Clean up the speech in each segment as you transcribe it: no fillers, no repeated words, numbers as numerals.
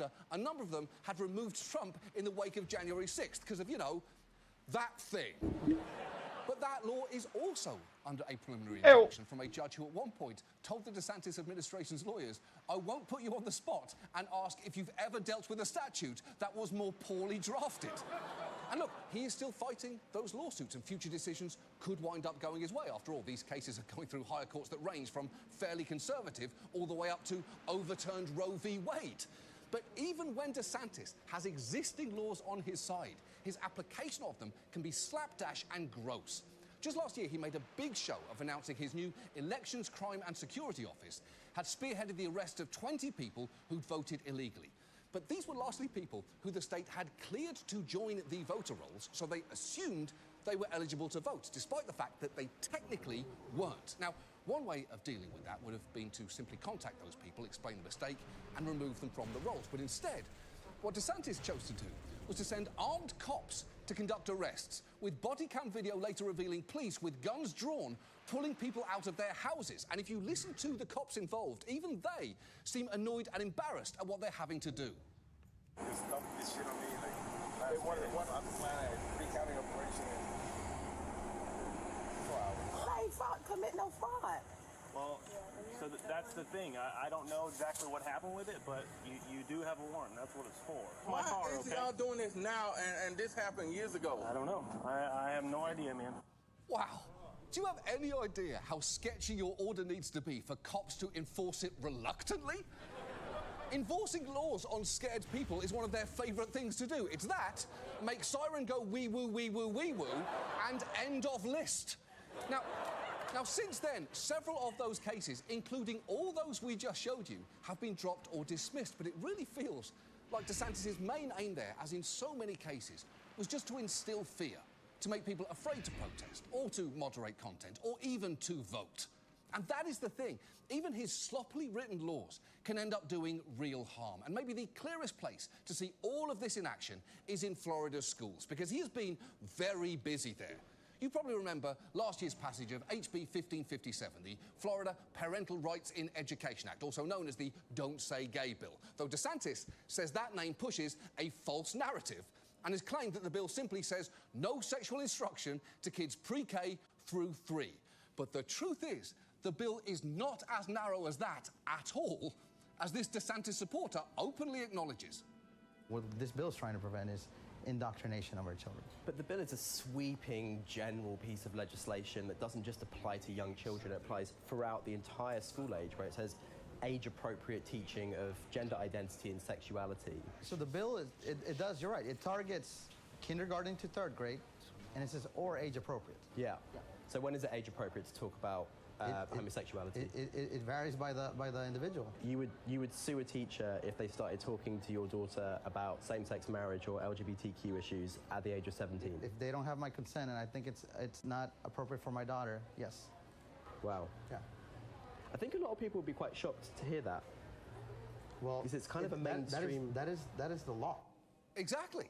after a number of them had removed Trump in the wake of January 6th because of, you know, that thing. But that law is also under a preliminary injunction from a judge who at one point told the DeSantis administration's lawyers, I won't put you on the spot and ask if you've ever dealt with a statute that was more poorly drafted. And look, he is still fighting those lawsuits, and future decisions could wind up going his way. After all, these cases are going through higher courts that range from fairly conservative all the way up to overturned Roe v. Wade. But even when DeSantis has existing laws on his side, his application of them can be slapdash and gross. Just last year, he made a big show of announcing his new Elections, Crime and Security Office had spearheaded the arrest of 20 people who'd voted illegally. But these were largely people who the state had cleared to join the voter rolls, so they assumed they were eligible to vote, despite the fact that they technically weren't. Now, one way of dealing with that would have been to simply contact those people, explain the mistake, and remove them from the rolls. But instead, what DeSantis chose to do was to send armed cops to conduct arrests, with body cam video later revealing police with guns drawn pulling people out of their houses. And if you listen to the cops involved, even they seem annoyed and embarrassed at what they're having to do. Just dump this shit on me, like, they wanted a recounting operation in 4 hours. I ain't commit no fraud. Well, so that's the thing. I don't know exactly what happened with it, but you do have a warrant. That's what it's for. Why is y'all doing this now and this happened years ago? I don't know. I have no idea, man. Wow. Do you have any idea how sketchy your order needs to be for cops to enforce it reluctantly? Enforcing laws on scared people is one of their favourite things to do. It's that, make siren go wee-woo, wee-woo, wee-woo, and end of list. Now, since then, several of those cases, including all those we just showed you, have been dropped or dismissed, but it really feels like DeSantis' main aim there, as in so many cases, was just to instill fear, to make people afraid to protest, or to moderate content, or even to vote. And that is the thing. Even his sloppily written laws can end up doing real harm. And maybe the clearest place to see all of this in action is in Florida's schools, because he has been very busy there. You probably remember last year's passage of HB 1557, the Florida Parental Rights in Education Act, also known as the Don't Say Gay Bill, though DeSantis says that name pushes a false narrative and has claimed that the bill simply says no sexual instruction to kids pre-K through 3. But the truth is, the bill is not as narrow as that at all, as this DeSantis supporter openly acknowledges. What this bill is trying to prevent is indoctrination of our children. But the bill is a sweeping, general piece of legislation that doesn't just apply to young children, it applies throughout the entire school age, where it says age-appropriate teaching of gender identity and sexuality. So the bill, it does, you're right, it targets kindergarten to 3rd grade, and it says, or age-appropriate. Yeah. So when is it age-appropriate to talk about homosexuality? It varies by the individual. You would sue a teacher if they started talking to your daughter about same-sex marriage or LGBTQ issues at the age of 17? If they don't have my consent and I think it's not appropriate for my daughter, yes. Wow. Yeah. I think a lot of people would be quite shocked to hear that. Well, because it's kind of a mainstream... That is the law. Exactly.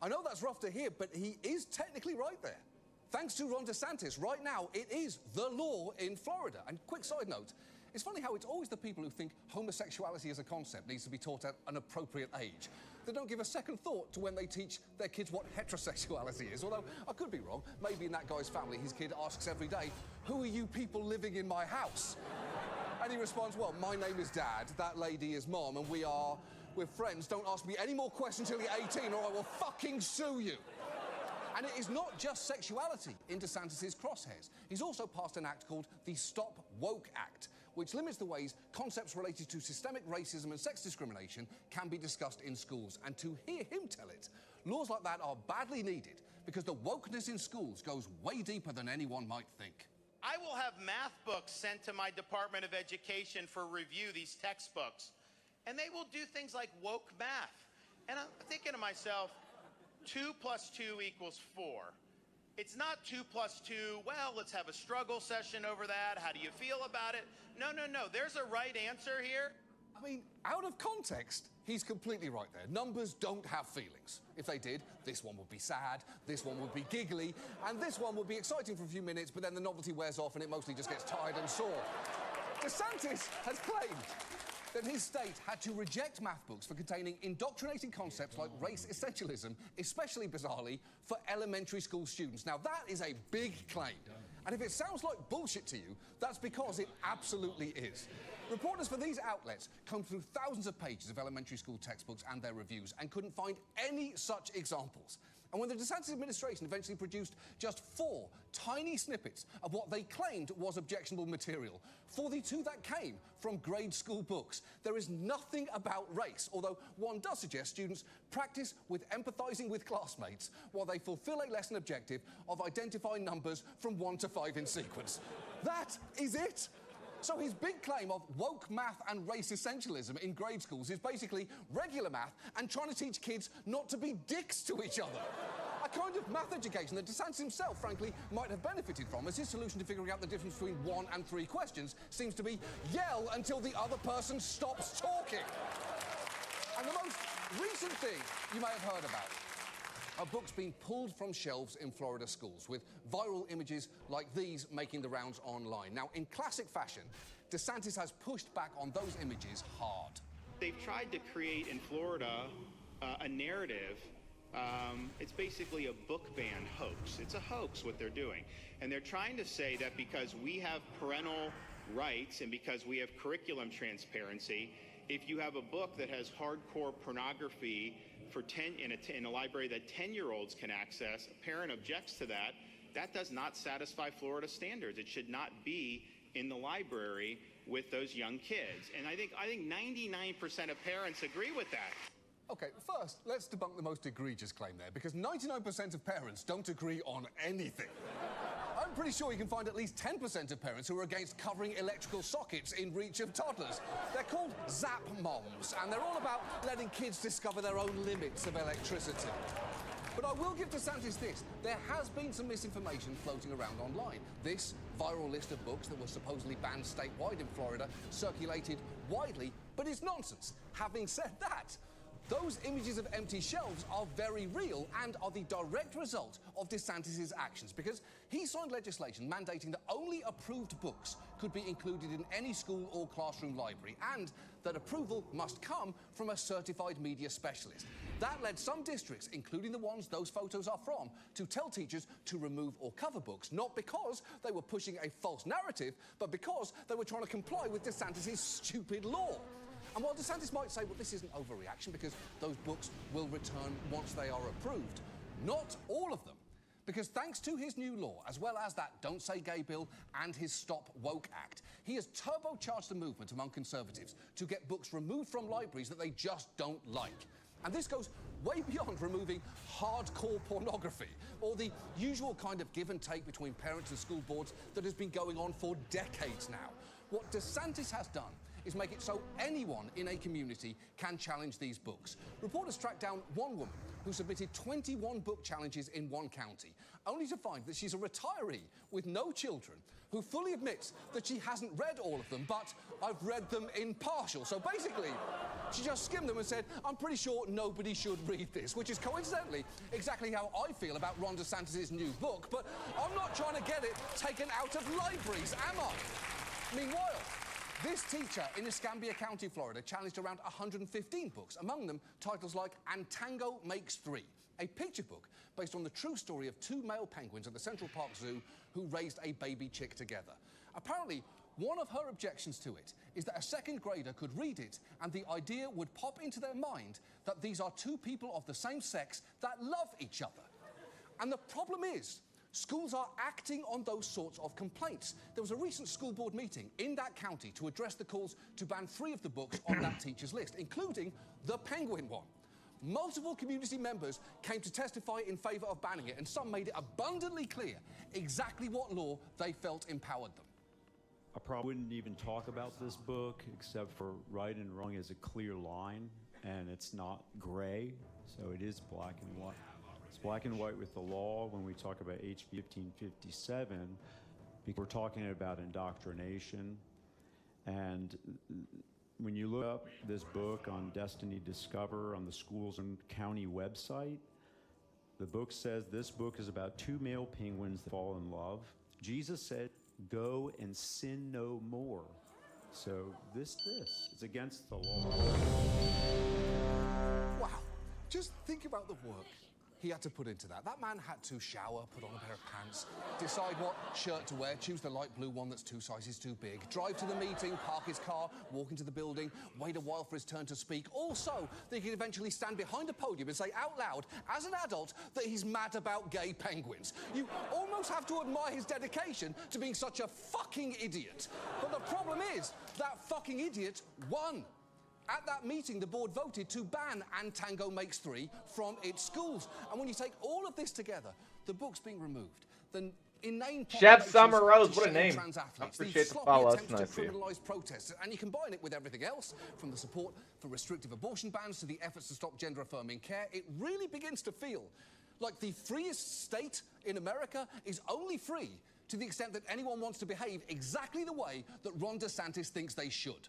I know that's rough to hear, but he is technically right there. Thanks to Ron DeSantis, right now, it is the law in Florida. And quick side note, it's funny how it's always the people who think homosexuality as a concept needs to be taught at an appropriate age. They don't give a second thought to when they teach their kids what heterosexuality is. Although, I could be wrong. Maybe in that guy's family, his kid asks every day, who are you people living in my house? And he responds, well, my name is Dad, that lady is Mom, and we're friends. Don't ask me any more questions until you're 18 or I will fucking sue you. And it is not just sexuality in DeSantis' crosshairs. He's also passed an act called the Stop Woke Act, which limits the ways concepts related to systemic racism and sex discrimination can be discussed in schools. And to hear him tell it, laws like that are badly needed because the wokeness in schools goes way deeper than anyone might think. I will have math books sent to my Department of Education for review, these textbooks, and they will do things like woke math. And I'm thinking to myself, 2 + 2 = 4. It's not 2 + 2, well, let's have a struggle session over that. How do you feel about it? No. There's a right answer here. I mean, out of context, he's completely right there. Numbers don't have feelings. If they did, this one would be sad, this one would be giggly, and this one would be exciting for a few minutes, but then the novelty wears off and it mostly just gets tired and sore. DeSantis has claimed that his state had to reject math books for containing indoctrinating concepts like race essentialism, especially bizarrely for elementary school students. Now, that is a big claim. And if it sounds like bullshit to you, that's because it absolutely is. Reporters for these outlets combed through thousands of pages of elementary school textbooks and their reviews and couldn't find any such examples. And when the DeSantis administration eventually produced just 4 tiny snippets of what they claimed was objectionable material, for the 2 that came from grade school books, there is nothing about race, although one does suggest students practice with empathising with classmates while they fulfil a lesson objective of identifying numbers from 1 to 5 in sequence. That is it. So his big claim of woke math and race essentialism in grade schools is basically regular math and trying to teach kids not to be dicks to each other. A kind of math education that DeSantis himself, frankly, might have benefited from, as his solution to figuring out the difference between 1 and 3 questions seems to be yell until the other person stops talking. And the most recent thing you may have heard about are books being pulled from shelves in Florida schools, with viral images like these making the rounds online. Now, in classic fashion, DeSantis has pushed back on those images hard. They've tried to create in Florida a narrative. It's basically a book ban hoax. It's a hoax what they're doing. And they're trying to say that because we have parental rights and because we have curriculum transparency, if you have a book that has hardcore pornography in a library that 10-year-olds can access, a parent objects to that, that does not satisfy Florida standards. It should not be in the library with those young kids. And I think 99% of parents agree with that. OK, first, let's debunk the most egregious claim there, because 99% of parents don't agree on anything. I'm pretty sure you can find at least 10% of parents who are against covering electrical sockets in reach of toddlers. They're called Zap Moms, and they're all about letting kids discover their own limits of electricity. But I will give DeSantis this. There has been some misinformation floating around online. This viral list of books that was supposedly banned statewide in Florida circulated widely, but it's nonsense. Having said that, those images of empty shelves are very real and are the direct result of DeSantis' actions, because he signed legislation mandating that only approved books could be included in any school or classroom library, and that approval must come from a certified media specialist. That led some districts, including the ones those photos are from, to tell teachers to remove or cover books, not because they were pushing a false narrative, but because they were trying to comply with DeSantis' stupid law. And while DeSantis might say, well, this isn't overreaction because those books will return once they are approved, not all of them. Because thanks to his new law, as well as that Don't Say Gay bill and his Stop Woke Act, he has turbocharged the movement among conservatives to get books removed from libraries that they just don't like. And this goes way beyond removing hardcore pornography or the usual kind of give and take between parents and school boards that has been going on for decades now. What DeSantis has done is make it so anyone in a community can challenge these books. Reporters tracked down one woman who submitted 21 book challenges in one county, only to find that she's a retiree with no children who fully admits that she hasn't read all of them, but I've read them in partial. So basically, she just skimmed them and said, I'm pretty sure nobody should read this, which is coincidentally exactly how I feel about Ron DeSantis' new book, but I'm not trying to get it taken out of libraries, am I? Meanwhile, this teacher in Escambia County, Florida, challenged around 115 books, among them titles like And Tango Makes Three, a picture book based on the true story of 2 male penguins at the Central Park Zoo who raised a baby chick together. Apparently, one of her objections to it is that a second grader could read it and the idea would pop into their mind that these are 2 people of the same sex that love each other. And the problem is, schools are acting on those sorts of complaints. There was a recent school board meeting in that county to address the calls to ban 3 of the books on that teacher's list, including the penguin one. Multiple community members came to testify in favour of banning it, and some made it abundantly clear exactly what law they felt empowered them. I probably wouldn't even talk about this book except for right and wrong is a clear line, and it's not gray, so it is black and white. It's black and white with the law when we talk about HB 1557, because we're talking about indoctrination. And when you look up this book on Destiny Discover on the schools and county website, the book says this book is about 2 male penguins that fall in love. Jesus said, go and sin no more. So this, it's against the law. Wow. Just think about the work he had to put into that. That man had to shower, put on a pair of pants, decide what shirt to wear, choose the light blue one that's 2 sizes too big, drive to the meeting, park his car, walk into the building, wait a while for his turn to speak, all so that he could eventually stand behind a podium and say out loud, as an adult, that he's mad about gay penguins. You almost have to admire his dedication to being such a fucking idiot. But the problem is, that fucking idiot won. At that meeting, the board voted to ban And Tango Makes 3 from its schools. And when you take all of this together, the book's being removed, the inane Chef Summer Rose, what a name. Trans athletes, I appreciate these the sloppy follow. attempts That's to nice of you. criminalise protests, and you combine it with everything else, from the support for restrictive abortion bans to the efforts to stop gender-affirming care, it really begins to feel like the freest state in America is only free to the extent that anyone wants to behave exactly the way that Ron DeSantis thinks they should.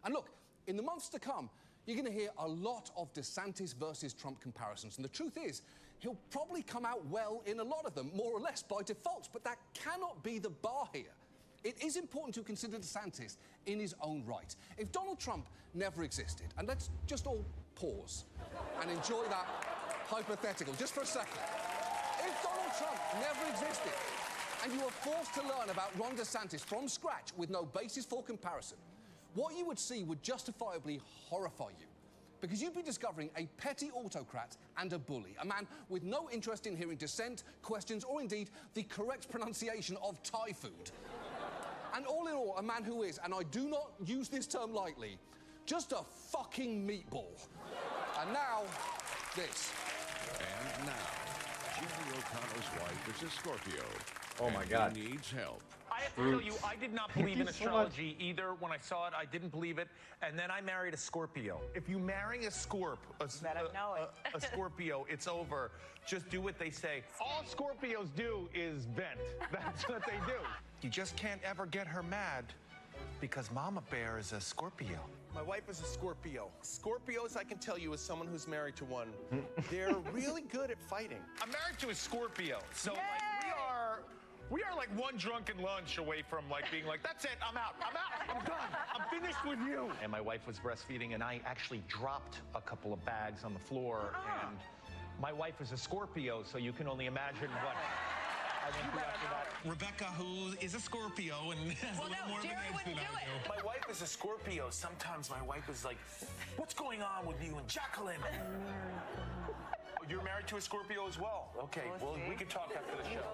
And look, in the months to come, you're going to hear a lot of DeSantis versus Trump comparisons. And the truth is, he'll probably come out well in a lot of them, more or less by default. But that cannot be the bar here. It is important to consider DeSantis in his own right. If Donald Trump never existed, and let's just all pause and enjoy that hypothetical just for a second. If Donald Trump never existed, and you were forced to learn about Ron DeSantis from scratch with no basis for comparison, what you would see would justifiably horrify you. Because you'd be discovering a petty autocrat and a bully, a man with no interest in hearing dissent, questions, or indeed the correct pronunciation of Thai food. And all in all, a man who is, and I do not use this term lightly, just a fucking meatball. And now, this. And now, Jerry O'Connell's wife is a Scorpio. Oh my God. He needs help. I have to tell you, I did not believe in you so astrology either. When I saw it, I didn't believe it. And then I married a Scorpio. If you marry a Scorpio, it's over. Just do what they say. All Scorpios do is vent. That's what they do. You just can't ever get her mad because Mama Bear is a Scorpio. My wife is a Scorpio. Scorpios, I can tell you, as someone who's married to one, they're really good at fighting. I'm married to a Scorpio, so like we are like one drunken lunch away from like being like, that's it, I'm out, I'm done, I'm finished with you. And my wife was breastfeeding, and I actually dropped a couple of bags on the floor, and my wife is a Scorpio, so you can only imagine what I went through after that. Rebecca, who is a Scorpio and has a little more of an edge than I do. My wife is a Scorpio. Sometimes my wife is like, what's going on with you and Jacqueline? You're married to a Scorpio as well? Okay, well, we can talk after the show.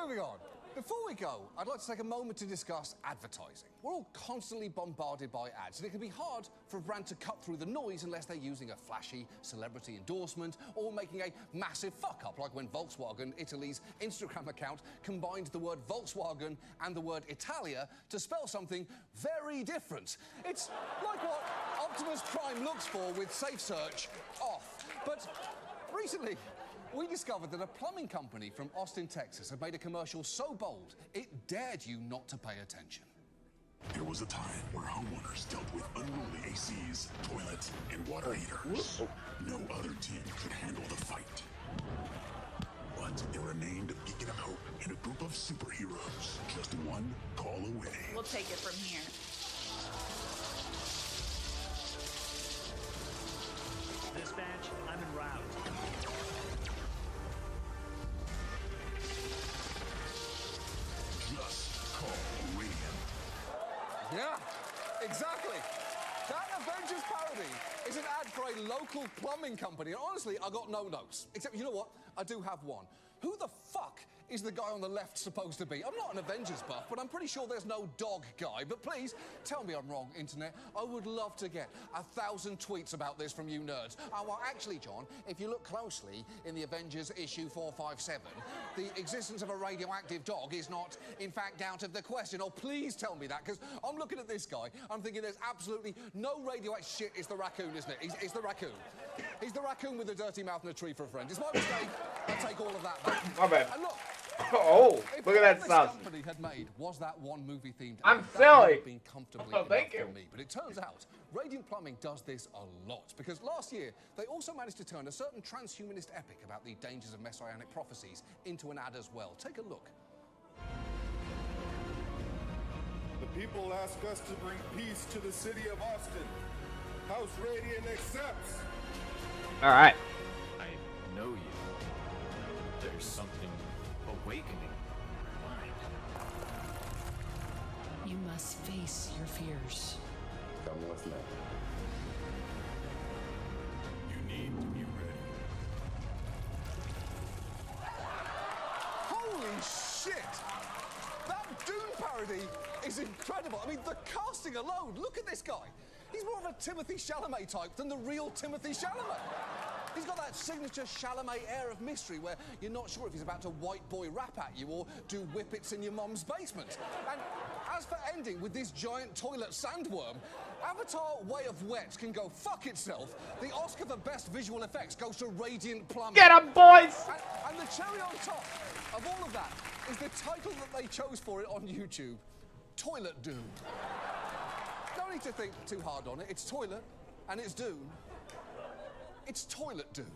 Moving on. Before we go, I'd like to take a moment to discuss advertising. We're all constantly bombarded by ads, and it can be hard for a brand to cut through the noise unless they're using a flashy celebrity endorsement or making a massive fuck-up, like when Volkswagen Italy's Instagram account combined the word Volkswagen and the word Italia to spell something very different. It's like what Optimus Prime looks for with Safe Search off. But recently, we discovered that a plumbing company from Austin, Texas had made a commercial so bold, it dared you not to pay attention. There was a time where homeowners dealt with unruly ACs, toilets, and water heaters. No other team could handle the fight. But there remained a beacon of hope and a group of superheroes just one call away. We'll take it from here. Dispatch, I'm en route. Just call Radiant. Yeah, exactly. That Avengers parody is an ad for a local plumbing company. And honestly, I got no notes. Except, you know what? I do have one. Who the fuck is the guy on the left supposed to be? I'm not an Avengers buff, but I'm pretty sure there's no dog guy. But please, tell me I'm wrong, Internet. I would love to get 1,000 tweets about this from you nerds. Oh, well, actually, John, if you look closely in the Avengers issue 457, the existence of a radioactive dog is not, in fact, out of the question. Oh, please tell me that, because I'm looking at this guy, I'm thinking there's absolutely no radioactive shit. It's the raccoon, isn't it? It's the raccoon. He's the raccoon with a dirty mouth and a tree for a friend. It's my mistake. I take all of that back. My bad. And look, oh, look at that sausage. company had made was that one movie themed. I'm ad, silly. That would have been comfortably Oh, thank enough you. for me. But it turns out Radiant Plumbing does this a lot, because last year they also managed to turn a certain transhumanist epic about the dangers of messianic prophecies into an ad as well. Take a look. The people ask us to bring peace to the city of Austin. House Radiant accepts. All right. I know you. There's something awakening in my mind. You must face your fears. Come with me. You need to be ready. Holy shit! That Dune parody is incredible. I mean, the casting alone, look at this guy. He's more of a Timothy Chalamet type than the real Timothy Chalamet. He's got that signature Chalamet air of mystery where you're not sure if he's about to white boy rap at you or do whippets in your mum's basement. And as for ending with this giant toilet sandworm, Avatar Way of Wet can go fuck itself. The Oscar for Best Visual Effects goes to Radiant Plumbing. Get 'em, boys! And the cherry on top of all of that is the title that they chose for it on YouTube, Toilet Dune. Don't need to think too hard on it. It's toilet, and it's Dune. It's Toilet Dune.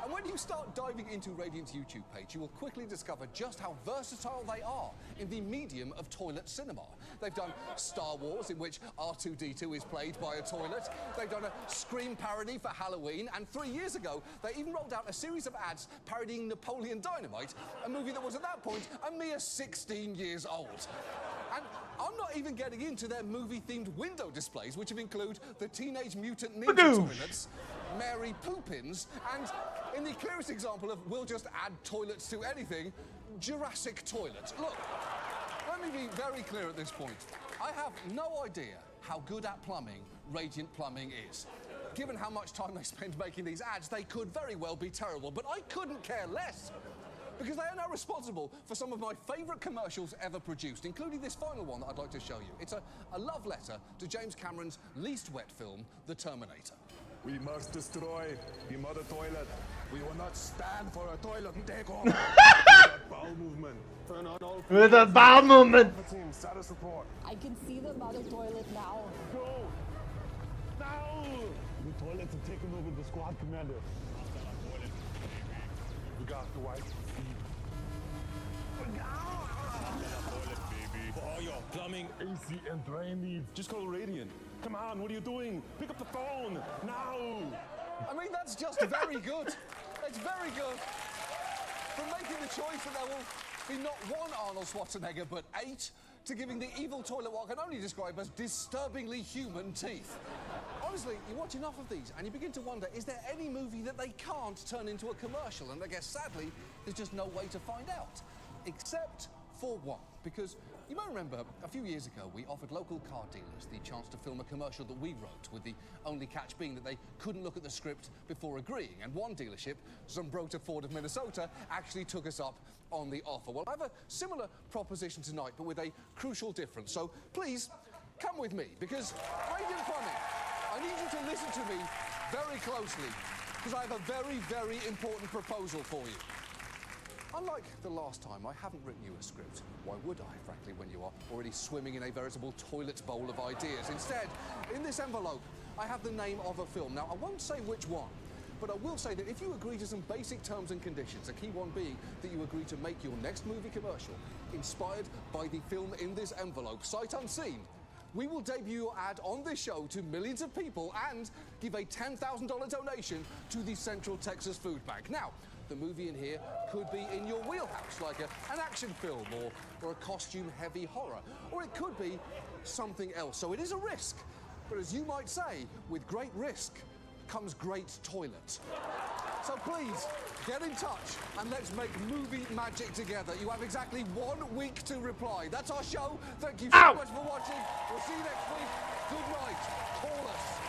And when you start diving into Radiant's YouTube page, you will quickly discover just how versatile they are in the medium of toilet cinema. They've done Star Wars, in which R2-D2 is played by a toilet. They've done a Scream parody for Halloween, and 3 years ago, they even rolled out a series of ads parodying Napoleon Dynamite, a movie that was at that point a mere 16 years old. And I'm not even getting into their movie-themed window displays, which include the Teenage Mutant Ninja Toilets, Mary Poopins, and in the clearest example of we'll just add toilets to anything, Jurassic Toilet. Look, let me be very clear at this point. I have no idea how good at plumbing Radiant Plumbing is. Given how much time they spend making these ads, they could very well be terrible, but I couldn't care less. Because they are now responsible for some of my favourite commercials ever produced, including this final one that I'd like to show you. It's a love letter to James Cameron's least wet film, The Terminator. We must destroy the mother toilet. We will not stand for a toilet takeover. Bowel movement. Turn on all. With a bowel movement. Team, status report. I can see the mother toilet now. Go. Now. The toilets have taken over the squad commander. We got the white. For all your plumbing, AC and drain needs. Just call Radiant. Come on, what are you doing? Pick up the phone now. I mean, that's just very good. It's very good. From making the choice that there will be not one Arnold Schwarzenegger, but 8, to giving the evil toilet what I can only describe as disturbingly human teeth. Honestly, you watch enough of these and you begin to wonder, is there any movie that they can't turn into a commercial? And I guess, sadly, there's just no way to find out. Except for one. Because you might remember, a few years ago, we offered local car dealers the chance to film a commercial that we wrote, with the only catch being that they couldn't look at the script before agreeing. And one dealership, Zumbrota Ford of Minnesota, actually took us up on the offer. Well, I have a similar proposition tonight, but with a crucial difference. So please, come with me, because Radiant Plumbing, I need you to listen to me very closely, because I have a very, very important proposal for you. Unlike the last time, I haven't written you a script. Why would I, frankly, when you are already swimming in a veritable toilet bowl of ideas? Instead, in this envelope, I have the name of a film. Now, I won't say which one, but I will say that if you agree to some basic terms and conditions, a key one being that you agree to make your next movie commercial inspired by the film in this envelope, sight unseen, we will debut your ad on this show to millions of people and give a $10,000 donation to the Central Texas Food Bank. Now, the movie in here could be in your wheelhouse, like an action film or a costume-heavy horror. Or it could be something else. So it is a risk. But as you might say, with great risk comes great toilet. So please, get in touch and let's make movie magic together. You have exactly 1 week to reply. That's our show. Thank you so much for watching. We'll see you next week. Good night. Call us.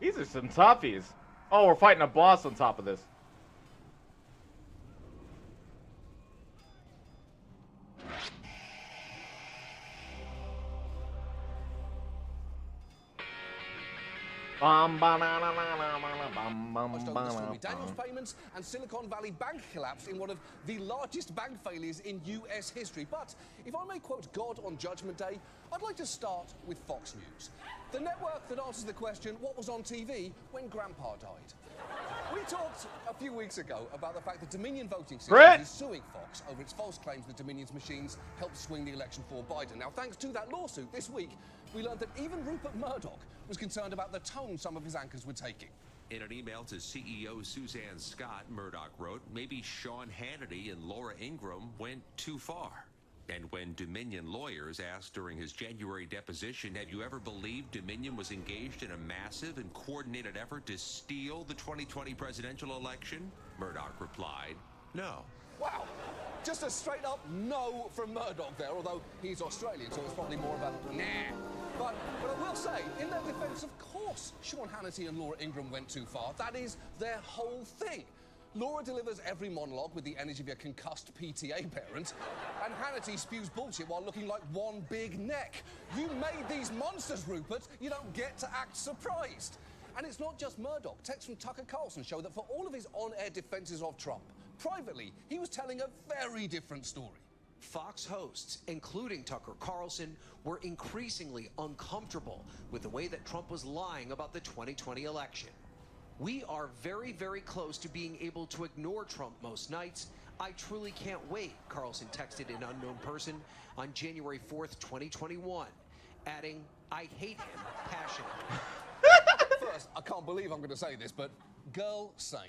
These are some toughies. Oh, we're fighting a boss on top of this. Daniels payments and Silicon Valley Bank collapse in one of the largest bank failures in US history. But if I may quote God on Judgment Day, I'd like to start with Fox News, the network that answers the question, what was on TV when Grandpa died? We talked a few weeks ago about the fact that Dominion Voting Systems is suing Fox over its false claims that Dominion's machines helped swing the election for Biden. Now, thanks to that lawsuit this week, we learned that even Rupert Murdoch was concerned about the tone some of his anchors were taking. In an email to CEO Suzanne Scott, Murdoch wrote, maybe Sean Hannity and Laura Ingraham went too far. And when Dominion lawyers asked during his January deposition, have you ever believed Dominion was engaged in a massive and coordinated effort to steal the 2020 presidential election? Murdoch replied, no. Wow. Just a straight up no from Murdoch there, although he's Australian, so it's probably more of a nah. But I will say, in their defense, of course, Sean Hannity and Laura Ingraham went too far. That is their whole thing. Laura delivers every monologue with the energy of a concussed PTA parent, and Hannity spews bullshit while looking like one big neck. You made these monsters, Rupert. You don't get to act surprised. And it's not just Murdoch. Texts from Tucker Carlson show that for all of his on-air defenses of Trump, privately, he was telling a very different story. Fox hosts, including Tucker Carlson, were increasingly uncomfortable with the way that Trump was lying about the 2020 election. We are very, very close to being able to ignore Trump most nights. I truly can't wait, Carlson texted an unknown person on January 4th, 2021, adding, I hate him passionately. First, I can't believe I'm going to say this, but girl, same.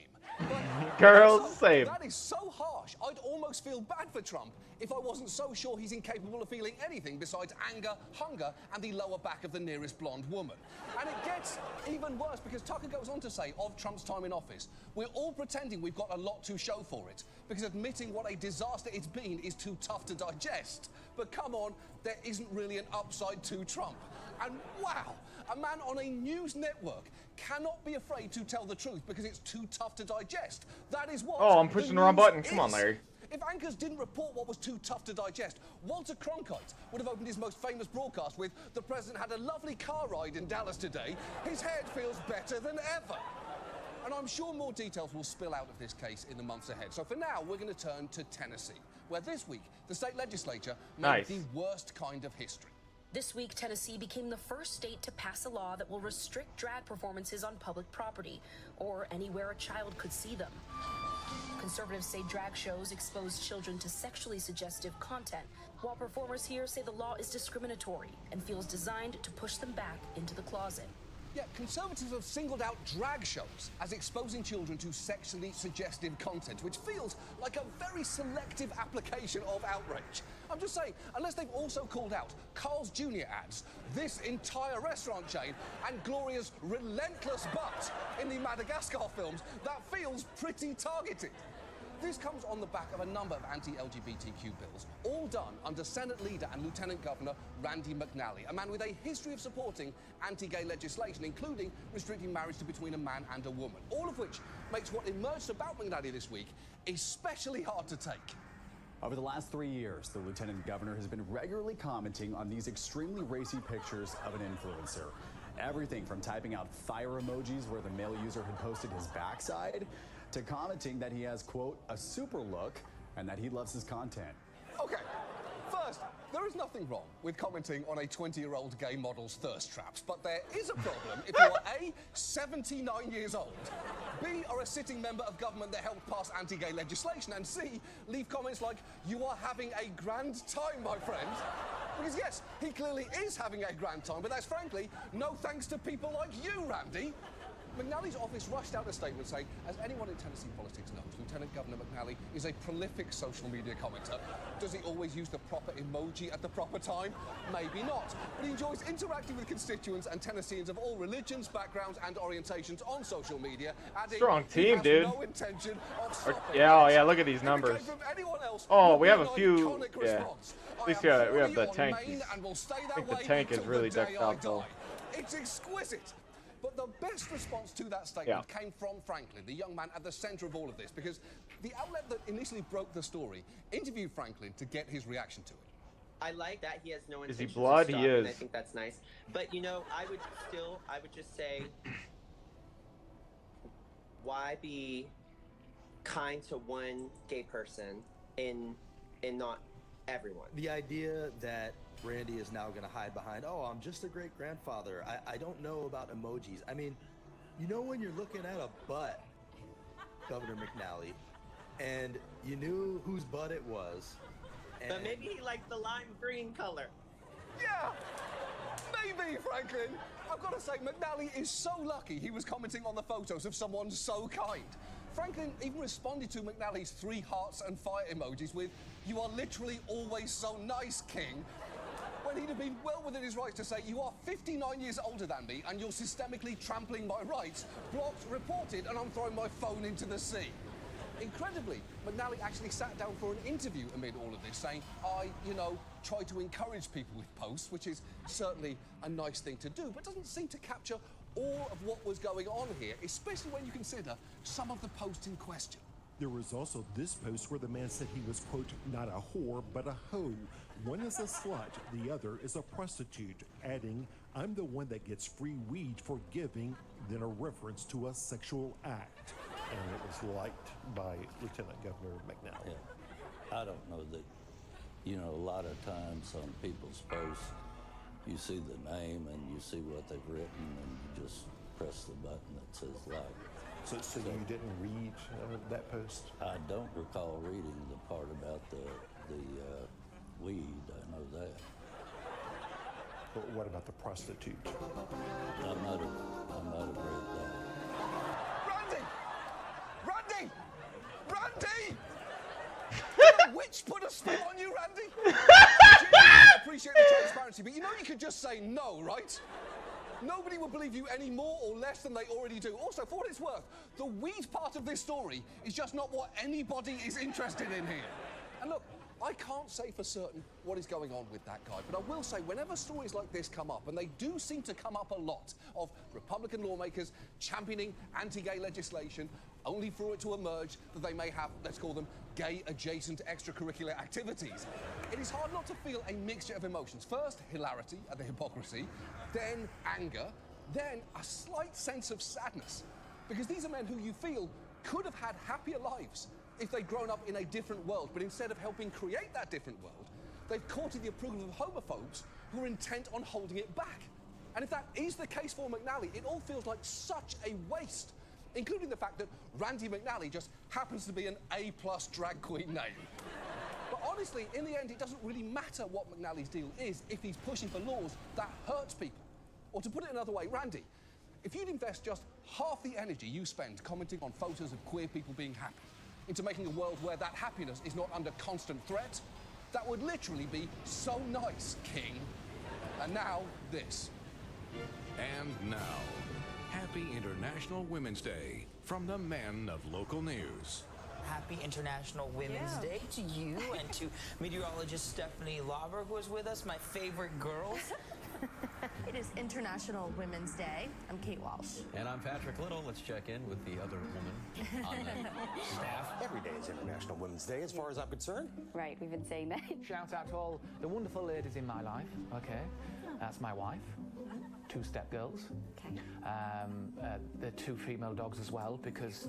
Girls, same. That is so harsh. I'd almost feel bad for Trump if I wasn't so sure he's incapable of feeling anything besides anger, hunger, and the lower back of the nearest blonde woman. And it gets even worse because Tucker goes on to say of Trump's time in office, we're all pretending we've got a lot to show for it because admitting what a disaster it's been is too tough to digest. But come on, there isn't really an upside to Trump. And wow, a man on a news network cannot be afraid to tell the truth because it's too tough to digest. That is what. Oh, I'm pushing the wrong button. Come on, Larry. If anchors didn't report what was too tough to digest, Walter Cronkite would have opened his most famous broadcast with, the president had a lovely car ride in Dallas today. His head feels better than ever. And I'm sure more details will spill out of this case in the months ahead. So for now, we're going to turn to Tennessee, where this week, the state legislature made the worst kind of history. This week, Tennessee became the first state to pass a law that will restrict drag performances on public property, or anywhere a child could see them. Conservatives say drag shows expose children to sexually suggestive content, while performers here say the law is discriminatory and feels designed to push them back into the closet. Yeah, conservatives have singled out drag shows as exposing children to sexually suggestive content, which feels like a very selective application of outrage. I'm just saying, unless they've also called out Carl's Jr. ads, this entire restaurant chain, and Gloria's relentless butt in the Madagascar films, that feels pretty targeted. This comes on the back of a number of anti-LGBTQ bills, all done under Senate leader and Lieutenant Governor Randy McNally, a man with a history of supporting anti-gay legislation, including restricting marriage to between a man and a woman, all of which makes what emerged about McNally this week especially hard to take. Over the last 3 years, the Lieutenant Governor has been regularly commenting on these extremely racy pictures of an influencer. Everything from typing out fire emojis where the male user had posted his backside, to commenting that he has, quote, a super look, and that he loves his content. Okay, first, there is nothing wrong with commenting on a 20-year-old gay model's thirst traps, but there is a problem if you are A, 79 years old, B, are a sitting member of government that helped pass anti-gay legislation, and C, leave comments like, you are having a grand time, my friend. Because yes, he clearly is having a grand time, but that's frankly no thanks to people like you, Randy. McNally's office rushed out a statement saying, as anyone in Tennessee politics knows, Lieutenant Governor McNally is a prolific social media commenter. Does he always use the proper emoji at the proper time? Maybe not. But he enjoys interacting with constituents and Tennesseans of all religions, backgrounds, and orientations on social media. Adding, strong team, dude. No intention of stopping yeah, oh yeah, look at these numbers. Oh, we have a few. Yeah. At least we have the tank. And will stay that I think the way tank is till really the day decked out, though. It's exquisite. But the best response to that statement came from Franklin, the young man at the center of all of this, because the outlet that initially broke the story interviewed Franklin to get his reaction to it. I like that he has no Is he intention blood? of He stopping. is. I think that's nice. But, you know, I would just say, why be kind to one gay person and not everyone? The idea that Randy is now going to hide behind, oh, I'm just a great grandfather. I don't know about emojis. I mean, you know when you're looking at a butt, Governor McNally, and you knew whose butt it was. But maybe he liked the lime green color. Yeah, maybe, Franklin. I've got to say, McNally is so lucky he was commenting on the photos of someone so kind. Franklin even responded to McNally's 3 hearts and fire emojis with, "You are literally always so nice, King," when he'd have been well within his rights to say, "You are 59 years older than me and you're systemically trampling my rights. Blocked, reported, and I'm throwing my phone into the sea." Incredibly, McNally actually sat down for an interview amid all of this, saying, "I, you know, try to encourage people with posts," which is certainly a nice thing to do, but doesn't seem to capture all of what was going on here, especially when you consider some of the posts in question. There was also this post where the man said he was, quote, not a whore, but a hoe. One is a slut, the other is a prostitute, adding, "I'm the one that gets free weed for giving," then a reference to a sexual act. And it was liked by Lieutenant Governor McNally. Yeah. I don't know that, you know, a lot of times on people's posts, you see the name and you see what they've written and you just press the button that says like. So you didn't read that post? I don't recall reading the part about the weed. I know that. But what about the prostitute? I might have read that. Randy! Randy! The witch put a spell on you, Randy? I appreciate the transparency, but you know you could just say no, right? Nobody would believe you any more or less than they already do. Also, for what it's worth, the weed part of this story is just not what anybody is interested in here. And look, I can't say for certain what is going on with that guy, but I will say whenever stories like this come up, and they do seem to come up a lot, of Republican lawmakers championing anti-gay legislation, only for it to emerge that they may have, let's call them, gay-adjacent extracurricular activities. It is hard not to feel a mixture of emotions. First, hilarity at the hypocrisy, then anger, then a slight sense of sadness. Because these are men who you feel could have had happier lives if they'd grown up in a different world, but instead of helping create that different world, they've courted the approval of homophobes who are intent on holding it back. And if that is the case for McNally, it all feels like such a waste, including the fact that Randy McNally just happens to be an A+ drag queen name. But honestly, in the end, it doesn't really matter what McNally's deal is if he's pushing for laws that hurts people. Or to put it another way, Randy, if you'd invest just half the energy you spend commenting on photos of queer people being happy into making a world where that happiness is not under constant threat, that would literally be so nice, King. And now, this. And now, Happy International Women's Day from the men of local news. Happy International Women's Day to you and to meteorologist Stephanie Lauber, who is with us, my favorite girls. It is International Women's Day. I'm Kate Walsh. And I'm Patrick Little. Let's check in with the other woman on the staff. Every day is International Women's Day, as far as I'm concerned. Right, we've been saying that. Shout out to all the wonderful ladies in my life. Okay, that's my wife, 2 stepgirls. Okay. The 2 female dogs as well, because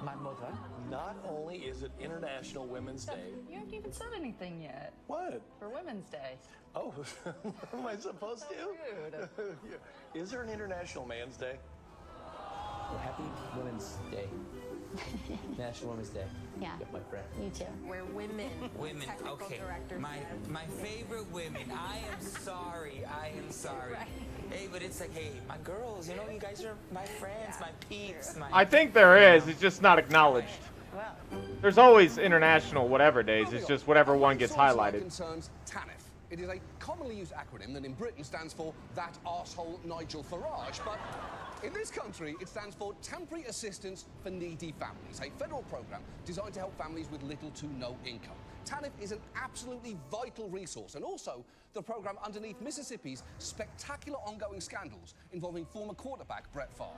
my mother. Not only is it International Women's Day. You haven't even said anything yet. What? For Women's Day. Oh, am I supposed to? Is there an International Man's Day? Well, happy Women's Day. National Women's Day. Yeah. My friend. You too. We're women. Women, Technical okay. directors. My favorite women. I am sorry. Right. Hey, but it's like, hey, my girls, you know, you guys are my friends, my peeps. I think there is. It's just not acknowledged. Well. There's always international whatever days. It's just whatever one gets highlighted. Concerns TANF. It is a commonly used acronym that in Britain stands for that arsehole Nigel Farage, but in this country it stands for Temporary Assistance for Needy Families, a federal program designed to help families with little to no income. TANF is an absolutely vital resource, and also the program underneath Mississippi's spectacular ongoing scandals involving former quarterback Brett Favre.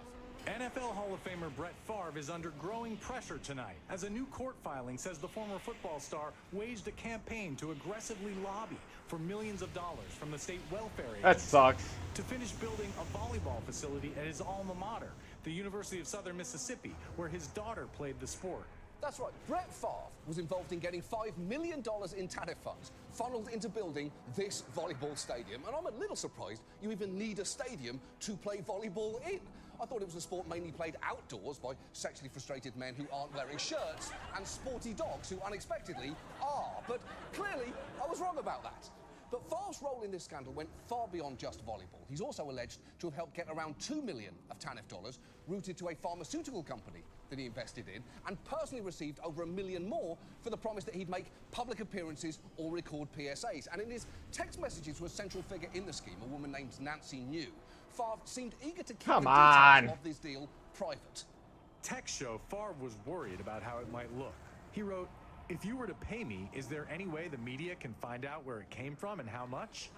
NFL Hall of Famer Brett Favre is under growing pressure tonight as a new court filing says the former football star waged a campaign to aggressively lobby for millions of dollars from the state welfare agency. That sucks. To finish building a volleyball facility at his alma mater, the University of Southern Mississippi, where his daughter played the sport. That's right, Brett Favre was involved in getting $5 million in TANF funds funneled into building this volleyball stadium. And I'm a little surprised you even need a stadium to play volleyball in. I thought it was a sport mainly played outdoors by sexually frustrated men who aren't wearing shirts and sporty dogs who unexpectedly are. But clearly, I was wrong about that. But Favre's role in this scandal went far beyond just volleyball. He's also alleged to have helped get around $2 million of TANF dollars routed to a pharmaceutical company that he invested in, and personally received over $1 million more for the promise that he'd make public appearances or record PSAs. And in his text messages to a central figure in the scheme, a woman named Nancy New, Favre seemed eager to keep the details of this deal private. Texts show Favre was worried about how it might look. He wrote, "If you were to pay me, is there any way the media can find out where it came from and how much?"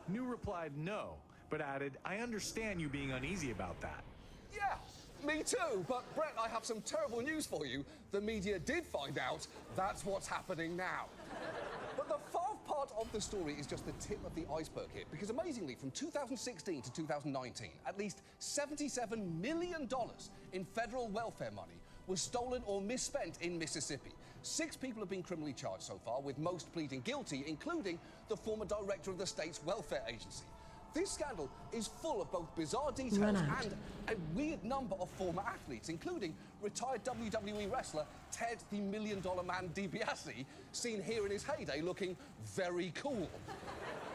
New replied no, but added, "I understand you being uneasy about that." Yeah, me too. But Brett, I have some terrible news for you. The media did find out. That's what's happening now. But the Favre part of the story is just the tip of the iceberg here, because amazingly, from 2016 to 2019, at least $77 million in federal welfare money was stolen or misspent in Mississippi. 6 people have been criminally charged so far, with most pleading guilty, including the former director of the state's welfare agency. This scandal is full of both bizarre details and a weird number of former athletes, including retired WWE wrestler Ted the $1 Million Man DiBiase, seen here in his heyday looking very cool.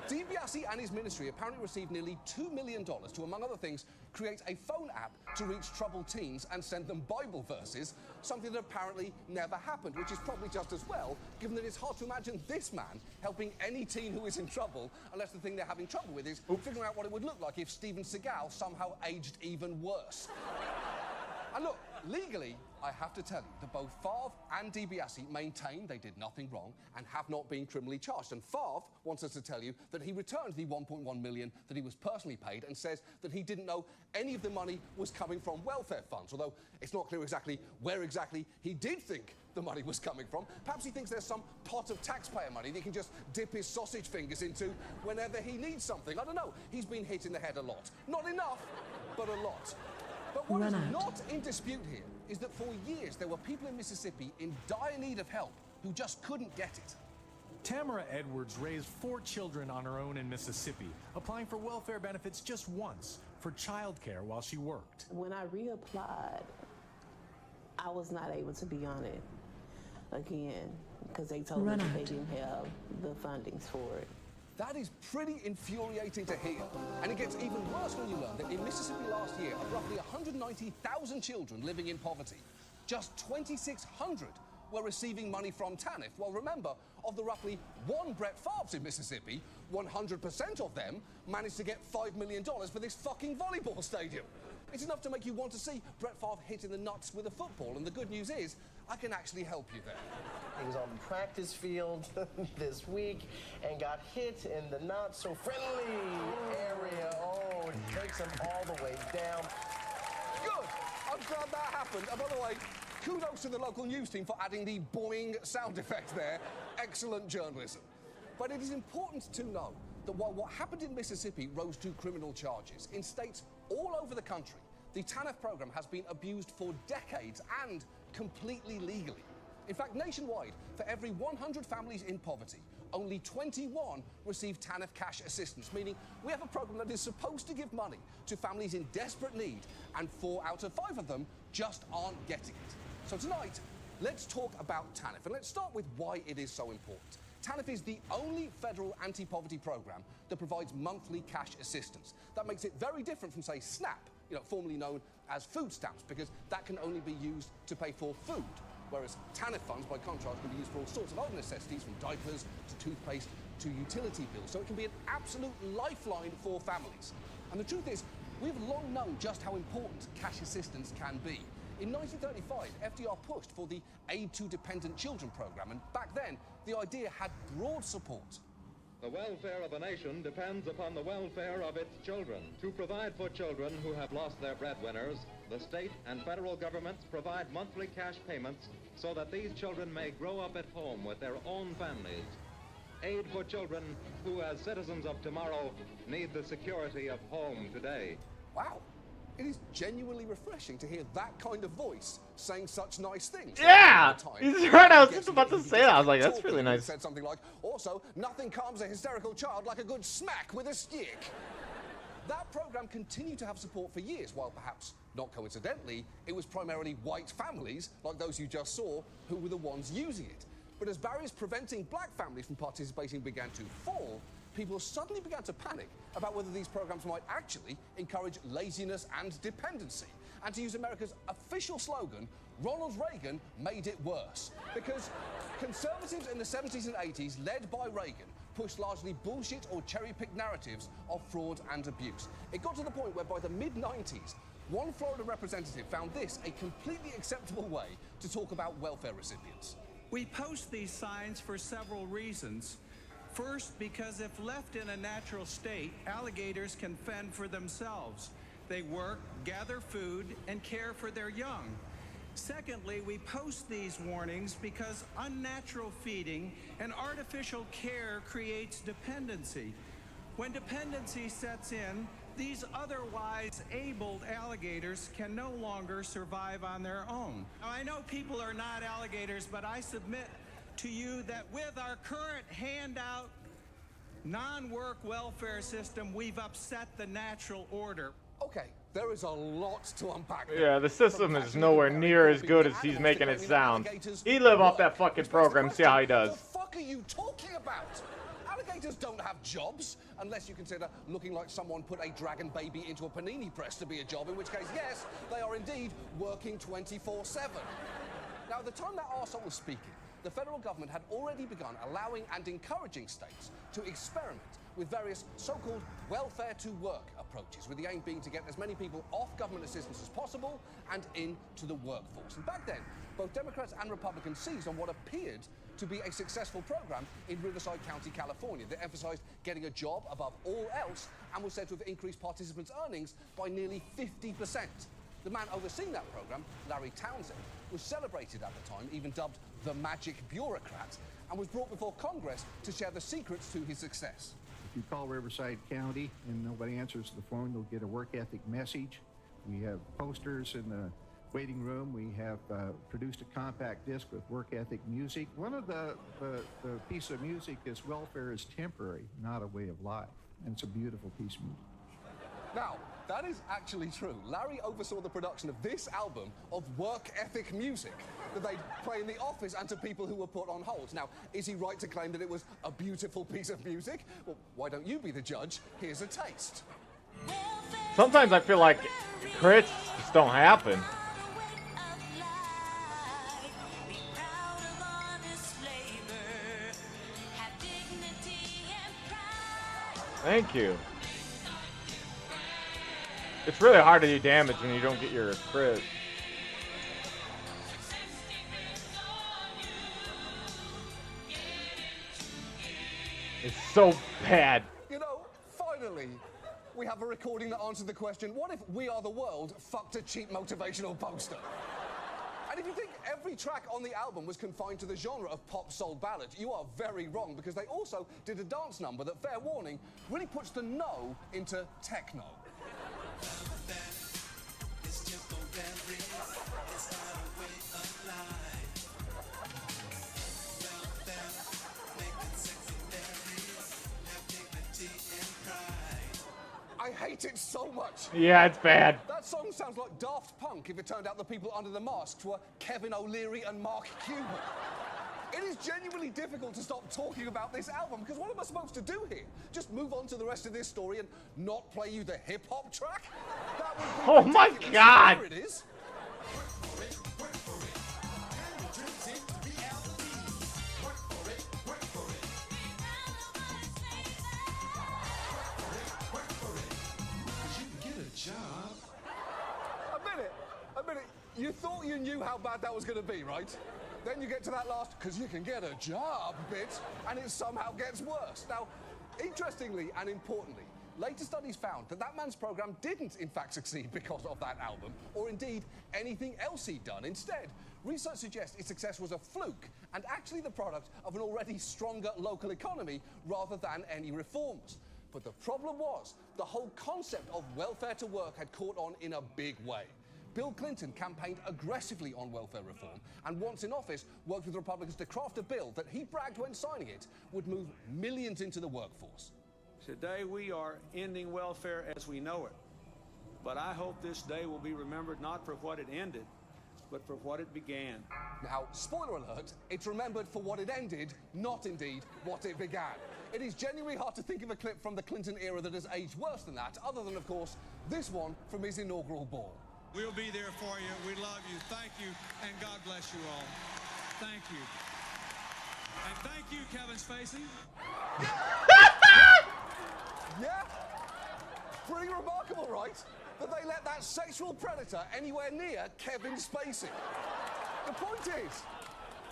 DiBiase and his ministry apparently received nearly $2 million to, among other things, create a phone app to reach troubled teens and send them Bible verses, something that apparently never happened, which is probably just as well, given that it's hard to imagine this man helping any teen who is in trouble, unless the thing they're having trouble with is figuring out what it would look like if Steven Seagal somehow aged even worse. And look, legally, I have to tell you that both Favre and DiBiase maintain they did nothing wrong and have not been criminally charged. And Favre wants us to tell you that he returned the $1.1 million that he was personally paid and says that he didn't know any of the money was coming from welfare funds, although it's not clear exactly where exactly he did think the money was coming from. Perhaps he thinks there's some pot of taxpayer money that he can just dip his sausage fingers into whenever he needs something. I don't know. He's been hit in the head a lot. Not enough, but a lot. But what is not in dispute here is that for years there were people in Mississippi in dire need of help who just couldn't get it. Tamara Edwards raised 4 children on her own in Mississippi, applying for welfare benefits just once for childcare while she worked. When I reapplied, I was not able to be on it again because they told me that they didn't have the fundings for it. That is pretty infuriating to hear. And it gets even worse when you learn that in Mississippi last year, of roughly 190,000 children living in poverty, just 2,600 were receiving money from TANF. Well, remember, of the roughly 1 Brett Favre's in Mississippi, 100% of them managed to get $5 million for this fucking volleyball stadium. It's enough to make you want to see Brett Favre hit in the nuts with a football, and the good news is, I can actually help you there. He was on the practice field this week and got hit in the not-so-friendly area. Oh, he takes him all the way down. Good! I'm glad that happened. And by the way, kudos to the local news team for adding the boing sound effect there. Excellent journalism. But it is important to know that while what happened in Mississippi rose to criminal charges, in states all over the country, the TANF program has been abused for decades and completely legally. In fact, nationwide, for every 100 families in poverty, only 21 receive TANF cash assistance, meaning we have a program that is supposed to give money to families in desperate need, and 4 out of 5 of them just aren't getting it. So tonight, let's talk about TANF, and let's start with why it is so important. TANF is the only federal anti-poverty program that provides monthly cash assistance. That makes it very different from, say, SNAP, formerly known as food stamps, because that can only be used to pay for food. Whereas TANF funds, by contrast, can be used for all sorts of other necessities, from diapers to toothpaste to utility bills. So it can be an absolute lifeline for families. And the truth is, we've long known just how important cash assistance can be. In 1935, FDR pushed for the Aid to Dependent Children program, and back then, the idea had broad support. The welfare of a nation depends upon the welfare of its children. To provide for children who have lost their breadwinners, the state and federal governments provide monthly cash payments so that these children may grow up at home with their own families. Aid for children who, as citizens of tomorrow, need the security of home today. Wow. It is genuinely refreshing to hear that kind of voice saying such nice things. Yeah! He's right. I was just about to say that. I was like, that's really nice. Said something like, also, nothing calms a hysterical child like a good smack with a stick. That program continued to have support for years, while perhaps not coincidentally, it was primarily white families, like those you just saw, who were the ones using it. But as barriers preventing black families from participating began to fall, people suddenly began to panic about whether these programs might actually encourage laziness and dependency. And to use America's official slogan, Ronald Reagan made it worse. Because conservatives in the 70s and 80s, led by Reagan, pushed largely bullshit or cherry-picked narratives of fraud and abuse. It got to the point where by the mid-90s, one Florida representative found this a completely acceptable way to talk about welfare recipients. We post these signs for several reasons. First, because if left in a natural state, alligators can fend for themselves. They work, gather food, and care for their young. Secondly, we post these warnings because unnatural feeding and artificial care creates dependency. When dependency sets in, these otherwise abled alligators can no longer survive on their own. Now, I know people are not alligators, but I submit to you that with our current handout, non-work welfare system, we've upset the natural order. Okay, there is a lot to unpack there. Yeah, the system is nowhere near as good as he's making it sound. He live off that fucking program, see how he does. What the fuck are you talking about? Alligators don't have jobs, unless you consider looking like someone put a dragon baby into a panini press to be a job, in which case, yes, they are indeed working 24/7. Now, at the time that arsehole was speaking, the federal government had already begun allowing and encouraging states to experiment with various so-called welfare-to-work approaches, with the aim being to get as many people off government assistance as possible and into the workforce. And back then, both Democrats and Republicans seized on what appeared to be a successful program in Riverside County, California, that emphasized getting a job above all else and was said to have increased participants' earnings by nearly 50%. The man overseeing that program, Larry Townsend, was celebrated at the time, even dubbed the magic bureaucrat, and was brought before Congress to share the secrets to his success. If you call Riverside County and nobody answers the phone, you'll get a work ethic message. We have posters in the waiting room. We have produced a compact disc with work ethic music. One of the piece of music is welfare is temporary, not a way of life. And it's a beautiful piece of music. Now, that is actually true. Larry oversaw the production of this album of work ethic music that they'd play in the office and to people who were put on hold. Now, is he right to claim that it was a beautiful piece of music? Well, why don't you be the judge? Here's a taste. Sometimes I feel like crits just don't happen. Thank you. It's really hard to do damage when you don't get your crit. It's so bad. You know, finally, we have a recording that answered the question, what if We Are the World fucked a cheap motivational poster? And if you think every track on the album was confined to the genre of pop soul ballad, you are very wrong, because they also did a dance number that, fair warning, really puts the no into techno. I hate it so much. Yeah, it's bad. That song sounds like Daft Punk if it turned out the people under the masks were Kevin O'Leary and Mark Cuban. It is genuinely difficult to stop talking about this album, because what am I supposed to do here? Just move on to the rest of this story and not play you the hip-hop track? That would be oh my God! Here it is. I mean, you thought you knew how bad that was going to be, right? Then you get to that last, because you can get a job bit, and it somehow gets worse. Now, interestingly and importantly, later studies found that that man's program didn't, in fact, succeed because of that album, or indeed anything else he'd done. Instead, research suggests its success was a fluke, and actually the product of an already stronger local economy rather than any reforms. But the problem was, the whole concept of welfare to work had caught on in a big way. Bill Clinton campaigned aggressively on welfare reform, and once in office, worked with Republicans to craft a bill that he bragged when signing it would move millions into the workforce. Today we are ending welfare as we know it. But I hope this day will be remembered not for what it ended, but for what it began. Now, spoiler alert, it's remembered for what it ended, not indeed what it began. It is genuinely hard to think of a clip from the Clinton era that has aged worse than that, other than, of course, this one from his inaugural ball. We'll be there for you. We love you. Thank you, and God bless you all. Thank you. And thank you, Kevin Spacey. Yeah? Pretty remarkable, right? That they let that sexual predator anywhere near Kevin Spacey. The point is,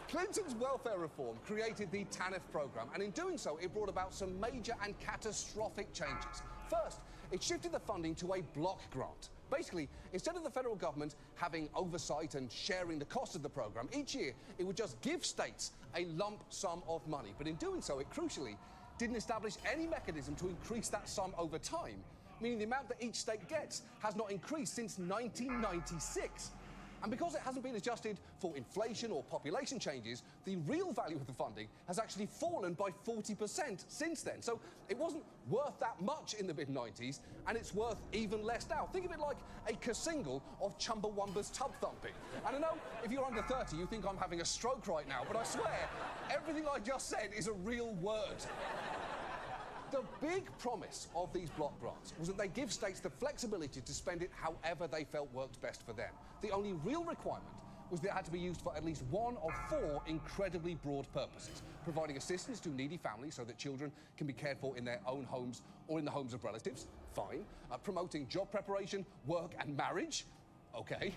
Clinton's welfare reform created the TANF program, and in doing so, it brought about some major and catastrophic changes. First, it shifted the funding to a block grant. Basically, instead of the federal government having oversight and sharing the cost of the program, each year it would just give states a lump sum of money. But in doing so, it crucially didn't establish any mechanism to increase that sum over time, meaning the amount that each state gets has not increased since 1996. And because it hasn't been adjusted for inflation or population changes, the real value of the funding has actually fallen by 40% since then. So it wasn't worth that much in the mid-90s, and it's worth even less now. Think of it like a single of Chumbawamba's tub thumping. And I know if you're under 30, you think I'm having a stroke right now, but I swear, everything I just said is a real word. The big promise of these block grants was that they give states the flexibility to spend it however they felt worked best for them. The only real requirement was that it had to be used for at least one of four incredibly broad purposes: providing assistance to needy families so that children can be cared for in their own homes or in the homes of relatives, fine. Promoting job preparation, work and marriage, okay.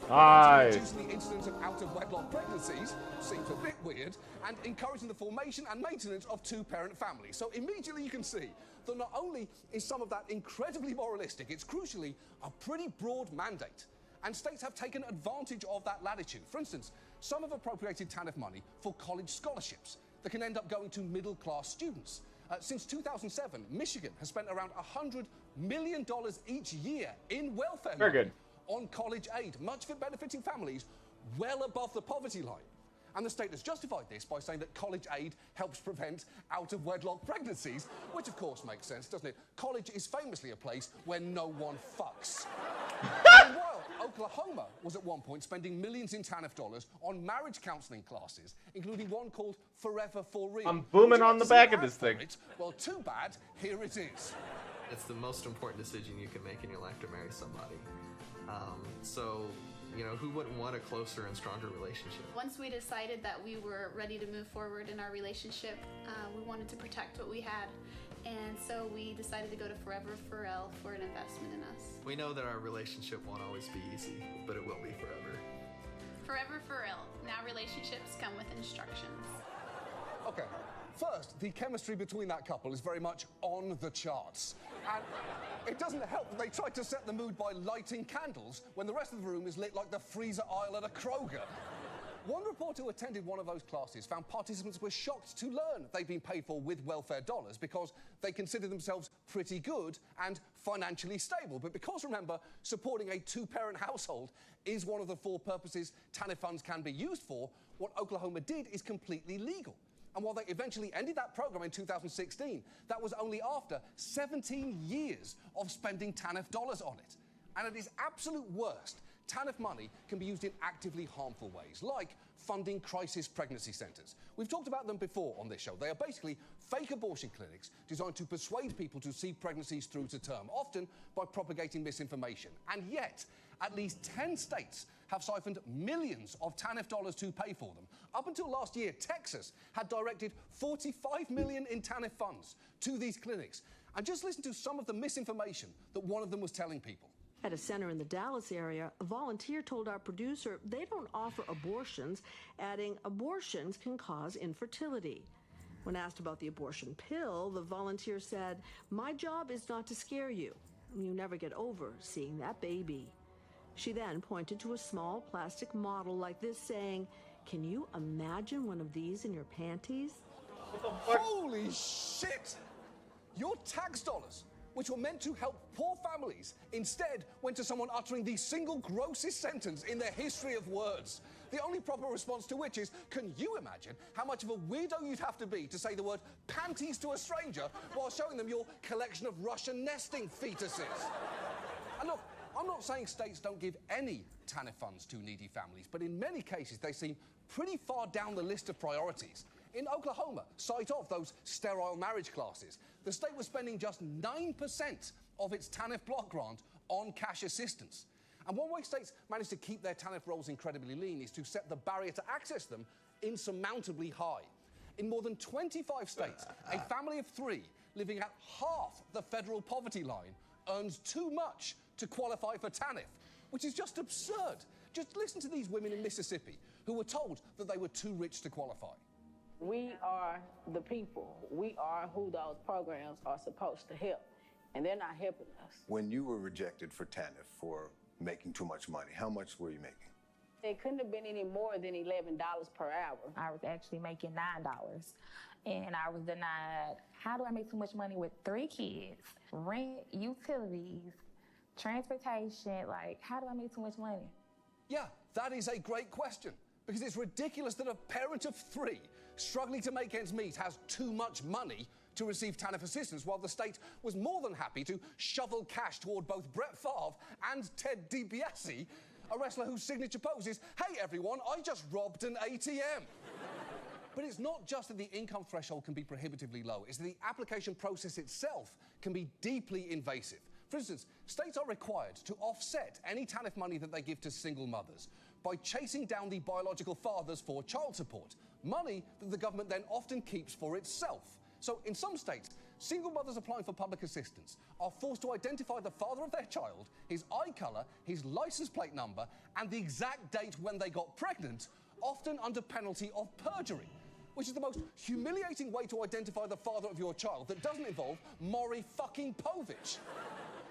Reducing the incidence of out-of-wedlock pregnancies, seems a bit weird, and encouraging the formation and maintenance of two-parent families. So immediately you can see that not only is some of that incredibly moralistic, it's crucially a pretty broad mandate. And states have taken advantage of that latitude. For instance, some have appropriated TANF money for college scholarships that can end up going to middle-class students. Since 2007, Michigan has spent around $100 million each year in welfare money on college aid, much of it benefiting families well above the poverty line. And the state has justified this by saying that college aid helps prevent out-of-wedlock pregnancies, which of course makes sense, doesn't it? College is famously a place where no one fucks. And while Oklahoma was at one point spending millions in TANF dollars on marriage counseling classes, including one called Forever For Real. I'm booming on the back of this thing. Well, too bad, here it is. It's the most important decision you can make in your life to marry somebody. So, you know, who wouldn't want a closer and stronger relationship? Once we decided that we were ready to move forward in our relationship, we wanted to protect what we had. And so we decided to go to Forever For Real for an investment in us. We know that our relationship won't always be easy, but it will be forever. Forever For Real. Now relationships come with instructions. Okay, first, the chemistry between that couple is very much on the charts. And it doesn't help that they tried to set the mood by lighting candles when the rest of the room is lit like the freezer aisle at a Kroger. One reporter who attended one of those classes found participants were shocked to learn they'd been paid for with welfare dollars because they consider themselves pretty good and financially stable. But because, remember, supporting a two-parent household is one of the four purposes TANF funds can be used for, what Oklahoma did is completely legal. And while they eventually ended that program in 2016, that was only after 17 years of spending TANF dollars on it. And at its absolute worst, TANF money can be used in actively harmful ways, like funding crisis pregnancy centres. We've talked about them before on this show. They are basically fake abortion clinics designed to persuade people to see pregnancies through to term, often by propagating misinformation. And yet, at least 10 states have siphoned millions of TANF dollars to pay for them. Up until last year, Texas had directed $45 million in TANF funds to these clinics. And just listen to some of the misinformation that one of them was telling people. At a center in the Dallas area, a volunteer told our producer they don't offer abortions, adding abortions can cause infertility. When asked about the abortion pill, the volunteer said, "My job is not to scare you. You never get over seeing that baby." She then pointed to a small plastic model like this, saying, "Can you imagine one of these in your panties?" Holy shit! Your tax dollars, which were meant to help poor families, instead went to someone uttering the single grossest sentence in the history of words. The only proper response to which is, can you imagine how much of a weirdo you'd have to be to say the word panties to a stranger while showing them your collection of Russian nesting fetuses? And look, I'm not saying states don't give any TANF funds to needy families, but in many cases they seem pretty far down the list of priorities. In Oklahoma, site of those sterile marriage classes, the state was spending just 9% of its TANF block grant on cash assistance. And one way states manage to keep their TANF rolls incredibly lean is to set the barrier to access them insurmountably high. In more than 25 states, a family of 3 living at half the federal poverty line earns too much to qualify for TANF, which is just absurd. Just listen to these women in Mississippi who were told that they were too rich to qualify. We are the people. We are who those programs are supposed to help, and they're not helping us. When you were rejected for TANF for making too much money, how much were you making? It couldn't have been any more than $11 per hour. I was actually making $9, and I was denied. How do I make so much money with 3 kids? Rent, utilities, transportation, like, how do I make so much money? Yeah, that is a great question, because it's ridiculous that a parent of 3 struggling to make ends meet has too much money to receive TANF assistance, while the state was more than happy to shovel cash toward both Brett Favre and Ted DiBiase, a wrestler whose signature pose is, "Hey everyone, I just robbed an ATM." But it's not just that the income threshold can be prohibitively low, it's that the application process itself can be deeply invasive. For instance, states are required to offset any TANF money that they give to single mothers by chasing down the biological fathers for child support, money that the government then often keeps for itself. So in some states, single mothers applying for public assistance are forced to identify the father of their child, his eye colour, his license plate number, and the exact date when they got pregnant, often under penalty of perjury, which is the most humiliating way to identify the father of your child that doesn't involve Maury fucking Povich.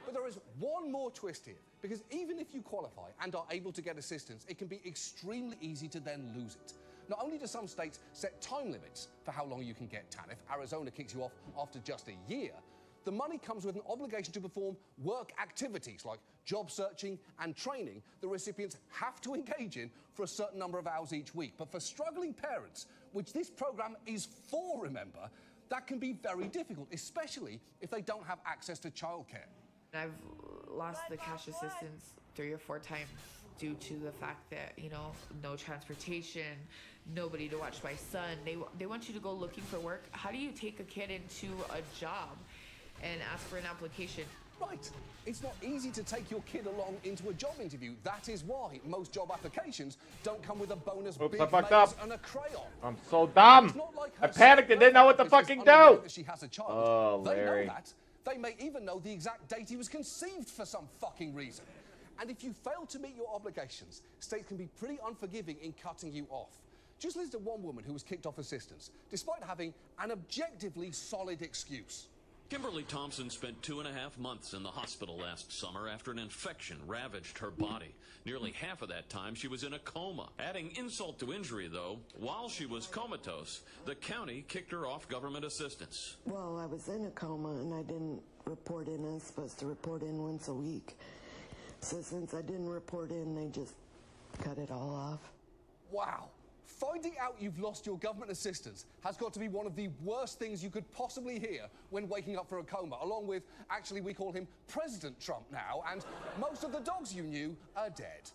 But there is one more twist here, because even if you qualify and are able to get assistance, it can be extremely easy to then lose it. Not only do some states set time limits for how long you can get TANF, Arizona kicks you off after just a year, the money comes with an obligation to perform work activities like job searching and training the recipients have to engage in for a certain number of hours each week. But for struggling parents, which this program is for, remember, that can be very difficult, especially if they don't have access to childcare. I've lost the cash assistance 3 or 4 times due to the fact that, you know, no transportation, nobody to watch my son. They want you to go looking for work. How do you take a kid into a job and ask for an application? Right. It's not easy to take your kid along into a job interview. That is why most job applications don't come with a bonus Oops, big I fucked maze up. and a crayon. I'm so dumb. I panicked and didn't know what to fucking do. She has a child. Oh, They Larry. know that. They may even know the exact date he was conceived for some fucking reason. And if you fail to meet your obligations, states can be pretty unforgiving in cutting you off. Just listen to one woman who was kicked off assistance, despite having an objectively solid excuse. Kimberly Thompson spent 2.5 months in the hospital last summer after an infection ravaged her body. Nearly half of that time she was in a coma. Adding insult to injury, though, while she was comatose, the county kicked her off government assistance. Well, I was in a coma and I didn't report in. I was supposed to report in once a week. So since I didn't report in, they just cut it all off. Wow. Finding out you've lost your government assistance has got to be one of the worst things you could possibly hear when waking up from a coma, along with, actually, we call him President Trump now, and most of the dogs you knew are dead.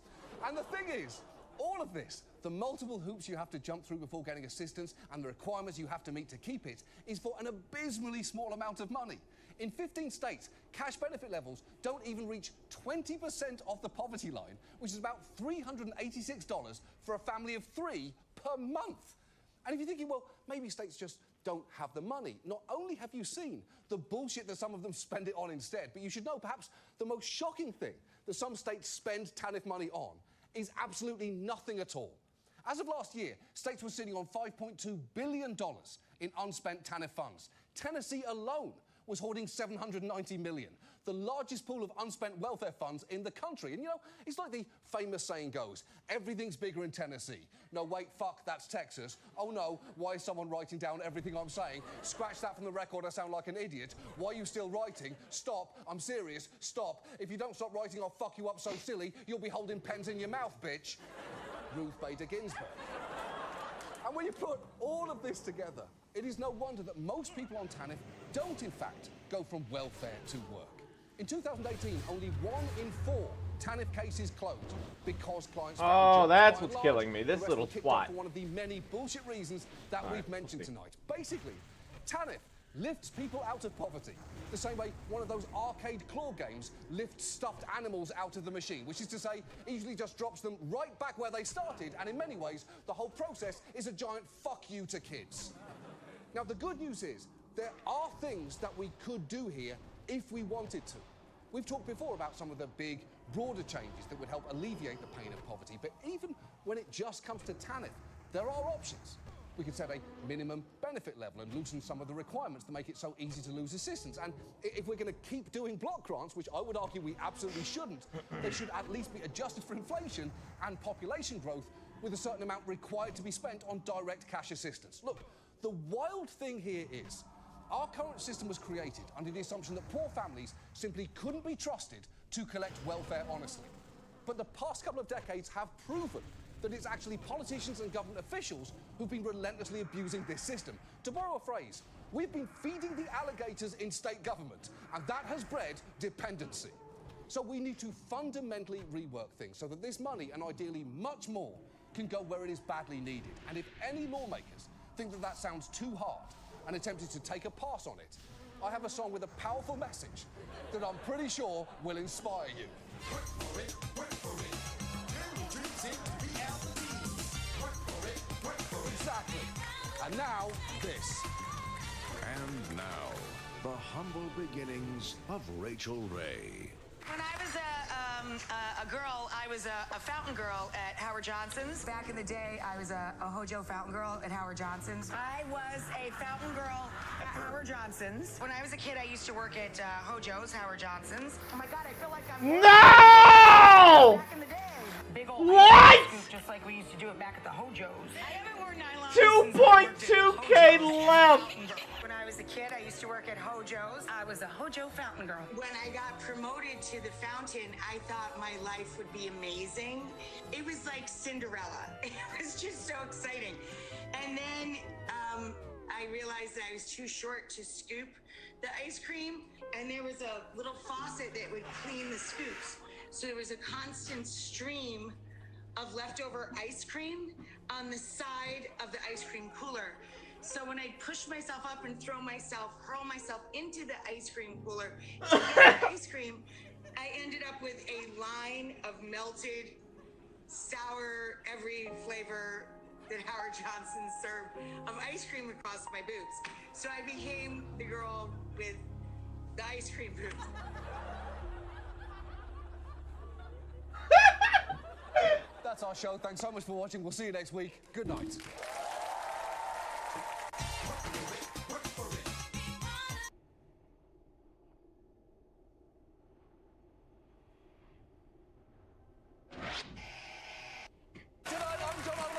And the thing is, all of this, the multiple hoops you have to jump through before getting assistance and the requirements you have to meet to keep it, is for an abysmally small amount of money. In 15 states, cash benefit levels don't even reach 20% of the poverty line, which is about $386 for a family of 3 per month. And if you're thinking, well, maybe states just don't have the money, not only have you seen the bullshit that some of them spend it on instead, but you should know perhaps the most shocking thing that some states spend TANF money on is absolutely nothing at all. As of last year, states were sitting on $5.2 billion in unspent TANF funds. Tennessee alone was hoarding $790 million, the largest pool of unspent welfare funds in the country. And you know, it's like the famous saying goes, everything's bigger in Tennessee. No, wait, fuck, that's Texas. Oh no, why is someone writing down everything I'm saying? Scratch that from the record, I sound like an idiot. Why are you still writing? Stop, I'm serious, stop. If you don't stop writing, I'll fuck you up so silly, you'll be holding pens in your mouth, bitch. Ruth Bader Ginsburg. And when you put all of this together, it is no wonder that most people on TANF don't, in fact, go from welfare to work. In 2018, only 1 in 4 TANF cases closed because clients found Oh, jobs that's quite what's large. killing me. This The rest little were kicked off twat. for one of the many bullshit reasons that we've mentioned tonight. Basically, TANF lifts people out of poverty the same way one of those arcade claw games lifts stuffed animals out of the machine, which is to say, it usually just drops them right back where they started, and in many ways, the whole process is a giant fuck you to kids. Now, the good news is, there are things that we could do here if we wanted to. We've talked before about some of the big, broader changes that would help alleviate the pain of poverty, but even when it just comes to TANF, there are options. We could set a minimum benefit level and loosen some of the requirements to make it so easy to lose assistance. And if we're going to keep doing block grants, which I would argue we absolutely shouldn't, they should at least be adjusted for inflation and population growth with a certain amount required to be spent on direct cash assistance. Look, the wild thing here is our current system was created under the assumption that poor families simply couldn't be trusted to collect welfare honestly. But the past couple of decades have proven that it's actually politicians and government officials who've been relentlessly abusing this system. To borrow a phrase, we've been feeding the alligators in state government, and that has bred dependency. So we need to fundamentally rework things so that this money, and ideally much more, can go where it is badly needed. And if any lawmakers think that that sounds too hard and attempted to take a pass on it, I have a song with a powerful message that I'm pretty sure will inspire you. Work for it, work for it. Turn your dreams into reality. Work for it, work for it. Exactly. And now, this. And now, the humble beginnings of Rachel Ray. When I was a girl, I was a fountain girl at Howard Johnson's. Back in the day, I was a Hojo fountain girl at Howard Johnson's. I was a fountain girl at Howard Johnson's. When I was a kid, I used to work at Hojo's, Howard Johnson's. Oh my God, I feel like I'm... No! Back in the day. Big old What? ice scoop, just like we used to do it back at the Hojo's. I haven't worn nylon. 2.2K left. When I was a kid, I used to work at Hojo's. I was a Hojo fountain girl. When I got promoted to the fountain, I thought my life would be amazing. It was like Cinderella. It was just so exciting. And then I realized that I was too short to scoop the ice cream, and there was a little faucet that would clean the scoops. So there was a constant stream of leftover ice cream on the side of the ice cream cooler. So when I'd push myself up and hurl myself into the ice cream cooler to get the ice cream, I ended up with a line of melted, sour, every flavor that Howard Johnson served of ice cream across my boots. So I became the girl with the ice cream boots. That's our show. Thanks so much for watching. We'll see you next week. Good night.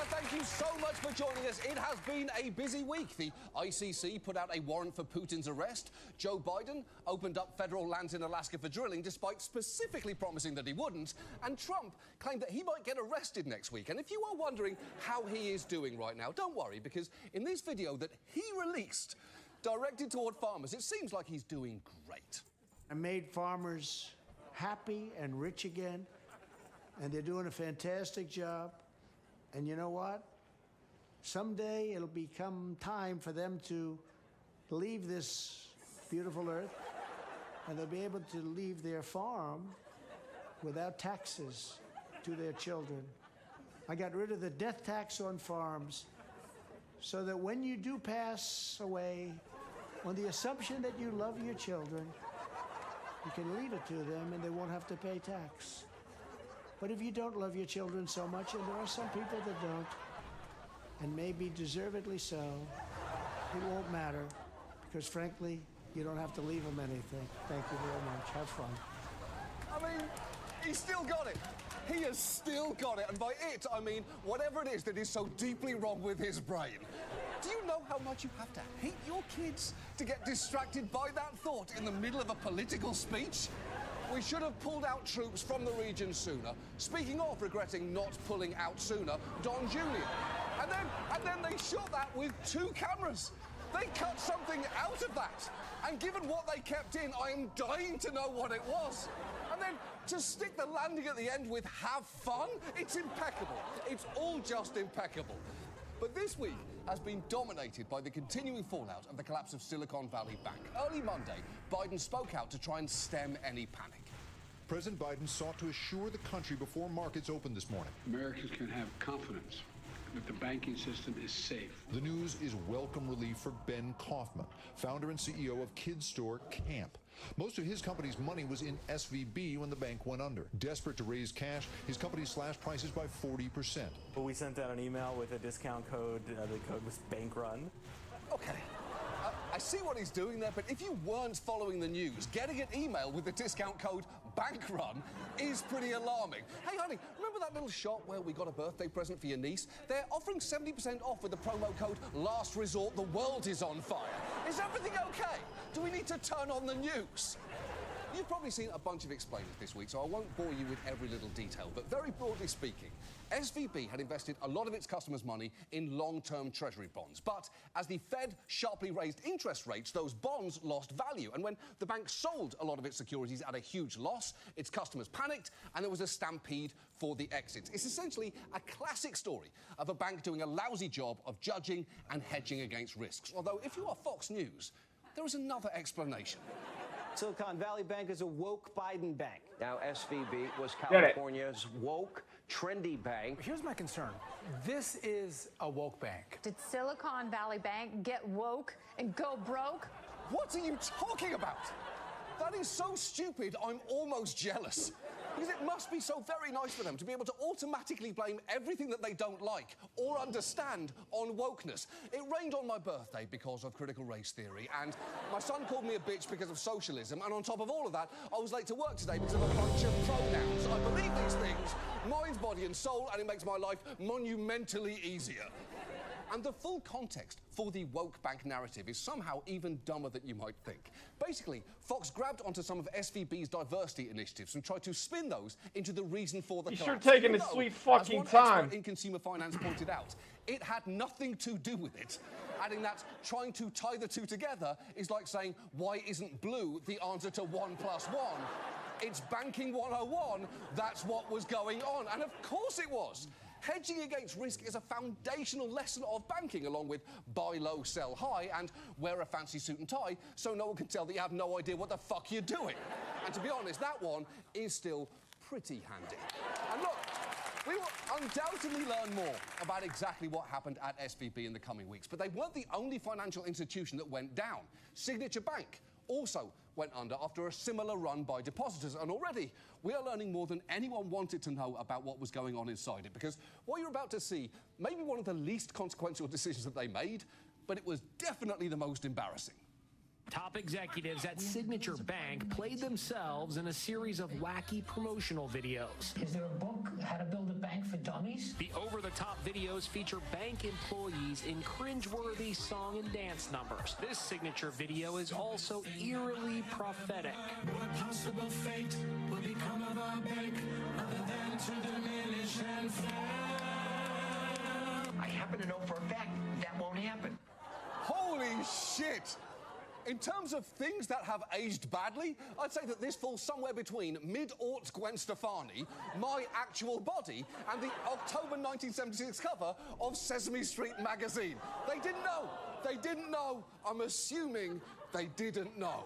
Thank you so much for joining us. It has been a busy week. The ICC put out a warrant for Putin's arrest. Joe Biden opened up federal lands in Alaska for drilling, despite specifically promising that he wouldn't. And Trump claimed that he might get arrested next week. And if you are wondering how he is doing right now, don't worry, because in this video that he released, directed toward farmers, it seems like he's doing great. I made farmers happy and rich again, and they're doing a fantastic job. And you know what? Someday it'll become time for them to leave this beautiful earth, and they'll be able to leave their farm without taxes to their children. I got rid of the death tax on farms so that when you do pass away, on the assumption that you love your children, You can leave it to them and they won't have to pay tax. But if you don't love your children so much, and there are some people that don't, and maybe deservedly so, it won't matter, because frankly, you don't have to leave them anything. Thank you very much. Have fun. I mean, he's still got it. He has still got it. And by it, I mean whatever it is that is so deeply wrong with his brain. Do you know how much you have to hate your kids to get distracted by that thought in the middle of a political speech? We should have pulled out troops from the region sooner. Speaking of regretting not pulling out sooner, Don Jr. And then they shot that with 2 cameras. They cut something out of that. And given what they kept in, I am dying to know what it was. And then to stick the landing at the end with "have fun," it's impeccable. It's all just impeccable. But this week has been dominated by the continuing fallout of the collapse of Silicon Valley Bank. Early Monday, Biden spoke out to try and stem any panic. President Biden sought to assure the country before markets opened this morning. Americans can have confidence that the banking system is safe. The news is welcome relief for Ben Kaufman, founder and CEO of kids store Camp. Most of his company's money was in SVB when the bank went under. Desperate to raise cash, his company slashed prices by 40%. We sent out an email with a discount code. The code was bankrun. Okay. I see what he's doing there, but if you weren't following the news, getting an email with the discount code bankrun is pretty alarming. Hey, honey, remember that little shop where we got a birthday present for your niece? They're offering 70% off with the promo code Last Resort. The world is on fire. Is everything okay? Do we need to turn on the news? You've probably seen a bunch of explainers this week, so I won't bore you with every little detail, but very broadly speaking, SVB had invested a lot of its customers' money in long-term treasury bonds. But as the Fed sharply raised interest rates, those bonds lost value. And when the bank sold a lot of its securities at a huge loss, its customers panicked, and there was a stampede for the exits. It's essentially a classic story of a bank doing a lousy job of judging and hedging against risks. Although, if you are Fox News, there is another explanation. Silicon Valley Bank is a woke Biden bank. Now, SVB was Get it. California's woke, trendy bank. Here's my concern. This is a woke bank. Did Silicon Valley Bank get woke and go broke? What are you talking about? That is so stupid, I'm almost jealous. Because it must be so very nice for them to be able to automatically blame everything that they don't like or understand on wokeness. It rained on my birthday because of critical race theory, and my son called me a bitch because of socialism, and on top of all of that, I was late to work today because of a bunch of pronouns. I believe these things, mind, body and soul, and it makes my life monumentally easier. And the full context for the woke bank narrative is somehow even dumber than you might think. Basically, Fox grabbed onto some of SVB's diversity initiatives and tried to spin those into the reason for the He's collapse. sure taking his Even though, sweet fucking as one time. expert in consumer finance pointed out, it had nothing to do with it. Adding that trying to tie the two together is like saying, why isn't blue the answer to 1 + 1? It's banking 101, that's what was going on. And of course it was. Hedging against risk is a foundational lesson of banking, along with buy low, sell high, and wear a fancy suit and tie so no one can tell that you have no idea what the fuck you're doing. And to be honest, that one is still pretty handy. And look, we will undoubtedly learn more about exactly what happened at SVB in the coming weeks, but they weren't the only financial institution that went down. Signature Bank also went under after a similar run by depositors, and already we are learning more than anyone wanted to know about what was going on inside it, because what you're about to see may be one of the least consequential decisions that they made, but it was definitely the most embarrassing. Top executives at Signature Bank played themselves in a series of wacky promotional videos. Is there a book, How to Build a Bank for Dummies? The over-the-top videos feature bank employees in cringeworthy song and dance numbers. This signature video is also eerily prophetic. What possible fate will become of our bank other than to diminish and fail? I happen to know for a fact that won't happen. Holy shit! In terms of things that have aged badly, I'd say that this falls somewhere between mid-aught Gwen Stefani, My Actual Body, and the October 1976 cover of Sesame Street magazine. They didn't know. They didn't know. I'm assuming they didn't know.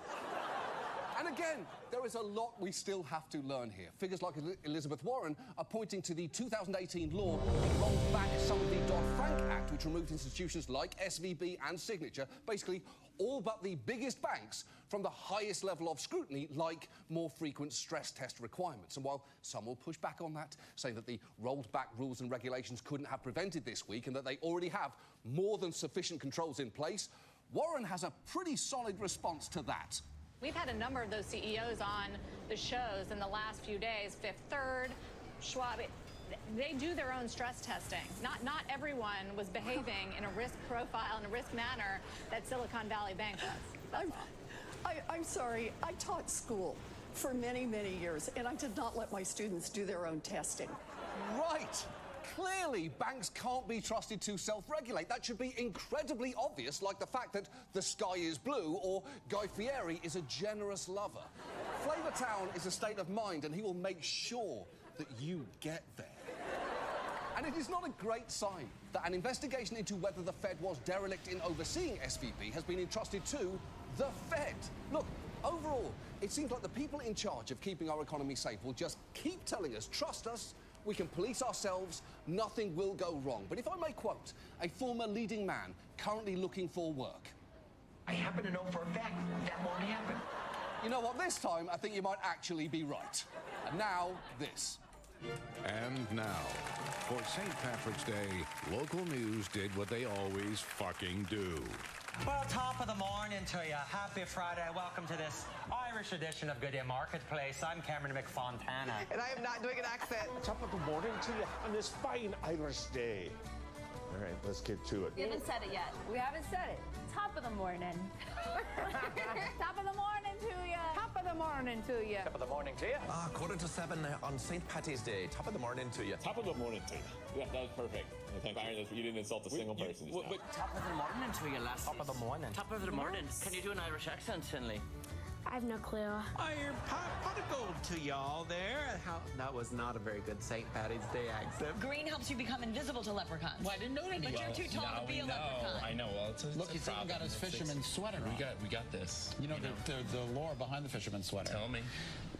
And again, there is a lot we still have to learn here. Figures like Elizabeth Warren are pointing to the 2018 law that rolled back some of the Dodd-Frank Act, which removed institutions like SVB and Signature, basically all but the biggest banks from the highest level of scrutiny, like more frequent stress test requirements. And while some will push back on that, saying that the rolled back rules and regulations couldn't have prevented this week and that they already have more than sufficient controls in place, Warren has a pretty solid response to that. We've had a number of those CEOs on the shows in the last few days, Fifth Third, Schwab. They do their own stress testing. Not everyone was behaving in a risk profile, in a risk manner that Silicon Valley Bank was. I'm sorry, I taught school for many, many years, and I did not let my students do their own testing. Right. Clearly, banks can't be trusted to self-regulate. That should be incredibly obvious, like the fact that the sky is blue or Guy Fieri is a generous lover. Flavortown is a state of mind, and he will make sure that you get there. And it is not a great sign that an investigation into whether the Fed was derelict in overseeing SVB has been entrusted to the Fed. Look, overall, it seems like the people in charge of keeping our economy safe will just keep telling us, trust us, we can police ourselves, nothing will go wrong. But if I may quote a former leading man currently looking for work. I happen to know for a fact that won't happen. You know what, this time I think you might actually be right. And now, this. And now, for St. Patrick's Day, local news did what they always fucking do. Well, top of the morning to you. Happy Friday. Welcome to this Irish edition of Good Day Marketplace. I'm Cameron McFontana. And I am not doing an accent. Top of the morning to you on this fine Irish day. All right, let's get to it. We haven't said it yet. We haven't said it. Top of the morning. Top of the morning to you. Top of the morning to you. Top of the morning to you. 7:15 on St. Patty's Day. Top of the morning to you. Top of the morning to you. Yeah, that was perfect. Thank you. You didn't insult a single person. Top of the morning to you, last. Top of the morning. Top of the morning. Can you do an Irish accent, Finley? I have no clue. Iron pot of gold to y'all there. That was not a very good St. Patty's Day accent. Green helps you become invisible to leprechauns. Well, I didn't know any. But you're too tall to be a leprechaun. I know. Well, Look, he's even got his fisherman's sweater on. We got this. You know, the lore behind the fisherman's sweater. Tell me.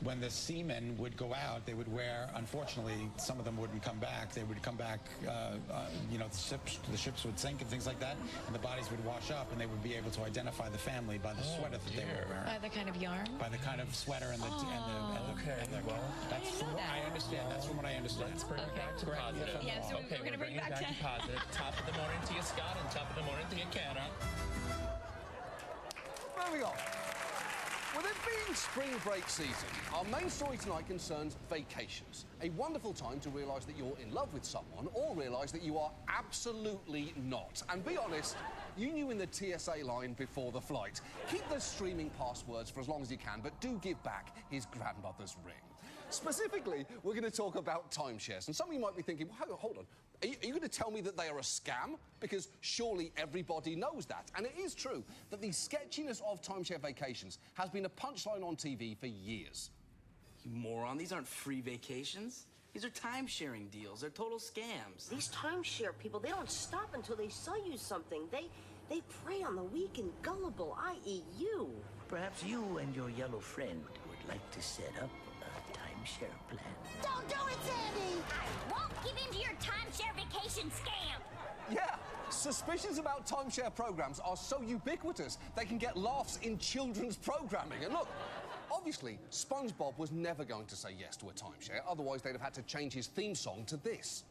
When the seamen would go out, they would wear, unfortunately, some of them wouldn't come back. They would come back, the ships would sink and things like that, and the bodies would wash up, and they would be able to identify the family by the sweater that they were wearing. By the kind of yarn? By the kind of sweater and the... That's from what I understand. That's from what I understand. Let's bring it back to positive. Yeah, so we're going to bring it back to positive. Top of the morning to you, Scott, and top of the morning to you, Canna. Moving on. With it being spring break season, our main story tonight concerns vacations. A wonderful time to realise that you're in love with someone or realise that you are absolutely not. And be honest, you knew in the TSA line before the flight. Keep the streaming passwords for as long as you can, but do give back his grandmother's ring. Specifically, we're going to talk about timeshares. And some of you might be thinking, well, hold on. Are you going to tell me that they are a scam? Because surely everybody knows that. And it is true that the sketchiness of timeshare vacations has been a punchline on TV for years. You moron, these aren't free vacations. These are time-sharing deals. They're total scams. These timeshare people, they don't stop until they sell you something. They prey on the weak and gullible, i.e. you. Perhaps you and your yellow friend would like to set up a timeshare plan. Don't do it, Sandy! I won't give in to your timeshare vacation scam. Yeah, suspicions about timeshare programs are so ubiquitous they can get laughs in children's programming. And look, obviously, SpongeBob was never going to say yes to a timeshare, otherwise they'd have had to change his theme song to this.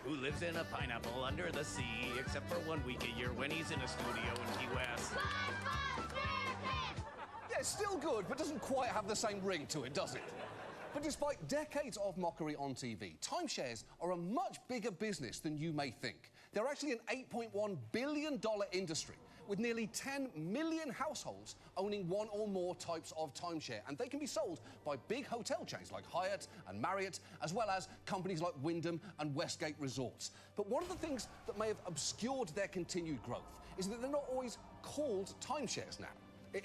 Who lives in a pineapple under the sea, except for 1 week a year when he's in a studio in Key West. Yeah, still good, but doesn't quite have the same ring to it, does it? But despite decades of mockery on TV, timeshares are a much bigger business than you may think. They're actually an $8.1 billion industry, with nearly 10 million households owning one or more types of timeshare, and they can be sold by big hotel chains like Hyatt and Marriott, as well as companies like Wyndham and Westgate Resorts. But one of the things that may have obscured their continued growth is that they're not always called timeshares now.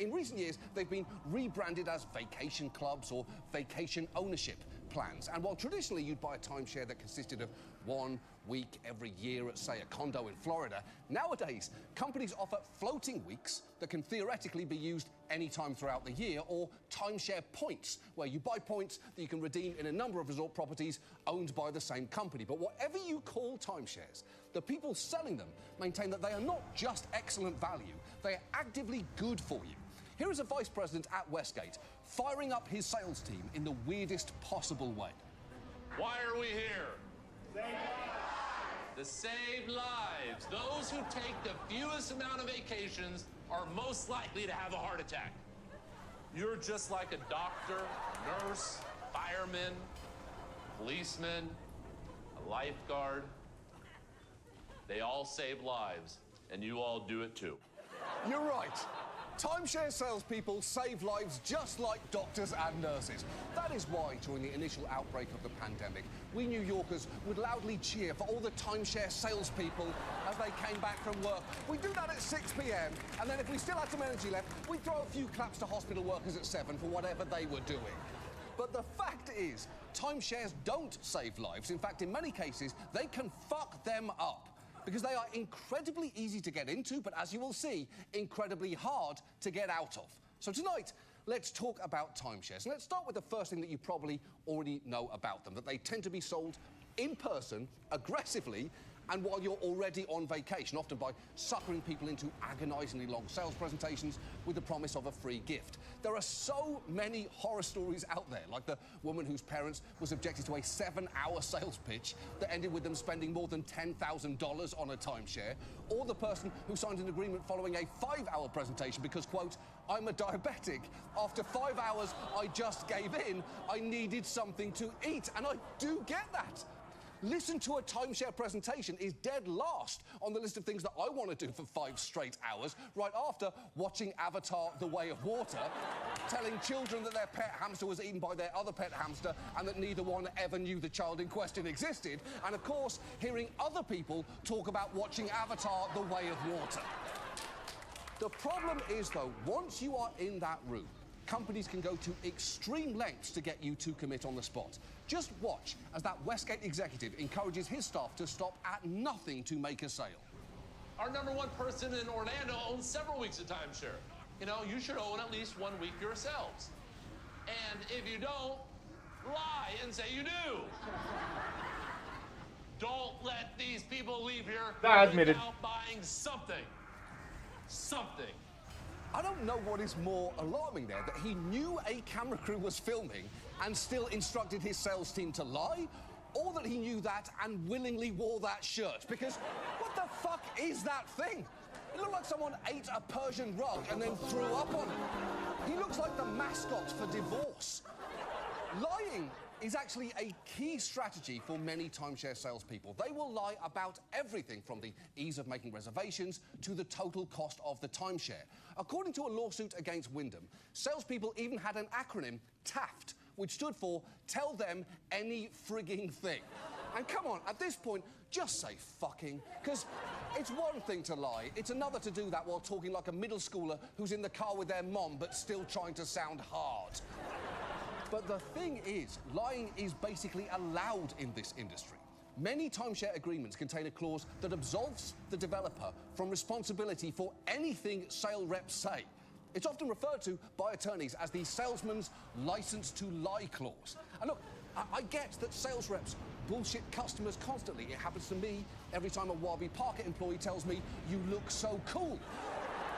In recent years, they've been rebranded as vacation clubs or vacation ownership plans. And while traditionally you'd buy a timeshare that consisted of 1 week every year at, say, a condo in Florida, nowadays companies offer floating weeks that can theoretically be used any time throughout the year, or timeshare points, where you buy points that you can redeem in a number of resort properties owned by the same company. But whatever you call timeshares, the people selling them maintain that they are not just excellent value, they are actively good for you. Here is a vice president at Westgate firing up his sales team in the weirdest possible way. Why are we here? To save lives. Those who take the fewest amount of vacations are most likely to have a heart attack. You're just like a doctor, nurse, fireman, policeman, a lifeguard. They all save lives, and you all do it too. You're right. Timeshare salespeople save lives just like doctors and nurses. That is why, during the initial outbreak of the pandemic, we New Yorkers would loudly cheer for all the timeshare salespeople as they came back from work. We'd do that at 6 p.m, and then if we still had some energy left, we'd throw a few claps to hospital workers at 7 for whatever they were doing. But the fact is, timeshares don't save lives. In fact, in many cases, they can fuck them up, because they are incredibly easy to get into, but as you will see, incredibly hard to get out of. So tonight, let's talk about timeshares. And let's start with the first thing that you probably already know about them, that they tend to be sold in person, aggressively, and while you're already on vacation, often by suckering people into agonizingly long sales presentations with the promise of a free gift. There are so many horror stories out there, like the woman whose parents were subjected to a 7-hour sales pitch that ended with them spending more than $10,000 on a timeshare, or the person who signed an agreement following a 5-hour presentation because, quote, I'm a diabetic. After 5 hours, I just gave in. I needed something to eat, and I do get that. Listen to a timeshare presentation is dead last on the list of things that I want to do for 5 straight hours, right after watching Avatar: The Way of Water, telling children that their pet hamster was eaten by their other pet hamster and that neither one ever knew the child in question existed, and of course, hearing other people talk about watching Avatar: The Way of Water. The problem is, though, once you are in that room, companies can go to extreme lengths to get you to commit on the spot. Just watch as that Westgate executive encourages his staff to stop at nothing to make a sale. Our #1 person in Orlando owns several weeks of timeshare. You know, you should own at least 1 week yourselves. And if you don't, lie and say you do. Don't let these people leave here without buying something. Something. I don't know what is more alarming there, that he knew a camera crew was filming and still instructed his sales team to lie, or that he knew that and willingly wore that shirt. Because what the fuck is that thing? It looked like someone ate a Persian rug and then threw up on it. He looks like the mascot for divorce. Lying is actually a key strategy for many timeshare salespeople. They will lie about everything from the ease of making reservations to the total cost of the timeshare. According to a lawsuit against Wyndham, salespeople even had an acronym, TAFT, which stood for Tell Them Any Frigging Thing. And come on, at this point, just say fucking, because it's one thing to lie, it's another to do that while talking like a middle schooler who's in the car with their mom but still trying to sound hard. But the thing is, lying is basically allowed in this industry. Many timeshare agreements contain a clause that absolves the developer from responsibility for anything sale reps say. It's often referred to by attorneys as the salesman's license to lie clause. And look, I get that sales reps bullshit customers constantly. It happens to me every time a Warby Parker employee tells me, you look so cool.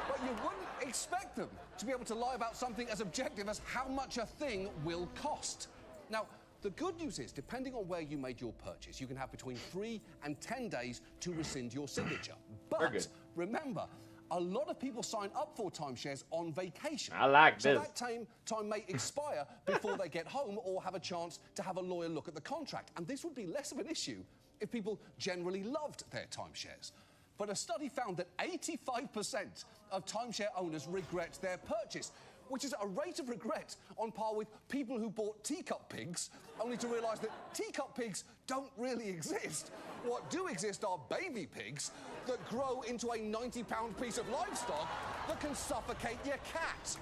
But you wouldn't expect them to be able to lie about something as objective as how much a thing will cost. Now, the good news is, depending on where you made your purchase, you can have between 3 and 10 days to rescind your signature. But remember, a lot of people sign up for timeshares on vacation. I like so this. That time may expire before they get home or have a chance to have a lawyer look at the contract. And this would be less of an issue if people generally loved their timeshares. But a study found that 85% of timeshare owners regret their purchase, which is a rate of regret on par with people who bought teacup pigs, only to realise that teacup pigs don't really exist. What do exist are baby pigs that grow into a 90-pound piece of livestock that can suffocate your cat.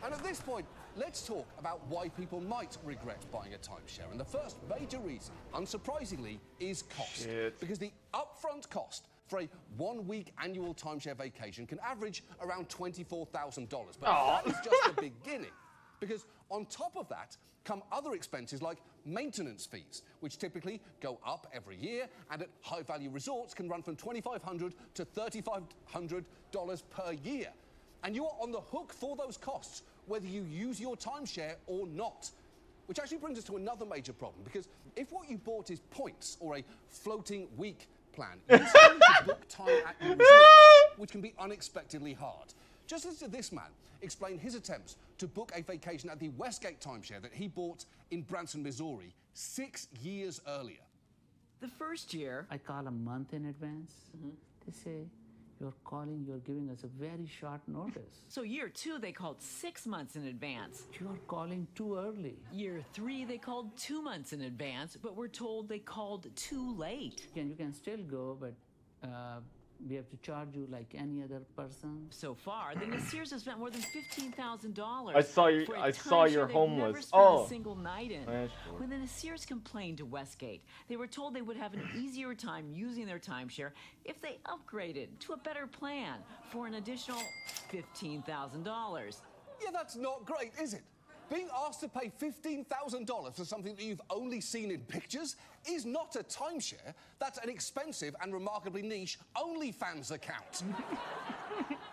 And at this point, let's talk about why people might regret buying a timeshare. And the first major reason, unsurprisingly, is cost. Because the upfront cost for a 1-week annual timeshare vacation can average around $24,000. But that is just the beginning. Because on top of that come other expenses like maintenance fees, which typically go up every year and at high-value resorts can run from $2,500 to $3,500 per year. And you are on the hook for those costs, whether you use your timeshare or not. Which actually brings us to another major problem, because if what you bought is points or a floating week plan, you still need to book time at your resort, which can be unexpectedly hard. Just listen to this man explain his attempts to book a vacation at the Westgate timeshare that he bought in Branson, Missouri 6 years earlier. The first year, I call a month in advance. They say, you're giving us a very short notice. So year 2, they called 6 months in advance. You're calling too early. Year 3, they called 2 months in advance, but we're told they called too late. You can still go, but we have to charge you like any other person. So far, the Nasirs have spent more than $15,000. I saw you're homeless. Never spent a single night in. That's When the Nasirs complained to Westgate, they were told they would have an easier time using their timeshare if they upgraded to a better plan for an additional $15,000. Yeah, that's not great, is it? Being asked to pay $15,000 for something that you've only seen in pictures is not a timeshare. That's an expensive and remarkably niche OnlyFans account.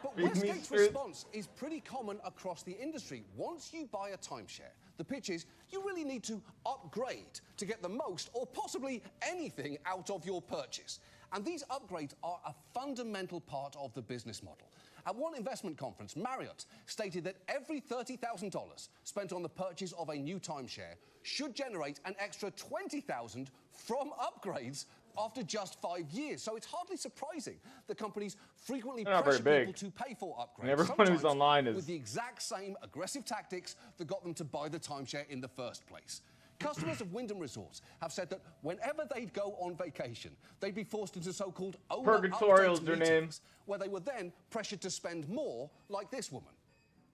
But Westgate's response is pretty common across the industry. Once you buy a timeshare, the pitch is you really need to upgrade to get the most or possibly anything out of your purchase. And these upgrades are a fundamental part of the business model. At one investment conference, Marriott stated that every $30,000 spent on the purchase of a new timeshare should generate an extra $20,000 from upgrades after just 5 years. So it's hardly surprising that companies frequently pressure people to pay for upgrades. And everyone who's online is with the exact same aggressive tactics that got them to buy the timeshare in the first place. Customers of Wyndham Resorts have said that whenever they'd go on vacation, they'd be forced into so-called Purgatorial's their name, where they were then pressured to spend more, like this woman.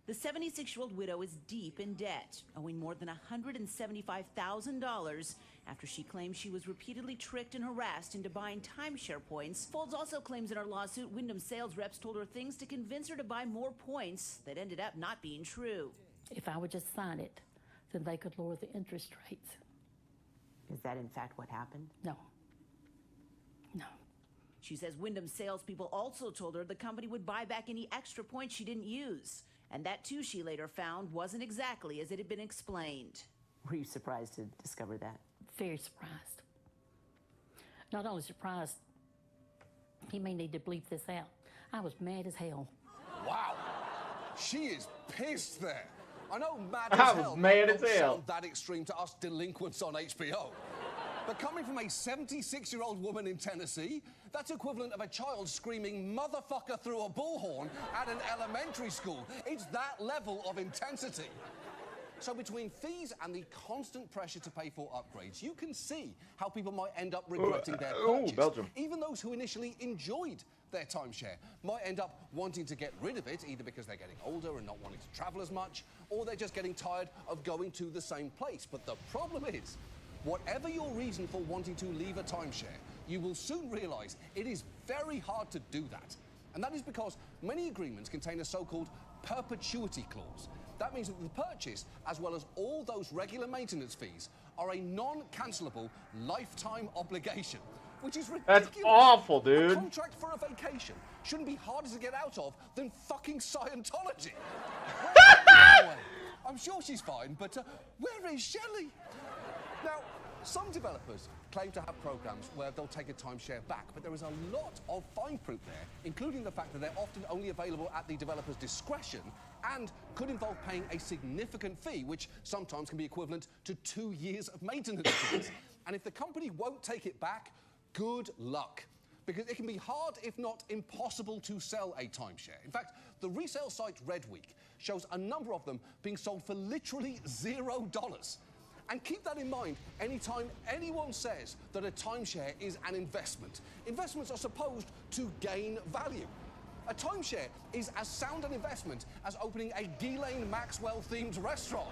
The 76-year-old widow is deep in debt, owing more than $175,000 after she claims she was repeatedly tricked and harassed into buying timeshare points. Folds also claims in her lawsuit, Wyndham sales reps told her things to convince her to buy more points that ended up not being true. If I would just sign it, then they could lower the interest rates. Is that in fact what happened? No. No. She says Wyndham salespeople also told her the company would buy back any extra points she didn't use. And that, too, she later found, wasn't exactly as it had been explained. Were you surprised to discover that? Very surprised. Not only surprised, he may need to bleep this out. I was mad as hell. Wow. She is pissed there. I know mad as hell might not sound that extreme to us delinquents on HBO. But coming from a 76-year-old woman in Tennessee, that's equivalent of a child screaming motherfucker through a bullhorn at an elementary school. It's that level of intensity. So between fees and the constant pressure to pay for upgrades, you can see how people might end up regretting their purchase. Belgium. Even those who initially enjoyed their timeshare might end up wanting to get rid of it, either because they're getting older and not wanting to travel as much, or they're just getting tired of going to the same place. But the problem is, whatever your reason for wanting to leave a timeshare, you will soon realize it is very hard to do that. And that is because many agreements contain a so-called perpetuity clause. That means that the purchase, as well as all those regular maintenance fees, are a non-cancelable lifetime obligation, which is ridiculous. That's awful, dude. A contract for a vacation shouldn't be harder to get out of than fucking Scientology. I'm sure she's fine, but where is Shelley? Now, some developers claim to have programs where they'll take a timeshare back, but there is a lot of fine print there, including the fact that they're often only available at the developer's discretion and could involve paying a significant fee, which sometimes can be equivalent to 2 years of maintenance fees. And if the company won't take it back, good luck. Because it can be hard, if not impossible, to sell a timeshare. In fact, the resale site Red Week shows a number of them being sold for literally $0. And keep that in mind anytime anyone says that a timeshare is an investment. Investments are supposed to gain value. A timeshare is as sound an investment as opening a Ghislaine Maxwell-themed restaurant.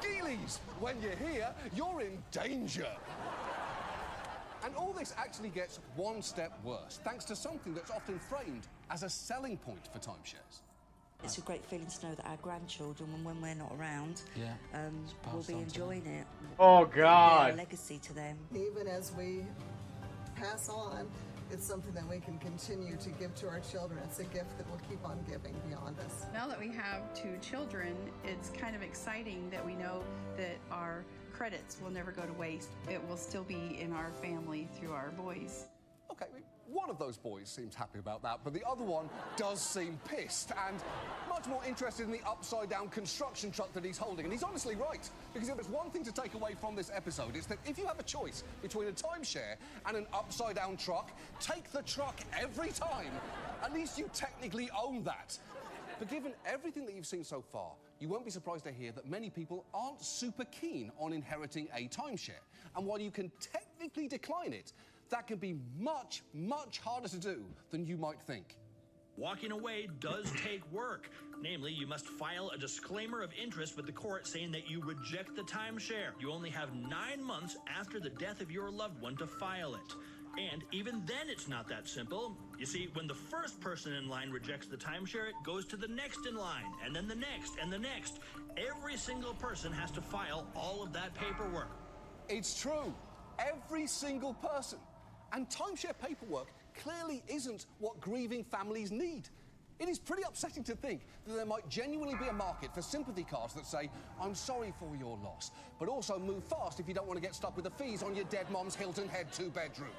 Geelies, when you're here, you're in danger. And all this actually gets one step worse, thanks to something that's often framed as a selling point for timeshares. It's a great feeling to know that our grandchildren, when we're not around, will be on to enjoying it. Oh, God. Be a legacy to them. Even as we pass on, it's something that we can continue to give to our children. It's a gift that we'll keep on giving beyond us. Now that we have 2 children, it's kind of exciting that we know that our credits will never go to waste. It will still be in our family through our boys. Okay, one of those boys seems happy about that, but the other one does seem pissed and much more interested in the upside-down construction truck that he's holding. And he's honestly right, because if there's one thing to take away from this episode, it's that if you have a choice between a timeshare and an upside-down truck, take the truck every time. At least you technically own that. But given everything that you've seen so far, you won't be surprised to hear that many people aren't super keen on inheriting a timeshare. And while you can technically decline it, that can be much, much harder to do than you might think. Walking away does take work. Namely, you must file a disclaimer of interest with the court saying that you reject the timeshare. You only have 9 months after the death of your loved one to file it. And even then, it's not that simple. You see, when the first person in line rejects the timeshare, it goes to the next in line, and then the next, and the next. Every single person has to file all of that paperwork. It's true. Every single person. And timeshare paperwork clearly isn't what grieving families need. It is pretty upsetting to think that there might genuinely be a market for sympathy cards that say, I'm sorry for your loss, but also move fast if you don't want to get stuck with the fees on your dead mom's Hilton Head 2-bedroom.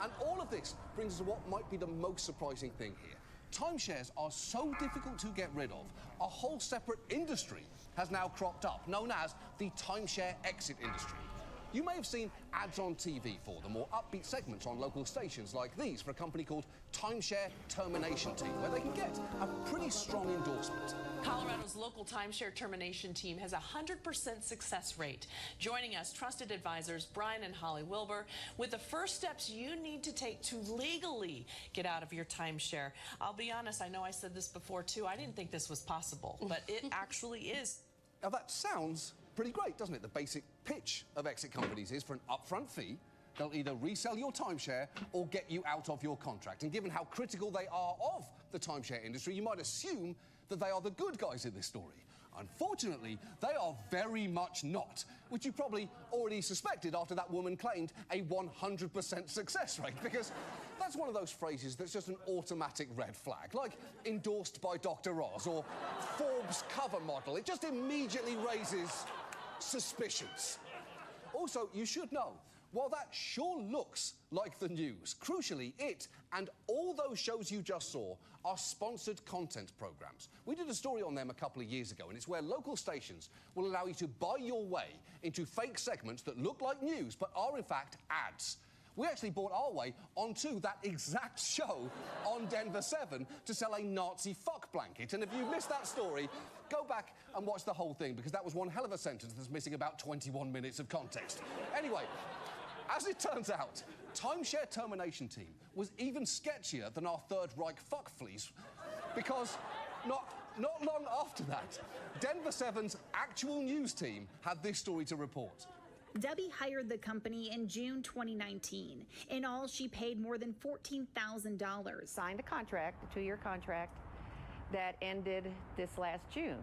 And all of this brings us to what might be the most surprising thing here. Timeshares are so difficult to get rid of, a whole separate industry has now cropped up, known as the timeshare exit industry. You may have seen ads on TV for them, or upbeat segments on local stations like these for a company called Timeshare Termination Team, where they can get a pretty strong endorsement. Colorado's local timeshare termination team has a 100% success rate. Joining us, trusted advisors Brian and Holly Wilbur with the first steps you need to take to legally get out of your timeshare. I'll be honest, I know I said this before too. I didn't think this was possible, but it actually is. Now that sounds pretty great, doesn't it? The basic pitch of exit companies is for an upfront fee, they'll either resell your timeshare or get you out of your contract. And given how critical they are of the timeshare industry, you might assume that they are the good guys in this story. Unfortunately, they are very much not, which you probably already suspected after that woman claimed a 100% success rate, because that's one of those phrases that's just an automatic red flag, like endorsed by Dr. Oz or Forbes cover model. It just immediately raises suspicions. Also, you should know, while that sure looks like the news, crucially, it and all those shows you just saw are sponsored content programs. We did a story on them a couple of years ago, and it's where local stations will allow you to buy your way into fake segments that look like news but are in fact ads. We actually bought our way onto that exact show on Denver 7 to sell a Nazi fuck blanket. And if you missed that story, go back and watch the whole thing, because that was one hell of a sentence that's missing about 21 minutes of context. Anyway, as it turns out, Timeshare Termination Team was even sketchier than our Third Reich fuck fleas, because not long after that, Denver 7's actual news team had this story to report. Debbie hired the company in June 2019. In all, she paid more than $14,000. Signed a contract, a 2-year contract, that ended this last June.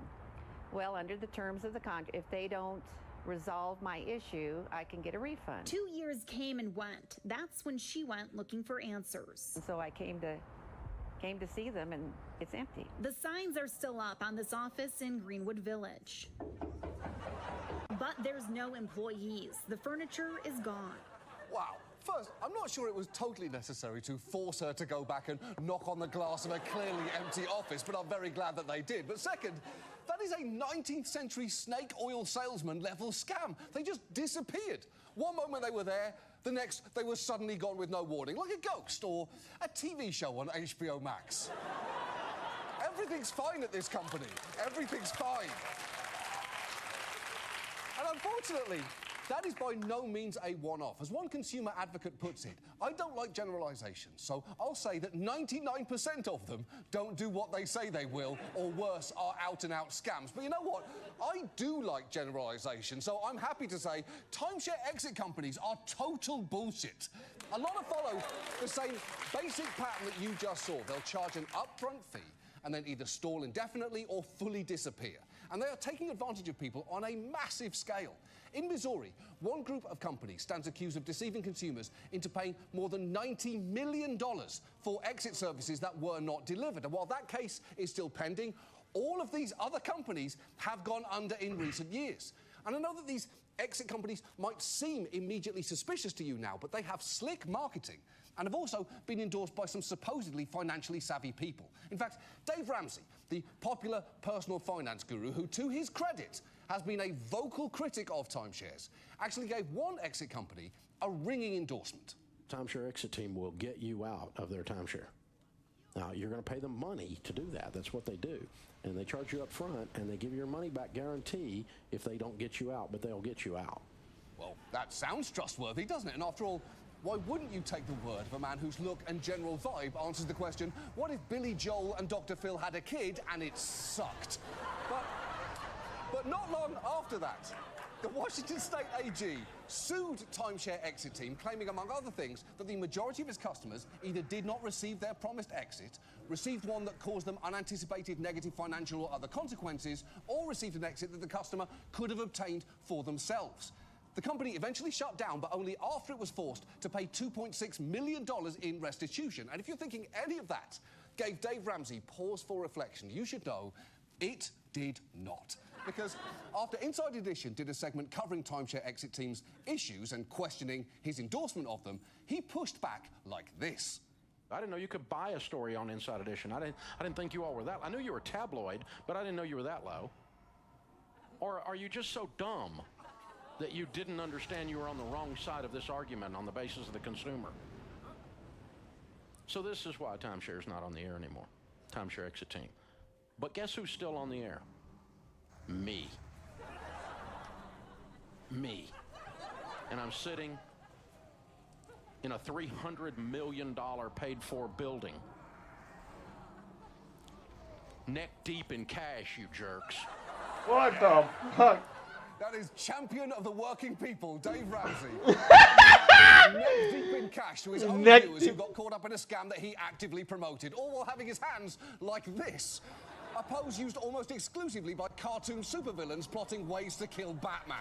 Well, under the terms of the contract, if they don't resolve my issue, I can get a refund. 2 years came and went. That's when she went looking for answers. And so I came to see them, and it's empty. The signs are still up on this office in Greenwood Village. But there's no employees. The furniture is gone. Wow. First, I'm not sure it was totally necessary to force her to go back and knock on the glass of a clearly empty office, but I'm very glad that they did. But second, that is a 19th century snake oil salesman level scam. They just disappeared. One moment they were there, the next they were suddenly gone with no warning, like a ghost or a TV show on HBO Max. Everything's fine at this company. Everything's fine. And unfortunately, that is by no means a one-off. As one consumer advocate puts it, I don't like generalizations, so I'll say that 99% of them don't do what they say they will, or worse, are out-and-out scams. But you know what? I do like generalizations, so I'm happy to say timeshare exit companies are total bullshit. A lot of follow the same basic pattern that you just saw. They'll charge an upfront fee and then either stall indefinitely or fully disappear. And they are taking advantage of people on a massive scale. In Missouri, one group of companies stands accused of deceiving consumers into paying more than $90 million for exit services that were not delivered. And while that case is still pending, all of these other companies have gone under in recent years. And I know that these exit companies might seem immediately suspicious to you now, but they have slick marketing and have also been endorsed by some supposedly financially savvy people. In fact, Dave Ramsey, the popular personal finance guru who, to his credit, has been a vocal critic of timeshares, actually gave one exit company a ringing endorsement. Timeshare exit team will get you out of their timeshare. Now, you're going to pay them money to do that. That's what they do. And they charge you up front, and they give you your money back guarantee if they don't get you out, but they'll get you out. Well, that sounds trustworthy, doesn't it? And after all, why wouldn't you take the word of a man whose look and general vibe answers the question, what if Billy Joel and Dr. Phil had a kid and it sucked? But not long after that, the Washington State AG sued timeshare exit team, claiming, among other things, that the majority of his customers either did not receive their promised exit, received one that caused them unanticipated negative financial or other consequences, or received an exit that the customer could have obtained for themselves. The company eventually shut down, but only after it was forced to pay $2.6 million in restitution. And if you're thinking any of that gave Dave Ramsey pause for reflection, you should know it did not. Because after Inside Edition did a segment covering timeshare exit teams' issues and questioning his endorsement of them, he pushed back like this. I didn't know you could buy a story on Inside Edition. I didn't think you all were that. I knew you were tabloid, but I didn't know you were that low. Or are you just so dumb that you didn't understand you were on the wrong side of this argument on the basis of the consumer? So this is why timeshare is not on the air anymore. Timeshare exit team. But guess who's still on the air? Me. And I'm sitting in a $300 million paid-for building, neck deep in cash, you jerks. What the fuck? That is champion of the working people, Dave Ramsey. Neck deep in cash to his own viewers who got caught up in a scam that he actively promoted, all while having his hands like this. A pose used almost exclusively by cartoon supervillains plotting ways to kill Batman.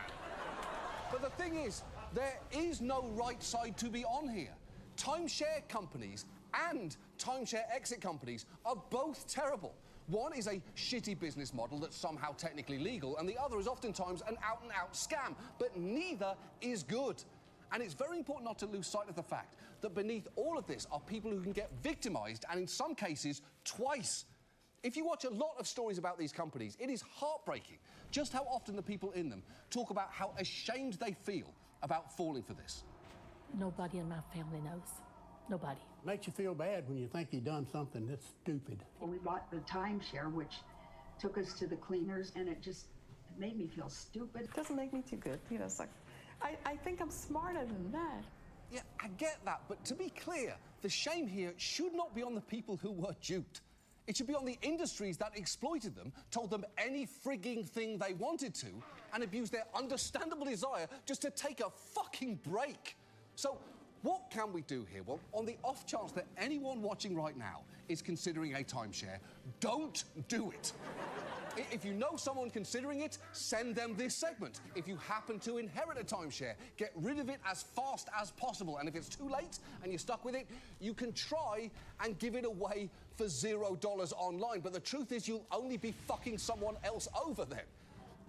But the thing is, there is no right side to be on here. Timeshare companies and timeshare exit companies are both terrible. One is a shitty business model that's somehow technically legal, and the other is oftentimes an out-and-out scam, but neither is good. And it's very important not to lose sight of the fact that beneath all of this are people who can get victimized, and in some cases, twice. If you watch a lot of stories about these companies, it is heartbreaking just how often the people in them talk about how ashamed they feel about falling for this. Nobody in my family knows. Nobody. Makes you feel bad when you think you've done something that's stupid. Well, we bought the timeshare, which took us to the cleaners, and it made me feel stupid. It doesn't make me too good. You know, it's like, I think I'm smarter than that. Yeah, I get that, but to be clear, the shame here should not be on the people who were duped. It should be on the industries that exploited them, told them any frigging thing they wanted to, and abused their understandable desire just to take a fucking break. So, what can we do here? Well, on the off chance that anyone watching right now is considering a timeshare, don't do it. If you know someone considering it, send them this segment. If you happen to inherit a timeshare, get rid of it as fast as possible. And if it's too late and you're stuck with it, you can try and give it away for $0 online. But the truth is you'll only be fucking someone else over then.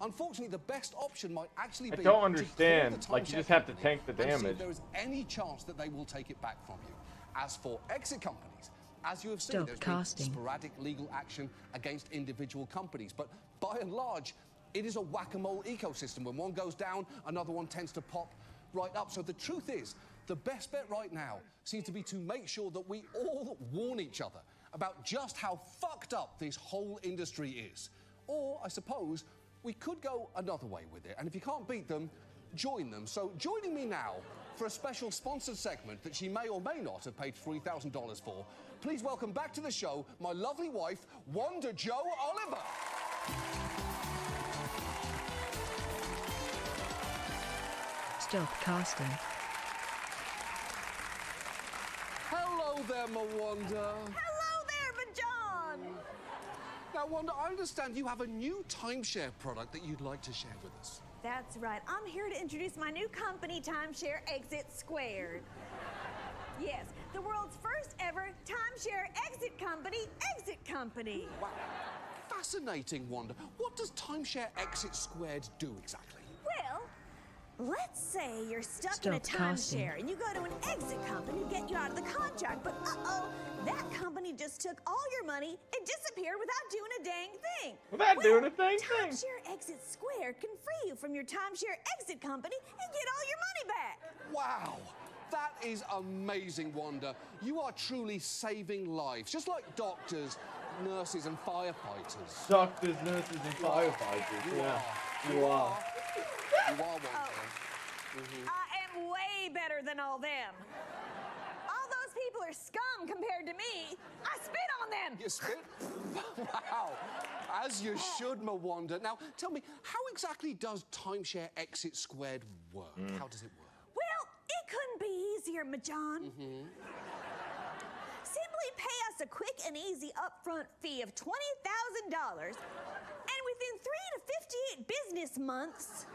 Unfortunately, the best option might actually be... I don't understand. Like, you just have to tank the damage. See if there is any chance that they will take it back from you. As for exit companies, as you have seen, there's been sporadic legal action against individual companies. But by and large, it is a whack-a-mole ecosystem. When one goes down, another one tends to pop right up. So the truth is, the best bet right now seems to be to make sure that we all warn each other about just how fucked up this whole industry is. Or, I suppose, we could go another way with it. And if you can't beat them, join them. So joining me now for a special sponsored segment that she may or may not have paid $3,000 for, please welcome back to the show my lovely wife, Wanda Jo Oliver. Stop casting. Hello there, Wanda. Hello there, John. Now, Wanda, I understand you have a new timeshare product that you'd like to share with us. That's right. I'm here to introduce my new company, Timeshare Exit Squared. Yes, the world's first ever timeshare exit company, Exit Company. Wow. Fascinating, Wanda. What does Timeshare Exit Squared do exactly? Well, let's say you're stuck in a timeshare and you go to an exit company to get you out of the contract, but that company just took all your money and disappeared without doing a dang thing. Without doing a thing. Timeshare Exit Squared can free you from your timeshare exit company and get all your money back. Wow. That is amazing, Wanda. You are truly saving lives, just like doctors, nurses, and firefighters. Doctors, nurses, and firefighters. You are. You are, Wanda. I am way better than all them. All those people are scum compared to me. I spit on them. You spit? Wow. As you should, Wanda. Now, tell me, how exactly does Timeshare Exit Squared work? How does it work? Well, it couldn't be easier, John. Simply pay us a quick and easy upfront fee of $20,000, and within 3 to 58 business months,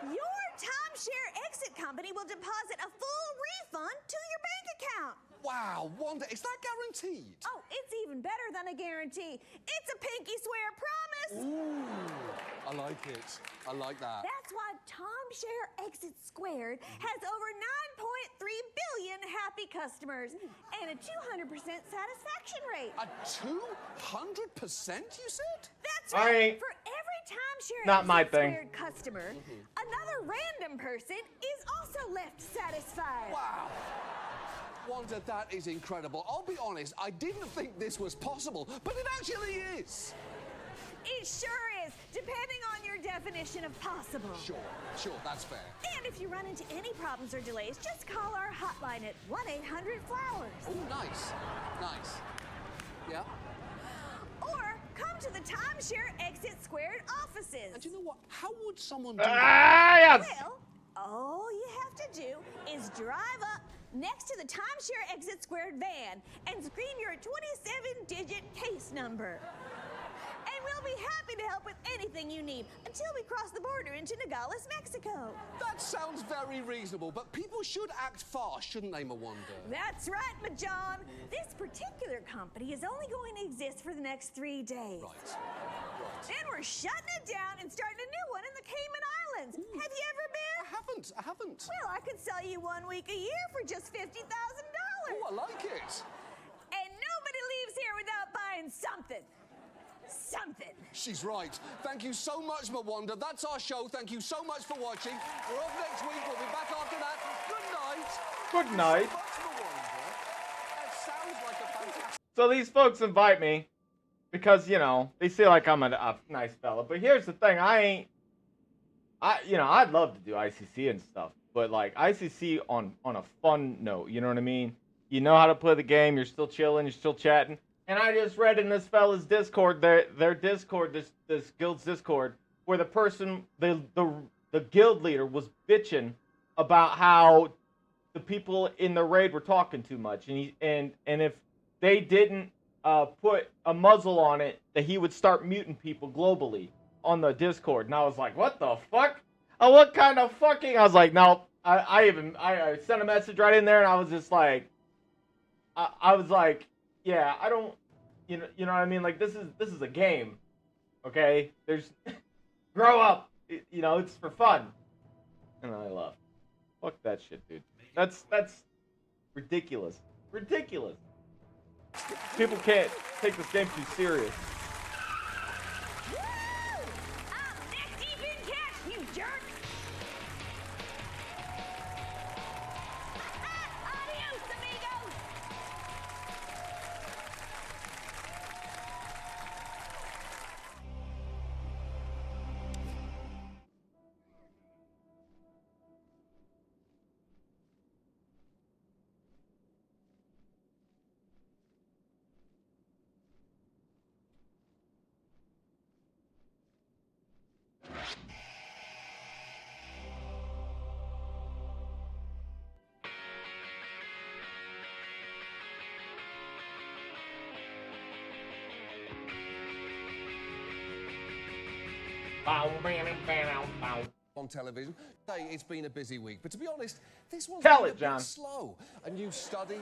your timeshare exit company will deposit a full refund to your bank account. Wow, Wanda, is that guaranteed? Oh, it's even better than a guarantee. It's a pinky swear promise. Ooh, I like it. I like that. That's why Timeshare Exit Squared has over 9.3 billion happy customers and a 200% satisfaction rate. A 200%, you said? That's I right. ain't- For every Timeshare Not my Exit thing. Squared customer, another random person is also left satisfied. Wow. Wanda, that is incredible. I'll be honest, I didn't think this was possible, but it actually is. It sure is, depending on your definition of possible. Sure, that's fair. And if you run into any problems or delays, just call our hotline at 1-800-FLOWERS. Oh, nice. Yeah. Or come to the Timeshare Exit Squared offices. And you know what? How would someone do that? Yes. Well, all you have to do is drive up next to the Timeshare Exit Squared van and scream your 27-digit case number. And we'll be happy to help with anything you need until we cross the border into Nogales, Mexico. That sounds very reasonable, but people should act fast, shouldn't they, Wanda? That's right, John. This particular company is only going to exist for the next 3 days. Right. Then we're shutting it down and starting a new one in the Cayman Islands. Ooh. Have you ever been? I haven't. Well, I could sell you 1 week a year for just $50,000. Oh, I like it. And nobody leaves here without buying something. Something. She's right. Thank you so much, Wanda. That's our show. Thank you so much for watching. We're off next week. We'll be back after that. Good night. Good night. So much, Wanda. That sounds like a fantastic... So these folks invite me because, you know, they see like I'm a nice fella. But here's the thing, I'd love to do ICC and stuff, but like ICC on a fun note, you know what I mean? You know how to play the game, you're still chilling, you're still chatting. And I just read in this fella's Discord, their Discord, this guild's Discord, where the person, the guild leader was bitching about how the people in the raid were talking too much, and if they didn't put a muzzle on it, that he would start muting people globally on the Discord. And I was like, what the fuck? What kind of fucking? I was like, no. I sent a message right in there, and I was just like, I was like, yeah, I don't, you know what I mean? Like, this is a game, okay? There's, grow up, you know, it's for fun. And I love, fuck that shit, dude. That's ridiculous. Ridiculous. People can't take this game too serious. Next event catch, you jerk! Adios, amigos! On television. Hey, it's been a busy week, but to be honest, this one's Tell been it, a John. bit slow. A new study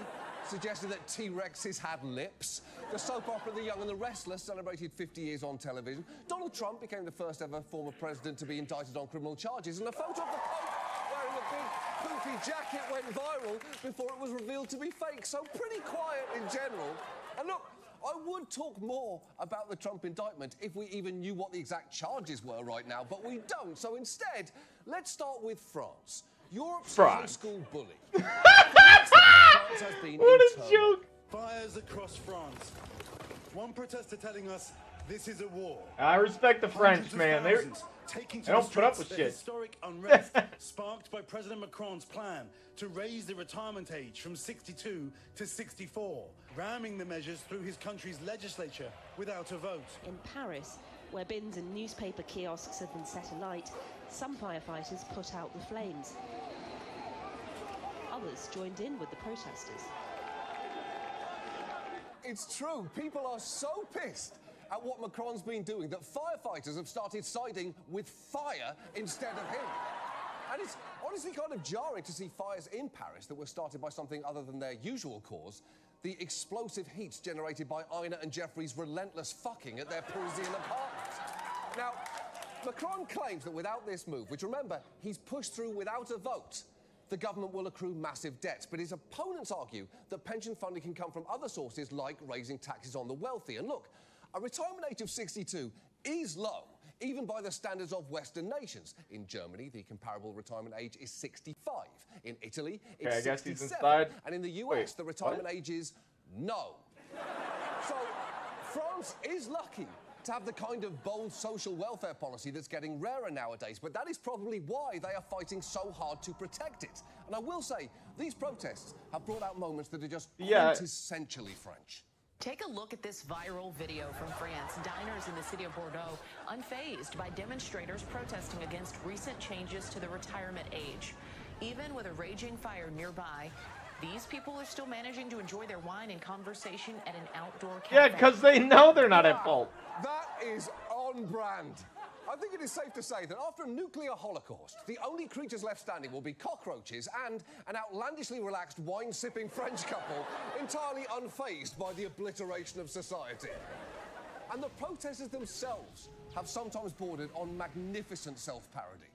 suggested that T-Rexes had lips. The soap opera The Young and the Restless celebrated 50 years on television. Donald Trump became the first ever former president to be indicted on criminal charges, and a photo of the Pope wearing a big poofy jacket went viral before it was revealed to be fake. So pretty quiet in general. And look, I would talk more about the Trump indictment if we even knew what the exact charges were right now, but we don't. So instead, let's start with France. Europe's high school bully. France has been What a in turmoil. joke. Fires across France. One protester telling us this is a war. I respect the French, man. They don't put up with shit. Historic unrest sparked by President Macron's plan to raise the retirement age from 62 to 64, ramming the measures through his country's legislature without a vote. In Paris, where bins and newspaper kiosks have been set alight, some firefighters put out the flames. Others joined in with the protesters. It's true. People are so pissed at what Macron's been doing that firefighters have started siding with fire instead of him. And it's honestly kind of jarring to see fires in Paris that were started by something other than their usual cause, the explosive heat generated by Ina and Jeffrey's relentless fucking at their Parisian apartment. Now, Macron claims that without this move, which remember, he's pushed through without a vote, the government will accrue massive debts. But his opponents argue that pension funding can come from other sources like raising taxes on the wealthy. And look, a retirement age of 62 is low, even by the standards of Western nations. In Germany, the comparable retirement age is 65. In Italy, it's 67. And in the US, the retirement age is no. So, France is lucky to have the kind of bold social welfare policy that's getting rarer nowadays, but that is probably why they are fighting so hard to protect it. And I will say, these protests have brought out moments that are just quintessentially French. Take a look at this viral video from France. Diners in the city of Bordeaux unfazed by demonstrators protesting against recent changes to the retirement age. Even with a raging fire nearby, these people are still managing to enjoy their wine and conversation at an outdoor cafe. Yeah, because they know they're not at fault. That is on brand. I think it is safe to say that after a nuclear holocaust, the only creatures left standing will be cockroaches and an outlandishly relaxed wine-sipping French couple entirely unfazed by the obliteration of society. And the protesters themselves have sometimes bordered on magnificent self-parody.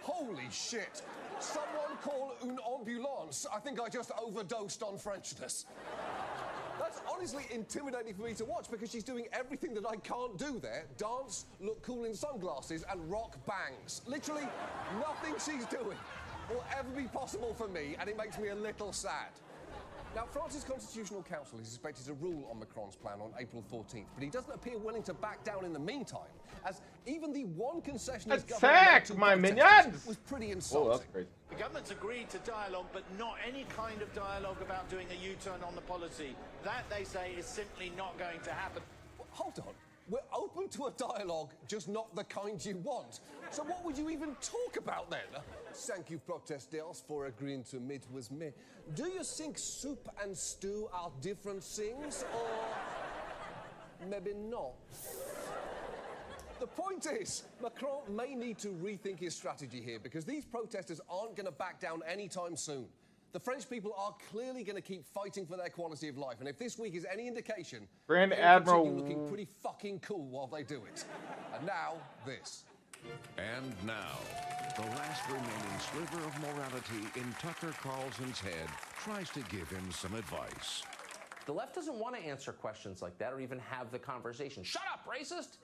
Holy shit! Someone call une ambulance. I think I just overdosed on Frenchness. That's honestly intimidating for me to watch because she's doing everything that I can't do there. Dance, look cool in sunglasses, and rock bangs. Literally nothing she's doing will ever be possible for me, and it makes me a little sad. Now, France's Constitutional Council is expected to rule on Macron's plan on April 14th, but he doesn't appear willing to back down in the meantime, as even the one concession his government was pretty insulting. Oh, that's crazy. The government's agreed to dialogue, but not any kind of dialogue about doing a U-turn on the policy. That, they say, is simply not going to happen. Hold on. We're open to a dialogue, just not the kind you want. So what would you even talk about then? Thank you, protesters, for agreeing to meet with me. Do you think soup and stew are different things, or maybe not? The point is, Macron may need to rethink his strategy here because these protesters aren't going to back down anytime soon. The French people are clearly going to keep fighting for their quality of life, and if this week is any indication, Grand they'll Admiral continue looking pretty fucking cool while they do it. And now, this. And now, the last remaining sliver of morality in Tucker Carlson's head tries to give him some advice. The left doesn't want to answer questions like that or even have the conversation. Shut up, racist!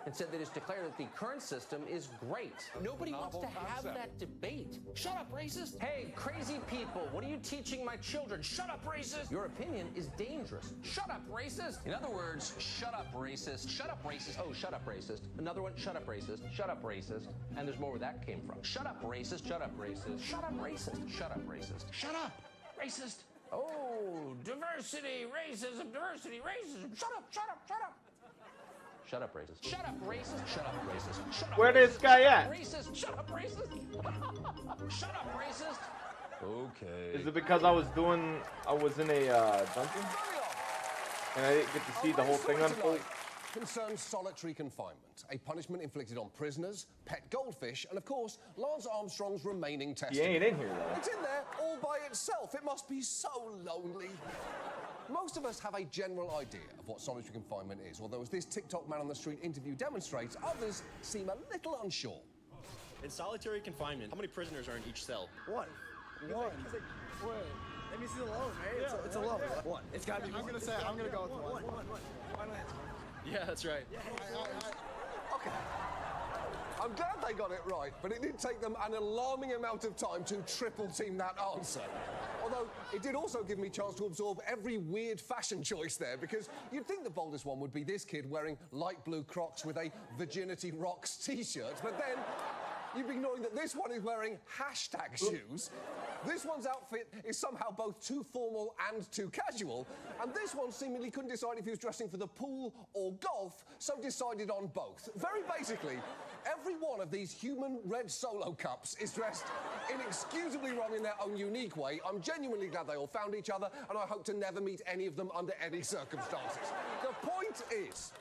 Instead, they just declare that the current system is great. Nobody wants to have that debate. Shut up, racist! Hey, crazy people, what are you teaching my children? Shut up, racist! Your opinion is dangerous. Shut up, racist! In other words, shut up, racist. Shut up, racist. Oh, shut up, racist. Another one, shut up, racist. Shut up, racist. And there's more where that came from. Shut up, racist. Shut up, racist. Shut up, racist. Shut up, racist. Shut up, racist. Oh, diversity, racism, diversity, racism. Shut up, shut up, shut up. Shut up, racist. Shut up, racist. Shut up, racist. Shut up, Where racist. this guy at? Racist. Shut up, racist. Shut up, racist. Okay. Is it because I was in a dungeon? And I didn't get to see the whole thing unfold? Concerns solitary confinement, a punishment inflicted on prisoners, pet goldfish, and of course, Lance Armstrong's remaining testicle. He ain't in here, though. It's in there all by itself. It must be so lonely. Most of us have a general idea of what solitary confinement is, although as this TikTok man on the street interview demonstrates, others seem a little unsure. In solitary confinement, how many prisoners are in each cell? One. That means he's alone, right? Yeah, it's alone. One. It's gotta be. I'm gonna go with one. Final answer. Yeah, that's right. Okay. I'm glad they got it right, but it did take them an alarming amount of time to triple team that answer. Although, it did also give me a chance to absorb every weird fashion choice there, because you'd think the boldest one would be this kid wearing light blue Crocs with a Virginity Rocks t-shirt, but then you'd be ignoring that this one is wearing hashtag shoes. This one's outfit is somehow both too formal and too casual, and this one seemingly couldn't decide if he was dressing for the pool or golf, so decided on both. Very basically, every one of these human red solo cups is dressed inexcusably wrong in their own unique way. I'm genuinely glad they all found each other, and I hope to never meet any of them under any circumstances. The point is,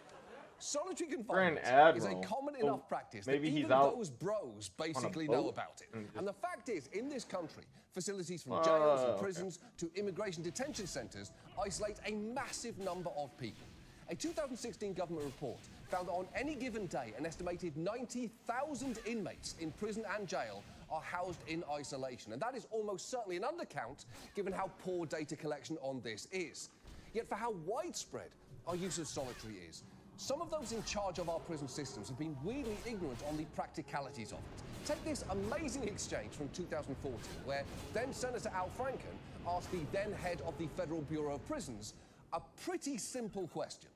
solitary confinement is a common enough practice that even those bros basically know about it. And the fact is, in this country, facilities from jails and prisons to immigration detention centres isolate a massive number of people. A 2016 government report found that on any given day, an estimated 90,000 inmates in prison and jail are housed in isolation. And that is almost certainly an undercount, given how poor data collection on this is. Yet for how widespread our use of solitary is, some of those in charge of our prison systems have been weirdly ignorant on the practicalities of it. Take this amazing exchange from 2014, where then Senator Al Franken asked the then head of the Federal Bureau of Prisons a pretty simple question.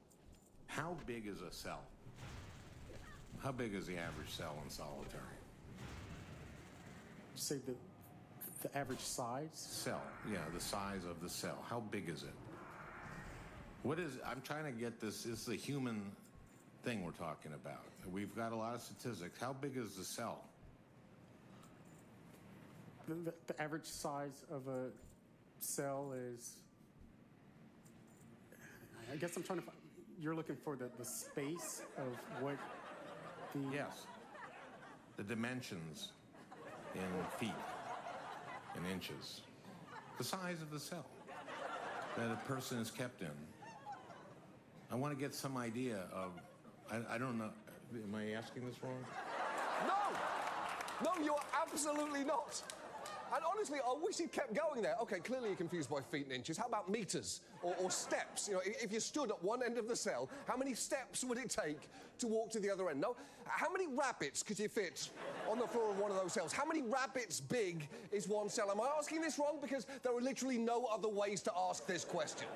How big is a cell? How big is the average cell in solitary? Say the average size? Cell, yeah, the size of the cell. How big is it? What is, I'm trying to get this is the human thing we're talking about. We've got a lot of statistics. How big is the cell? The average size of a cell is, I guess I'm trying to find, you're looking for the space of what the... Yes. The dimensions in feet, in inches. The size of the cell that a person is kept in. I want to get some idea of, I don't know, am I asking this wrong? No, you are absolutely not. And honestly, I wish he'd kept going there. Okay, clearly you're confused by feet and inches. How about meters or steps? You know, if you stood at one end of the cell, how many steps would it take to walk to the other end? No? How many rabbits could you fit on the floor of one of those cells? How many rabbits big is one cell? Am I asking this wrong? Because there are literally no other ways to ask this question.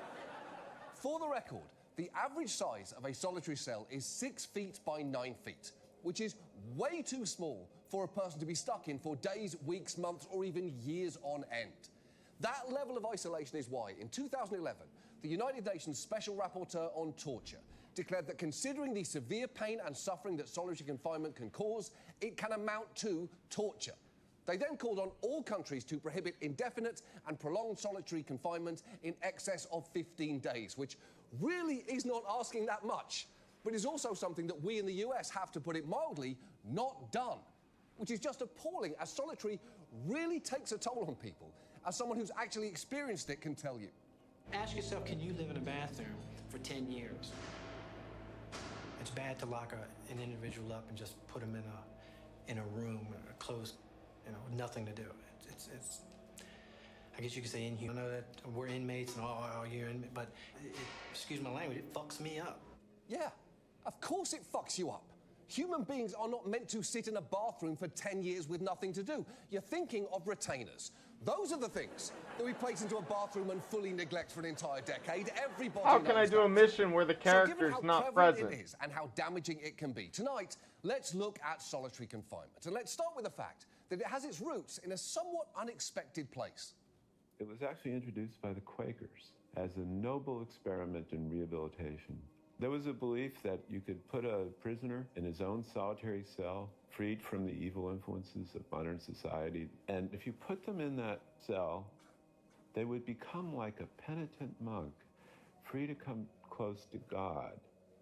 For the record, the average size of a solitary cell is 6 feet by 9 feet, which is way too small for a person to be stuck in for days, weeks, months, or even years on end. That level of isolation is why, in 2011, the United Nations Special Rapporteur on Torture declared that considering the severe pain and suffering that solitary confinement can cause, it can amount to torture. They then called on all countries to prohibit indefinite and prolonged solitary confinement in excess of 15 days, which really is not asking that much, but is also something that we in the US have, to put it mildly, not done, which is just appalling, as solitary really takes a toll on people, as someone who's actually experienced it can tell you. Ask yourself, can you live in a bathroom for 10 years? It's bad to lock an individual up and just put them in a room, a closed, nothing to do. It's I guess you could say inhuman. I know that we're inmates and all you're in, but excuse my language, it fucks me up. Yeah, of course it fucks you up. Human beings are not meant to sit in a bathroom for 10 years with nothing to do. You're thinking of retainers. Those are the things that we place into a bathroom and fully neglect for an entire decade. Everybody How can I do a mission where the character's not present? It is and how damaging it can be. Tonight, let's look at solitary confinement. And let's start with the fact that it has its roots in a somewhat unexpected place. It was actually introduced by the Quakers as a noble experiment in rehabilitation. There was a belief that you could put a prisoner in his own solitary cell, freed from the evil influences of modern society, and if you put them in that cell, they would become like a penitent monk, free to come close to God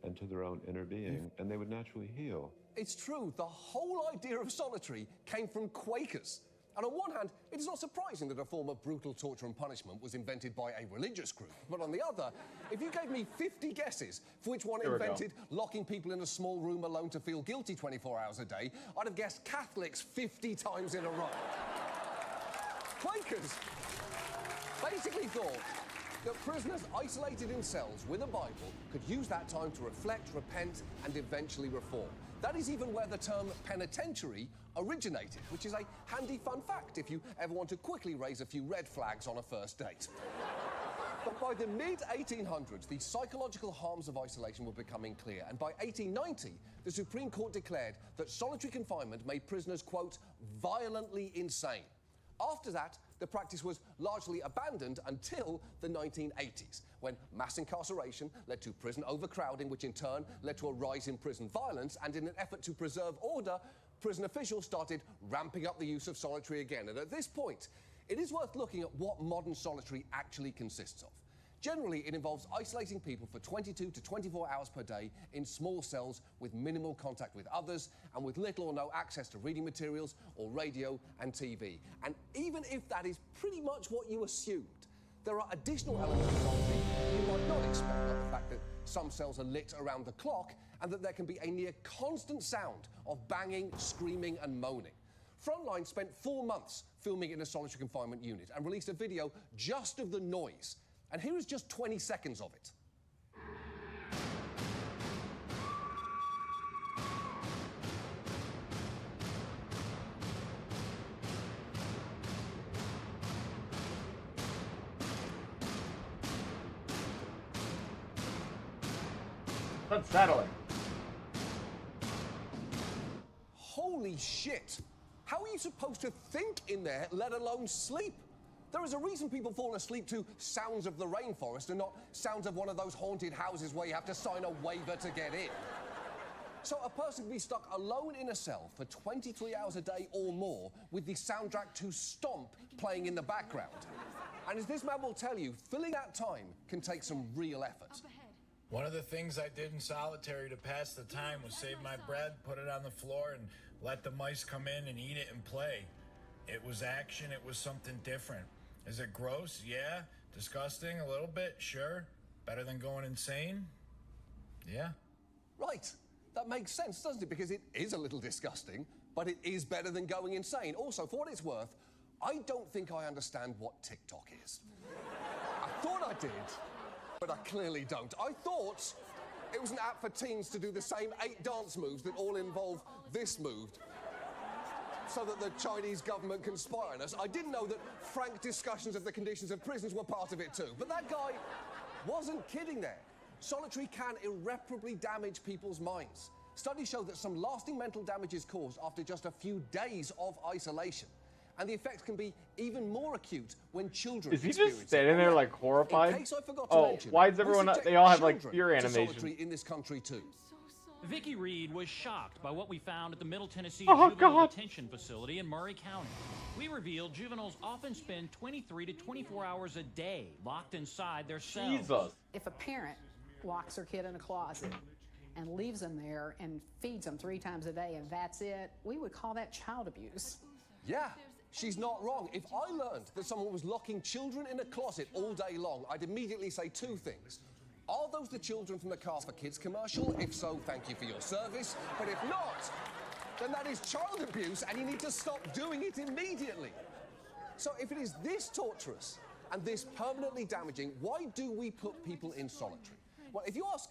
and to their own inner being, and they would naturally heal. It's true, the whole idea of solitary came from Quakers. And on one hand, it is not surprising that a form of brutal torture and punishment was invented by a religious group. But on the other, if you gave me 50 guesses for which one invented locking people in a small room alone to feel guilty 24 hours a day, I'd have guessed Catholics 50 times in a row. Quakers basically thought that prisoners isolated in cells with a Bible could use that time to reflect, repent, and eventually reform. That is even where the term penitentiary originated, which is a handy fun fact if you ever want to quickly raise a few red flags on a first date. But by the mid-1800s, the psychological harms of isolation were becoming clear, and by 1890, the Supreme Court declared that solitary confinement made prisoners, quote, violently insane. After that, the practice was largely abandoned until the 1980s, when mass incarceration led to prison overcrowding, which in turn led to a rise in prison violence, and in an effort to preserve order, prison officials started ramping up the use of solitary again. And at this point, it is worth looking at what modern solitary actually consists of. Generally, it involves isolating people for 22 to 24 hours per day in small cells with minimal contact with others and with little or no access to reading materials or radio and TV. And even if that is pretty much what you assumed, there are additional elements of solitary you might not expect, like the fact that some cells are lit around the clock and that there can be a near constant sound of banging, screaming and moaning. Frontline spent 4 months filming in a solitary confinement unit and released a video just of the noise. And here is just 20 seconds of it. Unsettling. Holy shit! How are you supposed to think in there, let alone sleep? There is a reason people fall asleep to sounds of the rainforest and not sounds of one of those haunted houses where you have to sign a waiver to get in. So a person can be stuck alone in a cell for 23 hours a day or more with the soundtrack to Stomp playing in the background. And as this man will tell you, filling that time can take some real effort. One of the things I did in solitary to pass the time was save my bread, put it on the floor, and let the mice come in and eat it and play. It was action, it was something different. Is it gross? Yeah. Disgusting? A little bit? Sure. Better than going insane? Yeah. Right. That makes sense, doesn't it? Because it is a little disgusting, but it is better than going insane. Also, for what it's worth, I don't think I understand what TikTok is. I thought I did, but I clearly don't. I thought it was an app for teens to do the same 8 dance moves that all involve this move, so that the Chinese government can spy on us. I didn't know that frank discussions of the conditions of prisons were part of it too. But that guy wasn't kidding there. Solitary can irreparably damage people's minds. Studies show that some lasting mental damage is caused after just a few days of isolation. And the effects can be even more acute when children Is he just standing there like horrified? In case I forgot to Oh, mention, why is everyone? They all have like fear to animation. solitary in this country too. Vicky Reed was shocked by what we found at the Middle Tennessee Oh, Juvenile God. Detention Facility in Murray County. We revealed juveniles often spend 23 to 24 hours a day locked inside their cells. Jesus. If a parent locks their kid in a closet and leaves them there and feeds them 3 times a day and that's it, we would call that child abuse. Yeah, she's not wrong. If I learned that someone was locking children in a closet all day long, I'd immediately say 2 things. Are those the Children from the Car for Kids commercial? If so, thank you for your service. But if not, then that is child abuse and you need to stop doing it immediately. So if it is this torturous and this permanently damaging, why do we put people in solitary? Well, if you ask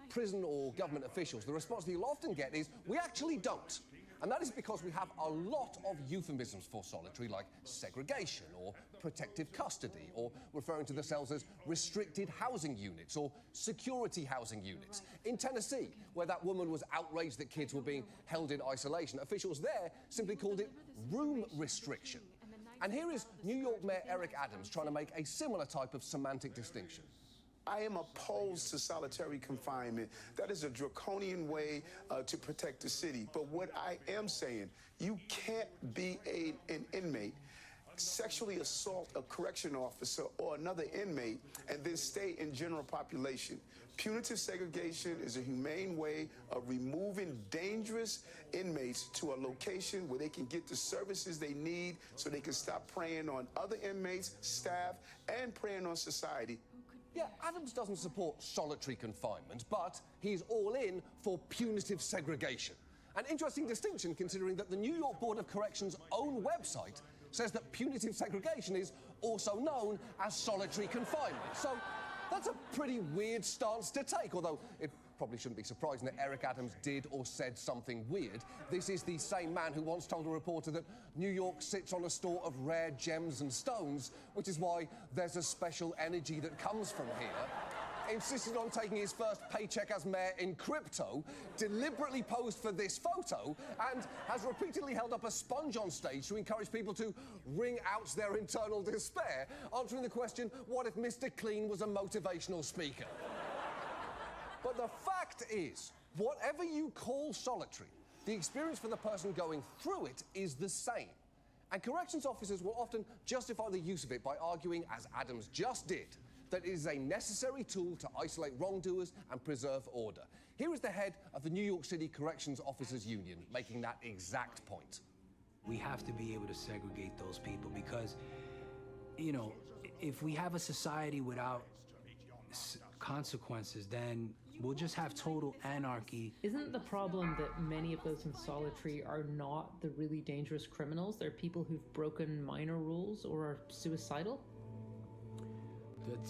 prison or government officials, the response that you'll often get is, we actually don't. And that is because we have a lot of euphemisms for solitary, like segregation or protective custody, or referring to the cells as restricted housing units or security housing units. In Tennessee, where that woman was outraged that kids were being held in isolation, officials there simply called it room restriction. And here is New York Mayor Eric Adams trying to make a similar type of semantic distinction. I am opposed to solitary confinement. That is a draconian way to protect the city. But what I am saying, you can't be an inmate, sexually assault a correction officer or another inmate, and then stay in general population. Punitive segregation is a humane way of removing dangerous inmates to a location where they can get the services they need so they can stop preying on other inmates, staff, and preying on society. Yeah, Adams doesn't support solitary confinement, but he's all in for punitive segregation. An interesting distinction considering that the New York Board of Corrections' own website says that punitive segregation is also known as solitary confinement. So that's a pretty weird stance to take, although it probably shouldn't be surprising that Eric Adams did or said something weird. This is the same man who once told a reporter that New York sits on a store of rare gems and stones, which is why there's a special energy that comes from here. Insisted on taking his first paycheck as mayor in crypto, deliberately posed for this photo, and has repeatedly held up a sponge on stage to encourage people to wring out their internal despair, answering the question, what if Mr. Clean was a motivational speaker? But the fact is, whatever you call solitary, the experience for the person going through it is the same. And corrections officers will often justify the use of it by arguing, as Adams just did, that it is a necessary tool to isolate wrongdoers and preserve order. Here is the head of the New York City Corrections Officers Union making that exact point. We have to be able to segregate those people because, you know, if we have a society without consequences, then we'll just have total anarchy. Isn't the problem that many of those in solitary are not the really dangerous criminals? They're people who've broken minor rules or are suicidal?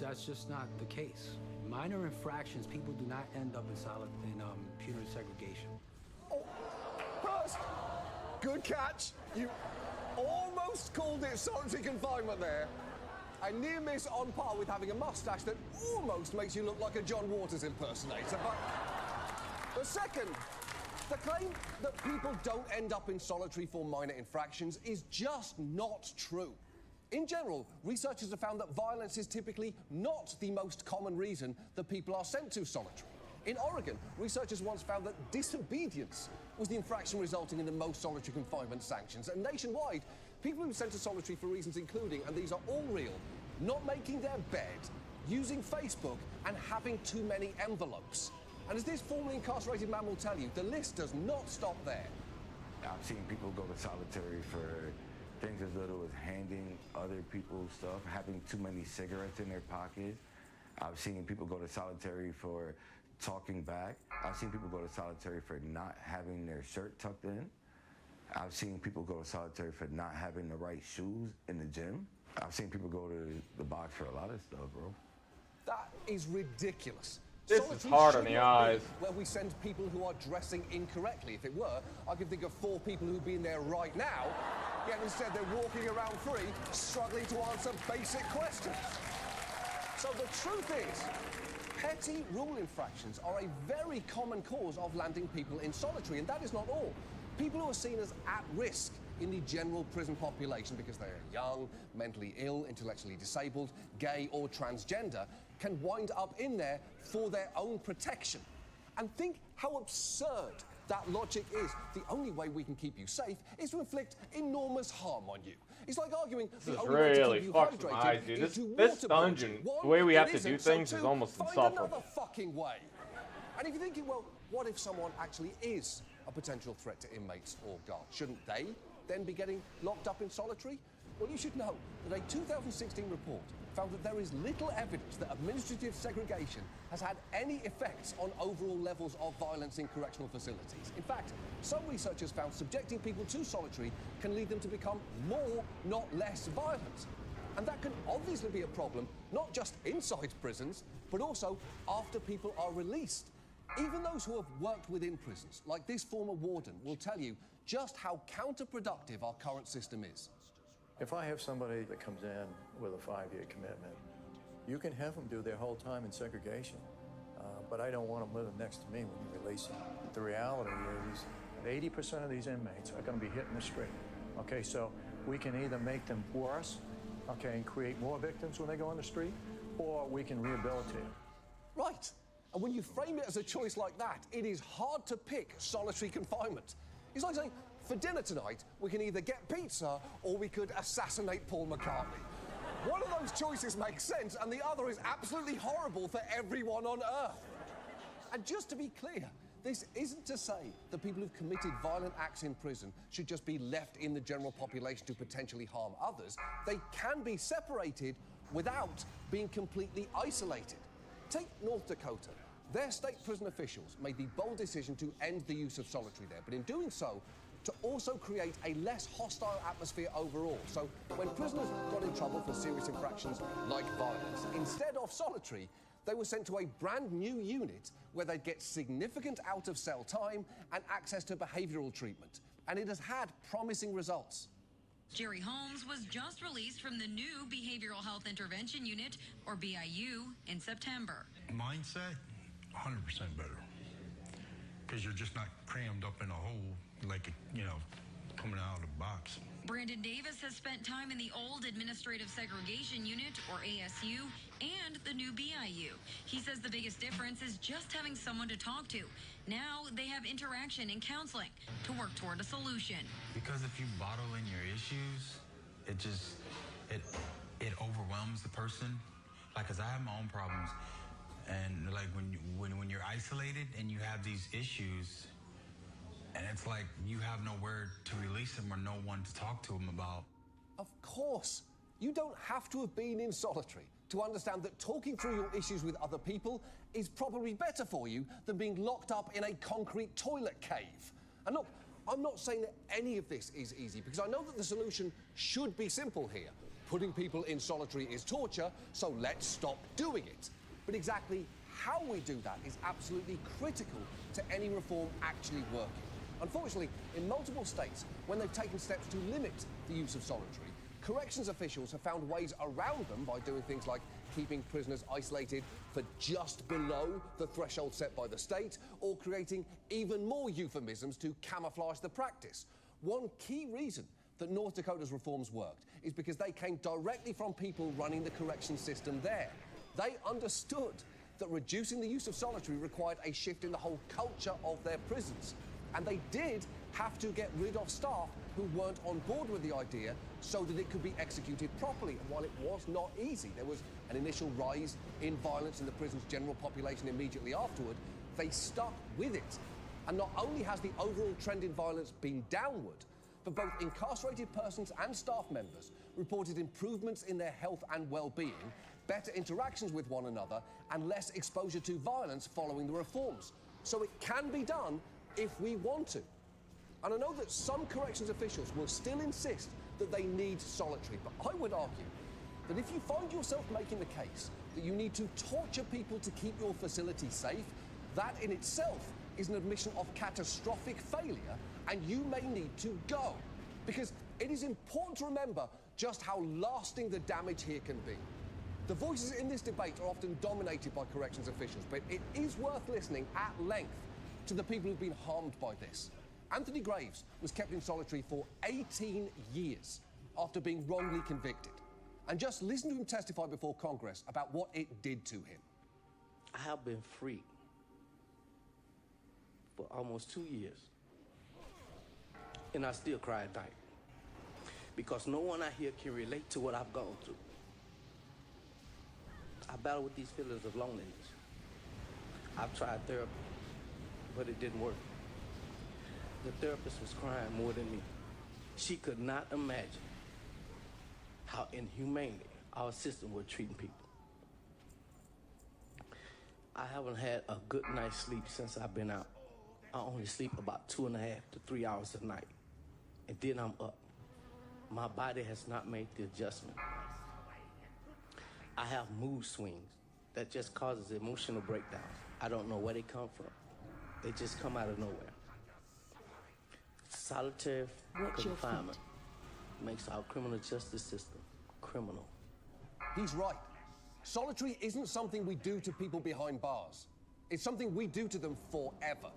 That's just not the case. Minor infractions, people do not end up in punitive segregation. Oh, first, good catch. You almost called it solitary confinement there. A near miss on par with having a mustache that almost makes you look like a John Waters impersonator. But the second, the claim that people don't end up in solitary for minor infractions is just not true. In general, researchers have found that violence is typically not the most common reason that people are sent to solitary. In Oregon, researchers once found that disobedience was the infraction resulting in the most solitary confinement sanctions. And nationwide, people who were sent to solitary for reasons including, and these are all real, not making their bed, using Facebook, and having too many envelopes. And as this formerly incarcerated man will tell you, the list does not stop there. I've seen people go to solitary for things as little as handing other people stuff, having too many cigarettes in their pocket. I've seen people go to solitary for talking back. I've seen people go to solitary for not having their shirt tucked in. I've seen people go to solitary for not having the right shoes in the gym. I've seen people go to the box for a lot of stuff, bro. That is ridiculous. This is hard on the eyes. Where we send people who are dressing incorrectly. If it were, I could think of 4 people who'd be in there right now, yet instead they're walking around free, struggling to answer basic questions. So the truth is, petty rule infractions are a very common cause of landing people in solitary, and that is not all. People who are seen as at risk in the general prison population because they are young, mentally ill, intellectually disabled, gay or transgender can wind up in there for their own protection. And think how absurd that logic is. The only way we can keep you safe is to inflict enormous harm on you. It's like arguing the only way to keep you hydrated is to This dungeon, the way we have to do things is almost find insufferable. another fucking way. And if you're thinking, well, what if someone actually is a potential threat to inmates or guards? Shouldn't they then be getting locked up in solitary? Well, you should know that a 2016 report found that there is little evidence that administrative segregation has had any effects on overall levels of violence in correctional facilities. In fact, some researchers found subjecting people to solitary can lead them to become more, not less violent. And that can obviously be a problem, not just inside prisons, but also after people are released. Even those who have worked within prisons, like this former warden, will tell you just how counterproductive our current system is. If I have somebody that comes in with a 5-year commitment, you can have them do their whole time in segregation, but I don't want them living next to me when you release them. The reality is 80% of these inmates are going to be hitting the street. Okay, so we can either make them worse, okay, and create more victims when they go on the street, or we can rehabilitate them. Right. And when you frame it as a choice like that, it is hard to pick solitary confinement. It's like saying, for dinner tonight, we can either get pizza or we could assassinate Paul McCartney. One of those choices makes sense, and the other is absolutely horrible for everyone on Earth. And just to be clear, this isn't to say that people who've committed violent acts in prison should just be left in the general population to potentially harm others. They can be separated without being completely isolated. Take North Dakota. Their state prison officials made the bold decision to end the use of solitary there, but in doing so, to also create a less hostile atmosphere overall. So when prisoners got in trouble for serious infractions like violence, instead of solitary, they were sent to a brand new unit where they'd get significant out-of-cell time and access to behavioral treatment. And it has had promising results. Jerry Holmes was just released from the new Behavioral Health Intervention Unit, or BIU, in September. Mindset, 100% better. Because you're just not crammed up in a hole like, coming out of the box. Brandon Davis has spent time in the old Administrative Segregation Unit, or ASU, and the new BIU. He says the biggest difference is just having someone to talk to. Now they have interaction and counseling to work toward a solution. Because if you bottle in your issues, it overwhelms the person. Like, 'cause I have my own problems, and like when you're isolated and you have these issues, and it's like you have nowhere to release them or no one to talk to them about. Of course. You don't have to have been in solitary to understand that talking through your issues with other people is probably better for you than being locked up in a concrete toilet cave. And look, I'm not saying that any of this is easy, because I know that the solution should be simple here. Putting people in solitary is torture, so let's stop doing it. But exactly how we do that is absolutely critical to any reform actually working. Unfortunately, in multiple states, when they've taken steps to limit the use of solitary, corrections officials have found ways around them by doing things like keeping prisoners isolated for just below the threshold set by the state, or creating even more euphemisms to camouflage the practice. One key reason that North Dakota's reforms worked is because they came directly from people running the correction system there. They understood that reducing the use of solitary required a shift in the whole culture of their prisons. And they did have to get rid of staff who weren't on board with the idea so that it could be executed properly. And while it was not easy, there was an initial rise in violence in the prison's general population immediately afterward, they stuck with it. And not only has the overall trend in violence been downward, but both incarcerated persons and staff members reported improvements in their health and well-being, better interactions with one another, and less exposure to violence following the reforms. So it can be done if we want to. And I know that some corrections officials will still insist that they need solitary, but I would argue that if you find yourself making the case that you need to torture people to keep your facility safe, that in itself is an admission of catastrophic failure, and you may need to go. Because it is important to remember just how lasting the damage here can be. The voices in this debate are often dominated by corrections officials, but it is worth listening at length to the people who've been harmed by this. Anthony Graves was kept in solitary for 18 years after being wrongly convicted. And just listen to him testify before Congress about what it did to him. I have been free for almost 2 years. And I still cry at night. Because no one out here can relate to what I've gone through. I battle with these feelings of loneliness. I've tried therapy, but it didn't work. The therapist was crying more than me. She could not imagine how inhumanely our system was treating people. I haven't had a good night's sleep since I've been out. I only sleep about 2.5 to 3 hours a night, and then I'm up. My body has not made the adjustment. I have mood swings that just causes emotional breakdowns. I don't know where they come from. They just come out of nowhere. Solitary confinement makes our criminal justice system criminal. He's right. Solitary isn't something we do to people behind bars. It's something we do to them forever.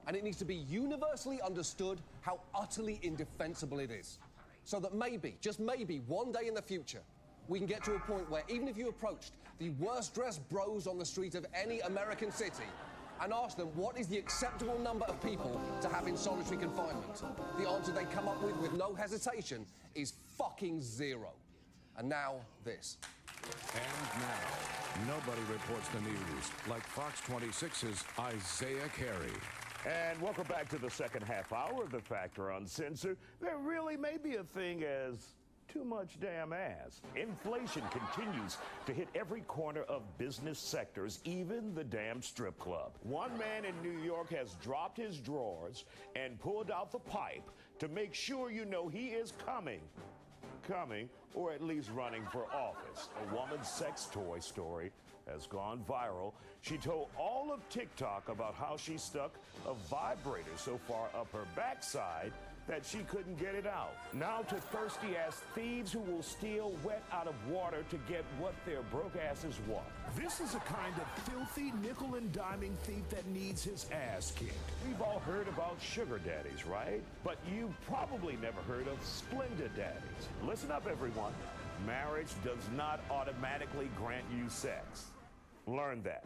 And it needs to be universally understood how utterly indefensible it is. So that maybe, just maybe, one day in the future, we can get to a point where even if you approached the worst-dressed bros on the street of any American city and ask them what is the acceptable number of people to have in solitary confinement, the answer they come up with no hesitation is fucking 0. And now, this. And now, nobody reports the news like Fox 26's Isaiah Carey. And welcome back to the second half hour of The Factor Uncensored. There really may be a thing as too much damn ass. Inflation continues to hit every corner of business sectors, even the damn strip club. One man in New York has dropped his drawers and pulled out the pipe to make sure you know he is coming, or at least running for office. A woman's sex toy story has gone viral. She told all of TikTok about how she stuck a vibrator so far up her backside that she couldn't get it out. Now to thirsty-ass thieves who will steal wet out of water to get what their broke asses want. This is a kind of filthy nickel and diming thief that needs his ass kicked. We've all heard about sugar daddies, right? But you've probably never heard of Splenda daddies. Listen up, everyone. Marriage does not automatically grant you sex. Learn that.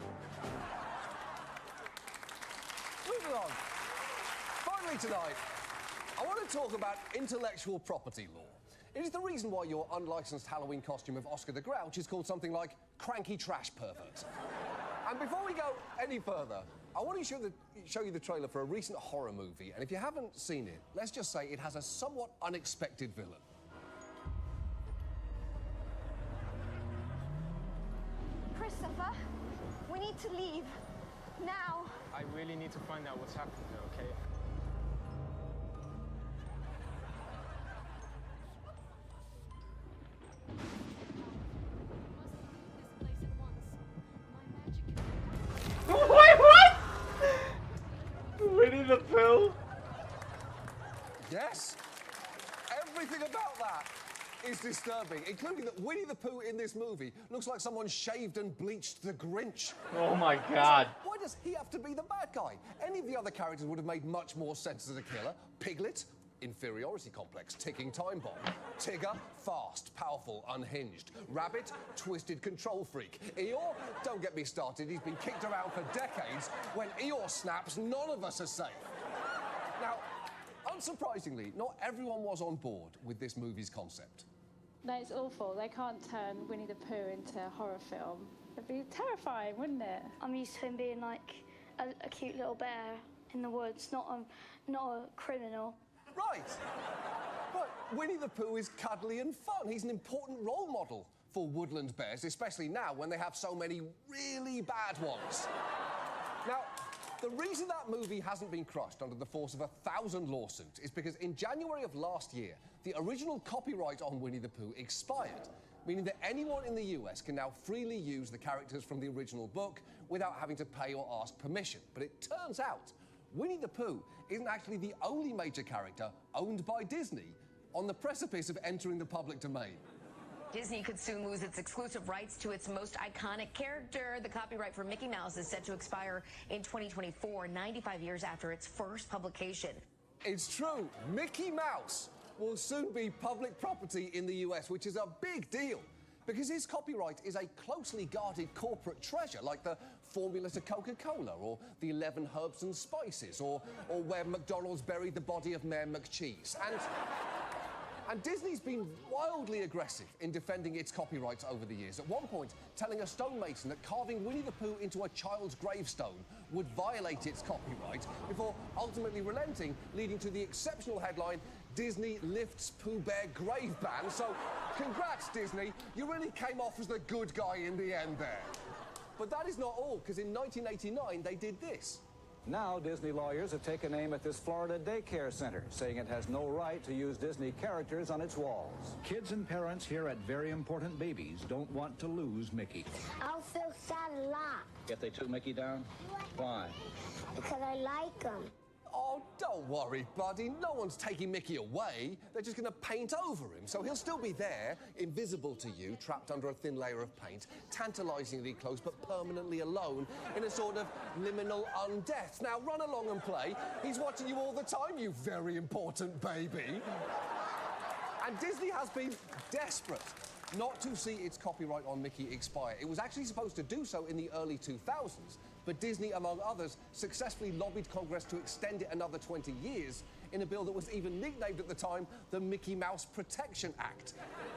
Moving on. Finally tonight, I want to talk about intellectual property law. It is the reason why your unlicensed Halloween costume of Oscar the Grouch is called something like Cranky Trash Pervert. And before we go any further, I want to show you the trailer for a recent horror movie, and if you haven't seen it, let's just say it has a somewhat unexpected villain. Christopher, we need to leave. Now. I really need to find out what's happening there, okay? Wait, what? Winnie the Pooh? Yes. Everything about that is disturbing, including that Winnie the Pooh in this movie looks like someone shaved and bleached the Grinch. Oh my God. So why does he have to be the bad guy? Any of the other characters would have made much more sense as a killer. Piglet, inferiority complex, ticking time bomb. Tigger, fast, powerful, unhinged. Rabbit, twisted control freak. Eeyore, don't get me started, he's been kicked around for decades. When Eeyore snaps, none of us are safe. Now, unsurprisingly, not everyone was on board with this movie's concept. No, it's awful. They can't turn Winnie the Pooh into a horror film. It'd be terrifying, wouldn't it? I'm used to him being like a cute little bear in the woods, not a criminal. Right. But Winnie the Pooh is cuddly and fun. He's an important role model for woodland bears, especially now when they have so many really bad ones. Now, the reason that movie hasn't been crushed under the force of 1,000 lawsuits is because in January of last year, the original copyright on Winnie the Pooh expired, meaning that anyone in the US can now freely use the characters from the original book without having to pay or ask permission. But it turns out Winnie the Pooh isn't actually the only major character owned by Disney on the precipice of entering the public domain. Disney could soon lose its exclusive rights to its most iconic character. The copyright for Mickey Mouse is set to expire in 2024, 95 years after its first publication. It's true. Mickey Mouse will soon be public property in the US, which is a big deal because his copyright is a closely guarded corporate treasure, like the formula to Coca-Cola or the 11 herbs and spices or where McDonald's buried the body of Mayor McCheese. And Disney's been wildly aggressive in defending its copyrights over the years, at one point telling a stonemason that carving Winnie the Pooh into a child's gravestone would violate its copyright, before ultimately relenting, leading to the exceptional headline, Disney lifts Pooh Bear grave ban. So congrats, Disney, you really came off as the good guy in the end there. But that is not all, because in 1989 they did this. Now, Disney lawyers have taken aim at this Florida daycare center, saying it has no right to use Disney characters on its walls. Kids and parents here at Very Important Babies don't want to lose Mickey. I'll feel sad a lot. If they took Mickey down? Why? Because I like him. Oh, don't worry, buddy. No one's taking Mickey away. They're just going to paint over him. So he'll still be there, invisible to you, trapped under a thin layer of paint, tantalizingly close but permanently alone in a sort of liminal undeath. Now, run along and play. He's watching you all the time, you very important baby. And Disney has been desperate not to see its copyright on Mickey expire. It was actually supposed to do so in the early 2000s, but Disney, among others, successfully lobbied Congress to extend it another 20 years in a bill that was even nicknamed at the time the Mickey Mouse Protection Act.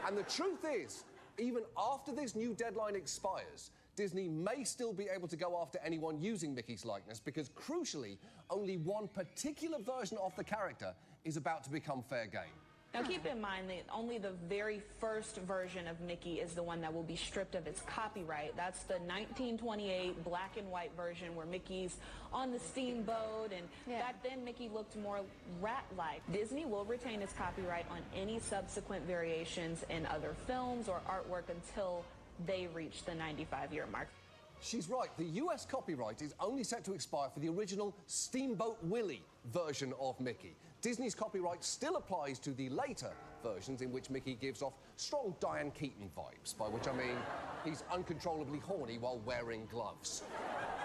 And the truth is, even after this new deadline expires, Disney may still be able to go after anyone using Mickey's likeness because, crucially, only one particular version of the character is about to become fair game. Now keep in mind that only the very first version of Mickey is the one that will be stripped of its copyright. That's the 1928 black and white version where Mickey's on the steamboat, and back then Mickey looked more rat-like. Disney will retain its copyright on any subsequent variations in other films or artwork until they reach the 95-year mark. She's right. The US copyright is only set to expire for the original Steamboat Willie version of Mickey. Disney's copyright still applies to the later versions in which Mickey gives off strong Diane Keaton vibes, by which I mean he's uncontrollably horny while wearing gloves.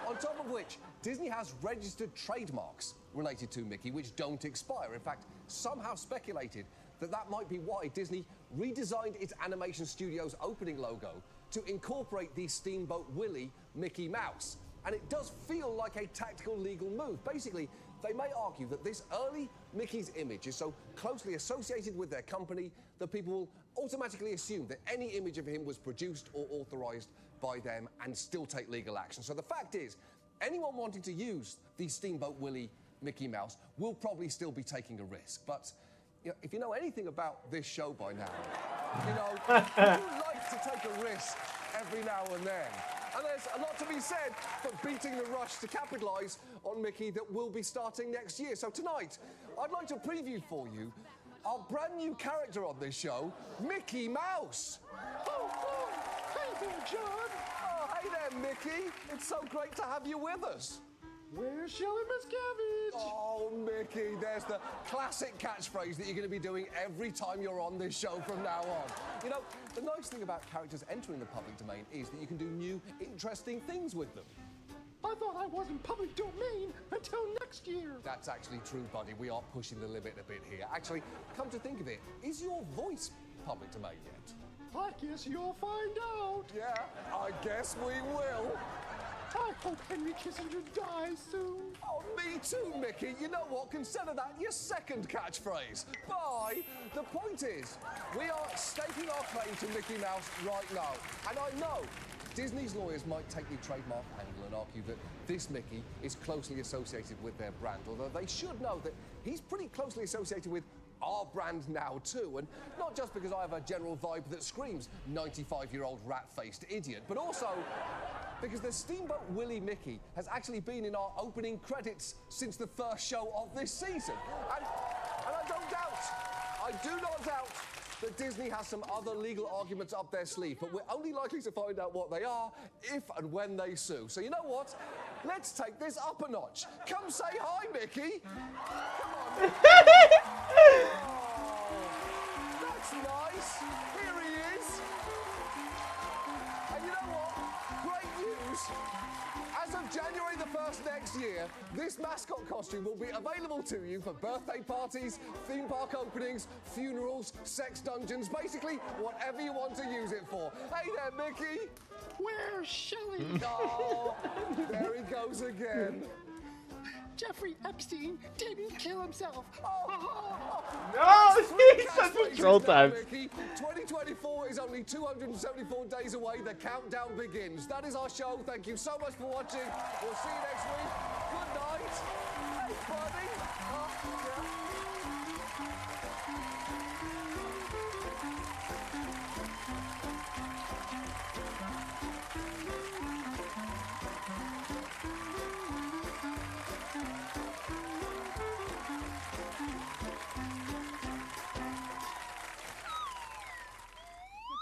On top of which, Disney has registered trademarks related to Mickey which don't expire. In fact, some have speculated that that might be why Disney redesigned its animation studio's opening logo to incorporate the Steamboat Willie Mickey Mouse. And it does feel like a tactical legal move. Basically, they may argue that this early Mickey's image is so closely associated with their company that people will automatically assume that any image of him was produced or authorized by them and still take legal action. So the fact is, anyone wanting to use the Steamboat Willie Mickey Mouse will probably still be taking a risk. But you know, if you know anything about this show by now, you know, you like to take a risk every now and then. And there's a lot to be said for beating the rush to capitalise on Mickey that will be starting next year. So tonight, I'd like to preview for you our brand new character on this show, Mickey Mouse. Hey there, John. Oh, hey there, Mickey. It's so great to have you with us. Where's Shelley Miscavige? Oh, Mickey, there's the classic catchphrase that you're going to be doing every time you're on this show from now on. You know, the nice thing about characters entering the public domain is that you can do new, interesting things with them. I thought I wasn't public domain until next year. That's actually true, buddy. We are pushing the limit a bit here. Actually, come to think of it, is your voice public domain yet? I guess you'll find out. Yeah, I guess we will. I hope Henry Kissinger dies soon. Oh, me too, Mickey. You know what? Consider that your second catchphrase. Bye. The point is, we are staking our claim to Mickey Mouse right now. And I know Disney's lawyers might take the trademark angle and argue that this Mickey is closely associated with their brand, although they should know that he's pretty closely associated with our brand now too, and not just because I have a general vibe that screams 95-year-old rat-faced idiot, but also because the Steamboat Willie Mickey has actually been in our opening credits since the first show of this season. And I do not doubt that Disney has some other legal arguments up their sleeve, but we're only likely to find out what they are if and when they sue. So you know what? Let's take this up a notch. Come say hi, Mickey. Come on, Mickey. Oh, that's nice. Here he is. And you know what? Great news. As of January the 1st next year, this mascot costume will be available to you for birthday parties, theme park openings, funerals, sex dungeons, basically whatever you want to use it for. Hey there, Mickey. Where's Shelley? Oh, there he goes again. Jeffrey Epstein didn't kill himself. No, he's such a troll time. 2024 is only 274 days away. The countdown begins. That is our show. Thank you so much for watching. We'll see you next week. Good night. Hey, buddy.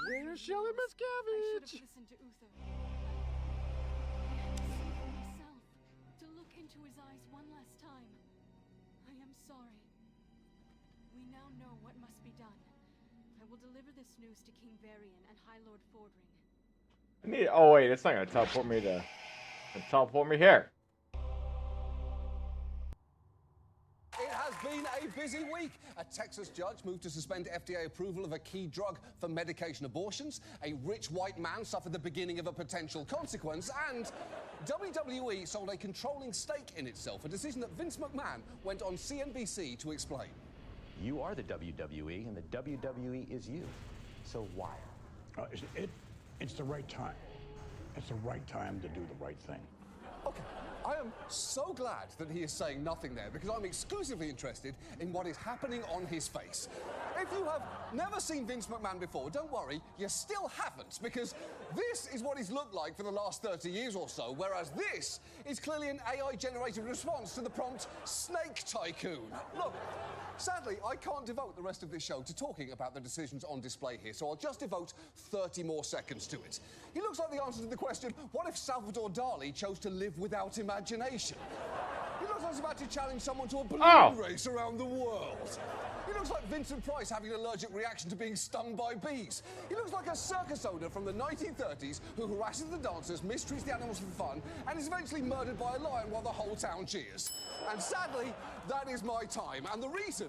Where's Shelley Miscavige? I should have listened to Uther. To see for myself, to look into his eyes one last time. I am sorry. We now know what must be done. I will deliver this news to King Varian and High Lord Fordring. Oh wait, it's not gonna teleport me to. Teleport me here. It has has been a busy week. A Texas judge moved to suspend FDA approval of a key drug for medication abortions. A rich white man suffered the beginning of a potential consequence. And WWE sold a controlling stake in itself, a decision that Vince McMahon went on CNBC to explain. You are the WWE, and the WWE is you. So why? It's the right time. It's the right time to do the right thing. Okay, I am so glad that he is saying nothing there, because I'm exclusively interested in what is happening on his face. If you have never seen Vince McMahon before, don't worry, you still haven't, because this is what he's looked like for the last 30 years or so, whereas this is clearly an AI-generated response to the prompt Snake Tycoon. Look, sadly, I can't devote the rest of this show to talking about the decisions on display here, so I'll just devote 30 more seconds to it. He looks like the answer to the question, what if Salvador Dali chose to live without imagination? He looks like he's about to challenge someone to a balloon race around the world. He looks like Vincent Price having an allergic reaction to being stung by bees. He looks like a circus owner from the 1930s who harasses the dancers, mistreats the animals for fun, and is eventually murdered by a lion while the whole town cheers. And sadly, that is my time. And the reason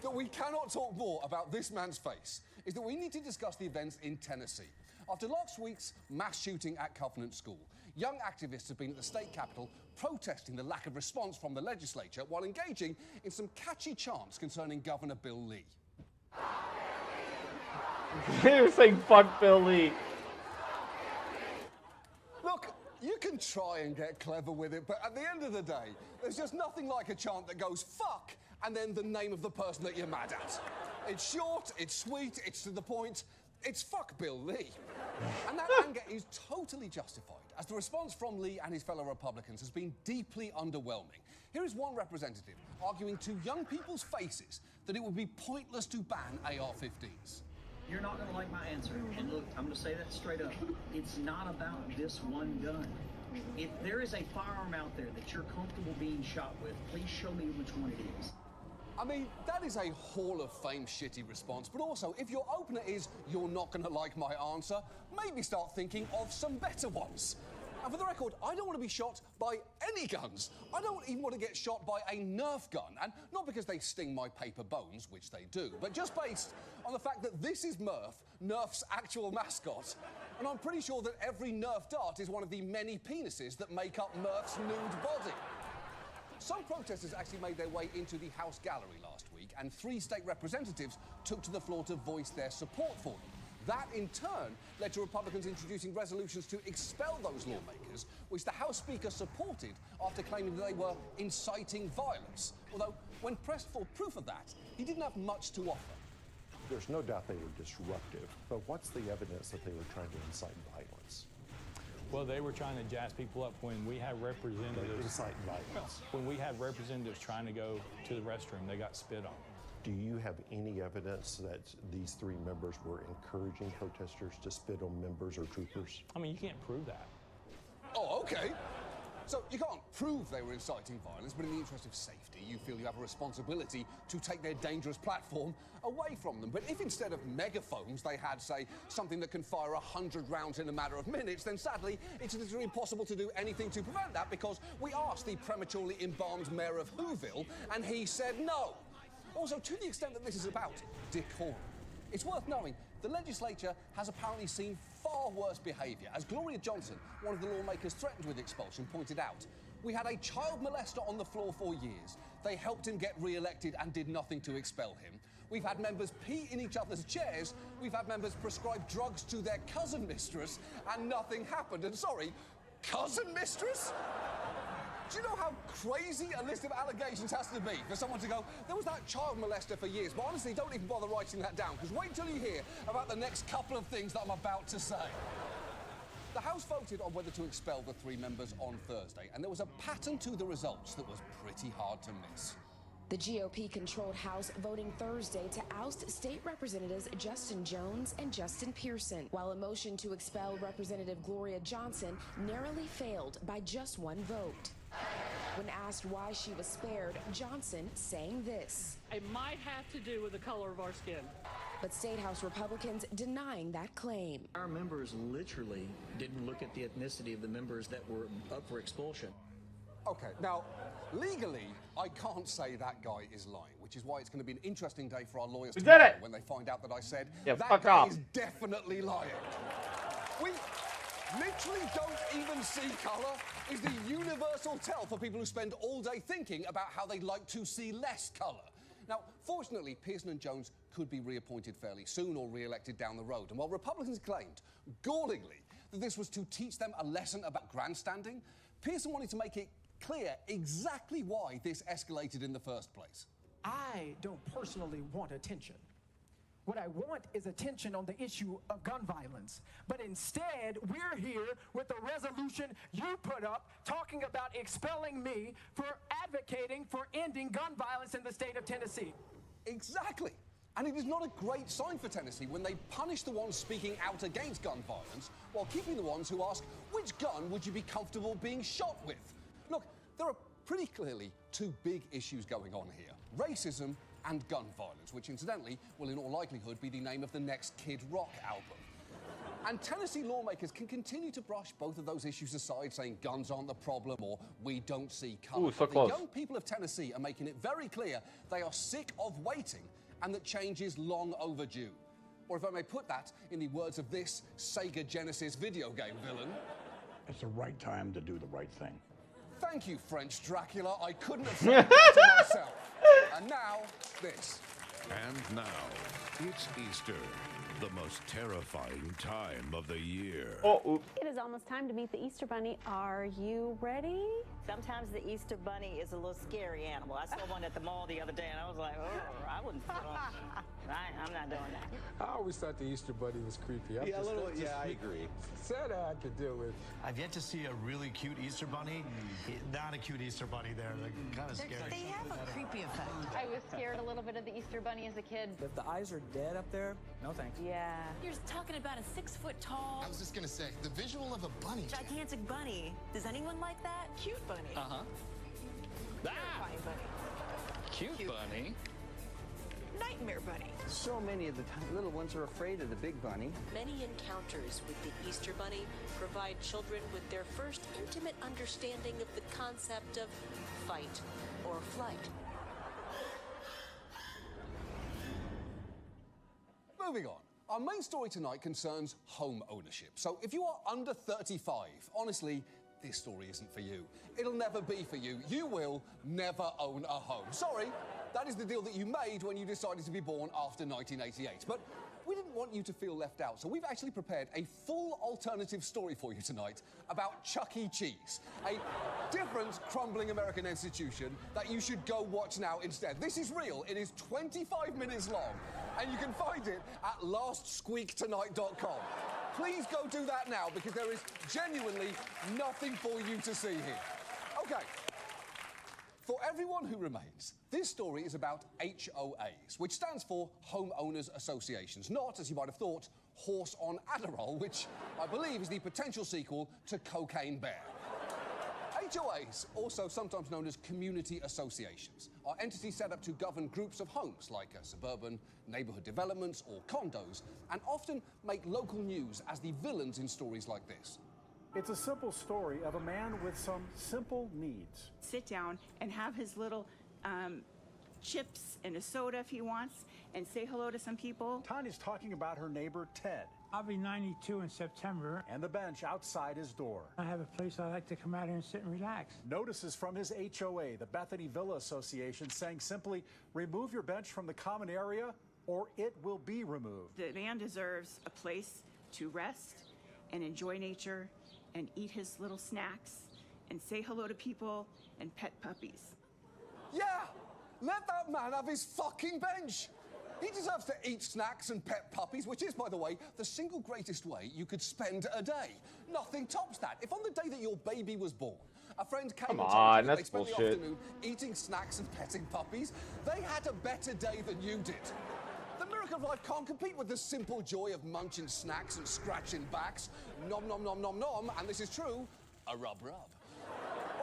that we cannot talk more about this man's face is that we need to discuss the events in Tennessee. After last week's mass shooting at Covenant School, young activists have been at the state capitol protesting the lack of response from the legislature while engaging in some catchy chants concerning Governor Bill Lee. They were saying fuck Bill Lee. Look, you can try and get clever with it, but at the end of the day, there's just nothing like a chant that goes fuck and then the name of the person that you're mad at. It's short, it's sweet, it's to the point. It's fuck Bill Lee. And that anger is totally justified, as the response from Lee and his fellow Republicans has been deeply underwhelming. Here is one representative arguing to young people's faces that it would be pointless to ban AR-15s. You're not going to like my answer. And look, I'm going to say that straight up. It's not about this one gun. If there is a firearm out there that you're comfortable being shot with, please show me which one it is. I mean, that is a Hall of Fame shitty response, but also, if your opener is, you're not going to like my answer, maybe start thinking of some better ones. And for the record, I don't want to be shot by any guns. I don't even want to get shot by a Nerf gun, and not because they sting my paper bones, which they do, but just based on the fact that this is Murph, Nerf's actual mascot, and I'm pretty sure that every Nerf dart is one of the many penises that make up Murph's nude body. Some protesters actually made their way into the House gallery last week, and 3 state representatives took to the floor to voice their support for them. That, in turn, led to Republicans introducing resolutions to expel those lawmakers, which the House Speaker supported after claiming that they were inciting violence. Although, when pressed for proof of that, he didn't have much to offer. There's no doubt they were disruptive, but what's the evidence that they were trying to incite violence? Well, they were trying to jazz people up when we had representatives. Incite violence. When we had representatives trying to go to the restroom, they got spit on. Do you have any evidence that these 3 members were encouraging protesters to spit on members or troopers? I mean, you can't prove that. Oh, okay. So you can't prove they were inciting violence, but in the interest of safety, you feel you have a responsibility to take their dangerous platform away from them. But if instead of megaphones they had, say, something that can fire 100 rounds in a matter of minutes, then sadly it's literally impossible to do anything to prevent that, because we asked the prematurely embalmed mayor of Whoville, and he said no. Also, to the extent that this is about decorum, it's worth knowing the legislature has apparently seen far worse behaviour. As Gloria Johnson, one of the lawmakers threatened with expulsion, pointed out, we had a child molester on the floor for years. They helped him get re-elected and did nothing to expel him. We've had members pee in each other's chairs. We've had members prescribe drugs to their cousin mistress, and nothing happened. And sorry, cousin mistress? Do you know how crazy a list of allegations has to be for someone to go, there was that child molester for years, but honestly, don't even bother writing that down, because wait till you hear about the next couple of things that I'm about to say. The House voted on whether to expel the 3 members on Thursday, and there was a pattern to the results that was pretty hard to miss. The GOP-controlled House voting Thursday to oust state representatives Justin Jones and Justin Pearson, while a motion to expel Representative Gloria Johnson narrowly failed by just 1 vote. When asked why she was spared, Johnson saying this. It might have to do with the color of our skin. But State House Republicans denying that claim. Our members literally didn't look at the ethnicity of the members that were up for expulsion. Okay, now, legally, I can't say that guy is lying, which is why it's going to be an interesting day for our lawyers Who did tomorrow it? when they find out that I said Yeah, that fuck guy off. is definitely lying. We literally don't even see colour is the universal tell for people who spend all day thinking about how they'd like to see less colour. Now, fortunately, Pearson and Jones could be reappointed fairly soon or re-elected down the road. And while Republicans claimed, gallingly, that this was to teach them a lesson about grandstanding, Pearson wanted to make it clear exactly why this escalated in the first place. I don't personally want attention. What I want is attention on the issue of gun violence. But instead, we're here with a resolution you put up talking about expelling me for advocating for ending gun violence in the state of Tennessee. Exactly. And it is not a great sign for Tennessee when they punish the ones speaking out against gun violence while keeping the ones who ask, which gun would you be comfortable being shot with? Look, there are pretty clearly two big issues going on here. Racism and gun violence, which incidentally will in all likelihood be the name of the next Kid Rock album. And Tennessee lawmakers can continue to brush both of those issues aside, saying guns aren't the problem or we don't see colour. Ooh, so But close. the young people of Tennessee are making it very clear they are sick of waiting and that change is long overdue. Or if I may put that in the words of this Sega Genesis video game villain. It's the right time to do the right thing. Thank you, French Dracula. I couldn't have said it better myself. And now, this. And now, it's Easter, the most terrifying time of the year. It is almost time to meet the Easter Bunny. Are you ready? Sometimes the Easter Bunny is a little scary animal. I saw one at the mall the other day, and I was like, oh, I wouldn't put on. I'm not doing that. I always thought the Easter Bunny was creepy. I agree. Said I had to do with. I've yet to see a really cute Easter Bunny. Not a cute Easter Bunny there. They're kind of scary. They have a creepy effect. I was scared a little bit of the Easter Bunny as a kid. If the eyes are dead up there, no thanks. Yeah. You're talking about a 6-foot tall, I was just gonna say, the visual of a bunny. gigantic bunny. Does anyone like that? Cute bunny. Uh-huh. Terrifying bunny. Cute bunny. Nightmare bunny. So many of the little ones are afraid of the big bunny. Many encounters with the Easter Bunny provide children with their first intimate understanding of the concept of fight or flight. Moving on. Our main story tonight concerns home ownership. So if you are under 35, honestly, this story isn't for you. It'll never be for you. You will never own a home. Sorry, that is the deal that you made when you decided to be born after 1988. But we didn't want you to feel left out, so we've actually prepared a full alternative story for you tonight about Chuck E. Cheese, a different crumbling American institution that you should go watch now instead. This is real. It is 25 minutes long, and you can find it at lastsqueaktonight.com. Please go do that now, because there is genuinely nothing for you to see here. Okay. For everyone who remains, this story is about HOAs, which stands for Homeowners Associations, not, as you might have thought, Horse on Adderall, which I believe is the potential sequel to Cocaine Bear. HOAs, also sometimes known as community associations, are entities set up to govern groups of homes, like suburban neighborhood developments or condos, and often make local news as the villains in stories like this. It's a simple story of a man with some simple needs. Sit down and have his little chips and a soda if he wants, and say hello to some people. Tanya's talking about her neighbor, Ted. I'll be 92 in September. And the bench outside his door. I have a place I like to come out here and sit and relax. Notices from his HOA, the Bethany Villa Association, saying simply, remove your bench from the common area or it will be removed. The man deserves a place to rest and enjoy nature and eat his little snacks and say hello to people and pet puppies. Yeah! Let that man have his fucking bench! He deserves to eat snacks and pet puppies, which is, by the way, the single greatest way you could spend a day. Nothing tops that. If on the day that your baby was born, a friend came and told you that they spent the afternoon eating snacks and petting puppies, they had a better day than you did. The miracle of life can't compete with the simple joy of munching snacks and scratching backs. Nom, nom, nom, nom, nom, and this is true, a rub, rub.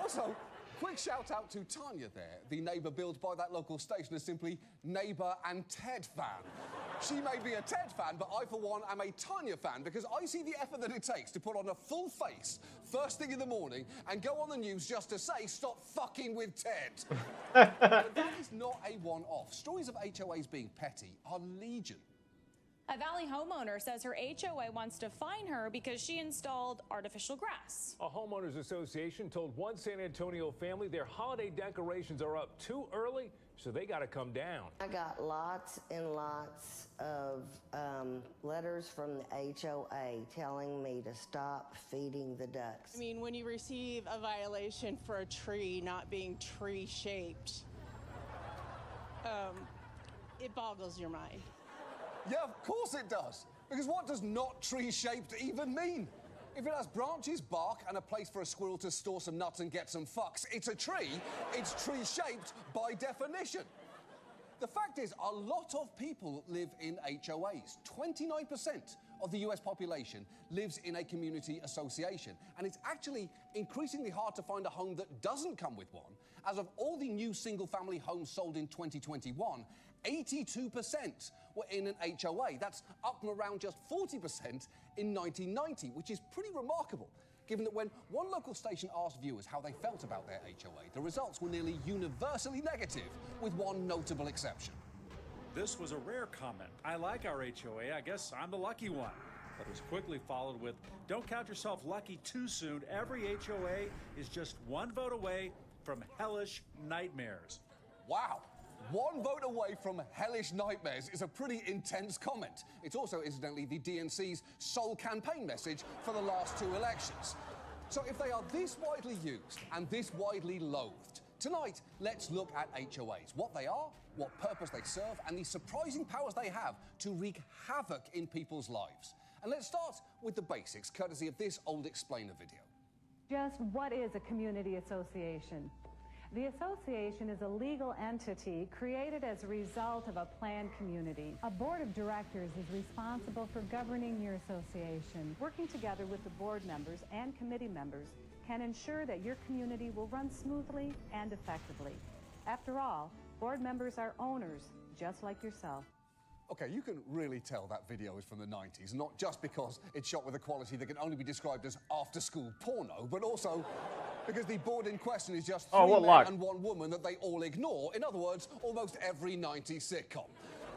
Also, Quick shout out to Tanya there. The neighbour billed by that local station as simply neighbour and Ted fan. She may be a Ted fan, but I, for one, am a Tanya fan because I see the effort that it takes to put on a full face first thing in the morning and go on the news just to say, stop fucking with Ted. But that is not a one-off. Stories of HOAs being petty are legion. A Valley homeowner says her HOA wants to fine her because she installed artificial grass. A homeowners association told one San Antonio family their holiday decorations are up too early, so they got to come down. I got lots and lots of letters from the HOA telling me to stop feeding the ducks. I mean, when you receive a violation for a tree not being tree-shaped, it boggles your mind. Yeah, of course it does. Because what does not tree-shaped even mean? If it has branches, bark, and a place for a squirrel to store some nuts and get some fucks, it's a tree. It's tree-shaped by definition. The fact is, a lot of people live in HOAs. 29% of the US population lives in a community association. And it's actually increasingly hard to find a home that doesn't come with one. As of all the new single-family homes sold in 2021, 82% were in an HOA. That's up from around just 40% in 1990, which is pretty remarkable, given that when one local station asked viewers how they felt about their HOA, the results were nearly universally negative, with one notable exception. This was a rare comment. I like our HOA. I guess I'm the lucky one. But it was quickly followed with, don't count yourself lucky too soon. Every HOA is just one vote away from hellish nightmares. Wow. One vote away from hellish nightmares is a pretty intense comment. It's also, incidentally, the DNC's sole campaign message for the last two elections. So if they are this widely used and this widely loathed, tonight, let's look at HOAs. What they are, what purpose they serve, and the surprising powers they have to wreak havoc in people's lives. And let's start with the basics, courtesy of this old explainer video. Just what is a community association? The association is a legal entity created as a result of a planned community. A board of directors is responsible for governing your association. Working together with the board members and committee members can ensure that your community will run smoothly and effectively. After all, board members are owners, just like yourself. Okay, you can really tell that video is from the 90s, not just because it's shot with a quality that can only be described as after-school porno, but also because the board in question is just three men and one woman that they all ignore. In other words, almost every 90s sitcom.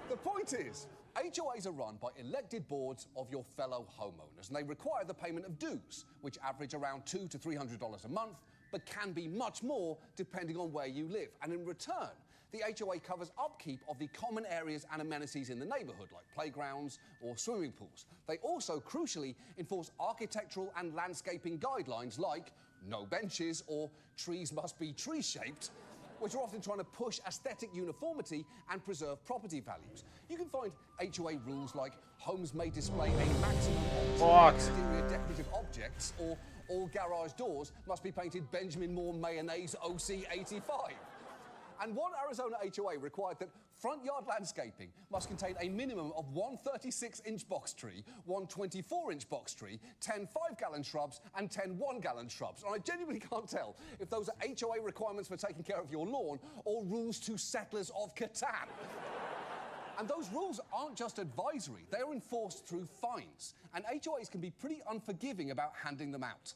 The point is, HOAs are run by elected boards of your fellow homeowners, and they require the payment of dues, which average around $200 to $300 a month, but can be much more depending on where you live. And in return, the HOA covers upkeep of the common areas and amenities in the neighbourhood, like playgrounds or swimming pools. They also, crucially, enforce architectural and landscaping guidelines like no benches or trees must be tree-shaped, which are often trying to push aesthetic uniformity and preserve property values. You can find HOA rules like homes may display a maximum of 2 exterior decorative objects, or all garage doors must be painted Benjamin Moore Mayonnaise OC 85. And one Arizona HOA required that front yard landscaping must contain a minimum of one 36-inch box tree, one 24-inch box tree, 10 5-gallon shrubs, and 10 1-gallon shrubs. And I genuinely can't tell if those are HOA requirements for taking care of your lawn or rules to settlers of Catan. And those rules aren't just advisory, they are enforced through fines. And HOAs can be pretty unforgiving about handing them out.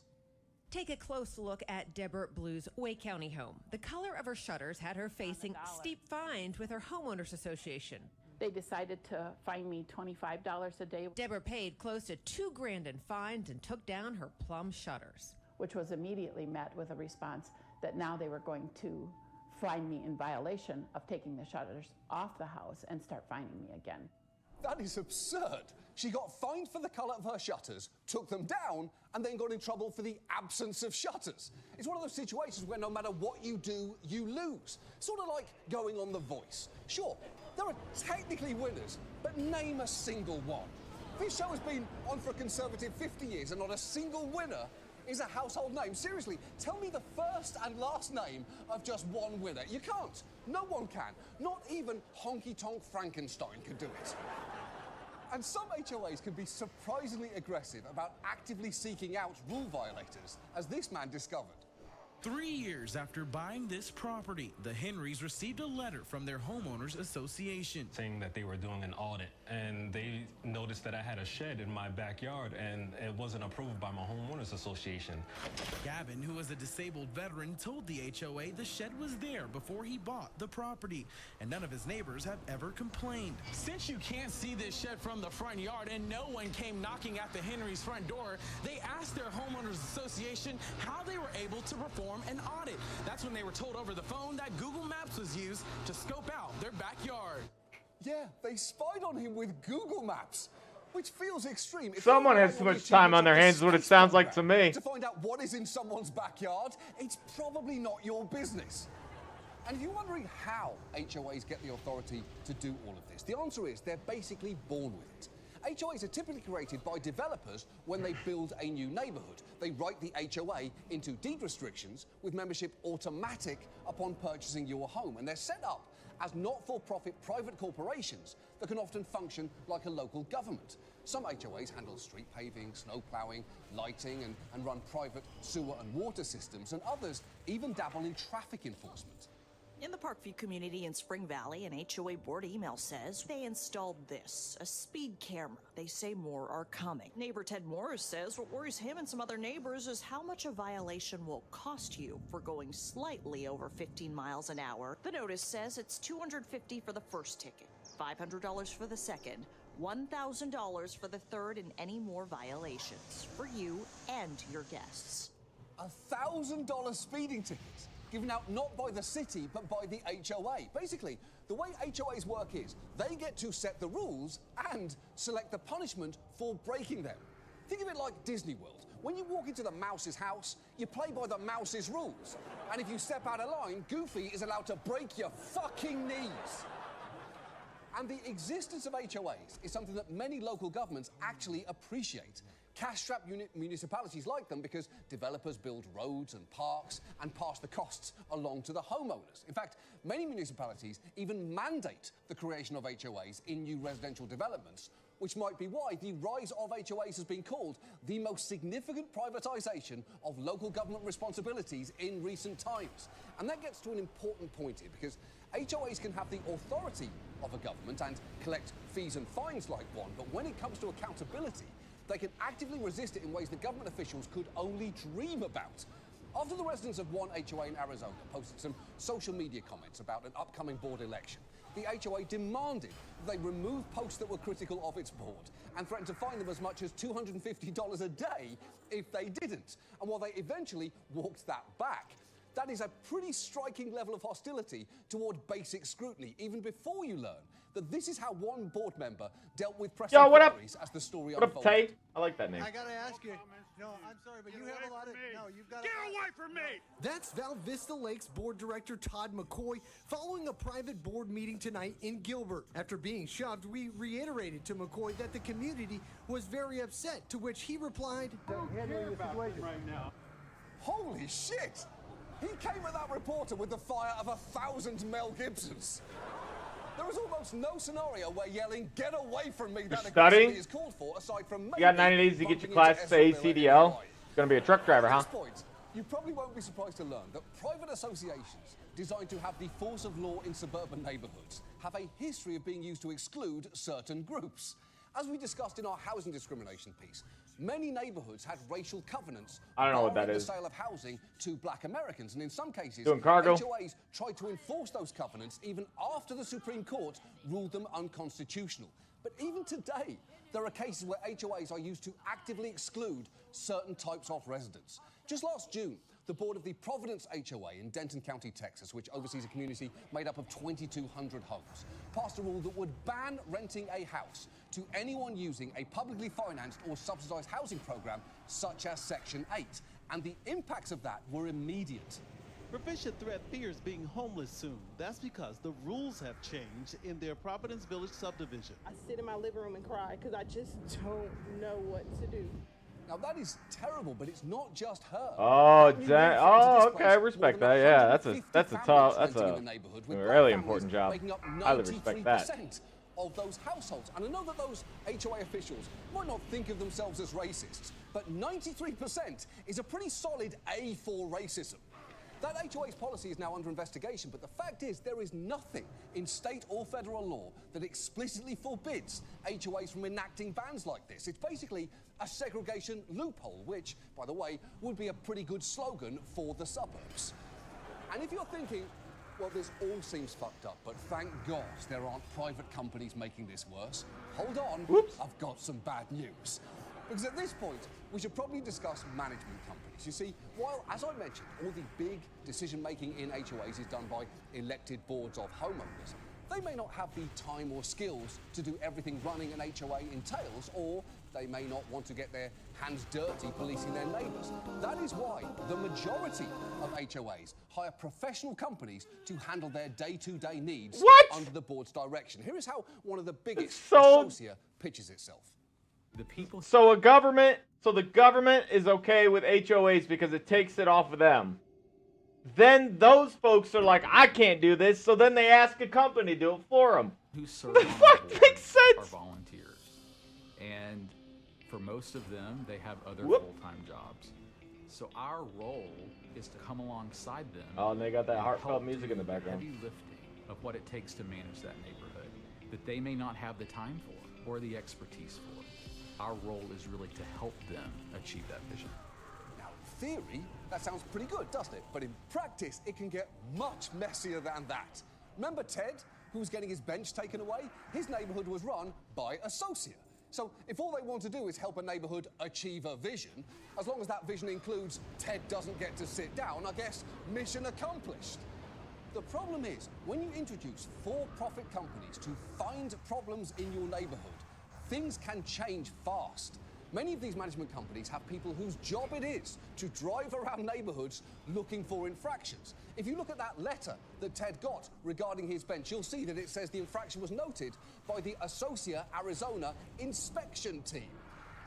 Take a close look at Deborah Blue's Wake County home. The color of her shutters had her facing steep fines with her homeowners association. They decided to fine me $25 a day. Deborah paid close to $2 grand in fines and took down her plum shutters, which was immediately met with a response that now they were going to fine me in violation of taking the shutters off the house and start fining me again. That is absurd. She got fined for the colour of her shutters, took them down, and then got in trouble for the absence of shutters. It's one of those situations where no matter what you do, you lose. Sort of like going on The Voice. Sure, there are technically winners, but name a single one. This show has been on for a conservative 50 years, and not a single winner is a household name. Seriously, tell me the first and last name of just one winner. You can't. No one can. Not even Honky Tonk Frankenstein could do it. And some HOAs can be surprisingly aggressive about actively seeking out rule violators, as this man discovered. 3 years after buying this property, the Henrys received a letter from their homeowners association saying that they were doing an audit, and they noticed that I had a shed in my backyard and it wasn't approved by my homeowners association. Gavin, who is a disabled veteran, told the HOA the shed was there before he bought the property, and none of his neighbors have ever complained. Since you can't see this shed from the front yard and no one came knocking at the Henrys' front door, they asked their homeowners association how they were able to perform an audit. That's when they were told over the phone that Google Maps was used to scope out their backyard. Yeah, they spied on him with Google Maps, which feels extreme. If Someone has too much time on their hands is what it sounds like to me. To find out what is in someone's backyard, it's probably not your business. And if you're wondering how HOAs get the authority to do all of this, the answer is they're basically born with it. HOAs are typically created by developers when they build a new neighborhood. They write the HOA into deed restrictions with membership automatic upon purchasing your home. And they're set up as not-for-profit private corporations that can often function like a local government. Some HOAs handle street paving, snow ploughing, lighting, and run private sewer and water systems, and others even dabble in traffic enforcement. In the Parkview community in Spring Valley, an HOA board email says they installed this, a speed camera. They say more are coming. Neighbor Ted Morris says what worries him and some other neighbors is how much a violation will cost you for going slightly over 15 miles an hour. The notice says it's $250 for the first ticket, $500 for the second, $1,000 for the third, and any more violations for you and your guests. $1,000 speeding tickets? Given out not by the city, but by the HOA. Basically, the way HOAs work is they get to set the rules and select the punishment for breaking them. Think of it like Disney World. When you walk into the mouse's house, you play by the mouse's rules. And if you step out of line, Goofy is allowed to break your fucking knees. And the existence of HOAs is something that many local governments actually appreciate. Cash-strapped municipalities like them because developers build roads and parks and pass the costs along to the homeowners. In fact, many municipalities even mandate the creation of HOAs in new residential developments, which might be why the rise of HOAs has been called the most significant privatisation of local government responsibilities in recent times. And that gets to an important point here, because HOAs can have the authority of a government and collect fees and fines like one, but when it comes to accountability, they can actively resist it in ways that government officials could only dream about. After the residents of one HOA in Arizona posted some social media comments about an upcoming board election, the HOA demanded that they remove posts that were critical of its board and threatened to fine them as much as $250 a day if they didn't. And while they eventually walked that back, that is a pretty striking level of hostility toward basic scrutiny, even before you learn that this is how one board member dealt with press inquiries as the story unfolded. What up, Tate? I like that name. I gotta ask you. No, I'm sorry, but you have a lot of. No, you've got. Get away from me! That's Val Vista Lakes Board Director Todd McCoy following a private board meeting tonight in Gilbert. After being shoved, we reiterated to McCoy that the community was very upset, to which he replied, right now. Holy shit! He came at that reporter with the fire of 1,000 Mel Gibsons. There is almost no scenario where yelling, "Get away from me," that aggressively is called for, aside from maybe you got 90 days to get your Class A CDL. It's going to be a truck driver, huh? At this point, you probably won't be surprised to learn that private associations designed to have the force of law in suburban neighborhoods have a history of being used to exclude certain groups. As we discussed in our housing discrimination piece, many neighborhoods had racial covenants I don't know what that barring is. the sale of housing to black Americans, and in some cases, Doing cargo. HOAs tried to enforce those covenants even after the Supreme Court ruled them unconstitutional. But even today, there are cases where HOAs are used to actively exclude certain types of residents. Just last June, the board of the Providence HOA in Denton County, Texas, which oversees a community made up of 2,200 homes, passed a rule that would ban renting a house to anyone using a publicly financed or subsidized housing program such as Section 8. And the impacts of that were immediate. Proficient Threat fears being homeless soon. That's because the rules have changed in their Providence Village subdivision. I sit in my living room and cry because I just don't know what to do. Now that is terrible, but it's not just her. Oh, dang. Oh, okay. I respect that. Yeah, that's a really important job. Highly respect that. Of those households. And I know that those HOA officials might not think of themselves as racists, but 93% is a pretty solid A for racism. That HOA's policy is now under investigation, but the fact is there is nothing in state or federal law that explicitly forbids HOAs from enacting bans like this. It's basically a segregation loophole, which, by the way, would be a pretty good slogan for the suburbs. And if you're thinking, well, this all seems fucked up, but thank God there aren't private companies making this worse, hold on, Whoops. I've got some bad news. Because at this point, we should probably discuss management companies. You see, while, as I mentioned, all the big decision-making in HOAs is done by elected boards of homeowners, they may not have the time or skills to do everything running an HOA entails, or they may not want to get their hands dirty policing their neighbours. That is why the majority of HOAs hire professional companies to handle their day-to-day needs under the board's direction. Here is how one of the biggest associates pitches itself. So the government is okay with HOAs because it takes it off of them. Then those folks are like, I can't do this, so then they ask a company to do it for them. Who serve the on fuck the board makes sense? are volunteers, and for most of them, they have other full-time jobs. So our role is to come alongside them. Oh, and they got that and heartfelt help music do in the background. Heavy lifting of what it takes to manage that neighborhood that they may not have the time for or the expertise for. Our role is really to help them achieve that vision. Now, in theory, that sounds pretty good, doesn't it? But in practice, it can get much messier than that. Remember Ted, who was getting his bench taken away? His neighborhood was run by associate. So if all they want to do is help a neighborhood achieve a vision, as long as that vision includes Ted doesn't get to sit down, I guess mission accomplished. The problem is, when you introduce for-profit companies to find problems in your neighborhood, things can change fast. Many of these management companies have people whose job it is to drive around neighborhoods looking for infractions. If you look at that letter that Ted got regarding his bench, you'll see that it says the infraction was noted by the Associa Arizona inspection team.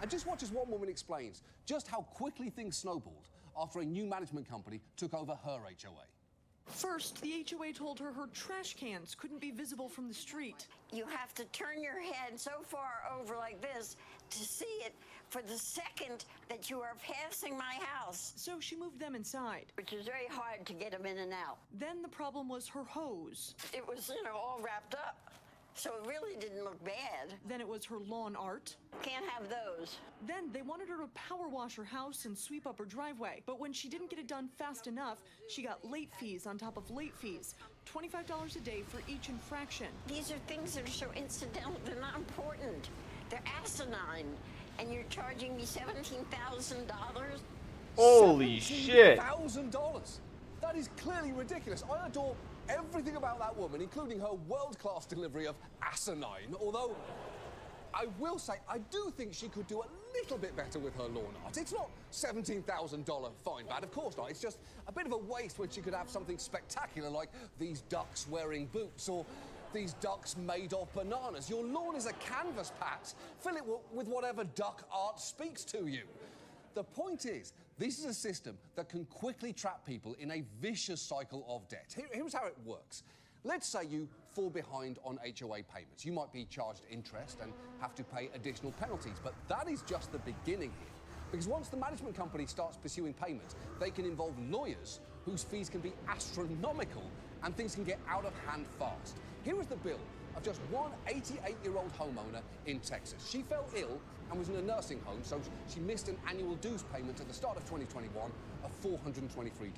And just watch as one woman explains just how quickly things snowballed after a new management company took over her HOA. First, the HOA told her her trash cans couldn't be visible from the street. You have to turn your head so far over like this to see it for the second that you are passing my house. So she moved them inside. Which is very hard to get them in and out. Then the problem was her hose. It was, all wrapped up. So it really didn't look bad. Then it was her lawn art. Can't have those. Then they wanted her to power wash her house and sweep up her driveway. But when she didn't get it done fast enough, she got late fees on top of late fees. $25 a day for each infraction. These are things that are so incidental, they're not important. They're asinine. And you're charging me $17,000? Holy shit. $17,000? That is clearly ridiculous. I adore everything about that woman, including her world-class delivery of asinine, although I will say I do think she could do a little bit better with her lawn art. It's not $17,000 fine bad, of course not. It's just a bit of a waste when she could have something spectacular like these ducks wearing boots or these ducks made of bananas. Your lawn is a canvas, Pat. Fill it with whatever duck art speaks to you. The point is, this is a system that can quickly trap people in a vicious cycle of debt. Here's how it works. Let's say you fall behind on HOA payments. You might be charged interest and have to pay additional penalties, but that is just the beginning here. Because once the management company starts pursuing payment, they can involve lawyers whose fees can be astronomical and things can get out of hand fast. Here is the bill of just one 88-year-old homeowner in Texas. She fell ill and was in a nursing home, so she missed an annual dues payment at the start of 2021 of $423.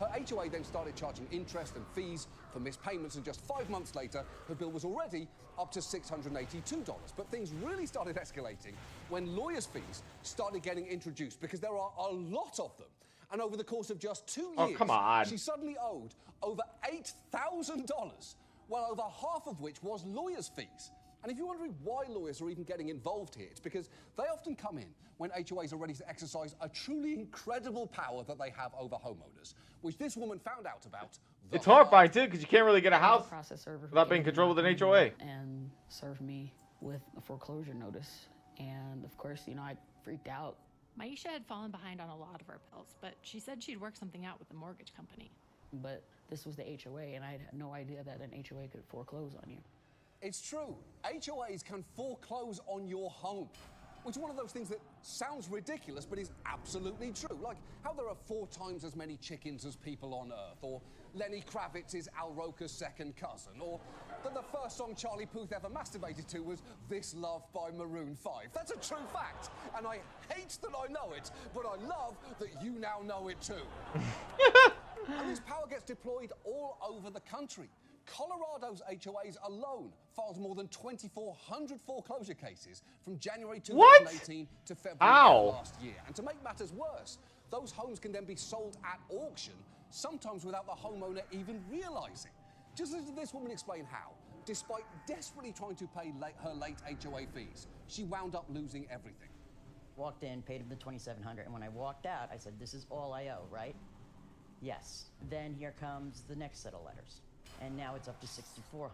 Her HOA then started charging interest and fees for missed payments, and just 5 months later, her bill was already up to $682. But things really started escalating when lawyers' fees started getting introduced, because there are a lot of them. And over the course of just 2 years, come on. she suddenly owed over $8,000, well over half of which was lawyers' fees. And if you're wondering why lawyers are even getting involved here, it's because they often come in when HOAs are ready to exercise a truly incredible power that they have over homeowners, which this woman found out about. It's horrifying too, because you can't really get a house process server without being controlled with an HOA. And served me with a foreclosure notice. And of course, I freaked out. Maisha had fallen behind on a lot of our bills, but she said she'd work something out with the mortgage company. But this was the HOA, and I had no idea that an HOA could foreclose on you. It's true. HOAs can foreclose on your home. Which is one of those things that sounds ridiculous, but is absolutely true. Like how there are 4 times as many chickens as people on Earth, or Lenny Kravitz is Al Roker's second cousin, or that the first song Charlie Puth ever masturbated to was This Love by Maroon 5. That's a true fact, and I hate that I know it, but I love that you now know it too. And this power gets deployed all over the country. Colorado's HOAs alone filed more than 2,400 foreclosure cases from January 2018 to February last year. And to make matters worse, those homes can then be sold at auction, sometimes without the homeowner even realizing. Just listen to this woman explain how, despite desperately trying to pay her late HOA fees, she wound up losing everything. Walked in, paid him the $2,700, and when I walked out, I said, "This is all I owe, right?" Yes. Then here comes the next set of letters. And now it's up to $6,400.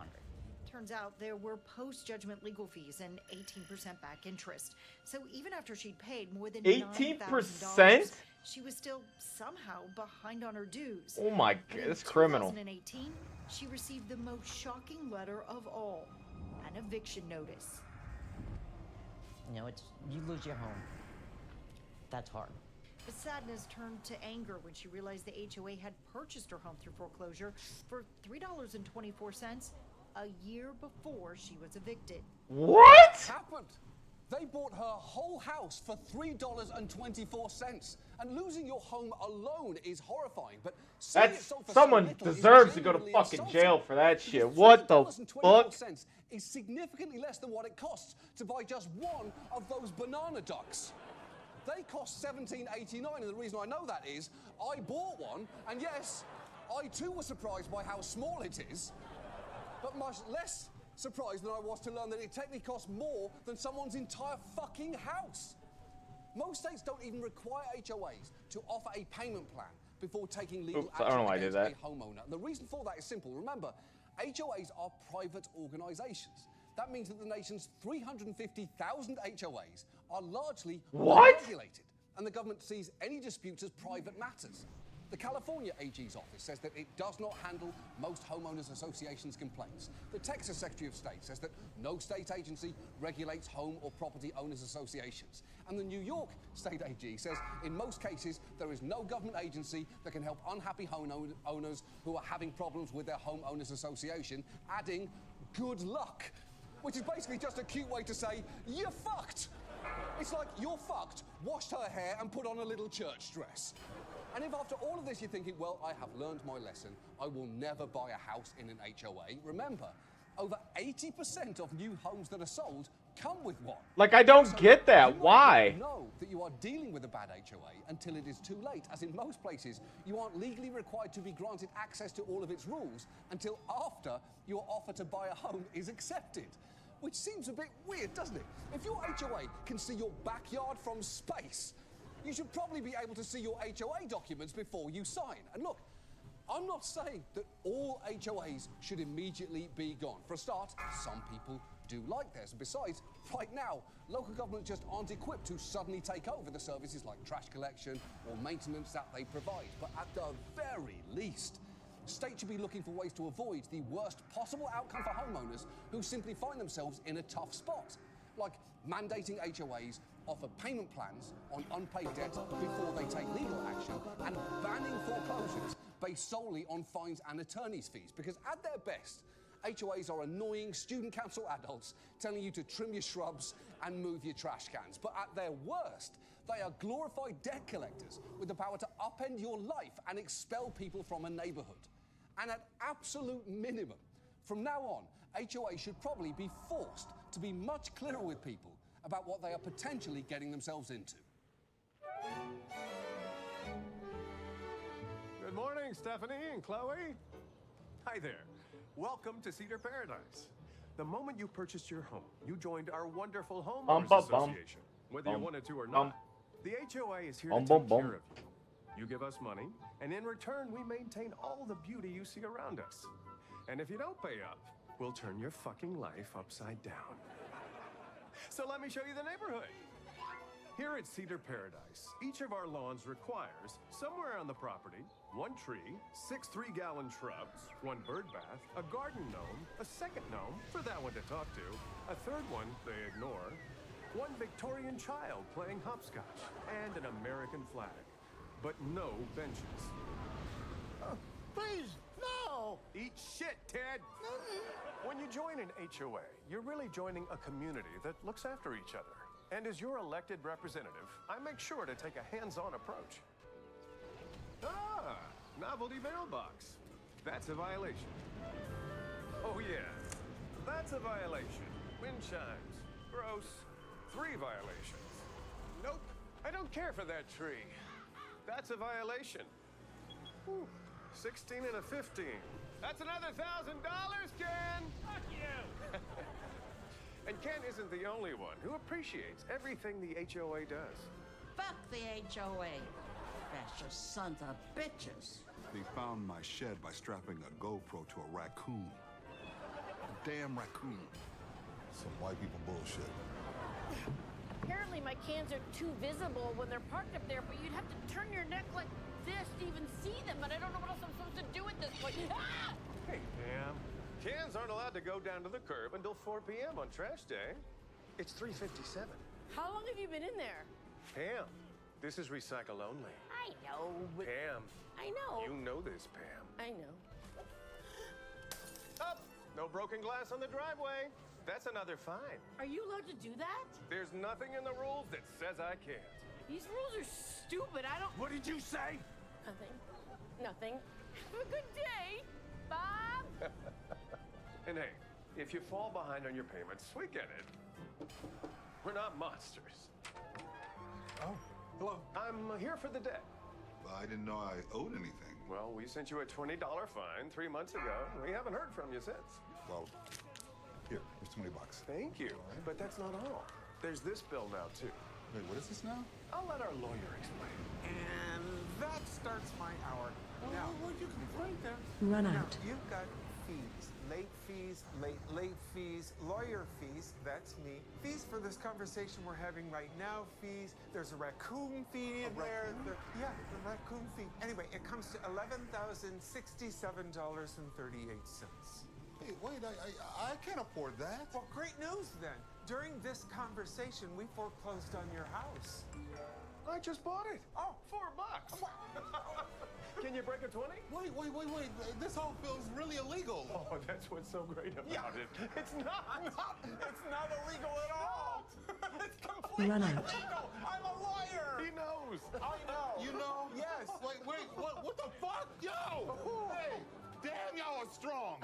Turns out there were post-judgment legal fees and 18% back interest. So even after she'd paid more than 18%, she was still somehow behind on her dues. Oh my God, that's criminal. In 2018, she received the most shocking letter of all, an eviction notice. You know, you lose your home. That's hard. But sadness turned to anger when she realized the HOA had purchased her home through foreclosure for $3.24 a year before she was evicted. What happened? They bought her whole house for $3.24. And losing your home alone is horrifying. But someone deserves to go to fucking jail for that shit. What the fuck? Is significantly less than what it costs to buy just one of those banana ducks. They cost $17.89, and the reason I know that is I bought one, and yes, I too was surprised by how small it is, but much less surprised than I was to learn that it technically costs more than someone's entire fucking house. Most states don't even require HOAs to offer a payment plan before taking legal action against a homeowner. And the reason for that is simple. Remember, HOAs are private organizations. That means that the nation's 350,000 HOAs are largely unregulated, and the government sees any disputes as private matters. The California AG's office says that it does not handle most homeowners associations' complaints. The Texas Secretary of State says that no state agency regulates home or property owners associations. And the New York State AG says in most cases there is no government agency that can help unhappy homeowners who are having problems with their homeowners association, adding good luck. Which is basically just a cute way to say, you're fucked. It's like, you're fucked, washed her hair and put on a little church dress. And if after all of this you're thinking, well, I have learned my lesson, I will never buy a house in an HOA, remember, over 80% of new homes that are sold come with one. Like, I don't get that. Why? You know that you are dealing with a bad HOA until it is too late, as in most places, you aren't legally required to be granted access to all of its rules until after your offer to buy a home is accepted. Which seems a bit weird, doesn't it? If your HOA can see your backyard from space, you should probably be able to see your HOA documents before you sign. And look, I'm not saying that all HOAs should immediately be gone. For a start, some people do like theirs. And besides, right now, local governments just aren't equipped to suddenly take over the services like trash collection or maintenance that they provide. But at the very least, states should be looking for ways to avoid the worst possible outcome for homeowners who simply find themselves in a tough spot. Like mandating HOAs offer payment plans on unpaid debt before they take legal action, and banning foreclosures based solely on fines and attorney's fees. Because at their best, HOAs are annoying student council adults telling you to trim your shrubs and move your trash cans. But at their worst, they are glorified debt collectors with the power to upend your life and expel people from a neighborhood. And at absolute minimum, from now on, HOA should probably be forced to be much clearer with people about what they are potentially getting themselves into. Good morning, Stephanie and Chloe. Hi there. Welcome to Cedar Paradise. The moment you purchased your home, you joined our wonderful homeowners association. Whether you wanted to or not, the HOA is here to take care of you. You give us money, and in return, we maintain all the beauty you see around us. And if you don't pay up, we'll turn your fucking life upside down. So let me show you the neighborhood. Here at Cedar Paradise, each of our lawns requires, somewhere on the property, 1 tree, 6 3-gallon shrubs, 1 bird bath, a garden gnome, a second gnome, for that one to talk to, a third one they ignore, one Victorian child playing hopscotch, and an American flag. But no benches. Please, no! Eat shit, Ted! When you join an HOA, you're really joining a community that looks after each other. And as your elected representative, I make sure to take a hands-on approach. Ah, novelty mailbox. That's a violation. Oh yeah, that's a violation. Wind chimes. Gross. 3 violations. Nope, I don't care for that tree. That's a violation. Whew. 16 and a 15. That's another $1,000, Ken! Fuck you! And Ken isn't the only one who appreciates everything the HOA does. Fuck the HOA. Precious sons of bitches. They found my shed by strapping a GoPro to a raccoon. A damn raccoon. Some white people bullshit. Apparently my cans are too visible when they're parked up there, but you'd have to turn your neck like this to even see them, and I don't know what else I'm supposed to do at this point. Ah! Hey, Pam. Cans aren't allowed to go down to the curb until 4 p.m. on trash day. It's 3:57. How long have you been in there? Pam, this is recycle only. I know. Pam. I know. You know this, Pam. I know. Up! No broken glass on the driveway. That's another fine. Are you allowed to do that? There's nothing in the rules that says I can't. These rules are stupid. I don't... What did you say? Nothing. Nothing. Have a good day, Bob. And hey, if you fall behind on your payments, we get it. We're not monsters. Oh, hello. I'm here for the debt. I didn't know I owed anything. Well, we sent you a $20 fine 3 months ago. We haven't heard from you since. Well, here's $20. Thank you. But that's not all. There's this bill now, too. Wait, what is this now? I'll let our lawyer explain. And that starts my hour. Now, What'd you complain there? Run out. Now, you've got fees, late fees, lawyer fees, that's me. Fees for this conversation we're having right now, fees. There's a raccoon fee in there. Yeah, the raccoon fee. Anyway, it comes to $11,067.38. Hey, wait, I can't afford that. Well, great news then. During this conversation, we foreclosed on your house. I just bought it. Oh, $4. Can you break a 20? Wait. This all feels really illegal. Oh, that's what's so great about it. It's not. It's not illegal at all. It's completely illegal. I'm a lawyer. He knows. I know. You know? Yes. Wait, what the fuck? Yo! Hey, damn, y'all are strong.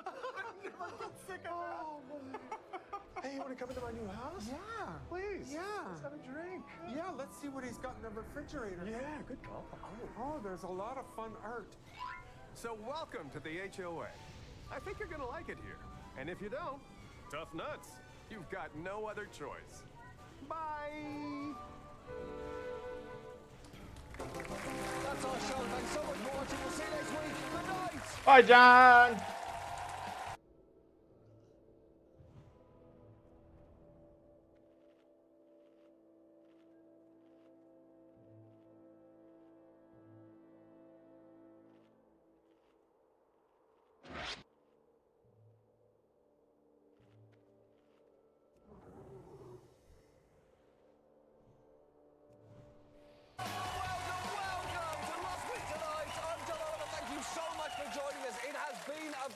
I never get sick of that. Hey, you want to come into my new house? Yeah. Please. Yeah. Let's have a drink. Yeah, let's see what he's got in the refrigerator. Yeah, good call. Oh, there's a lot of fun art. So welcome to the HOA. I think you're going to like it here. And if you don't, tough nuts. You've got no other choice. Bye. That's our show. Thanks so much for watching. We'll see you next week. Good night. Bye, John.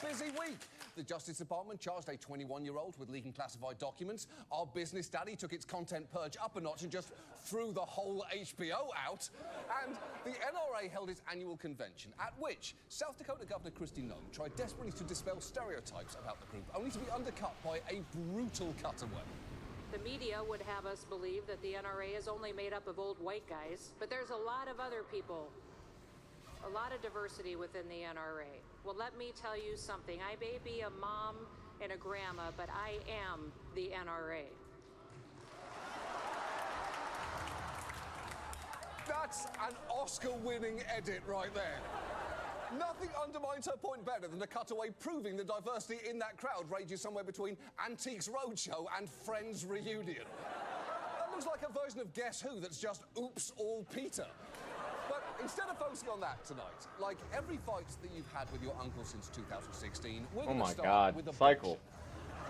Busy week. The Justice Department charged a 21-year-old with leaking classified documents. Our business daddy took its content purge up a notch and just threw the whole HBO out. And the NRA held its annual convention, at which South Dakota Governor Kristi Noem tried desperately to dispel stereotypes about the group, only to be undercut by a brutal cutaway. The media would have us believe that the NRA is only made up of old white guys, but there's a lot of other people. A lot of diversity within the NRA. Well, let me tell you something. I may be a mom and a grandma, but I am the NRA. That's an Oscar-winning edit right there. Nothing undermines her point better than the cutaway proving the diversity in that crowd ranges somewhere between Antiques Roadshow and Friends Reunion. That looks like a version of Guess Who that's just Oops, All Peter. But instead of focusing on that tonight, like every fight that you've had with your uncle since 2016, we're going to start with a cycle.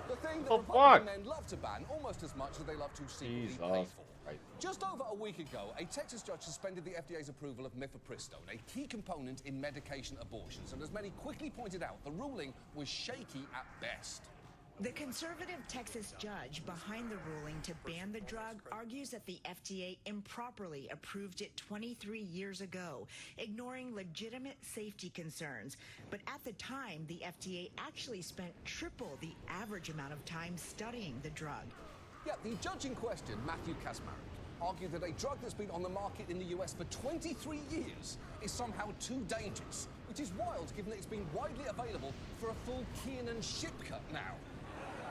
The thing that The Republican fuck? men love to ban almost as much as they love to secretly Jesus. pay for. Just over a week ago, a Texas judge suspended the FDA's approval of mifepristone, a key component in medication abortions. And as many quickly pointed out, the ruling was shaky at best. The conservative Texas judge behind the ruling to ban the drug argues that the FDA improperly approved it 23 years ago, ignoring legitimate safety concerns. But at the time, the FDA actually spent triple the average amount of time studying the drug. Yeah, the judge in question, Matthew Kaczmarek, argued that a drug that's been on the market in the US for 23 years is somehow too dangerous, which is wild given that it's been widely available for a full Kiernan ship cut now.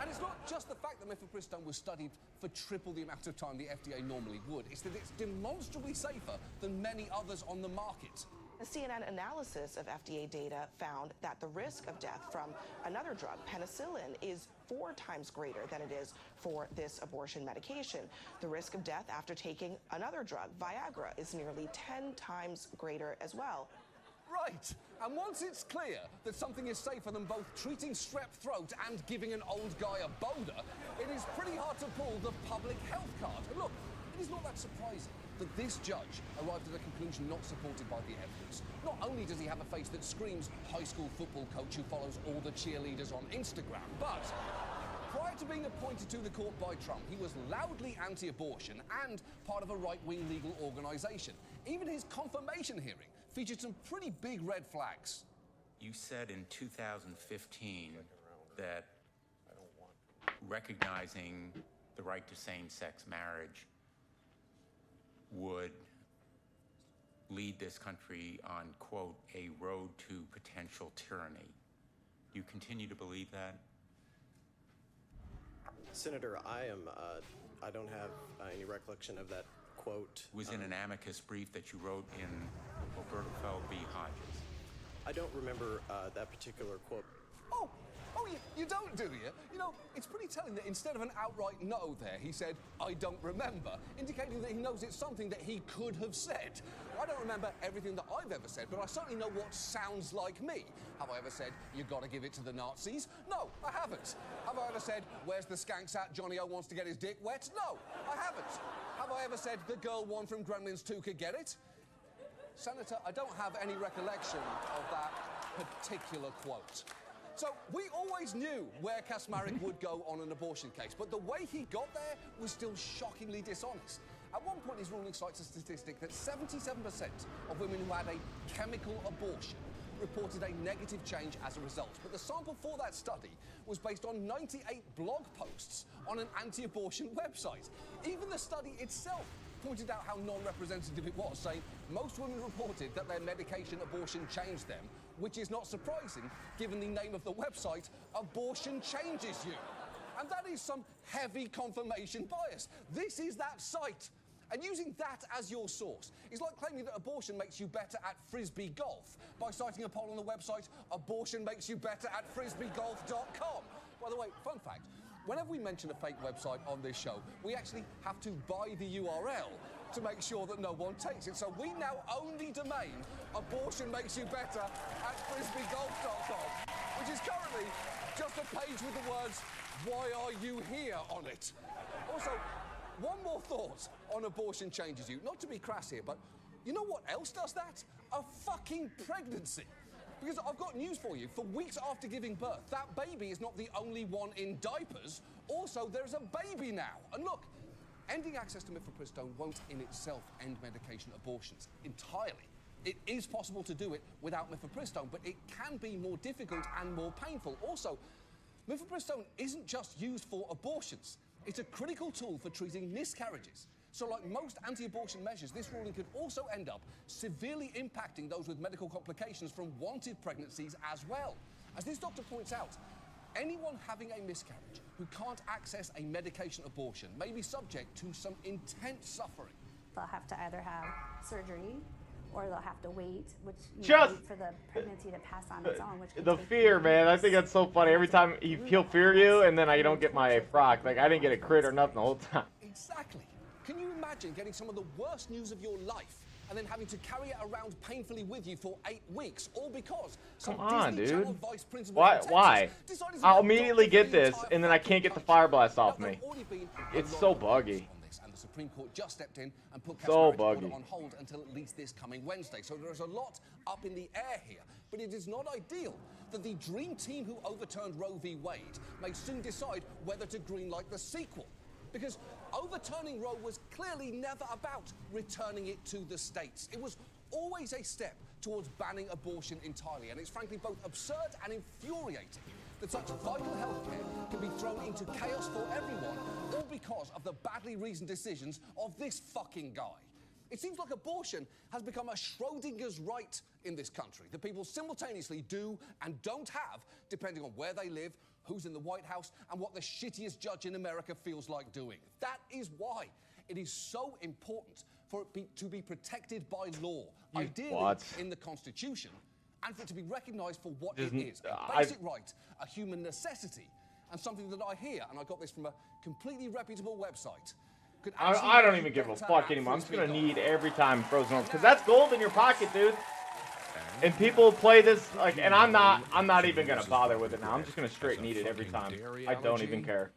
And it's not just the fact that mifepristone was studied for triple the amount of time the FDA normally would, it's that it's demonstrably safer than many others on the market. A CNN analysis of FDA data found that the risk of death from another drug, penicillin, is 4 times greater than it is for this abortion medication. The risk of death after taking another drug, Viagra, is nearly 10 times greater as well. Right, and once it's clear that something is safer than both treating strep throat and giving an old guy a boner, it is pretty hard to pull the public health card. And look, it is not that surprising that this judge arrived at a conclusion not supported by the evidence. Not only does he have a face that screams high school football coach who follows all the cheerleaders on Instagram, but prior to being appointed to the court by Trump, he was loudly anti-abortion and part of a right-wing legal organization. Even his confirmation hearing featured some pretty big red flags. You said in 2015 that recognizing the right to same-sex marriage would lead this country on, quote, a road to potential tyranny. Do you continue to believe that? Senator, I don't have any recollection of that quote. It was in an amicus brief that you wrote in Obergefell v. Hodges. I don't remember that particular quote. Oh, you don't, do you? You know, it's pretty telling that instead of an outright no there, he said, I don't remember, indicating that he knows it's something that he could have said. I don't remember everything that I've ever said, but I certainly know what sounds like me. Have I ever said, you gotta give it to the Nazis? No, I haven't. Have I ever said, where's the skanks at? Johnny O wants to get his dick wet? No, I haven't. Have I ever said, the girl one from Gremlins 2 could get it? Senator, I don't have any recollection of that particular quote. So we always knew where Kaczmarek would go on an abortion case, but the way he got there was still shockingly dishonest. At one point, his ruling cites a statistic that 77% of women who had a chemical abortion reported a negative change as a result. But the sample for that study was based on 98 blog posts on an anti-abortion website. Even the study itself pointed out how non-representative it was, saying most women reported that their medication abortion changed them, which is not surprising given the name of the website, Abortion Changes You. And that is some heavy confirmation bias. This is that site. And using that as your source is like claiming that abortion makes you better at frisbee golf by citing a poll on the website, abortion makes you better at frisbeegolf.com. By the way, fun fact, whenever we mention a fake website on this show, we actually have to buy the URL to make sure that no one takes it. So we now own the domain abortion makes you better at frisbeegolf.com, which is currently just a page with the words, why are you here on it? Also, one more thought on abortion changes you. Not to be crass here, but you know what else does that? A fucking pregnancy. Because I've got news for you. For weeks after giving birth, that baby is not the only one in diapers. Also, there's a baby now. And look, ending access to mifepristone won't in itself end medication abortions entirely. It is possible to do it without mifepristone, but it can be more difficult and more painful. Also, mifepristone isn't just used for abortions. It's a critical tool for treating miscarriages. So like most anti-abortion measures, this ruling could also end up severely impacting those with medical complications from wanted pregnancies as well. As this doctor points out, anyone having a miscarriage who can't access a medication abortion may be subject to some intense suffering. They'll have to either have surgery or they'll have to wait, which wait for the pregnancy to pass on its own. Which The fear, man. I think that's so funny. Every time he'll fear you, and then I don't get my frock. Like, I didn't get a crit or nothing the whole time. Exactly. Can you imagine getting some of the worst news of your life and then having to carry it around painfully with you for 8 weeks, all because Come some on, Disney dude. Channel vice principal Why? from Texas Why? decided to I'll let immediately doctors get in the this, entire and then I can't get the fire blast off me. It's so buggy. And the Supreme Court just stepped in and put So Cashmarriage order buggy. on hold until at least this coming Wednesday. So there is a lot up in the air here, but it is not ideal that the dream team who overturned Roe v. Wade may soon decide whether to greenlight the sequel. Because overturning Roe was clearly never about returning it to the states. It was always a step towards banning abortion entirely, and it's frankly both absurd and infuriating that such vital health care can be thrown into chaos for everyone, all because of the badly reasoned decisions of this fucking guy. It seems like abortion has become a Schrodinger's right in this country, that people simultaneously do and don't have, depending on where they live, who's in the White House, and what the shittiest judge in America feels like doing. That is why it is so important for it to be protected by law, ideally in the Constitution, and for it to be recognised for what it is, a basic right, a human necessity, and something that I hear, and I got this from a completely reputable website. I don't even give a fuck anymore. I'm just gonna need every time Frozen Ones, because that's gold in your pocket, dude. And people play this like, and I'm not even gonna bother with it now. I'm just gonna straight need it every time. I don't even care.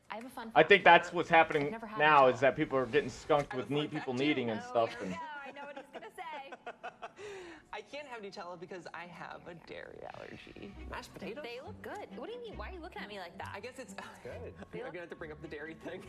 I think that's what's happening now, is that people are getting skunked with people needing and stuff. And I know what he's gonna say. I can't have Nutella because I have a dairy allergy. Mashed potatoes? They look good. What do you mean? Why are you looking at me like that? I guess it's good. I'm gonna have to bring up the dairy thing.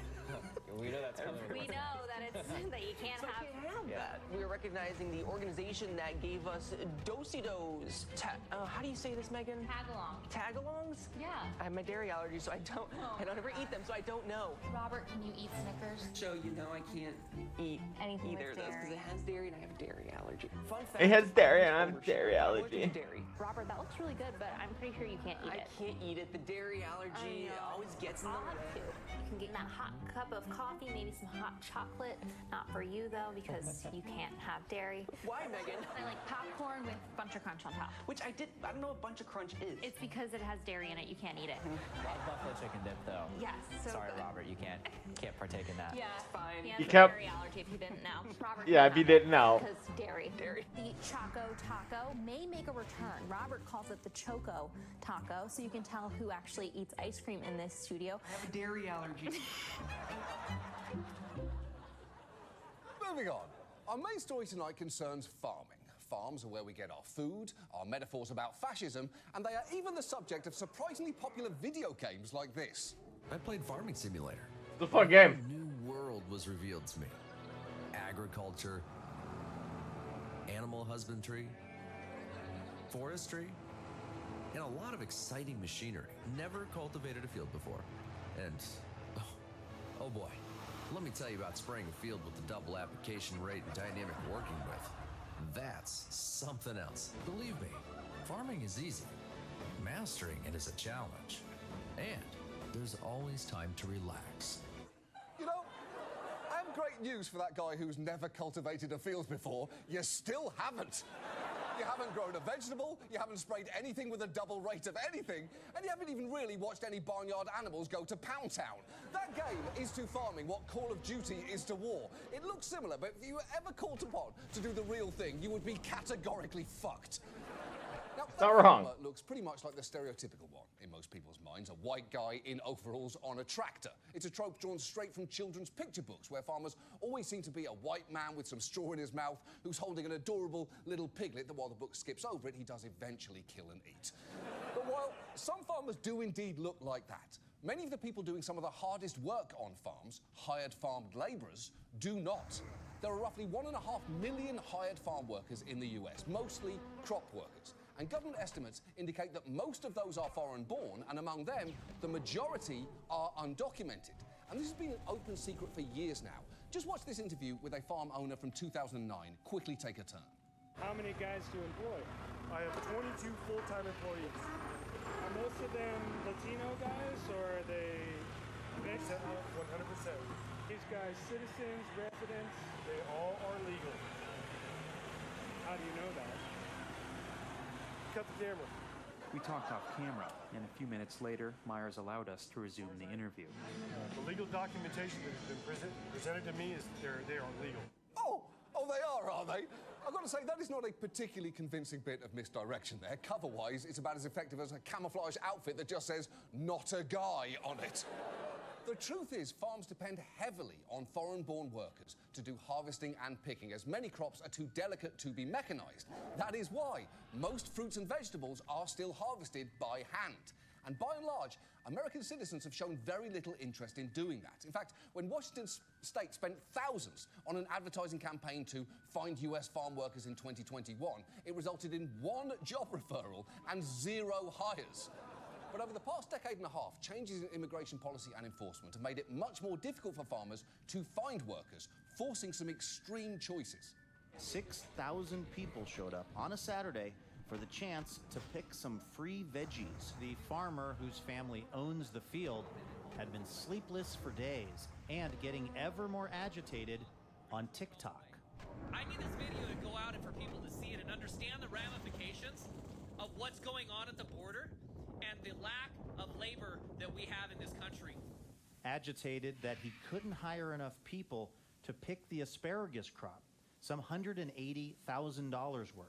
We know that's coming. We know that it's that you can't have that. We are recognizing the organization that gave us Do-si-dos. How do you say this, Megan? Tagalong. Tagalongs? Yeah. I have my dairy allergy, so I don't ever eat them, so I don't know. Robert, can you eat Snickers? So you know I can't eat anything either of with those dairy. because it has dairy and I have a dairy allergy. Fun fact. it has dairy, and I have dairy allergy. Robert, that looks really good, but I'm pretty sure you can't eat it. I can't eat it. The dairy allergy always gets in the I'll have way. two. You can get that hot cup of coffee, maybe some hot chocolate. Not for you though, because you can't have dairy. Why, Megan? I like popcorn with Bunch of Crunch on top. Which I don't know what Bunch of Crunch is. It's because it has dairy in it. You can't eat it. Love buffalo chicken dip though. Yes. So Sorry, good. Robert, you can't partake in that. Yeah, fine. He has You a kept- dairy allergy if you didn't know. Robert Yeah, if you didn't know. Because dairy. The Choco Taco may make a return. Robert calls it the Choco Taco, so you can tell who actually eats ice cream in this studio. I have a dairy allergy. Moving on. Our main story tonight concerns farming. Farms are where we get our food, our metaphors about fascism, and they are even the subject of surprisingly popular video games like this. I played Farming Simulator. It's a fun game. A new world was revealed to me. Agriculture, animal husbandry, forestry, and a lot of exciting machinery. Never cultivated a field before. And, oh boy, let me tell you about spraying a field with the double application rate and dynamic working with. That's something else. Believe me, farming is easy. Mastering it is a challenge. And there's always time to relax. You know, I have great news for that guy who's never cultivated a field before. You still haven't. You haven't grown a vegetable, you haven't sprayed anything with a double rate of anything, and you haven't even really watched any barnyard animals go to Pound Town. That game is to farming what Call of Duty is to war. It looks similar, but if you were ever called upon to do the real thing, you would be categorically fucked. Now, Not wrong. farmer looks pretty much like the stereotypical one in most people's minds, a white guy in overalls on a tractor. It's a trope drawn straight from children's picture books, where farmers always seem to be a white man with some straw in his mouth who's holding an adorable little piglet that while the book skips over it, he does eventually kill and eat. But while some farmers do indeed look like that, many of the people doing some of the hardest work on farms, hired farmed labourers, do not. There are roughly 1.5 million hired farm workers in the US, mostly crop workers. And government estimates indicate that most of those are foreign-born, and among them, the majority are undocumented. And this has been an open secret for years now. Just watch this interview with a farm owner from 2009 quickly take a turn. How many guys do you employ? I have 22 full-time employees. Are most of them Latino guys, or are they mixed? 100%. These guys, citizens, residents, they all are legal. How do you know that? Cut the camera. We talked off camera, and a few minutes later, Myers allowed us to resume the interview. The legal documentation that has been presented to me is they are legal. Oh, they are they? I've got to say, that is not a particularly convincing bit of misdirection there. Cover-wise, it's about as effective as a camouflage outfit that just says, "not a guy" on it. The truth is, farms depend heavily on foreign-born workers to do harvesting and picking, as many crops are too delicate to be mechanised. That is why most fruits and vegetables are still harvested by hand. And by and large, American citizens have shown very little interest in doing that. In fact, when Washington State spent thousands on an advertising campaign to find US farm workers in 2021, it resulted in 1 job referral and 0 hires. But over the past decade and a half, changes in immigration policy and enforcement have made it much more difficult for farmers to find workers, forcing some extreme choices. 6,000 people showed up on a Saturday for the chance to pick some free veggies. The farmer whose family owns the field had been sleepless for days and getting ever more agitated on TikTok. I need this video to go out and for people to see it and understand the ramifications of what's going on at the border and the lack of labor that we have in this country. Agitated that he couldn't hire enough people to pick the asparagus crop, some $180,000 worth.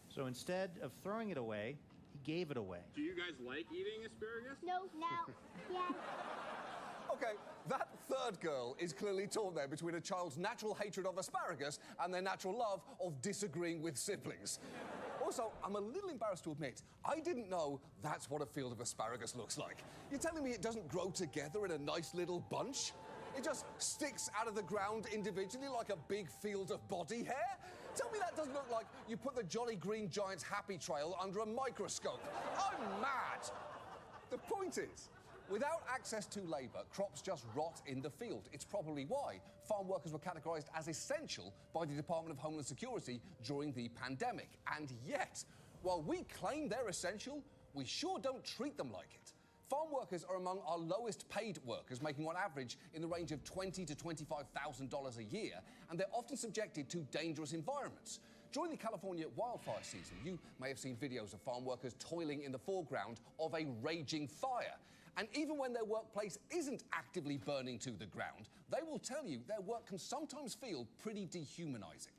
So instead of throwing it away, he gave it away. Do you guys like eating asparagus? No. Yes. OK, that third girl is clearly torn there between a child's natural hatred of asparagus and their natural love of disagreeing with siblings. Also, I'm a little embarrassed to admit, I didn't know that's what a field of asparagus looks like. You're telling me it doesn't grow together in a nice little bunch? It just sticks out of the ground individually like a big field of body hair? Tell me that doesn't look like you put the Jolly Green Giant's happy trail under a microscope. I'm mad! The point is, without access to labour, crops just rot in the field. It's probably why farm workers were categorised as essential by the Department of Homeland Security during the pandemic. And yet, while we claim they're essential, we sure don't treat them like it. Farm workers are among our lowest paid workers, making on average in the range of $20,000 to $25,000 a year, and they're often subjected to dangerous environments. During the California wildfire season, you may have seen videos of farm workers toiling in the foreground of a raging fire. And even when their workplace isn't actively burning to the ground, they will tell you their work can sometimes feel pretty dehumanizing.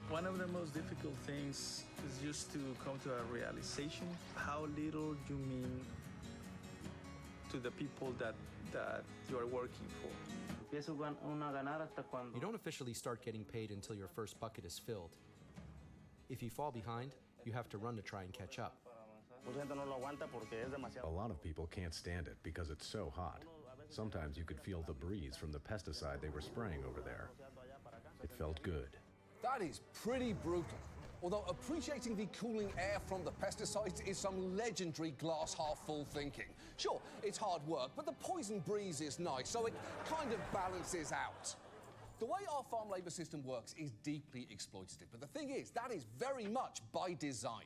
One of the most difficult things is just to come to a realization how little you mean to the people that you are working for. You don't officially start getting paid until your first bucket is filled. If you fall behind, you have to run to try and catch up. A lot of people can't stand it because it's so hot. Sometimes you could feel the breeze from the pesticide they were spraying over there. It felt good. That is pretty brutal. Although appreciating the cooling air from the pesticides is some legendary glass-half-full thinking. Sure, it's hard work, but the poison breeze is nice, so it kind of balances out. The way our farm labour system works is deeply exploitative, but the thing is, that is very much by design.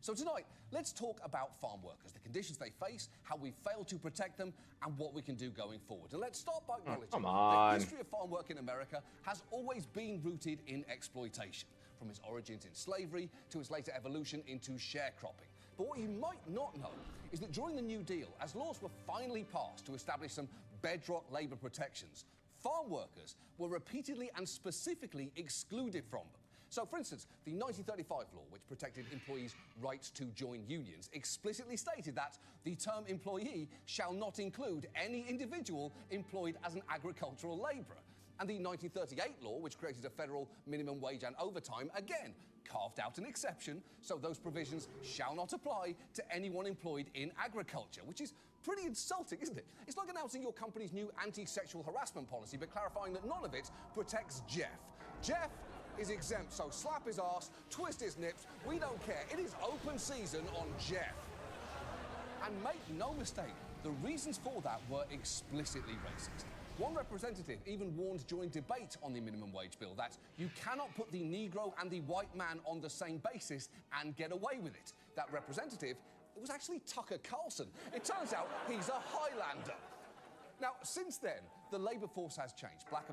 So tonight, let's talk about farm workers, the conditions they face, how we fail to protect them, and what we can do going forward. And let's start by acknowledging the history of farm work in America has always been rooted in exploitation, from its origins in slavery to its later evolution into sharecropping. But what you might not know is that during the New Deal, as laws were finally passed to establish some bedrock labour protections, farm workers were repeatedly and specifically excluded from them. So, for instance, the 1935 law, which protected employees' rights to join unions, explicitly stated that the term employee shall not include any individual employed as an agricultural labourer. And the 1938 law, which created a federal minimum wage and overtime, again carved out an exception, so those provisions shall not apply to anyone employed in agriculture, which is pretty insulting, isn't it? It's like announcing your company's new anti-sexual harassment policy, but clarifying that none of it protects Jeff. Jeff is exempt, so slap his ass, twist his nips, we don't care. It is open season on Jeff. And make no mistake, the reasons for that were explicitly racist. One representative even warned during debate on the minimum wage bill that you cannot put the Negro and the white man on the same basis and get away with it. That representative, it was actually Tucker Carlson. It turns out he's a Highlander. Now, since then, the labour force has changed. Black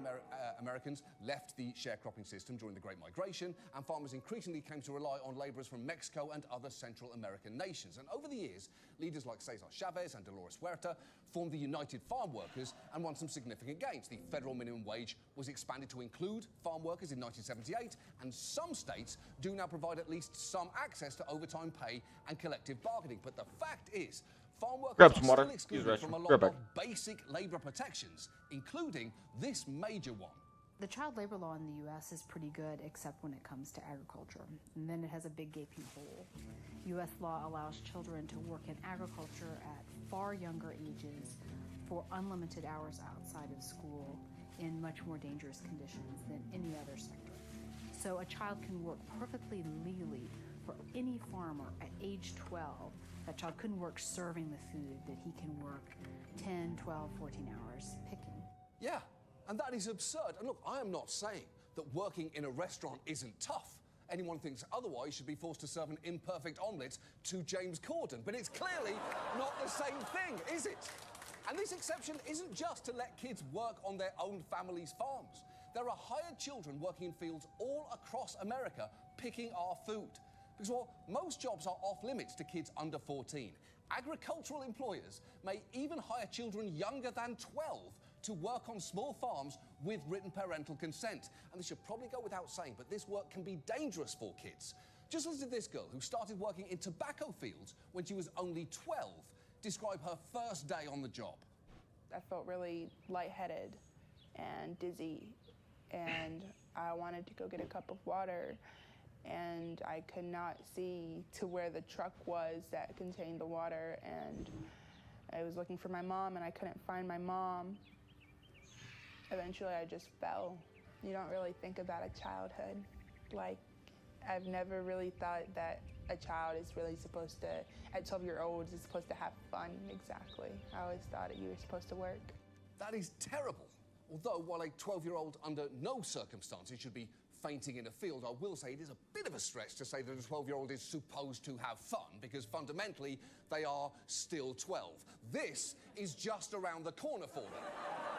Americans left the sharecropping system during the Great Migration, and farmers increasingly came to rely on labourers from Mexico and other Central American nations. And over the years, leaders like Cesar Chavez and Dolores Huerta formed the United Farm Workers and won some significant gains. The federal minimum wage was expanded to include farm workers in 1978, and some states do now provide at least some access to overtime pay and collective bargaining. But the fact is, farm workers are still excluded from a lot of basic labour protections, including this major one. The child labor law in the U.S. is pretty good, except when it comes to agriculture. And then it has a big gaping hole. U.S. law allows children to work in agriculture at far younger ages for unlimited hours outside of school in much more dangerous conditions than any other sector. So a child can work perfectly legally for any farmer at age 12. That child couldn't work serving the food, that he can work 10, 12, 14 hours picking. Yeah, and that is absurd. And look, I am not saying that working in a restaurant isn't tough. Anyone who thinks otherwise should be forced to serve an imperfect omelette to James Corden. But it's clearly not the same thing, is it? And this exception isn't just to let kids work on their own family's farms. There are hired children working in fields all across America picking our food. Because while most jobs are off limits to kids under 14, agricultural employers may even hire children younger than 12 to work on small farms with written parental consent. And this should probably go without saying, but this work can be dangerous for kids. Just listen to this girl who started working in tobacco fields when she was only 12 describe her first day on the job. I felt really lightheaded and dizzy, and I wanted to go get a cup of water, and I could not see to where the truck was that contained the water, and I was looking for my mom, and I couldn't find my mom. Eventually, I just fell. You don't really think about a childhood. Like, I've never really thought that a child is really supposed to, at 12-year-olds, is supposed to have fun, exactly. I always thought that you were supposed to work. That is terrible. Although, while a 12-year-old under no circumstances should be fainting in a field, I will say it is a bit of a stretch to say that a 12-year-old is supposed to have fun, because fundamentally, they are still 12. This is just around the corner for them.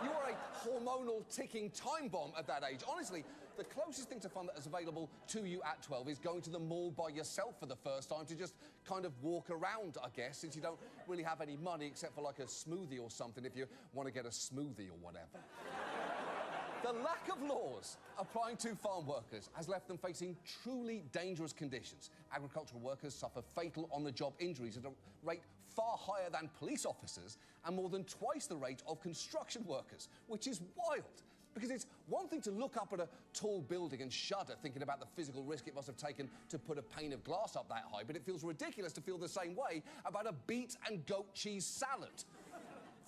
You are a hormonal ticking time bomb at that age. Honestly, the closest thing to fun that is available to you at 12 is going to the mall by yourself for the first time to just kind of walk around, I guess, since you don't really have any money except for like a smoothie or something if you want to get a smoothie or whatever. The lack of laws applying to farm workers has left them facing truly dangerous conditions. Agricultural workers suffer fatal on-the-job injuries at a rate far higher than police officers and more than twice the rate of construction workers, which is wild. Because it's one thing to look up at a tall building and shudder thinking about the physical risk it must have taken to put a pane of glass up that high, but it feels ridiculous to feel the same way about a beet and goat cheese salad.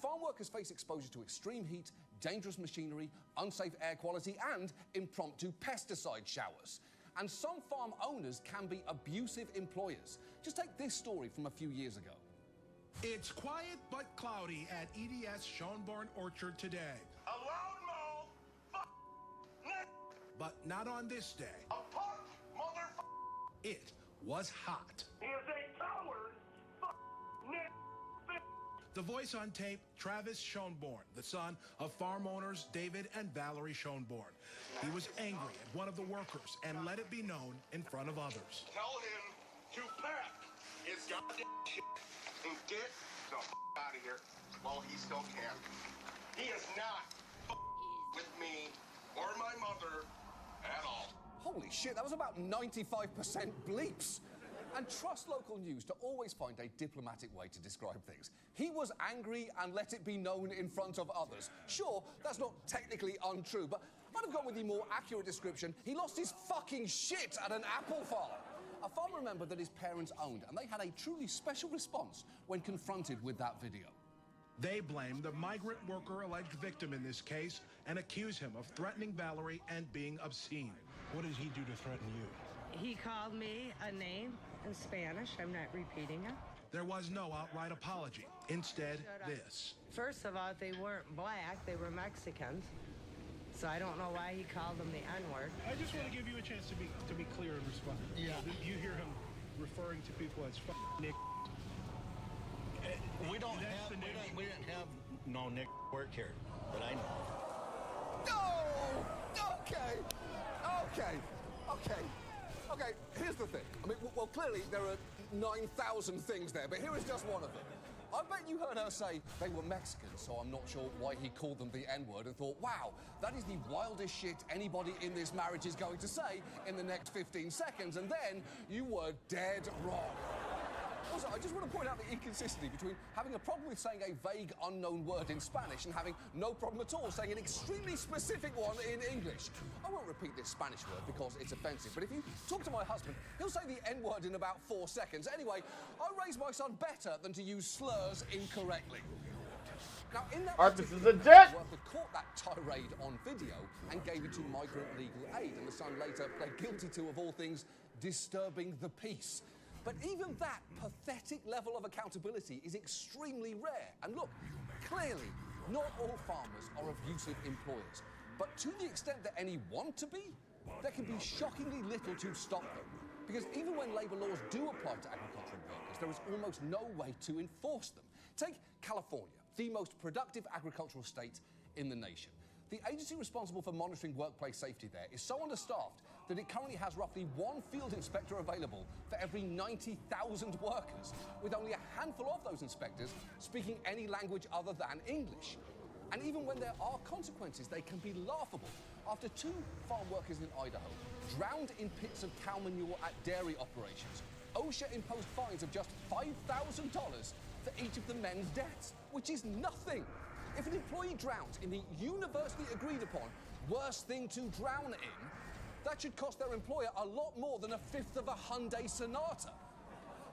Farm workers face exposure to extreme heat, dangerous machinery, unsafe air quality, and impromptu pesticide showers. And some farm owners can be abusive employers. Just take this story from a few years ago. It's quiet but cloudy at EDS Schönborn Orchard today. A loudmouth, But not on this day. a punk, mother, It was hot. he is a coward, The voice on tape, Travis Schönborn, the son of farm owners David and Valerie Schönborn. He was angry at one of the workers and let it be known in front of others. Tell him to pack his goddamn shit and get the out of here while he still can. He is not with me or my mother at all. Holy shit, that was about 95% bleeps. And trust local news to always find a diplomatic way to describe things. He was angry and let it be known in front of others. Sure, that's not technically untrue, but I'd have gone with the more accurate description. He lost his fucking shit at an apple farm. A farmer remembered that his parents owned, and they had a truly special response when confronted with that video. They blame the migrant worker alleged victim in this case and accuse him of threatening Valerie and being obscene. What did he do to threaten you? He called me a name in Spanish. I'm not repeating it. There was no outright apology. Instead, this. First of all, they weren't black. They were Mexicans. So I don't know why he called them the N-word. I just want to give you a chance to be clear and respond. Yeah. You hear him referring to people as Nick. We didn't have no Nick work here that I know of. Oh! Okay, here's the thing. I mean, well, clearly there are 9,000 things there, but here is just one of them. I bet you heard her say they were Mexican, so I'm not sure why he called them the N-word and thought, wow, that is the wildest shit anybody in this marriage is going to say in the next 15 seconds, and then you were dead wrong. Also, I just want to point out the inconsistency between having a problem with saying a vague, unknown word in Spanish and having no problem at all saying an extremely specific one in English. I won't repeat this Spanish word because it's offensive, but if you talk to my husband, he'll say the N-word in about 4 seconds. Anyway, I raised my son better than to use slurs incorrectly. Now, in that Arpus is a dick! worker caught that tirade on video and gave it to Migrant Legal Aid, and the son later pled guilty to, of all things, disturbing the peace. But even that pathetic level of accountability is extremely rare. And look, clearly, not all farmers are abusive employers. But to the extent that any want to be, there can be shockingly little to stop them. Because even when labour laws do apply to agricultural workers, there is almost no way to enforce them. Take California, the most productive agricultural state in the nation. The agency responsible for monitoring workplace safety there is so understaffed that it currently has roughly one field inspector available for every 90,000 workers, with only a handful of those inspectors speaking any language other than English. And even when there are consequences, they can be laughable. After 2 farm workers in Idaho drowned in pits of cow manure at dairy operations, OSHA imposed fines of just $5,000 for each of the men's deaths, which is nothing. If an employee drowns in the universally agreed upon worst thing to drown in, that should cost their employer a lot more than 1/5 of a Hyundai Sonata.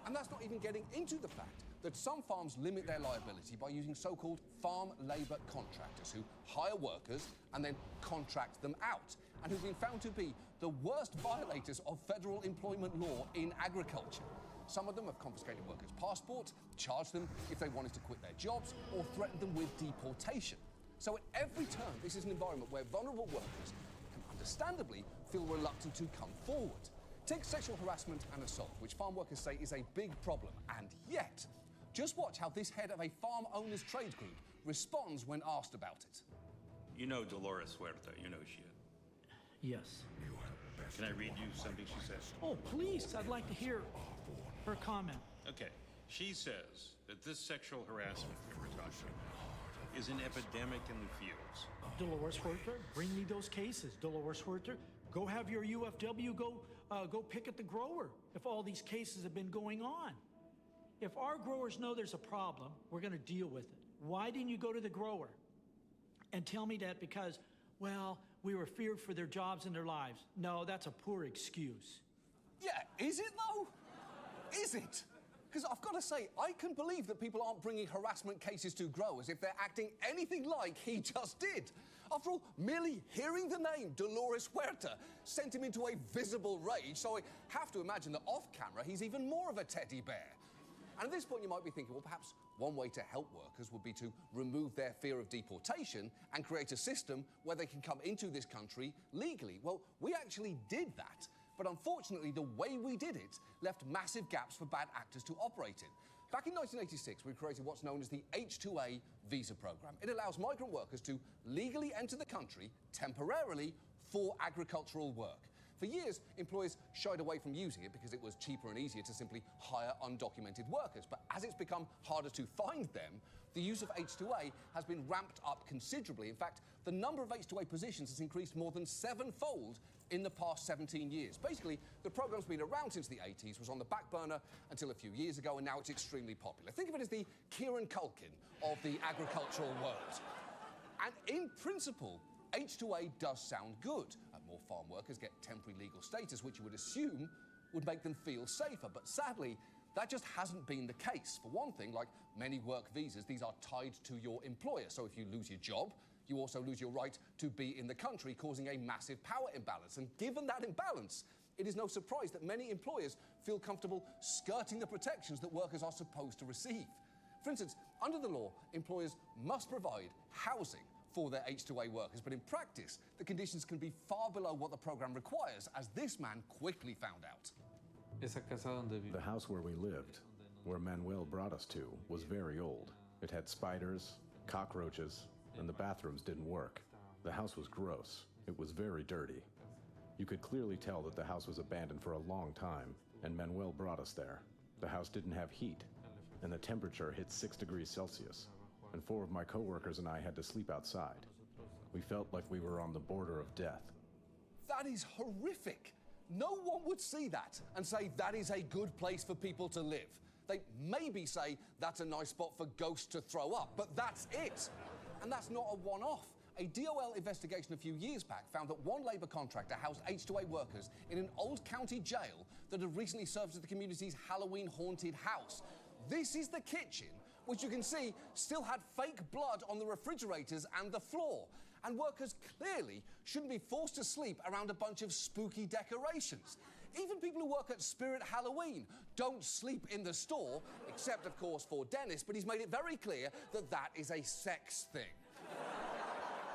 And that's not even getting into the fact that some farms limit their liability by using so-called farm labour contractors who hire workers and then contract them out, and who've been found to be the worst violators of federal employment law in agriculture. Some of them have confiscated workers' passports, charged them if they wanted to quit their jobs, or threatened them with deportation. So at every turn, this is an environment where vulnerable workers can understandably feel reluctant to come forward. Take sexual harassment and assault, which farm workers say is a big problem, and yet, just watch how this head of a farm owners trade group responds when asked about it. You know Dolores Huerta, you know she is. Yes. Can I read you something she says? Oh, please, I'd like to hear her comment. Okay. She says that this sexual harassment we're talking about is an epidemic in the fields. Dolores Huerta, bring me those cases. Dolores Huerta, go have your UFW go pick at the grower if all these cases have been going on. If our growers know there's a problem, we're going to deal with it. Why didn't you go to the grower and tell me that because, well, we were feared for their jobs and their lives? No, that's a poor excuse. Yeah, is it though? Is it? Because I've got to say, I can believe that people aren't bringing harassment cases to growers if they're acting anything like he just did. After all, merely hearing the name Dolores Huerta sent him into a visible rage, so I have to imagine that off camera he's even more of a teddy bear. And at this point you might be thinking, well, perhaps one way to help workers would be to remove their fear of deportation and create a system where they can come into this country legally. Well, we actually did that. But unfortunately, the way we did it left massive gaps for bad actors to operate in. Back in 1986, we created what's known as the H-2A visa program. It allows migrant workers to legally enter the country temporarily for agricultural work. For years, employers shied away from using it because it was cheaper and easier to simply hire undocumented workers. But as it's become harder to find them, the use of H-2A has been ramped up considerably. In fact, the number of H-2A positions has increased more than 7-fold in the past 17 years. Basically, the program's been around since the 80s, was on the back burner until a few years ago, and now it's extremely popular. Think of it as the Kieran Culkin of the agricultural world. And in principle, H-2A does sound good. More farm workers get temporary legal status, which you would assume would make them feel safer. But sadly, that just hasn't been the case. For one thing, like many work visas, these are tied to your employer. So if you lose your job, you also lose your right to be in the country, causing a massive power imbalance. And given that imbalance, it is no surprise that many employers feel comfortable skirting the protections that workers are supposed to receive. For instance, under the law, employers must provide housing for their H-2A workers, but in practice, the conditions can be far below what the program requires, as this man quickly found out. The house where we lived, where Manuel brought us to, was very old. It had spiders, Cockroaches, and the bathrooms didn't work. The house was gross. It was very dirty. You could clearly tell that the house was abandoned for a long time, and Manuel brought us there. The house didn't have heat, and the temperature hit 6 degrees Celsius, and 4 of my coworkers and I had to sleep outside. We felt like we were on the border of death. That is horrific. No one would see that and say that is a good place for people to live. They maybe say that's a nice spot for ghosts to throw up, but that's it. And that's not a one-off. A DOL investigation a few years back found that one Labour contractor housed H2A workers in an old county jail that had recently served as the community's Halloween-haunted house. This is the kitchen, which you can see still had fake blood on the refrigerators and the floor. And workers clearly shouldn't be forced to sleep around a bunch of spooky decorations. Even people who work at Spirit Halloween don't sleep in the store, except, of course, for Dennis, but he's made it very clear that that is a sex thing.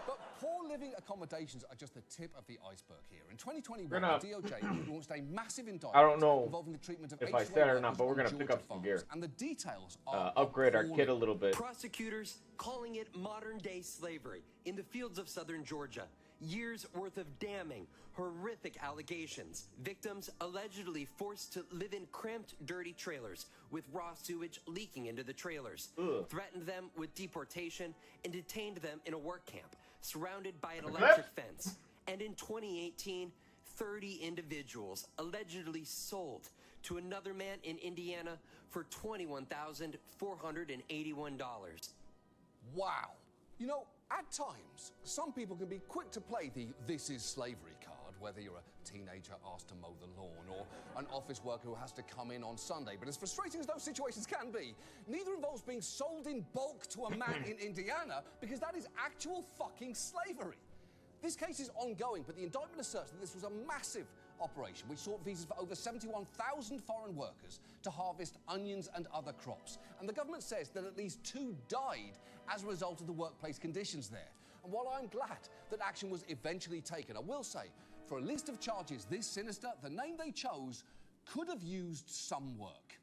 But poor living accommodations are just the tip of the iceberg here. In 2021, the DOJ launched a massive indictment involving the treatment of if I said or not, but we're going to pick up some gear. And the details are upgrade our kit a little bit. Prosecutors calling it modern-day slavery in the fields of southern Georgia. Years worth of damning, horrific allegations. Victims allegedly forced to live in cramped, dirty trailers with raw sewage leaking into the trailers. Threatened them with deportation and detained them in a work camp surrounded by an electric fence. And in 2018, 30 individuals allegedly sold to another man in Indiana for $21,481. Wow. You know, at times, some people can be quick to play the "this is slavery" card, whether you're a teenager asked to mow the lawn or an office worker who has to come in on Sunday. But as frustrating as those situations can be, neither involves being sold in bulk to a man in Indiana, because that is actual fucking slavery. This case is ongoing, but the indictment asserts that this was a massive operation which sought visas for over 71,000 foreign workers to harvest onions and other crops. And the government says that at least 2 died as a result of the workplace conditions there. And while I'm glad that action was eventually taken, I will say, for a list of charges this sinister, the name they chose could have used some work.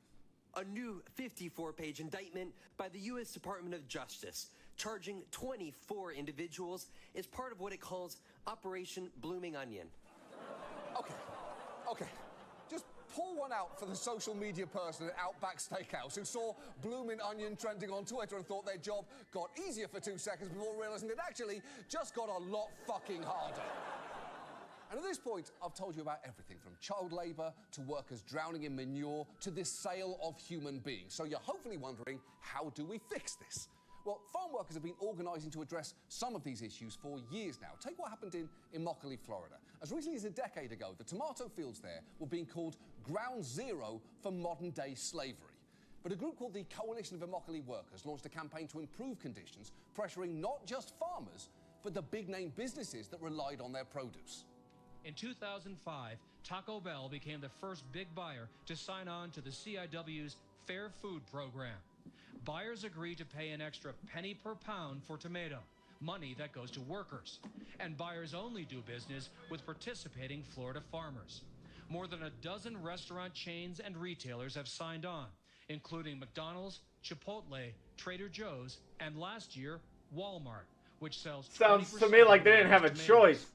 A new 54-page indictment by the U.S. Department of Justice, charging 24 individuals as part of what it calls Operation Blooming Onion. Okay. Just pull one out for the social media person at Outback Steakhouse who saw Bloomin' Onion trending on Twitter and thought their job got easier for 2 seconds before realizing it actually just got a lot fucking harder. And at this point, I've told you about everything from child labor to workers drowning in manure to the sale of human beings. So you're hopefully wondering, how do we fix this? Well, farm workers have been organising to address some of these issues for years now. Take what happened in Immokalee, Florida. As recently as a decade ago, the tomato fields there were being called ground zero for modern-day slavery. But a group called the Coalition of Immokalee Workers launched a campaign to improve conditions, pressuring not just farmers, but the big-name businesses that relied on their produce. In 2005, Taco Bell became the first big buyer to sign on to the CIW's Fair Food program. Buyers agree to pay an extra penny per pound for tomato, money that goes to workers. And buyers only do business with participating Florida farmers. More than a dozen restaurant chains and retailers have signed on, including McDonald's, Chipotle, Trader Joe's, and last year, Walmart, which sells... Sounds to me like they didn't have a choice.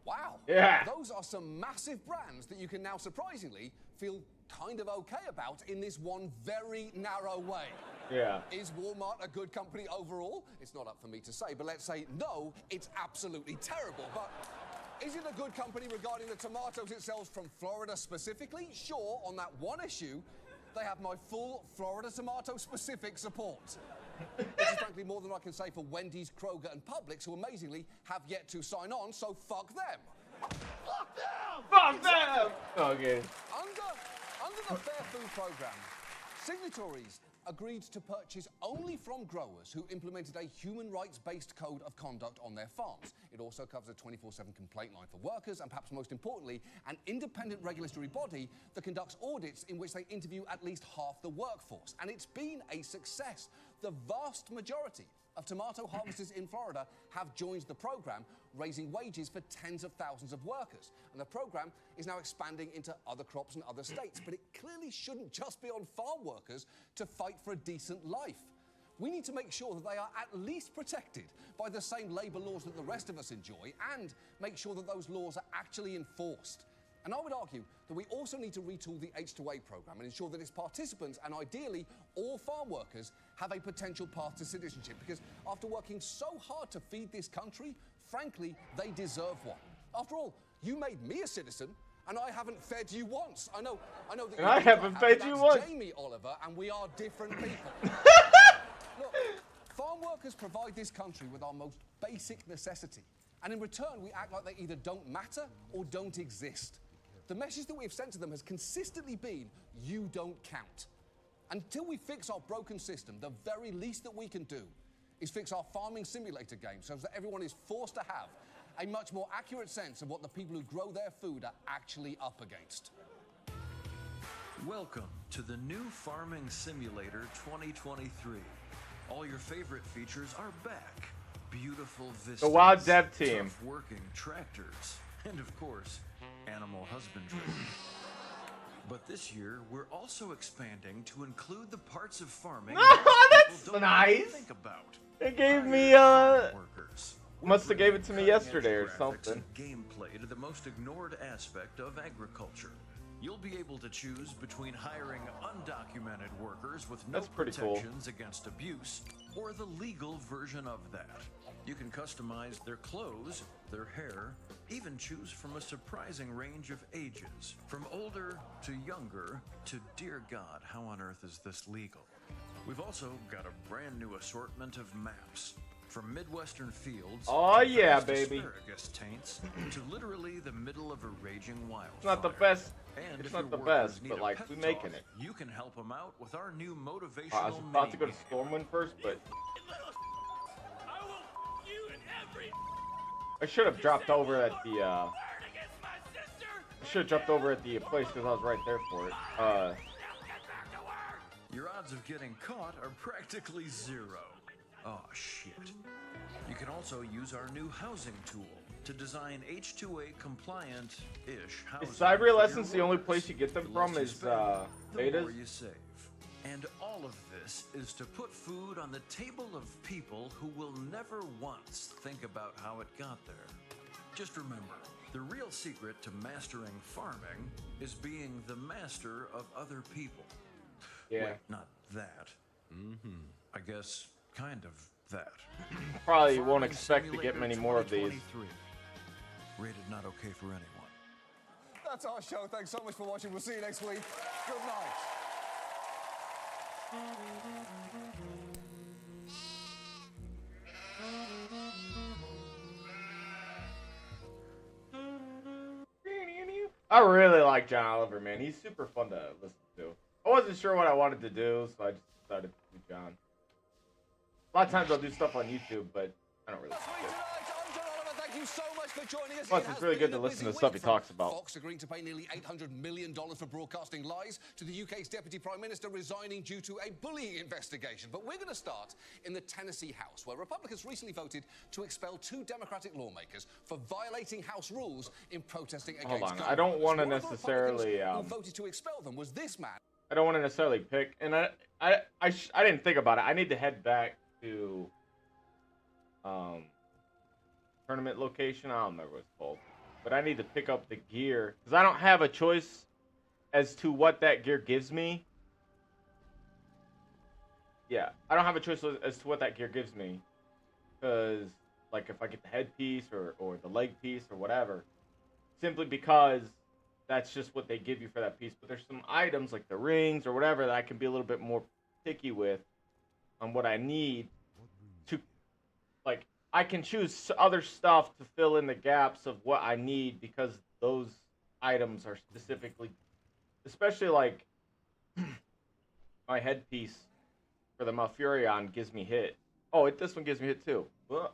Wow. Yeah. Those are some massive brands that you can now surprisingly feel kind of okay about in this one very narrow way. Yeah. Is Walmart a good company overall? It's not up for me to say, but let's say no, it's absolutely terrible. But is it a good company regarding the tomatoes it sells from Florida specifically? Sure, on that one issue, they have my full Florida tomato-specific support. This is frankly more than I can say for Wendy's, Kroger, and Publix, who amazingly have yet to sign on, so fuck them. Fuck them! Fuck them! Okay. Under the Fair Food program, signatories agreed to purchase only from growers who implemented a human rights-based code of conduct on their farms. It also covers a 24/7 complaint line for workers and, perhaps most importantly, an independent regulatory body that conducts audits in which they interview at least half the workforce. And it's been a success. The vast majority of tomato harvesters in Florida have joined the program, raising wages for tens of thousands of workers. And the program is now expanding into other crops and other states. But it clearly shouldn't just be on farm workers to fight for a decent life. we need to make sure that they are at least protected by the same labour laws that the rest of us enjoy, and make sure that those laws are actually enforced. And I would argue that we also need to retool the H2A programme and ensure that its participants, and ideally all farm workers, have a potential path to citizenship, because after working so hard to feed this country, frankly, they deserve one. After all, you made me a citizen, and I haven't fed you once. I know that you I haven't fed you once. Jamie Oliver, and we are different people. Look, farm workers provide this country with our most basic necessity, and in return, we act like they either don't matter or don't exist. The message that we've sent to them has consistently been, you don't count. Until we fix our broken system, the very least that we can do is fix our farming simulator game so that everyone is forced to have a much more accurate sense of what the people who grow their food are actually up against. Welcome to the new Farming Simulator 2023. All your favorite features are back. Beautiful vistas, The WoW dev team. tough working tractors, and of course, animal husbandry. But this year, we're also expanding to include the parts of farming that people don't nice. think about. They gave me Workers. must have gave it to me yesterday or Graphics something. and gameplay to the most ignored aspect of agriculture. You'll be able to choose between hiring undocumented workers with no That's pretty cool. protections against abuse, or the legal version of that. You can customize their clothes, their hair, even choose from a surprising range of ages, from older to younger to dear God, how on earth is this legal? We've also got a brand new assortment of maps. From Midwestern fields Oh, to yeah, vast baby. asparagus taints to literally the middle of a raging wildfire. It's not the best. And It's if not your the workers best, need but a like pep we making talk, it. You can help them out with our new motivational I was about to go to mini-game. Stormwind first, but I should have dropped over at the. I should have dropped over at the place because I was right there for it. Your odds of getting caught are practically zero. Oh shit. You can also use our new housing tool to design H2A compliant-ish housing. Is Cyber for your Lessons the only workers. place you get them The from? less you Is spend, the betas? more you save. And all of this is to put food on the table of people who will never once think about how it got there. Just remember, the real secret to mastering farming is being the master of other people. Yeah. Wait, not that. I guess kind of that. Probably won't Farming expect to get Simulator many more of these. 2023. Rated not okay for anyone. That's our show. Thanks so much for watching. We'll see you next week. Good night. I really like John Oliver, man. He's super fun to listen to. I wasn't sure what I wanted to do, so I just decided to do John. A lot of times I'll do stuff on YouTube, but I don't really care. Thank you so much for joining us. Plus, It it's has really been good to a listen to busy stuff week, he talks from about. Fox agreeing to pay nearly $800 million for broadcasting lies, to the UK's Deputy Prime Minister resigning due to a bullying investigation. But we're going to start in the Tennessee House, where Republicans recently voted to expel 2 Democratic lawmakers for violating House rules in protesting against Hold on, gun I don't violence. want to One of the necessarily. Republicans who voted to expel them was this man. I don't want to necessarily pick, and I didn't think about it. I need to head back to tournament location. I don't remember what it's called, but I need to pick up the gear because I don't have a choice as to what that gear gives me. Yeah, I don't have a choice as to what that gear gives me, because like if I get the headpiece or the leg piece or whatever, simply because that's just what they give you for that piece. But there's some items like the rings or whatever that I can be a little bit more picky with on what I need to, like, I can choose other stuff to fill in the gaps of what I need because those items are specifically, especially like my headpiece for the Malfurion gives me hit. Oh, this one gives me hit too. But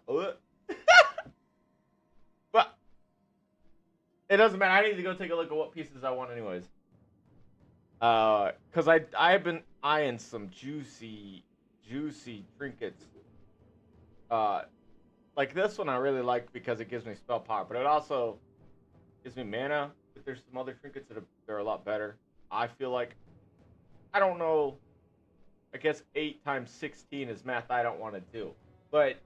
it doesn't matter. I need to go take a look at what pieces I want anyways. Cause I've been eyeing some juicy trinkets. Like this one I really like because it gives me spell power, but it also gives me mana. But there's some other trinkets that are a lot better. I feel like, I don't know I guess 8 times 16 is math I don't want to do. But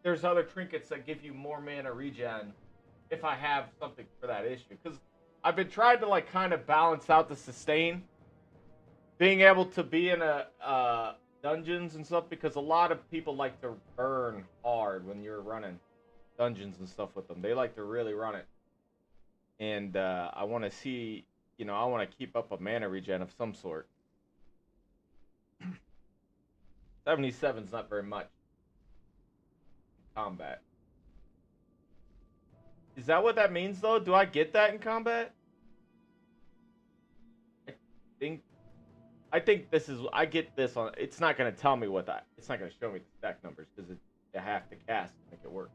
there's other trinkets that give you more mana regen if I have something for that issue. Because I've been trying to like kind of balance out the sustain. Being able to be in a dungeons and stuff, because a lot of people like to burn hard when you're running dungeons and stuff with them. They like to really run it. And I want to see, you know, I want to keep up a mana regen of some sort. 77's not very much. Combat. Is that what that means, though? Do I get that in combat? I think this is... I get this on... It's not going to tell me what that... It's not going to show me the stack numbers, because I have to cast to make it work.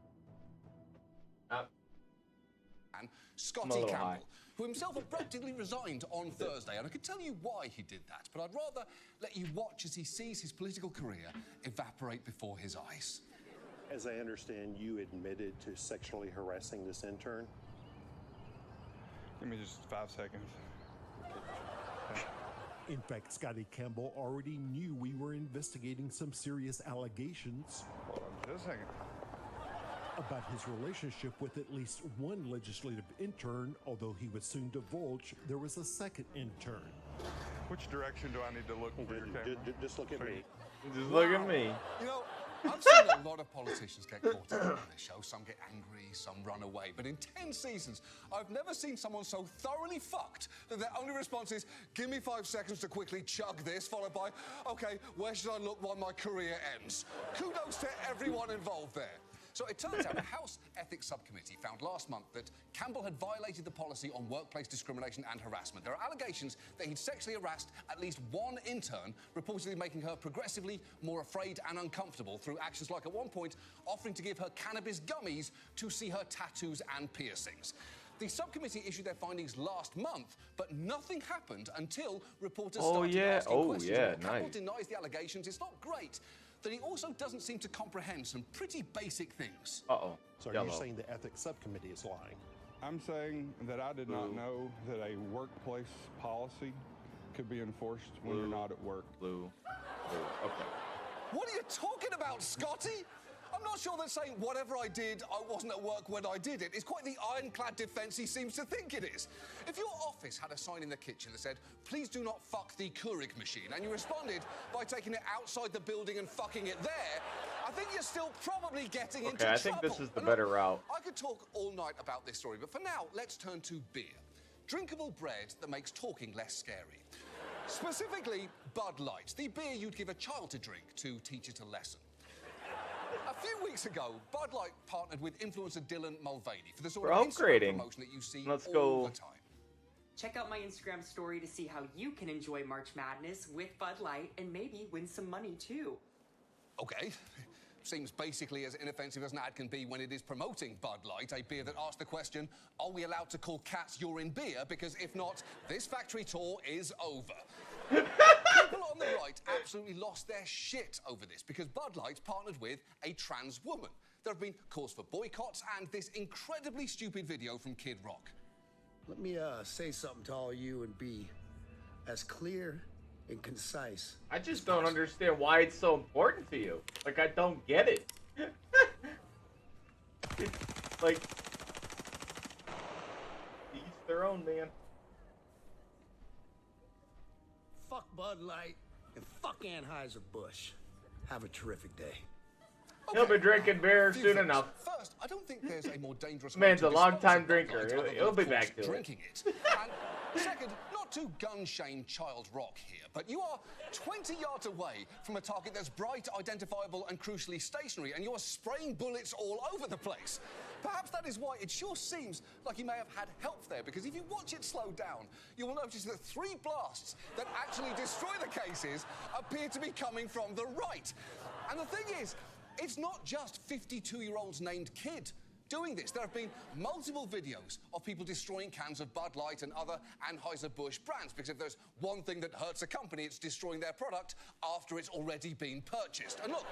And Scotty Campbell, who himself abruptly resigned on Thursday, and I can tell you why he did that, but I'd rather let you watch as he sees his political career evaporate before his eyes. As I understand, you admitted to sexually harassing this intern? Give me just 5 seconds. In fact, Scotty Campbell already knew we were investigating some serious allegations. Hold on just a second. About his relationship with at least one legislative intern, although he would soon divulge there was a second intern. Which direction do I need to look for your camera? Just look at me. Just look at me. You know, I've seen a lot of politicians get caught up on this show. Some get angry, some run away. But in 10 seasons, I've never seen someone so thoroughly fucked that their only response is, give me 5 seconds to quickly chug this, followed by, okay, where should I look while my career ends? Kudos to everyone involved there. So it turns out the House Ethics Subcommittee found last month that Campbell had violated the policy on workplace discrimination and harassment. There are allegations that he'd sexually harassed at least one intern, reportedly making her progressively more afraid and uncomfortable through actions like at one point offering to give her cannabis gummies to see her tattoos and piercings. The subcommittee issued their findings last month, but nothing happened until reporters started asking questions. Campbell denies the allegations. It's not great that he also doesn't seem to comprehend some pretty basic things. So you're saying the ethics subcommittee is lying? I'm saying that I did not know that a workplace policy could be enforced when you're not at work. Okay. What are you talking about, Scotty? I'm not sure that saying whatever I did, I wasn't at work when I did it is quite the ironclad defense he seems to think it is. If your office had a sign in the kitchen that said, please do not fuck the Keurig machine, and you responded by taking it outside the building and fucking it there, I think you're still probably getting into trouble. I think this is the better route. I could talk all night about this story, but for now, let's turn to beer. Drinkable bread that makes talking less scary. Specifically, Bud Light, the beer you'd give a child to drink to teach it a lesson. A few weeks ago, Bud Light partnered with influencer Dylan Mulvaney for the sort of Instagram promotion that you see all the time. Check out my Instagram story to see how you can enjoy March Madness with Bud Light and maybe win some money too. Okay. Seems basically as inoffensive as an ad can be when it is promoting Bud Light, a beer that asks the question, are we allowed to call cats urine beer? Because if not, this factory tour is over. People on the right absolutely lost their shit over this because Bud Light partnered with a trans woman. There have been calls for boycotts and this incredibly stupid video from Kid Rock. Let me say something to all of you and be as clear and concise. I just don't understand why it's so important to you. Like, I don't get it. It's like, each their own, man. Fuck Bud Light and fuck Anheuser-Busch. Have a terrific day. Okay. He'll be drinking beer soon enough. First, I don't think there's a more dangerous Man's a long-time drinker. He'll be back to drinking it. And second, not to gun-shame child rock here, but you are 20 yards away from a target that's bright, identifiable, and crucially stationary, and you are spraying bullets all over the place. Perhaps that is why it sure seems like he may have had help there, because if you watch it slow down, you will notice that 3 blasts that actually destroy the cases appear to be coming from the right. And the thing is, it's not just 52-year-olds named Kid doing this. There have been multiple videos of people destroying cans of Bud Light and other Anheuser-Busch brands, because if there's one thing that hurts a company, it's destroying their product after it's already been purchased. And look,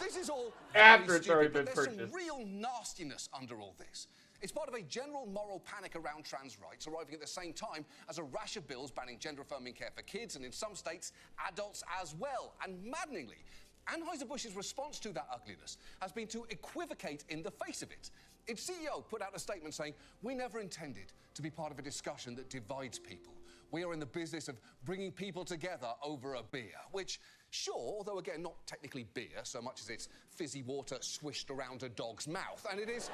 this is all after it's stupid, already been but there's purchased. some real nastiness under all this. It's part of a general moral panic around trans rights, arriving at the same time as a rash of bills banning gender-affirming care for kids and, in some states, adults as well. And maddeningly, Anheuser-Busch's response to that ugliness has been to equivocate in the face of it. Its CEO put out a statement saying, "We never intended to be part of a discussion that divides people. We are in the business of bringing people together over a beer," which, sure, although again not technically beer so much as it's fizzy water swished around a dog's mouth. And it is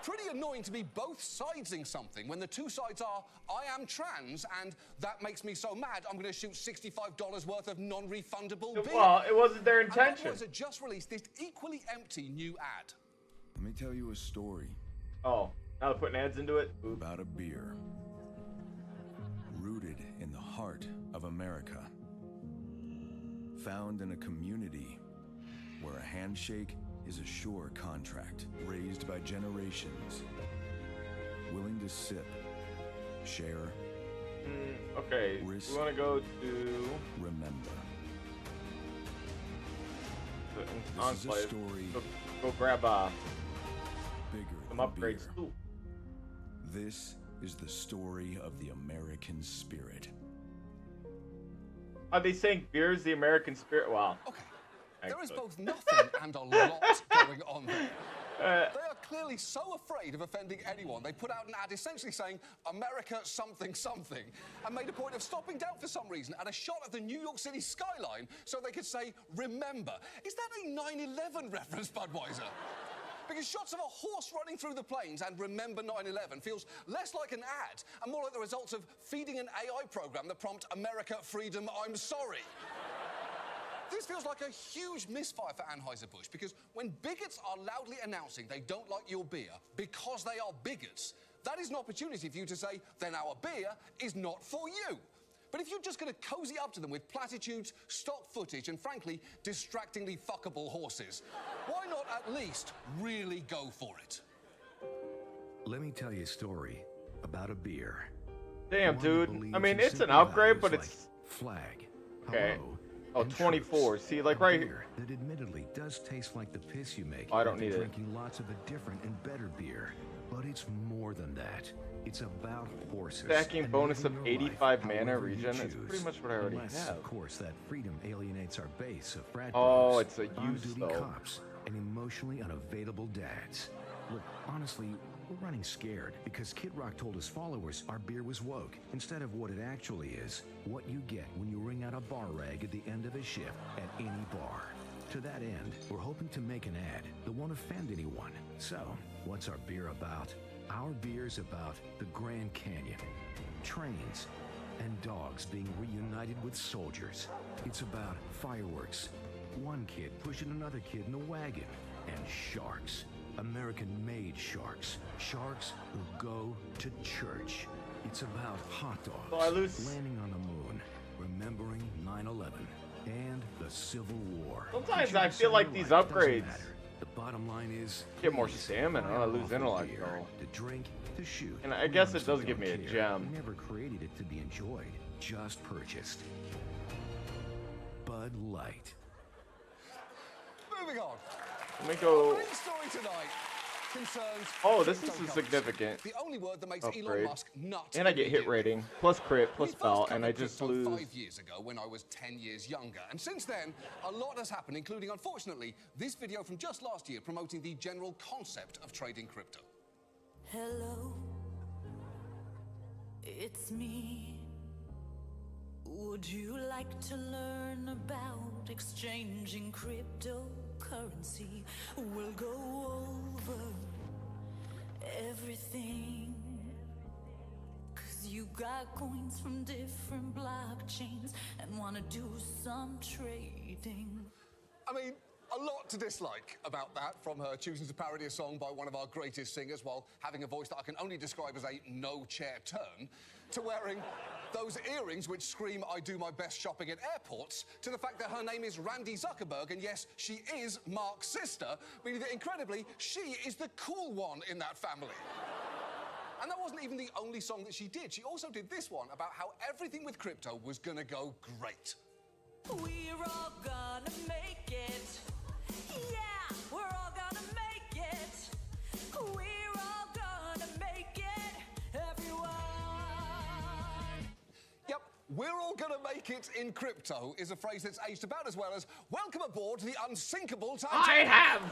pretty annoying to be both sidesing something when the two sides are, I am trans and that makes me so mad I'm going to shoot $65 worth of non-refundable beer. Well, it wasn't their intention. And Budweiser just released this equally empty new ad. Let me tell you a story. Oh, now they're putting ads into it? Oops. About a beer. Rooted in the heart of America. Found in a community where a handshake is a sure contract. Raised by generations. Willing to sip, share, okay, risk, we want to go to... remember. This is a story go grab bigger some than upgrades beer. too. This is the story of the American spirit. Are they saying beer is the American spirit? Wow. Okay. There is both nothing and a lot going on there. They are clearly so afraid of offending anyone, they put out an ad essentially saying, America something something, and made a point of stopping down for some reason at a shot of the New York City skyline so they could say, remember. Is that a 9/11 reference, Budweiser? Because shots of a horse running through the plains and remember 9/11 feels less like an ad and more like the results of feeding an AI program that prompt America, freedom, I'm sorry. This feels like a huge misfire for Anheuser-Busch because when bigots are loudly announcing they don't like your beer because they are bigots, that is an opportunity for you to say, then our beer is not for you. But if you're just going to cozy up to them with platitudes, stock footage, and frankly, distractingly fuckable horses, why not at least really go for it? Let me tell you a story about a beer. Damn, dude. I mean, it's an upgrade, but it's... Flag. Okay. Hello, Oh, 24. See, like right here. That admittedly does taste like the piss you make. Oh, I don't need it. Drinking lots of a different and better beer. But it's more than that. It's about horses. Stacking bonus of living your 85 life mana however you region. That's choose. pretty much what I already Unless, have. of course, that freedom alienates our base of frat Oh, bros, it's a use, on-duty though. cops, and emotionally unavailable dads. Look, honestly, we're running scared because Kid Rock told his followers our beer was woke instead of what it actually is, what you get when you wring out a bar rag at the end of a shift at any bar. To that end, we're hoping to make an ad that won't offend anyone. So, what's our beer about? Our beer's about the Grand Canyon, trains, and dogs being reunited with soldiers. It's about fireworks, one kid pushing another kid in a wagon, and sharks. American-made sharks. Sharks who go to church. It's about hot dogs, landing on the moon, remembering 9/11, and the Civil War. Sometimes I feel like these upgrades The bottom line is get more stamina. I lose intellect though. to drink, to shoot. And I guess it Honestly, does give me a don't care. gem. We never created it to be enjoyed, just purchased. Bud Light. Moving on. Let me go. Our main story tonight concerns Oh, this is a cryptocurrency. significant The only word that makes Elon upgrade. Musk nuts. And I get hit rating, plus crit, plus belt, and I just Crypto lose. 5 years ago when I was 10 years younger. And since then, a lot has happened, including, unfortunately, this video from just last year promoting the general concept of trading crypto. Hello, it's me. Would you like to learn about exchanging cryptocurrency? We'll go over everything. 'Cause you got coins from different blockchains and wanna do some trading. I mean, a lot to dislike about that, from her choosing to parody a song by one of our greatest singers while having a voice that I can only describe as a no-chair turn, to wearing those earrings which scream, I do my best shopping at airports, to the fact that her name is Randy Zuckerberg, and yes, she is Mark's sister, meaning that, incredibly, she is the cool one in that family. And that wasn't even the only song that she did. She also did this one about how everything with crypto was gonna go great. We're all gonna make it. Yeah, we're all gonna make it. We're all we're all going to make it in crypto is a phrase that's aged about as well as welcome aboard the unsinkable Titanic. I have.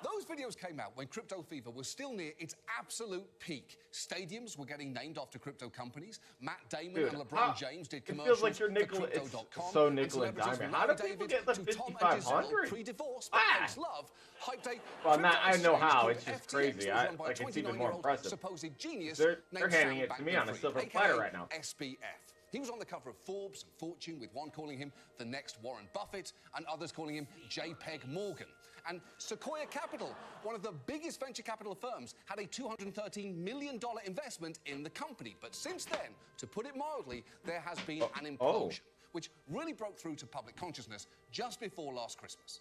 Those videos came out when crypto fever was still near its absolute peak. Stadiums were getting named after crypto companies. Matt Damon and LeBron James did commercials feels like you're nickel, for it's Crypto.com. so nickel and diamond. How do people get the 5,500? Pre-divorce, but love, hyped a well, not, I know how. called It's just FTX crazy. Like it's even more impressive. Supposed genius They're named handing Sam it to me on a Bankman-Fried, silver aka platter right now. SBF. He was on the cover of Forbes and Fortune, with one calling him the next Warren Buffett and others calling him JPEG Morgan. And Sequoia Capital, one of the biggest venture capital firms, had a $213 million investment in the company. But since then, to put it mildly, there has been an implosion, which really broke through to public consciousness just before last Christmas.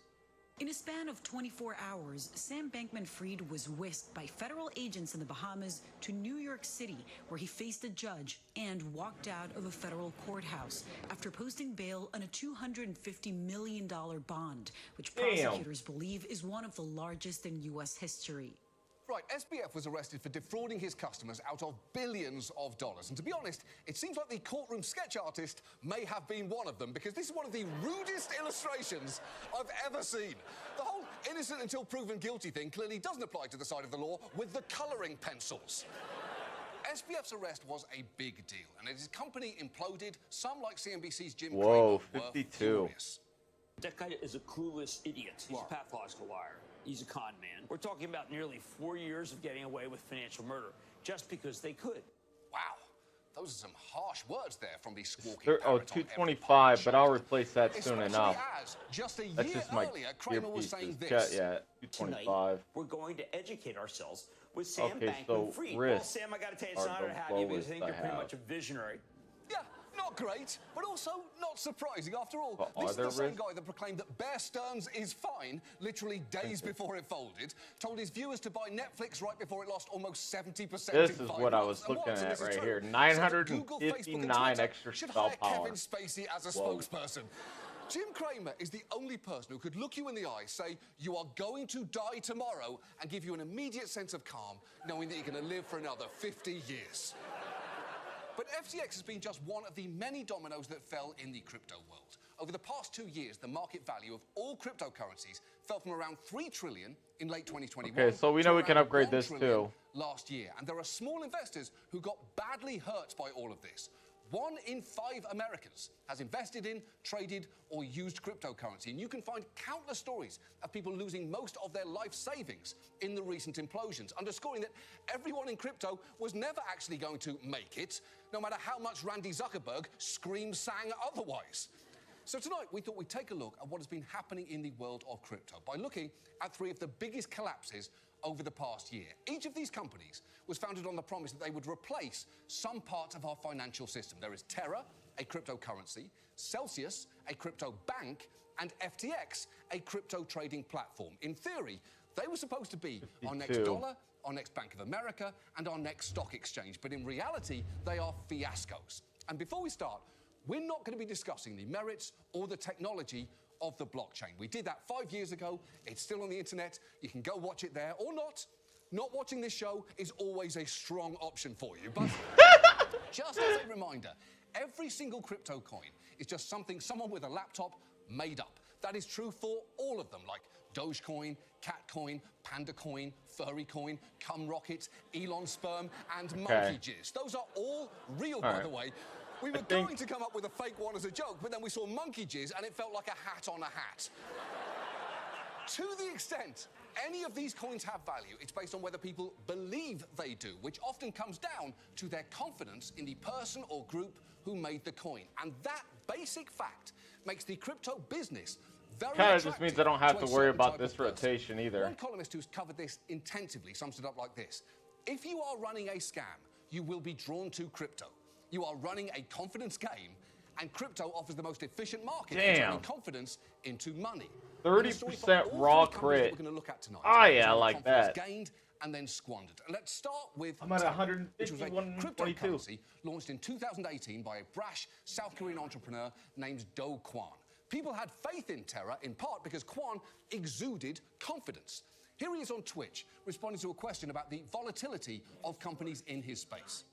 In a span of 24 hours, Sam Bankman-Fried was whisked by federal agents in the Bahamas to New York City, where he faced a judge and walked out of a federal courthouse after posting bail on a $250 million bond, which prosecutors believe is one of the largest in U.S. history. Right, SBF was arrested for defrauding his customers out of billions of dollars. And to be honest, it seems like the courtroom sketch artist may have been one of them, because this is one of the rudest illustrations I've ever seen. The whole innocent until proven guilty thing clearly doesn't apply to the side of the law with the colouring pencils. SBF's arrest was a big deal, and as his company imploded, some like CNBC's Jim Cramer were furious. That guy is a clueless idiot. He's a pathological liar. He's a con man. We're talking about nearly 4 years of getting away with financial murder just because they could. Wow. Those are some harsh words there from the squawking parrot 225, but I'll replace that soon enough. Just a That's year just my earlier, Cramer was saying this. Yeah, 225. Tonight, we're going to educate ourselves with Sam Bankman-Fried. Well, Sam, I got to tell you, it's an honor to have you because I think you're pretty much a visionary. Yeah, not great, but also not surprising. After all, But this is the there same risks? guy that proclaimed that Bear Stearns is fine literally days before it folded, told his viewers to buy Netflix right before it lost almost 70% This in is 5 what I months. was And looking what's- and at this is right true, here. said that Google, 959 Facebook, and extra Twitter should spell hire power. Kevin Spacey as a Whoa. spokesperson. Jim Cramer is the only person who could look you in the eye, say, you are going to die tomorrow, and give you an immediate sense of calm, knowing that you're going to live for another 50 years. But FTX has been just one of the many dominoes that fell in the crypto world. Over the past 2 years, the market value of all cryptocurrencies fell from around $3 trillion in late 2021. Okay, so we know we can around upgrade $1 this trillion too. last year. And there are small investors who got badly hurt by all of this. 1 in 5 Americans has invested in, traded, or used cryptocurrency. And you can find countless stories of people losing most of their life savings in the recent implosions, underscoring that everyone in crypto was never actually going to make it, no matter how much Randy Zuckerberg sang otherwise. So tonight, we thought we'd take a look at what has been happening in the world of crypto by looking at 3 of the biggest collapses over the past year. Each of these companies was founded on the promise that they would replace some part of our financial system. There is Terra, a cryptocurrency, Celsius, a crypto bank, and FTX, a crypto trading platform. In theory, they were supposed to be our next dollar, our next Bank of America, and our next stock exchange. But in reality, they are fiascos. And before we start, we're not going to be discussing the merits or the technology of the blockchain. We did that 5 years ago. It's still on the internet. You can go watch it there or not. Not watching this show is always a strong option for you. But just as a reminder, every single crypto coin is just something someone with a laptop made up. That is true for all of them, like Dogecoin, Catcoin, Panda Coin, Furry Coin, Cum Rocket, Elon Sperm, and Monkey Jizz. Those are all real, by the way. We were going to come up with a fake one as a joke, but then we saw Monkey Jizz, and it felt like a hat on a hat. To the extent any of these coins have value, it's based on whether people believe they do, which often comes down to their confidence in the person or group who made the coin. And that basic fact makes the crypto business very Kind of just means I don't have to worry about this rotation either. One columnist who's covered this intensively sums it up like this. If you are running a scam, you will be drawn to crypto. You are running a confidence game, and crypto offers the most efficient market for turning confidence into money. 30% raw crit. We're going to look at tonight. Oh yeah, I like that. Gained and then squandered. And let's start with I'm at Terra, which was a 151.22. cryptocurrency launched in 2018 by a brash South Korean entrepreneur named Do Kwon. People had faith in Terra in part because Kwon exuded confidence. Here he is on Twitch, responding to a question about the volatility of companies in his space.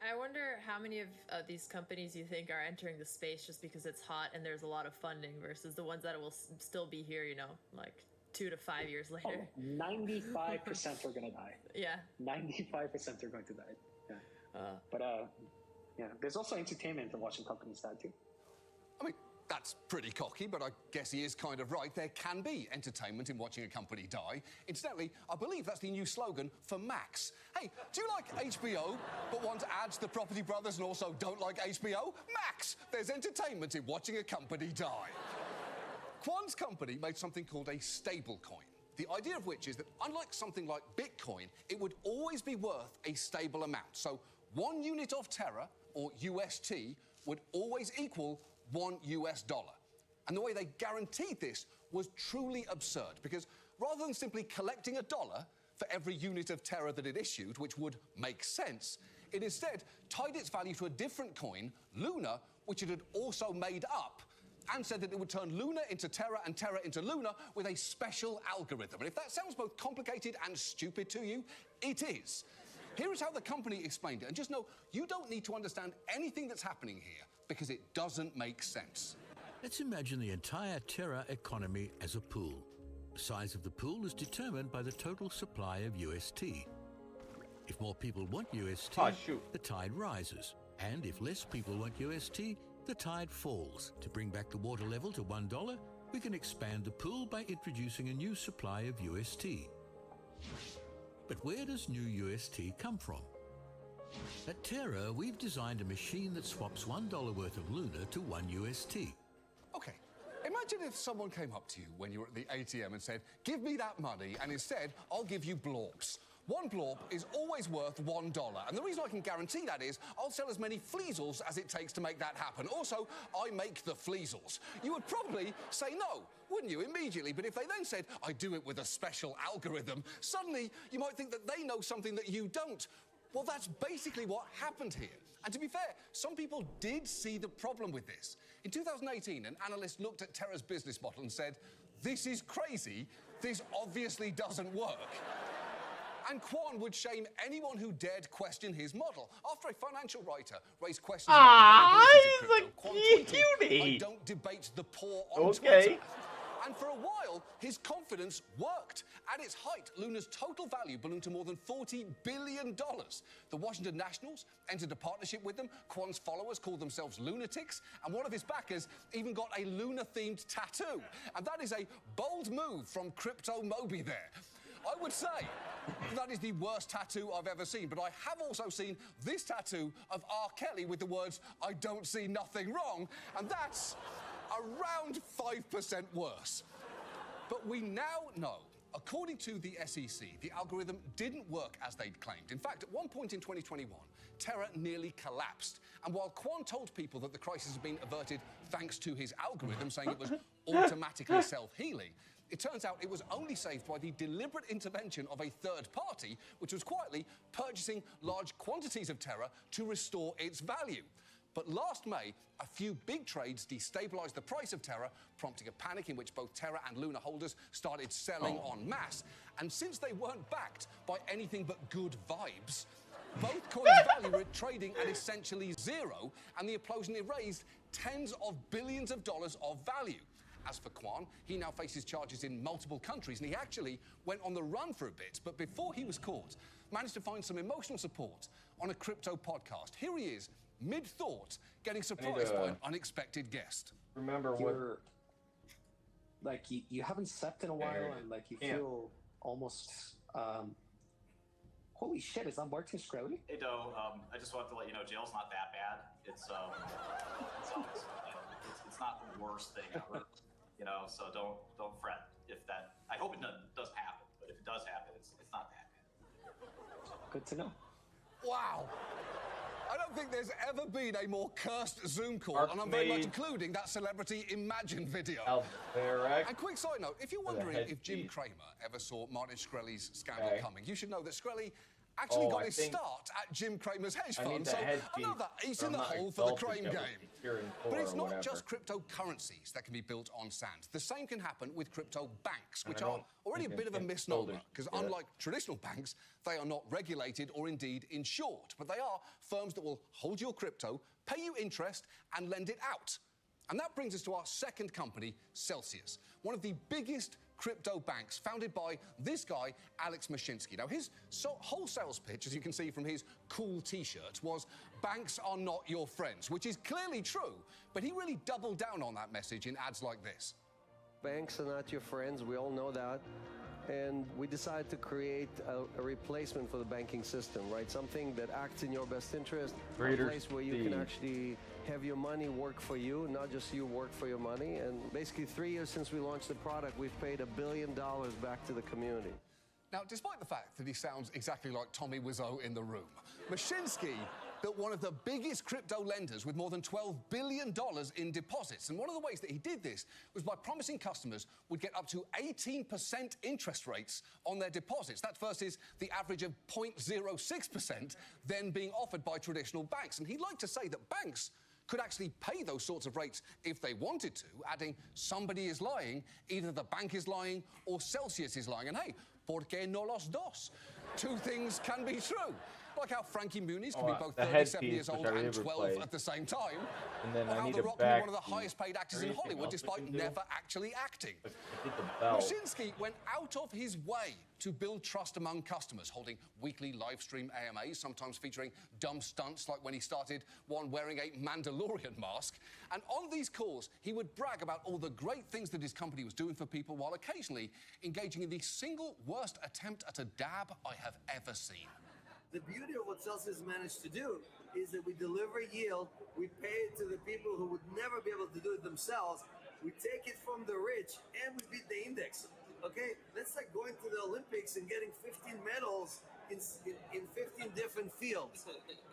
I wonder how many of these companies you think are entering the space just because it's hot and there's a lot of funding versus the ones that will still be here, you know, like 2 to 5 years later. 95% are gonna die. Yeah. 95% are going to die. Yeah. Yeah, there's also entertainment in watching companies die too. I mean, that's pretty cocky, but I guess he is kind of right. There can be entertainment in watching a company die. Incidentally, I believe that's the new slogan for Max. Hey, do you like HBO, but want ads to Property Brothers and also don't like HBO? Max! There's entertainment in watching a company die. Quan's company made something called a stablecoin. The idea of which is that unlike something like Bitcoin, it would always be worth a stable amount. So 1 unit of Terra, or UST, would always equal $1 US. And the way they guaranteed this was truly absurd, because rather than simply collecting $1 for every unit of Terra that it issued, which would make sense, it instead tied its value to a different coin, Luna, which it had also made up, and said that it would turn Luna into Terra and Terra into Luna with a special algorithm. And if that sounds both complicated and stupid to you, it is. Here is how the company explained it. And just know, you don't need to understand anything that's happening here, because it doesn't make sense. Let's imagine the entire Terra economy as a pool. The size of the pool is determined by the total supply of UST. If more people want UST, the tide rises. And if less people want UST, the tide falls. To bring back the water level to $1, we can expand the pool by introducing a new supply of UST. But where does new UST come from? At Terra, we've designed a machine that swaps $1 worth of Luna to 1 UST. Okay, imagine if someone came up to you when you were at the ATM and said, give me that money, and instead, I'll give you blorps. 1 blorp is always worth $1, and the reason I can guarantee that is I'll sell as many fleasels as it takes to make that happen. Also, I make the fleasels. You would probably say no, wouldn't you, immediately? But if they then said, I do it with a special algorithm, suddenly you might think that they know something that you don't. Well, that's basically what happened here. And to be fair, some people did see the problem with this. In 2018, an analyst looked at Terra's business model and said, this is crazy, this obviously doesn't work. And Quan would shame anyone who dared question his model. After a financial writer raised questions about the abilities of crypto, Quan tweeted, I don't debate the poor on Twitter. And for a while, his confidence worked. At its height, Luna's total value ballooned to more than $40 billion. The Washington Nationals entered a partnership with them. Quan's followers called themselves lunatics. And one of his backers even got a Luna-themed tattoo. And that is a bold move from Crypto Moby there. I would say that is the worst tattoo I've ever seen, but I have also seen this tattoo of R. Kelly with the words, I don't see nothing wrong, and that's around 5% worse. But we now know, according to the SEC, the algorithm didn't work as they'd claimed. In fact, at one point in 2021, Terra nearly collapsed. And while Quan told people that the crisis had been averted thanks to his algorithm, saying it was automatically self-healing, it turns out it was only saved by the deliberate intervention of a third party, which was quietly purchasing large quantities of Terra to restore its value. But last May, a few big trades destabilized the price of Terra, prompting a panic in which both Terra and Luna holders started selling en masse. And since they weren't backed by anything but good vibes, both coins' value were trading at essentially zero, and the implosion erased tens of billions of dollars of value. As for Quan, he now faces charges in multiple countries, and he actually went on the run for a bit, but before he was caught, managed to find some emotional support on a crypto podcast. Here he is, mid-thought, getting surprised by an unexpected guest. Remember what... Like, you haven't slept in a while, and, like, you feel almost... Holy shit, is that Martin Shkreli? Hey, Doe, I just wanted to let you know, jail's not that bad. It's not the worst thing ever. You know, so don't fret if that. I hope it does happen, but if it does happen, it's not that bad. Good to know. Wow. I don't think there's ever been a more cursed Zoom call, and I'm very much including that celebrity Imagine video. And quick side note, if you're wondering if Jim Cramer ever saw Martin Shkreli's scandal coming, you should know that Shkreli actually got his start at Jim Cramer's hedge fund, so another ace in the hole for the Crane game. But it's not just cryptocurrencies that can be built on sand. The same can happen with crypto banks, which are already a bit of a misnomer, because unlike traditional banks, they are not regulated or indeed insured, but they are firms that will hold your crypto, pay you interest, and lend it out. And that brings us to our second company, Celsius, one of the biggest crypto banks, founded by this guy, Alex Mashinsky. Now, his whole sales pitch, as you can see from his cool T-shirt, was banks are not your friends, which is clearly true, but he really doubled down on that message in ads like this. Banks are not your friends, we all know that. And we decided to create a replacement for the banking system, right? Something that acts in your best interest, a place where you can actually have your money work for you, not just you work for your money. And basically 3 years since we launched the product, we've paid $1 billion back to the community. Now, despite the fact that he sounds exactly like Tommy Wiseau in The Room, Mashinsky built one of the biggest crypto lenders with more than $12 billion in deposits. And one of the ways that he did this was by promising customers would get up to 18% interest rates on their deposits. That versus the average of 0.06% then being offered by traditional banks. And he liked to say that banks could actually pay those sorts of rates if they wanted to, adding somebody is lying, either the bank is lying or Celsius is lying. And hey, ¿por qué no los dos? Two things can be true. Like how Frankie Muniz can be both 37 years old and 12 at the same time. And then or how The Rock can be one of the highest paid actors in Hollywood despite never actually acting. Mashinsky went out of his way to build trust among customers, holding weekly live stream AMAs, sometimes featuring dumb stunts like when he started one wearing a Mandalorian mask. And on these calls, he would brag about all the great things that his company was doing for people while occasionally engaging in the single worst attempt at a dab I have ever seen. The beauty of what Celsius managed to do is that we deliver yield, we pay it to the people who would never be able to do it themselves, we take it from the rich, and we beat the index. Okay? That's like going to the Olympics and getting 15 medals in 15 different fields.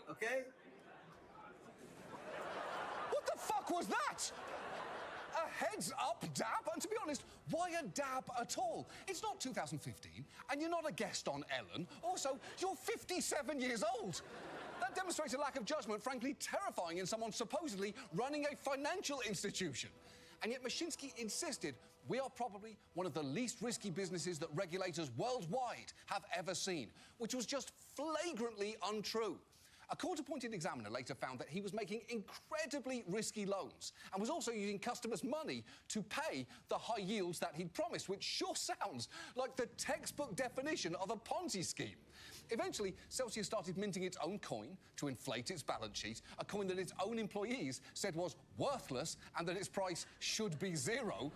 Okay? What the fuck was that? A heads-up dab? And to be honest, why a dab at all? It's not 2015, and you're not a guest on Ellen. Also, you're 57 years old. That demonstrates a lack of judgment, frankly terrifying in someone supposedly running a financial institution. And yet Mashinsky insisted we are probably one of the least risky businesses that regulators worldwide have ever seen, which was just flagrantly untrue. A court-appointed examiner later found that he was making incredibly risky loans and was also using customers' money to pay the high yields that he'd promised, which sure sounds like the textbook definition of a Ponzi scheme. Eventually, Celsius started minting its own coin to inflate its balance sheet, a coin that its own employees said was worthless and that its price should be zero.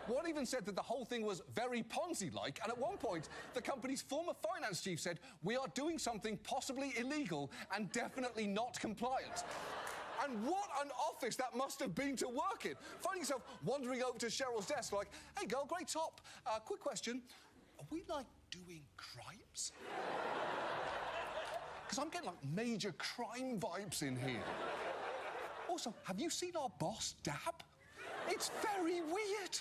One even said that the whole thing was very Ponzi-like, and at one point, the company's former finance chief said, "We are doing something possibly illegal and definitely not compliant." And what an office that must have been to work in. Finding yourself wandering over to Cheryl's desk like, "Hey, girl, great top. Quick question. Are we, like, doing crimes?" Because I'm getting, like, major crime vibes in here. Also, have you seen our boss dab? It's very weird.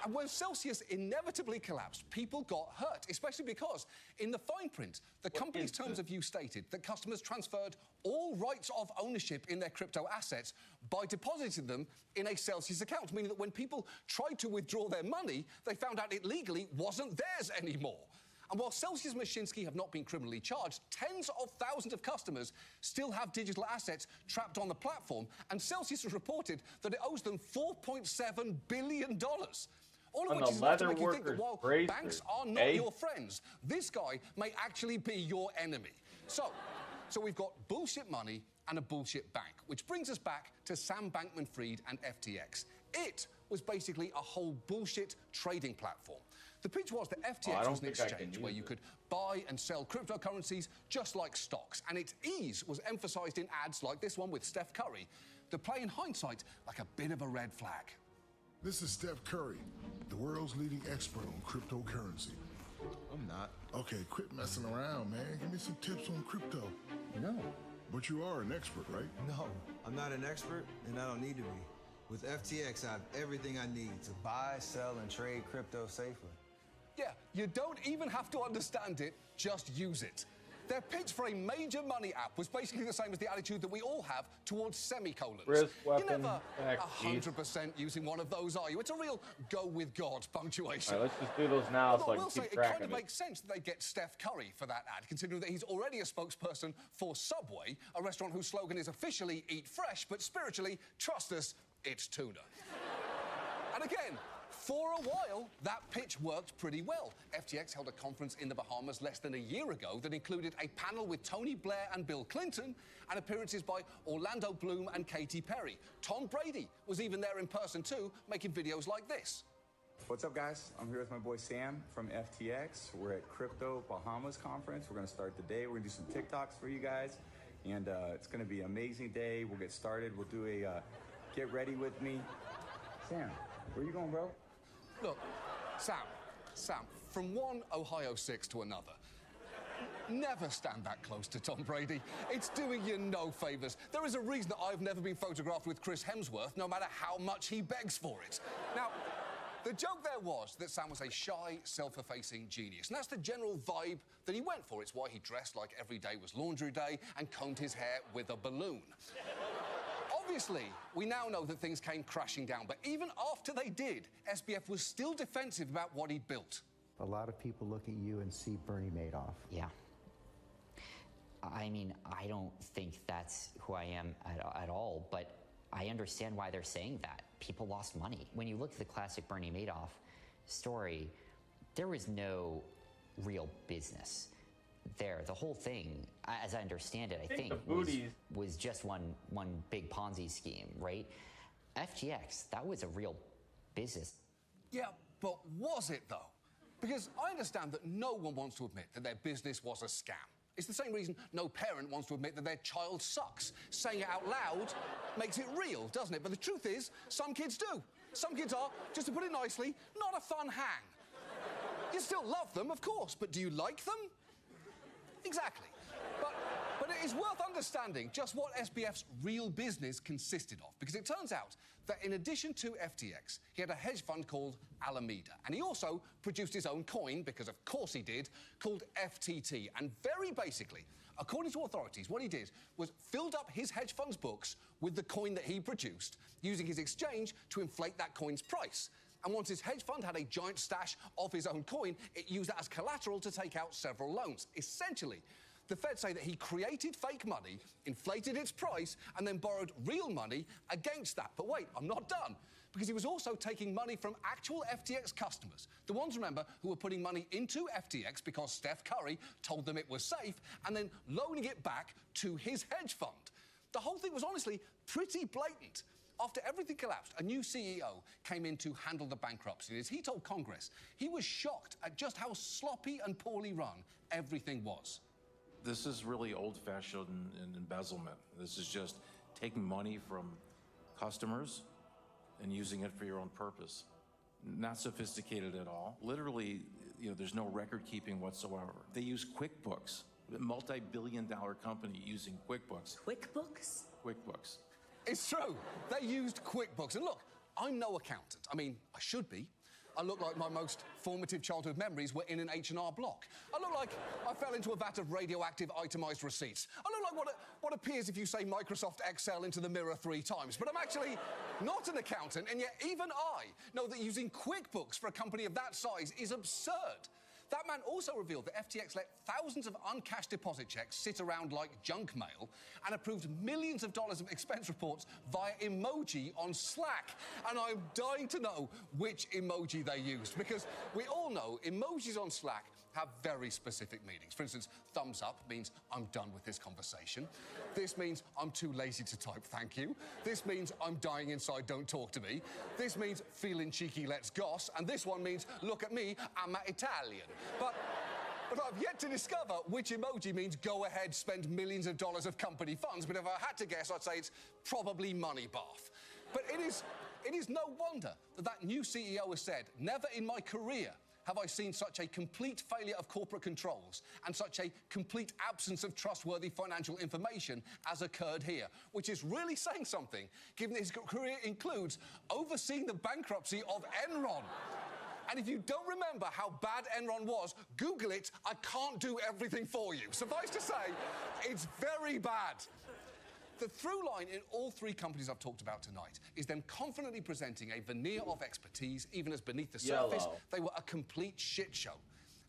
And when Celsius inevitably collapsed, people got hurt, especially because in the fine print, the company's terms of use stated that customers transferred all rights of ownership in their crypto assets by depositing them in a Celsius account, meaning that when people tried to withdraw their money, they found out it legally wasn't theirs anymore. And while Celsius and Mashinsky have not been criminally charged, tens of thousands of customers still have digital assets trapped on the platform, and Celsius has reported that it owes them $4.7 billion. All of which is enough to make you think that while banks are not your friends, this guy may actually be your enemy. So we've got bullshit money and a bullshit bank, which brings us back to Sam Bankman-Fried and FTX. It was basically a whole bullshit trading platform. The pitch was that FTX was an exchange where you could buy and sell cryptocurrencies just like stocks, and its ease was emphasized in ads like this one with Steph Curry that play in hindsight like a bit of a red flag. This is Steph Curry, the world's leading expert on cryptocurrency. I'm not. Okay, quit messing around, man. Give me some tips on crypto. No. But you are an expert, right? No, I'm not an expert, and I don't need to be. With FTX, I have everything I need to buy, sell, and trade crypto safely. Yeah, you don't even have to understand it, just use it. Their pitch for a major money app was basically the same as the attitude that we all have towards semicolons. Risk, You're weapon, never back, 100% using one of those, are you? It's a real go with God punctuation. All right, let's just do those now so I can keep it track kind of of makes sense that they get Steph Curry for that ad, considering that he's already a spokesperson for Subway, a restaurant whose slogan is officially eat fresh, but spiritually, trust us, it's tuna. And again, for a while, that pitch worked pretty well. FTX held a conference in the Bahamas less than a year ago that included a panel with Tony Blair and Bill Clinton and appearances by Orlando Bloom and Katy Perry. Tom Brady was even there in person too, making videos like this. What's up, guys? I'm here with my boy Sam from FTX. We're at Crypto Bahamas Conference. We're going to start the day. We're going to do some TikToks for you guys. And it's going to be an amazing day. We'll get started. We'll do a get ready with me. Sam, where you going, bro? Look, Sam, from one Ohio 6 to another, never stand that close to Tom Brady. It's doing you no favors. There is a reason that I've never been photographed with Chris Hemsworth, no matter how much he begs for it. Now, the joke there was that Sam was a shy, self-effacing genius, and that's the general vibe that he went for. It's why he dressed like every day was laundry day and combed his hair with a balloon. Obviously, we now know that things came crashing down, but even after they did, SBF was still defensive about what he'd built. A lot of people look at you and see Bernie Madoff. Yeah. I mean, I don't think that's who I am at all, but I understand why they're saying that. People lost money. When you look at the classic Bernie Madoff story, there was no real business there. The whole thing, as I understand it, I think was just one big Ponzi scheme, right? FTX, that was a real business. Yeah, but was it though? Because I understand that no one wants to admit that their business was a scam. It's the same reason no parent wants to admit that their child sucks. Saying it out loud makes it real, doesn't it? But the truth is, some kids do. Some kids are, just to put it nicely, not a fun hang. You still love them, of course, but do you like them? Exactly. But it is worth understanding just what SBF's real business consisted of, because it turns out that in addition to FTX, he had a hedge fund called Alameda, and he also produced his own coin, because of course he did, called FTT. And very basically, according to authorities, what he did was filled up his hedge fund's books with the coin that he produced, using his exchange to inflate that coin's price. And once his hedge fund had a giant stash of his own coin, it used that as collateral to take out several loans. Essentially, the Fed say that he created fake money, inflated its price, and then borrowed real money against that. But wait, I'm not done. Because he was also taking money from actual FTX customers. The ones, remember, who were putting money into FTX because Steph Curry told them it was safe, and then loaning it back to his hedge fund. The whole thing was honestly pretty blatant. After everything collapsed, a new CEO came in to handle the bankruptcy. And as he told Congress, he was shocked at just how sloppy and poorly run everything was. This is really old-fashioned embezzlement. This is just taking money from customers and using it for your own purpose. Not sophisticated at all. Literally, there's no record keeping whatsoever. They use QuickBooks, a multi-billion-dollar company using QuickBooks. QuickBooks? QuickBooks. It's true. They used QuickBooks. And look, I'm no accountant. I mean, I should be. I look like my most formative childhood memories were in an H&R Block. I look like I fell into a vat of radioactive itemized receipts. I look like what appears if you say Microsoft Excel into the mirror 3 times. But I'm actually not an accountant, and yet even I know that using QuickBooks for a company of that size is absurd. That man also revealed that FTX let thousands of uncashed deposit checks sit around like junk mail and approved millions of dollars of expense reports via emoji on Slack. And I'm dying to know which emoji they used, because we all know emojis on Slack have very specific meanings. For instance, thumbs up means I'm done with this conversation. This means I'm too lazy to type thank you. This means I'm dying inside, don't talk to me. This means feeling cheeky, let's goss. And this one means look at me, I'm Italian. But I've yet to discover which emoji means go ahead, spend millions of dollars of company funds. But if I had to guess, I'd say it's probably money bath. But it is no wonder that new CEO has said, never in my career have I seen such a complete failure of corporate controls and such a complete absence of trustworthy financial information as occurred here, which is really saying something, given that his career includes overseeing the bankruptcy of Enron. And if you don't remember how bad Enron was, Google it. I can't do everything for you. Suffice to say, it's very bad. The through line in all three companies I've talked about tonight is them confidently presenting a veneer of expertise, even as beneath the surface, they were a complete shit show.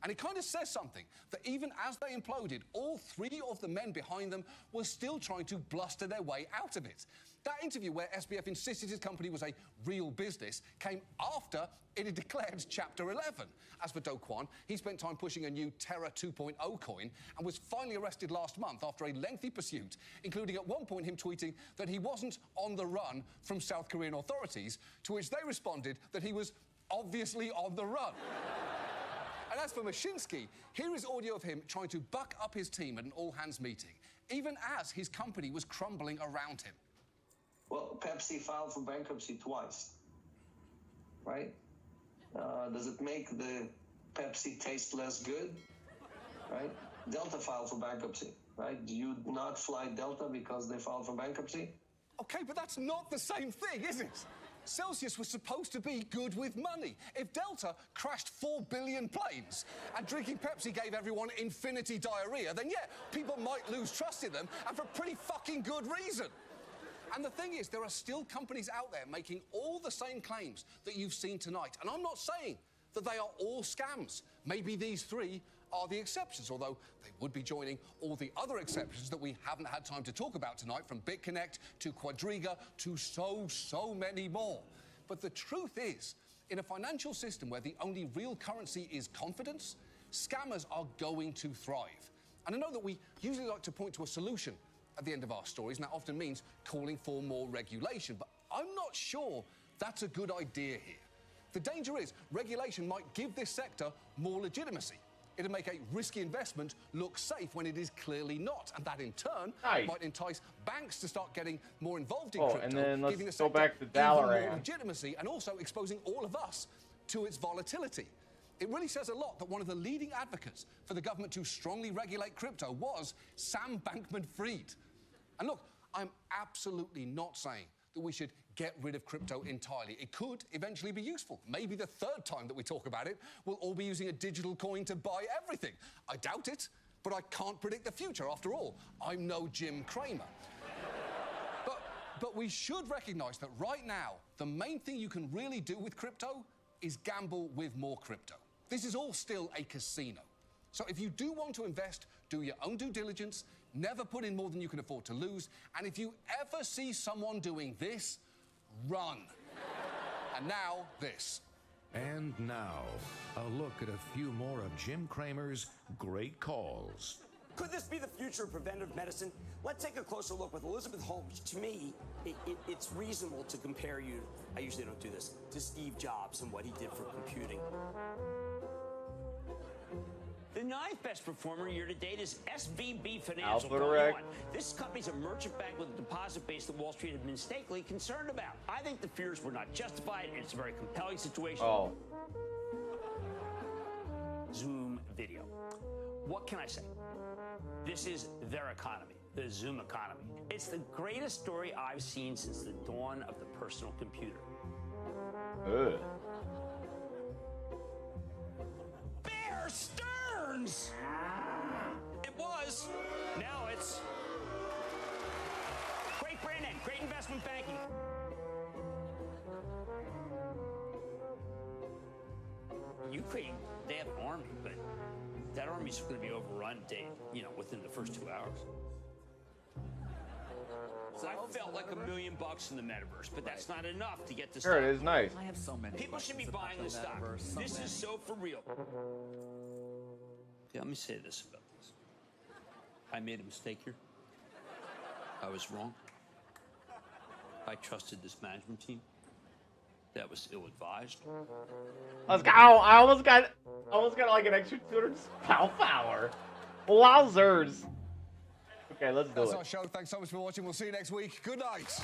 And it kind of says something, that even as they imploded, all three of the men behind them were still trying to bluster their way out of it. That interview where SBF insisted his company was a real business came after it had declared Chapter 11. As for Do Kwon, he spent time pushing a new Terra 2.0 coin and was finally arrested last month after a lengthy pursuit, including at one point him tweeting that he wasn't on the run from South Korean authorities, to which they responded that he was obviously on the run. And as for Mashinsky, here is audio of him trying to buck up his team at an all-hands meeting, even as his company was crumbling around him. Well, Pepsi filed for bankruptcy twice, right? Does it make the Pepsi taste less good, right? Delta filed for bankruptcy, right? Do you not fly Delta because they filed for bankruptcy? Okay, but that's not the same thing, is it? Celsius was supposed to be good with money. If Delta crashed 4 billion planes and drinking Pepsi gave everyone infinity diarrhea, then yeah, people might lose trust in them, and for a pretty fucking good reason. And the thing is, there are still companies out there making all the same claims that you've seen tonight. And I'm not saying that they are all scams. Maybe these three are the exceptions, although they would be joining all the other exceptions that we haven't had time to talk about tonight, from BitConnect to Quadriga to so many more. But the truth is, in a financial system where the only real currency is confidence, scammers are going to thrive. And I know that we usually like to point to a solution at the end of our stories, and that often means calling for more regulation, but I'm not sure that's a good idea here. The danger is regulation might give this sector more legitimacy. It'll make a risky investment look safe when it is clearly not, and that in turn might entice banks to start getting more involved in crypto, and then giving the let's go sector back to even more Dalaran. legitimacy and also exposing all of us to its volatility. It really says a lot that one of the leading advocates for the government to strongly regulate crypto was Sam Bankman-Fried. And look, I'm absolutely not saying that we should get rid of crypto entirely. It could eventually be useful. Maybe the third time that we talk about it, we'll all be using a digital coin to buy everything. I doubt it, but I can't predict the future. After all, I'm no Jim Cramer. But we should recognize that right now, the main thing you can really do with crypto is gamble with more crypto. This is all still a casino. So if you do want to invest, do your own due diligence, never put in more than you can afford to lose, and if you ever see someone doing this, run. And now, this. And now, a look at a few more of Jim Cramer's great calls. Could this be the future of preventive medicine? Let's take a closer look with Elizabeth Holmes. To me, it's reasonable to compare you, I usually don't do this, to Steve Jobs and what he did for computing. The ninth best performer year to date is SVB Financial. This company's a merchant bank with a deposit base that Wall Street had been mistakenly concerned about. I think the fears were not justified, and it's a very compelling situation. Zoom video. What can I say? This is their economy, the Zoom economy. It's the greatest story I've seen since the dawn of the personal computer. Bear Stearns! It was. Now it's great brand name, great investment banking. Ukraine, they have an army, but that army's going to be overrun, within the first 2 hours. So I felt like $1 million in the metaverse, but that's not enough to get the stock. Sure, it is nice. I have so many. People should be buying this stock. This is so for real. Yeah, let me say this about this. I made a mistake here. I was wrong. I trusted this management team. That was ill-advised. I almost got like an extra 200 power. Wowzers. Okay, let's do That's it. our show. Thanks so much for watching. We'll see you next week. Good night.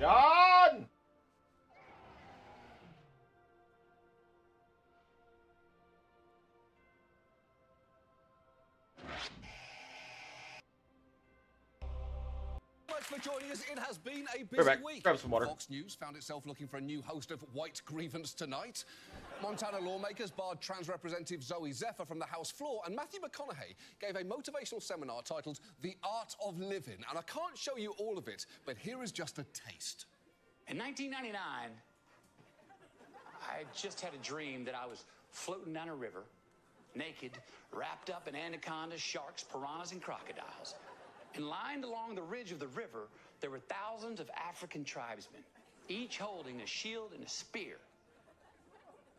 John! Thanks for joining us. It has been a busy week. Grab some water. Fox News found itself looking for a new host of White Grievance Tonight. Montana lawmakers barred trans representative Zoe Zephyr from the House floor, and Matthew McConaughey gave a motivational seminar titled The Art of Living. And I can't show you all of it, but here is just a taste. In 1999, I just had a dream that I was floating down a river, naked, wrapped up in anacondas, sharks, piranhas, and crocodiles. And lined along the ridge of the river, there were thousands of African tribesmen, each holding a shield and a spear.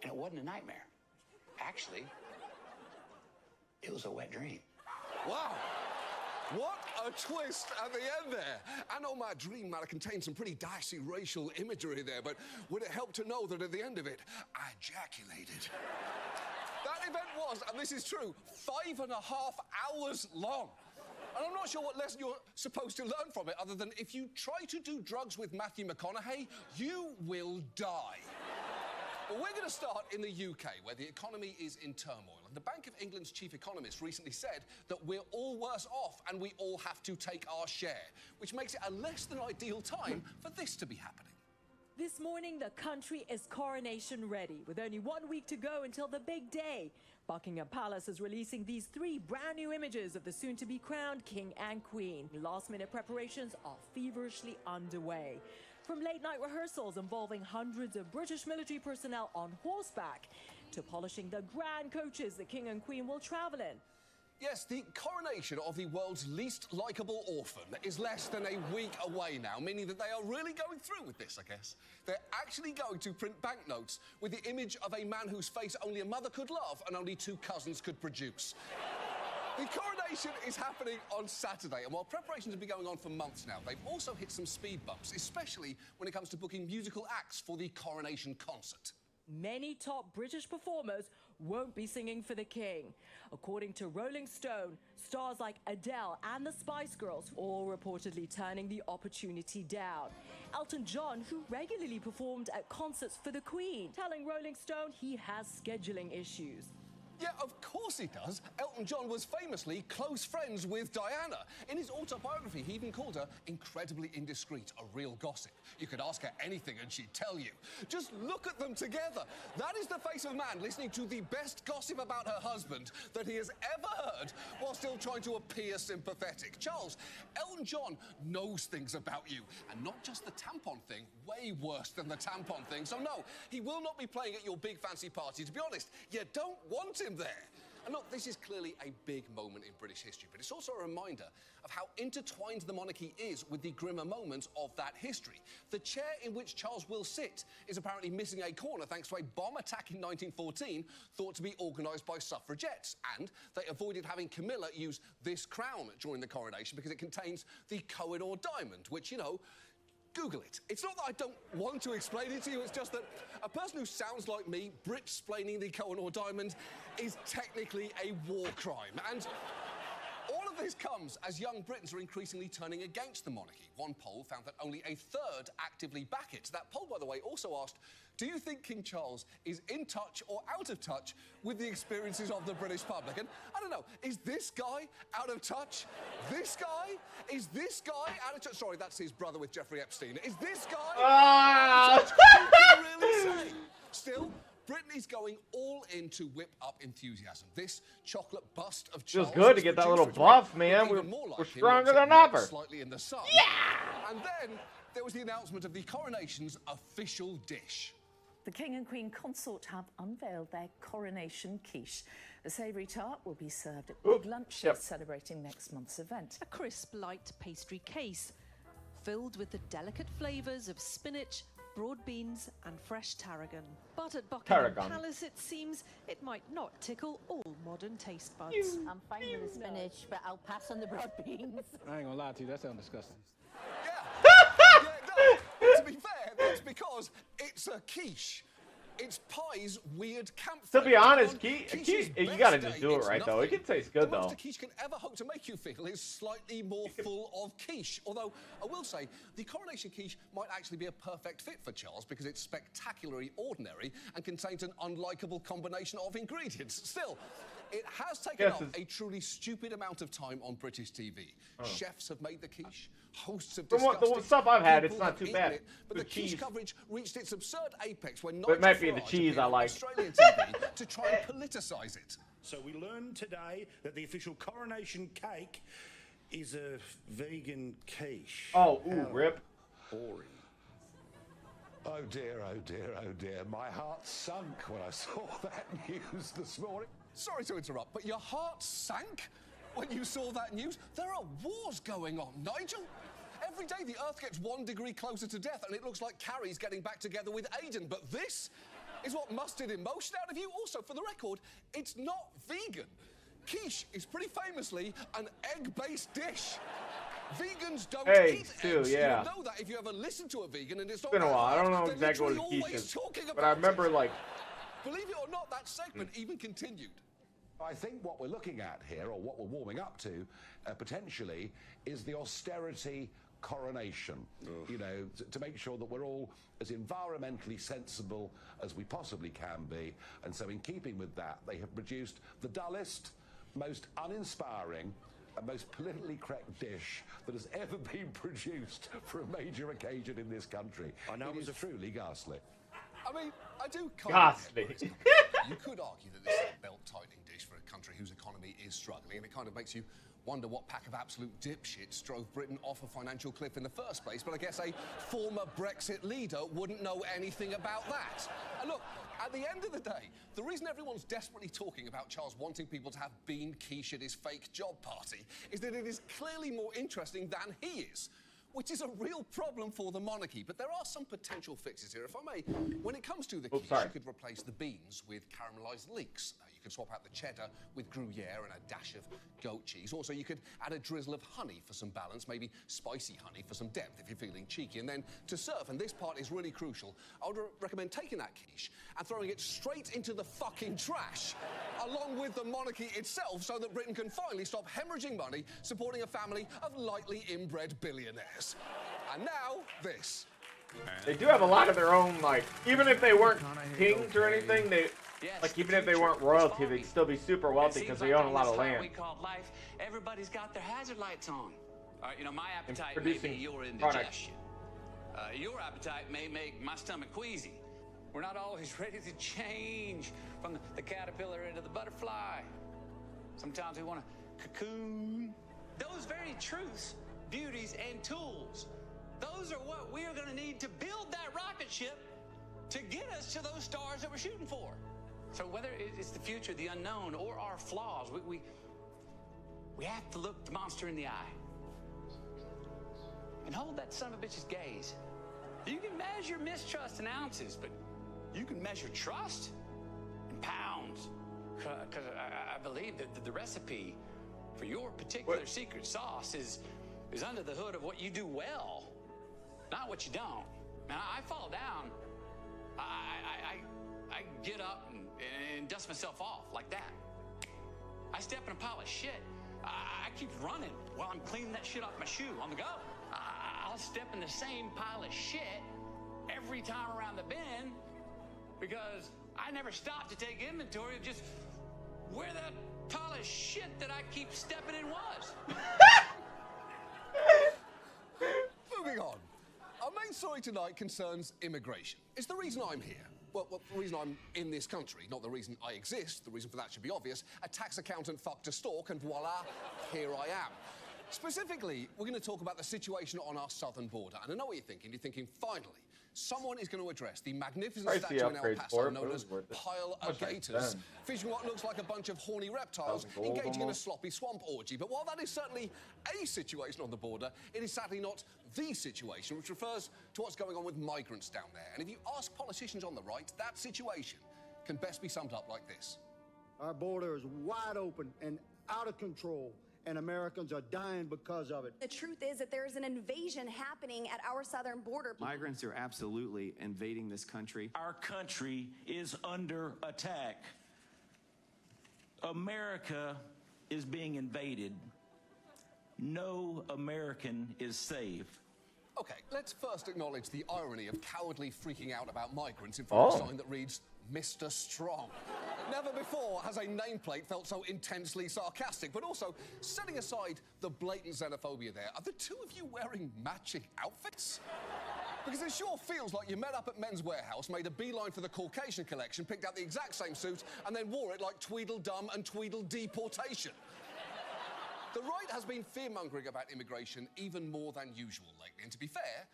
And it wasn't a nightmare. Actually, it was a wet dream. Wow. What a twist at the end there. I know my dream might have contained some pretty dicey racial imagery there, but would it help to know that at the end of it, I ejaculated? That event was, and this is true, 5.5 hours long. And I'm not sure what lesson you're supposed to learn from it, other than if you try to do drugs with Matthew McConaughey, you will die. But we're going to start in the UK, where the economy is in turmoil. And the Bank of England's chief economist recently said that we're all worse off and we all have to take our share, which makes it a less than ideal time for this to be happening. This morning, the country is coronation ready, with only 1 week to go until the big day. Buckingham Palace is releasing these 3 brand new images of the soon-to-be crowned king and queen. Last-minute preparations are feverishly underway. From late-night rehearsals involving hundreds of British military personnel on horseback to polishing the grand coaches the king and queen will travel in. Yes, the coronation of the world's least likeable orphan is less than a week away now, meaning that they are really going through with this, I guess. They're actually going to print banknotes with the image of a man whose face only a mother could love and only 2 cousins could produce. The coronation is happening on Saturday, and while preparations have been going on for months now, they've also hit some speed bumps, especially when it comes to booking musical acts for the coronation concert. Many top British performers won't be singing for the king. According to Rolling Stone, stars like Adele and the Spice Girls all reportedly turning the opportunity down. Elton John, who regularly performed at concerts for the Queen, telling Rolling Stone he has scheduling issues. Yeah, of course he does. Elton John was famously close friends with Diana. In his autobiography, he even called her incredibly indiscreet, a real gossip. You could ask her anything and she'd tell you. Just look at them together. That is the face of a man listening to the best gossip about her husband that he has ever heard while still trying to appear sympathetic. Charles, Elton John knows things about you, and not just the tampon thing, way worse than the tampon thing. So no, he will not be playing at your big fancy party. To be honest, you don't want him there. And look, this is clearly a big moment in British history, but it's also a reminder of how intertwined the monarchy is with the grimmer moments of that history. The chair in which Charles will sit is apparently missing a corner thanks to a bomb attack in 1914 thought to be organised by suffragettes. And they avoided having Camilla use this crown during the coronation because it contains the Kohinoor diamond, which, you know, Google it. It's not that I don't want to explain it to you, it's just that a person who sounds like me, Brit-splaining the Kohinoor diamond, is technically a war crime. And all of this comes as young Britons are increasingly turning against the monarchy. One poll found that only a third actively back it. That poll, by the way, also asked, do you think King Charles is in touch or out of touch with the experiences of the British public? And I don't know, is this guy out of touch? This guy? Is this guy out of touch? Sorry, that's his brother with Jeffrey Epstein. Is this guy out of touch? Can you really say? Still, Britain is going all in to whip up enthusiasm. This chocolate bust of Charles feels good to get that little buff, man. We're stronger than ever. Slightly in the sun. Yeah! And then there was the announcement of the coronation's official dish. The King and Queen consort have unveiled their coronation quiche. The savoury tart will be served at big lunches celebrating next month's event. A crisp, light pastry case filled with the delicate flavours of spinach, broad beans and fresh tarragon. But at Buckingham Palace, it seems it might not tickle all modern taste buds. I'm fine with the spinach, but I'll pass on the broad beans. I ain't gonna lie to you, that sounds disgusting. To be fair, that's because it's a quiche. It's Pie's weird camp. To be honest, quiche, you gotta just do it right, though. It can taste good, though. The most a quiche can ever hope to make you feel is slightly more full of quiche. Although, I will say, the coronation quiche might actually be a perfect fit for Charles because it's spectacularly ordinary and contains an unlikable combination of ingredients. Still, It has taken up a truly stupid amount of time on British TV. Chefs have made the quiche. Hosts have discussed the stuff I've had, it's not too bad. But the quiche coverage reached its absurd apex when it might be the cheese I like. Australian TV to try and politicise it. So we learned today that the official coronation cake is a vegan quiche. Oh, ooh, rip. Boring. Oh dear, oh dear, oh dear. My heart sunk when I saw that news this morning. Sorry to interrupt, but your heart sank when you saw that news? There are wars going on, Nigel. Every day the Earth gets 1 degree closer to death, and it looks like Carrie's getting back together with Aiden. But this is what mustered emotion out of you. Also, for the record, it's not vegan. Quiche is pretty famously an egg-based dish. Vegans don't eat eggs. Yeah. You know that if you ever listen to a vegan, and it's not been a while. I don't know they're exactly what a quiche always is, talking but about I remember like. Believe it or not, that segment even continued. I think what we're looking at here, or what we're warming up to, potentially, is the austerity coronation. You know, to make sure that we're all as environmentally sensible as we possibly can be. And so in keeping with that, they have produced the dullest, most uninspiring, and most politically correct dish that has ever been produced for a major occasion in this country. I know it is truly ghastly. I mean, I do kind ghastly. of you could argue that this is a belt-tightening dish for a country whose economy is struggling, and it kind of makes you wonder what pack of absolute dipshits drove Britain off a financial cliff in the first place, but I guess a former Brexit leader wouldn't know anything about that. And look, at the end of the day, the reason everyone's desperately talking about Charles wanting people to have bean quiche at his fake job party is that it is clearly more interesting than he is, which is a real problem for the monarchy. But there are some potential fixes here. If I may, when it comes to the quiche, you could replace the beans with caramelised leeks. You could swap out the cheddar with Gruyere and a dash of goat cheese. Also, you could add a drizzle of honey for some balance, maybe spicy honey for some depth if you're feeling cheeky. And then to serve, and this part is really crucial, I would recommend taking that quiche and throwing it straight into the fucking trash, along with the monarchy itself, so that Britain can finally stop hemorrhaging money supporting a family of lightly inbred billionaires. And now, this. They do have a lot of their own, like, even if they weren't kings or anything, they, like, even if they weren't royalty, they'd still be super wealthy because they own a lot of land. We call life, everybody's got their hazard lights on. All right, you know, my appetite may producing be your products. indigestion. Your appetite may make my stomach queasy. We're not always ready to change from the caterpillar into the butterfly. Sometimes we want to cocoon. Those very truths, beauties, and tools, those are what we are going to need to build that rocket ship to get us to those stars that we're shooting for. So whether it's the future, the unknown, or our flaws, we have to look the monster in the eye and hold that son of a bitch's gaze. You can measure mistrust in ounces, but you can measure trust in pounds. Because I believe that the recipe for your particular secret sauce is under the hood of what you do well, not what you don't. Man, I fall down. I get up and dust myself off like that. I step in a pile of shit. I keep running while I'm cleaning that shit off my shoe on the go. I'll step in the same pile of shit every time around the bend because I never stop to take inventory of just where that pile of shit that I keep stepping in was. Moving on. Our main story tonight concerns immigration. It's the reason I'm here. Well, the reason I'm in this country, not the reason I exist. The reason for that should be obvious. A tax accountant fucked a stork, and voila, here I am. Specifically, we're going to talk about the situation on our southern border. And I know what you're thinking. You're thinking, finally, someone is going to address the magnificent statue in El Paso known as Pile of Gators, featuring what looks like a bunch of horny reptiles engaging in a sloppy swamp orgy. But while that is certainly a situation on the border, it is sadly not the situation, which refers to what's going on with migrants down there. And if you ask politicians on the right, that situation can best be summed up like this. Our border is wide open and out of control, and Americans are dying because of it. The truth is that there is an invasion happening at our southern border. Migrants are absolutely invading this country. Our country is under attack. America is being invaded. No American is safe. Okay, let's first acknowledge the irony of cowardly freaking out about migrants in front of a sign that reads, Mr. Strong. Never before has a nameplate felt so intensely sarcastic, but also, setting aside the blatant xenophobia there, are the two of you wearing matching outfits? Because it sure feels like you met up at Men's Warehouse, made a beeline for the Caucasian collection, picked out the exact same suit, and then wore it like Tweedledum and Tweedledeportation. The right has been fear-mongering about immigration even more than usual lately, and to be fair,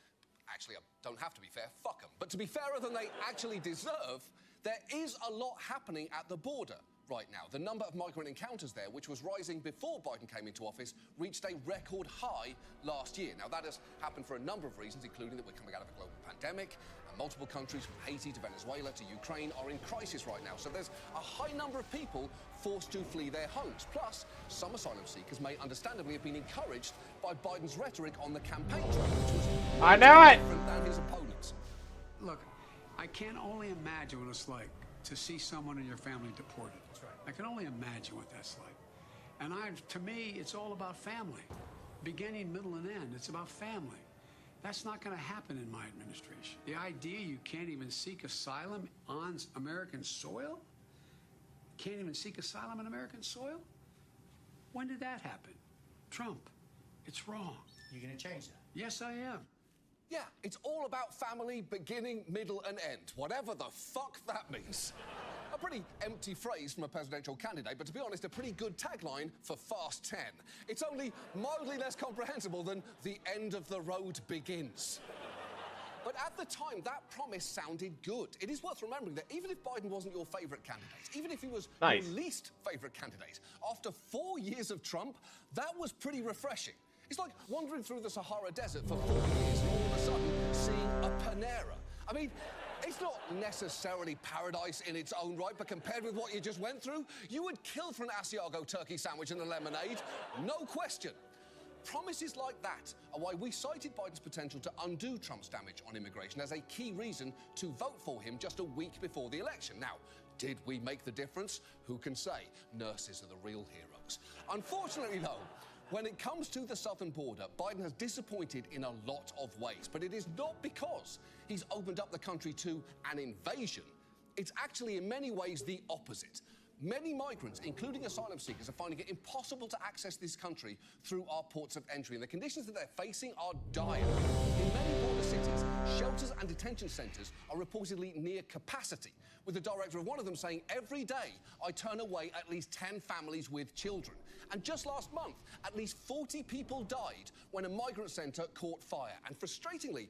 actually, I don't have to be fair, fuck them, but to be fairer than they actually deserve, there is a lot happening at the border right now. The number of migrant encounters there, which was rising before Biden came into office, reached a record high last year. Now, that has happened for a number of reasons, including that we're coming out of a global pandemic, and multiple countries from Haiti to Venezuela to Ukraine are in crisis right now. So there's a high number of people forced to flee their homes. Plus, some asylum seekers may understandably have been encouraged by Biden's rhetoric on the campaign trail, which was different than his opponents. Look, I can only imagine what it's like to see someone in your family deported. That's right. I can only imagine what that's like. And to me, it's all about family. Beginning, middle, and end. It's about family. That's not going to happen in my administration. The idea you can't even seek asylum on American soil? Can't even seek asylum on American soil? When did that happen? Trump. It's wrong. You're going to change that? Yes, I am. Yeah, it's all about family, beginning, middle, and end. Whatever the fuck that means. A pretty empty phrase from a presidential candidate, but to be honest, a pretty good tagline for Fast 10. It's only mildly less comprehensible than the end of the road begins. But at the time, that promise sounded good. It is worth remembering that even if Biden wasn't your favourite candidate, even if he was your least favourite candidate, after 4 years of Trump, that was pretty refreshing. It's like wandering through the Sahara Desert for 4 years and all of a sudden seeing a Panera. I mean, it's not necessarily paradise in its own right, but compared with what you just went through, you would kill for an Asiago turkey sandwich and a lemonade, no question. Promises like that are why we cited Biden's potential to undo Trump's damage on immigration as a key reason to vote for him just a week before the election. Now, did we make the difference? Who can say? Nurses are the real heroes. Unfortunately, though, when it comes to the southern border, Biden has disappointed in a lot of ways, but it is not because he's opened up the country to an invasion. It's actually in many ways the opposite. Many migrants, including asylum seekers, are finding it impossible to access this country through our ports of entry, and the conditions that they're facing are dire. In many border cities, shelters and detention centres are reportedly near capacity, with the director of one of them saying, "Every day I turn away at least 10 families with children." And just last month, at least 40 people died when a migrant centre caught fire. And frustratingly,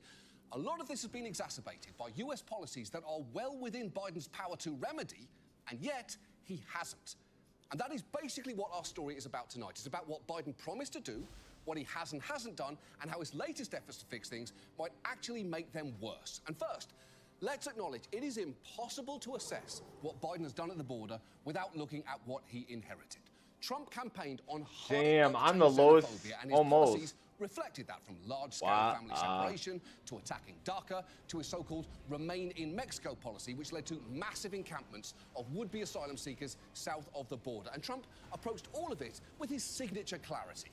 a lot of this has been exacerbated by US policies that are well within Biden's power to remedy, and yet he hasn't. And that is basically what our story is about tonight. It's about what Biden promised to do, what he has and hasn't done, and how his latest efforts to fix things might actually make them worse. And first, let's acknowledge it is impossible to assess what Biden has done at the border without looking at what he inherited. Trump campaigned on Damn, I'm the lowest, and his policies reflected that, from large-scale family separation to attacking DACA to his so-called Remain in Mexico policy, which led to massive encampments of would-be asylum seekers south of the border. And Trump approached all of it with his signature clarity.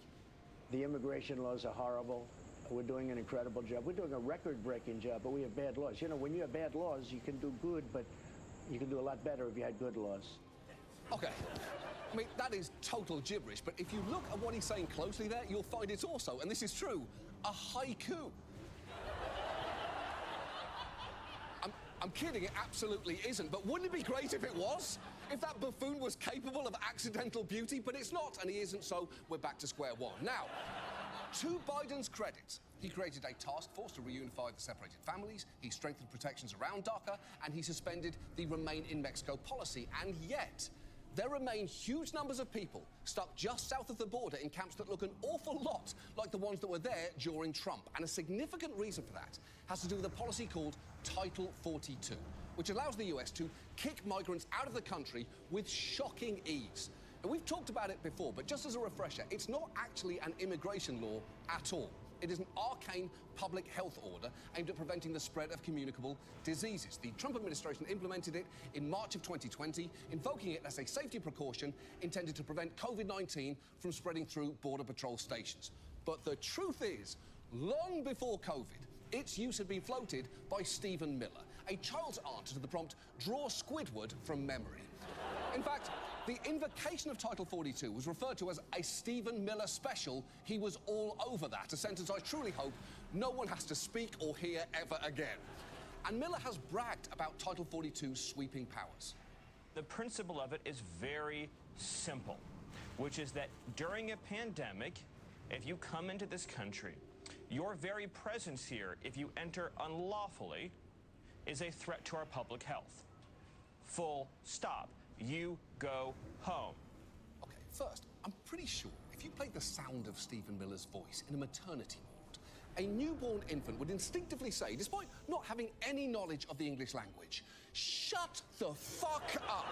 The immigration laws are horrible. We're doing an incredible job. We're doing a record-breaking job, but we have bad laws. You know, when you have bad laws, you can do good, but you can do a lot better if you had good laws. Okay. I mean, that is total gibberish, but if you look at what he's saying closely there, you'll find it's also, and this is true, a haiku. I'm kidding, it absolutely isn't, but wouldn't it be great if it was? If that buffoon was capable of accidental beauty, but it's not, and he isn't, so we're back to square one. Now, to Biden's credit, he created a task force to reunify the separated families, he strengthened protections around DACA, and he suspended the Remain in Mexico policy, and yet there remain huge numbers of people stuck just south of the border in camps that look an awful lot like the ones that were there during Trump. And a significant reason for that has to do with a policy called Title 42, which allows the US to kick migrants out of the country with shocking ease. And we've talked about it before, but just as a refresher, it's not actually an immigration law at all. It is an arcane public health order aimed at preventing the spread of communicable diseases. The Trump administration implemented it in March of 2020, invoking it as a safety precaution intended to prevent COVID-19 from spreading through Border Patrol stations. But the truth is, long before COVID, its use had been floated by Stephen Miller, a child's answer to the prompt, draw Squidward from memory. In fact, the invocation of Title 42 was referred to as a Stephen Miller special. He was all over that, a sentence I truly hope no one has to speak or hear ever again. And Miller has bragged about Title 42's sweeping powers. The principle of it is very simple, which is that during a pandemic, if you come into this country, your very presence here, if you enter unlawfully, is a threat to our public health. Full stop. You go home. Okay, first, I'm pretty sure if you played the sound of Stephen Miller's voice in a maternity ward, a newborn infant would instinctively say, despite not having any knowledge of the English language, "Shut the fuck up!"